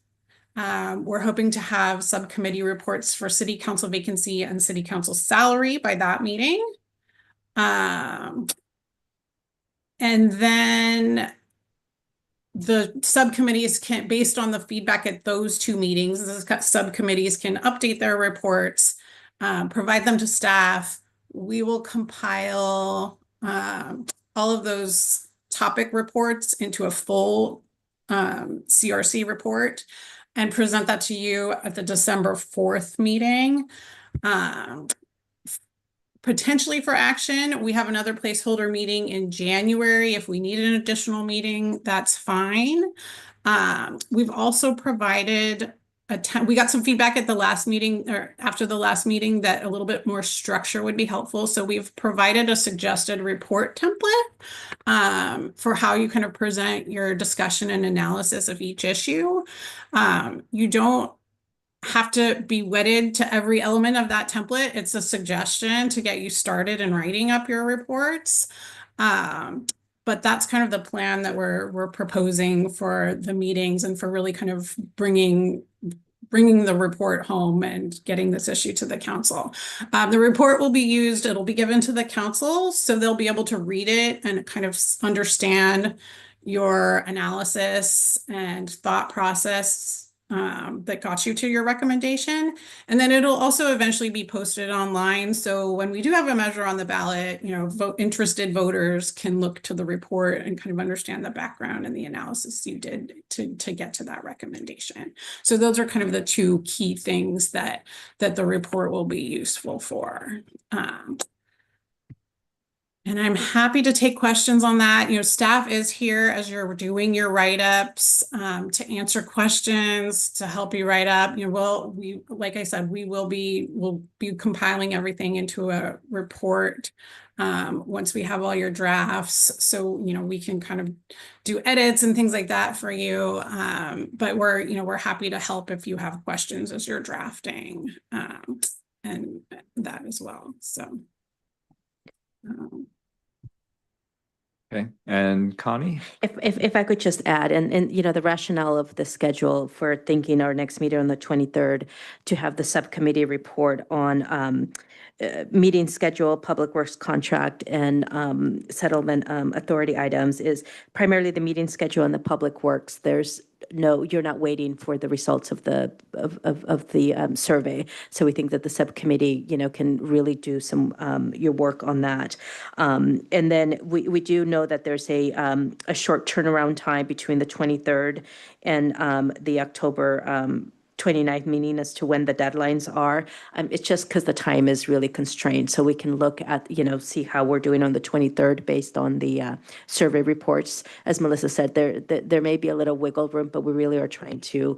We're hoping to have subcommittee reports for city council vacancy and city council salary by that meeting. And then the subcommittees can, based on the feedback at those two meetings, the subcommittees can update their reports, provide them to staff. We will compile all of those topic reports into a full CRC report and present that to you at the December 4th meeting. Potentially for action, we have another placeholder meeting in January. If we need an additional meeting, that's fine. We've also provided we got some feedback at the last meeting or after the last meeting that a little bit more structure would be helpful. So we've provided a suggested report template for how you kind of present your discussion and analysis of each issue. You don't have to be wedded to every element of that template. It's a suggestion to get you started in writing up your reports. But that's kind of the plan that we're proposing for the meetings and for really kind of bringing the report home and getting this issue to the council. The report will be used, it'll be given to the council, so they'll be able to read it and kind of understand your analysis and thought process that got you to your recommendation. And then it'll also eventually be posted online. So when we do have a measure on the ballot, interested voters can look to the report and kind of understand the background and the analysis you did to get to that recommendation. So those are kind of the two key things that the report will be useful for. And I'm happy to take questions on that. Staff is here as you're doing your write-ups to answer questions, to help you write up. Like I said, we'll be compiling everything into a report once we have all your drafts. So, we can kind of do edits and things like that for you. But we're happy to help if you have questions as you're drafting and that as well. So. Okay, and Connie? If I could just add, and the rationale of the schedule for thinking our next meeting on the 23rd to have the subcommittee report on meeting schedule, public works contract, and settlement authority items is primarily the meeting schedule and the public works. You're not waiting for the results of the survey. So we think that the subcommittee, can really do some your work on that. And then we do know that there's a short turnaround time between the 23rd and the October 29th meeting as to when the deadlines are. It's just because the time is really constrained. So we can look at, see how we're doing on the 23rd based on the survey reports. As Melissa said, there may be a little wiggle room, but we really are trying to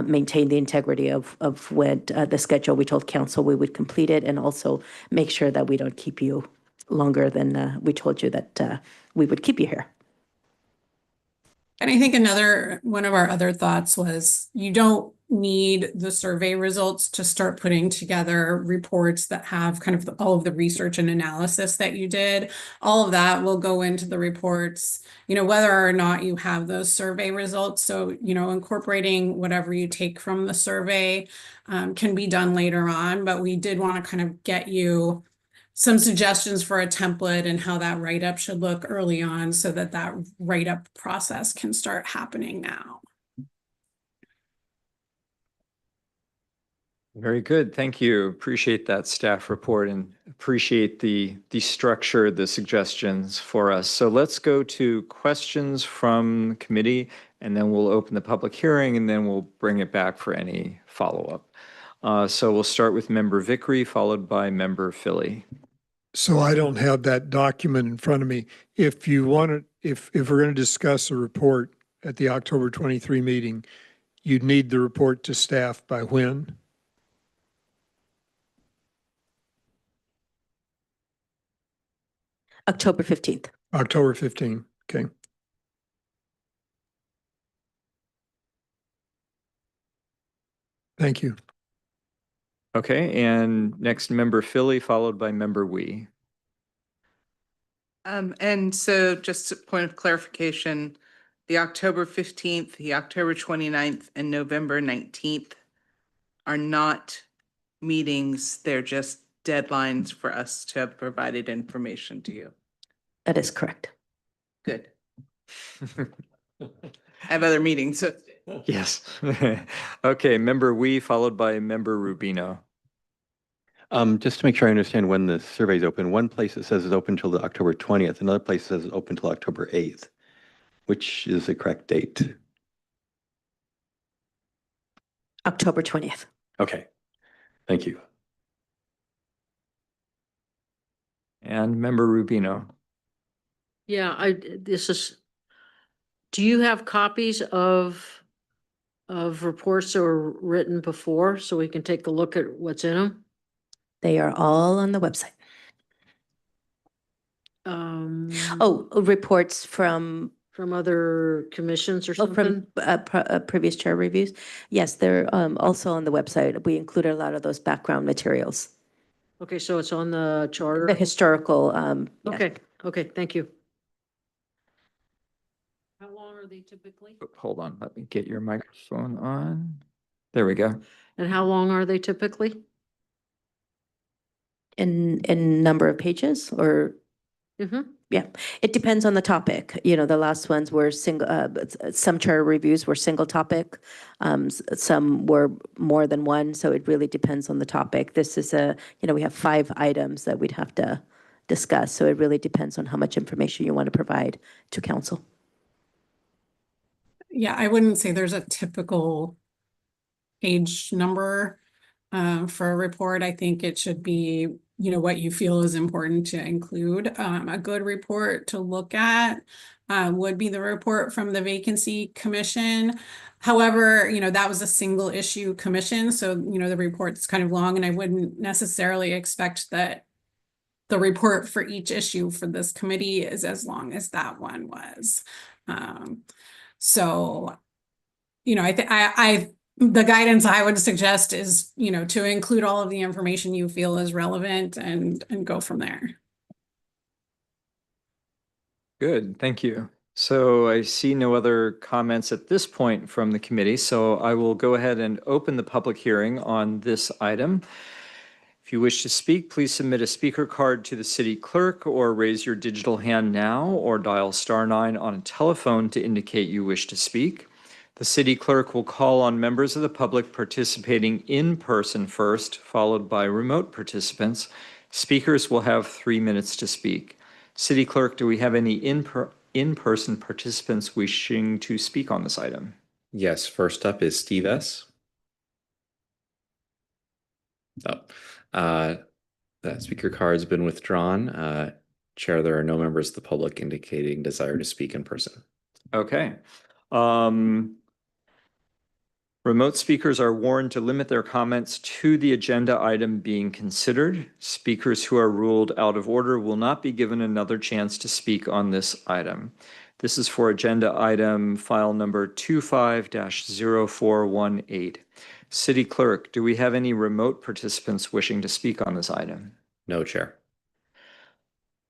maintain the integrity of when the schedule we told council we would complete it, and also make sure that we don't keep you longer than we told you that we would keep you here. And I think one of our other thoughts was you don't need the survey results to start putting together reports that have kind of all of the research and analysis that you did. All of that will go into the reports, whether or not you have those survey results. So, incorporating whatever you take from the survey can be done later on, but we did want to kind of get you some suggestions for a template and how that write-up should look early on so that write-up process can start happening now. Very good. Thank you. Appreciate that staff report and appreciate the structure, the suggestions for us. So let's go to questions from committee, and then we'll open the public hearing, and then we'll bring it back for any follow-up. So we'll start with Member Vickery, followed by Member Philly. So I don't have that document in front of me. If you want to, if we're going to discuss a report at the October 23 meeting, you'd need the report to staff by when? October 15th. October 15, okay. Thank you. Okay, and next Member Philly, followed by Member Wee. And so just a point of clarification, the October 15th, the October 29th, and November 19th are not meetings. They're just deadlines for us to have provided information to you. That is correct. Good. I have other meetings. So Yes. Okay, Member Wee, followed by Member Rubino. Just to make sure I understand when the survey is open, one place it says it's open till the October 20th, another place says it's open till October 8th. Which is the correct date? October 20th. Okay, thank you. And Member Rubino. Yeah, do you have copies of reports that were written before so we can take a look at what's in them? They are all on the website. Oh, reports from other commissions or something? from previous chair reviews. Yes, they're also on the website. We included a lot of those background materials. Okay, so it's on the charter? The historical, yes. Okay, okay, thank you. How long are they typically? Hold on, let me get your microphone on. There we go. And how long are they typically? In number of pages or? Yeah, it depends on the topic. You know, the last ones were single, some charter reviews were single topic. Some were more than one, so it really depends on the topic. This is we have 5 items that we'd have to discuss, so it really depends on how much information you want to provide to council. Yeah, I wouldn't say there's a typical page number for a report. I think it should be, what you feel is important to include. A good report to look at would be the report from the Vacancy Commission. However, that was a single issue commission. So, the report's kind of long, and I wouldn't necessarily expect that the report for each issue for this committee is as long as that one was. So, the guidance I would suggest is, to include all of the information you feel is relevant and go from there. Good, thank you. So I see no other comments at this point from the committee, so I will go ahead and open the public hearing on this item. If you wish to speak, please submit a speaker card to the city clerk or raise your digital hand now or dial *9 on a telephone to indicate you wish to speak. The city clerk will call on members of the public participating in person first, followed by remote participants. Speakers will have 3 minutes to speak. City clerk, do we have any in-person participants wishing to speak on this item? Yes, first up is Steve S. That speaker card's been withdrawn. Chair, there are no members of the public indicating desire to speak in person. Okay. Remote speakers are warned to limit their comments to the agenda item being considered. Speakers who are ruled out of order will not be given another chance to speak on this item. This is for agenda item file number 25-0418. City Clerk, do we have any remote participants wishing to speak on this item? No, Chair.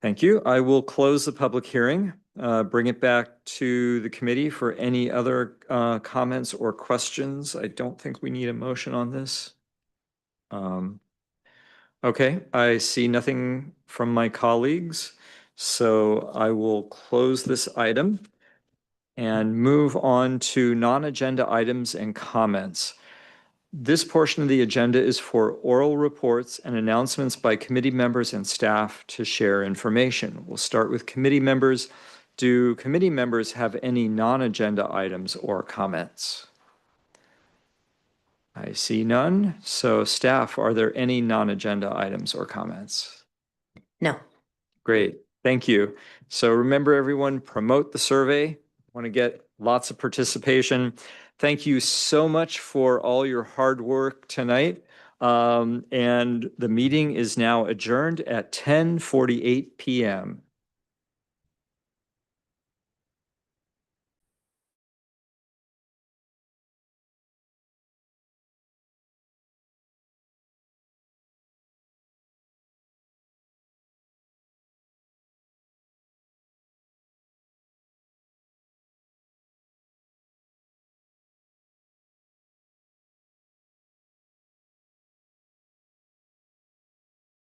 Thank you. I will close the public hearing, bring it back to the committee for any other comments or questions. I don't think we need a motion on this. Okay, I see nothing from my colleagues, so I will close this item and move on to non-agenda items and comments. This portion of the agenda is for oral reports and announcements by committee members and staff to share information. We'll start with committee members. Do committee members have any non-agenda items or comments? I see none. So staff, are there any non-agenda items or comments? No. Great, thank you. So remember, everyone, promote the survey. Want to get lots of participation. Thank you so much for all your hard work tonight. And the meeting is now adjourned at 10:48 p.m.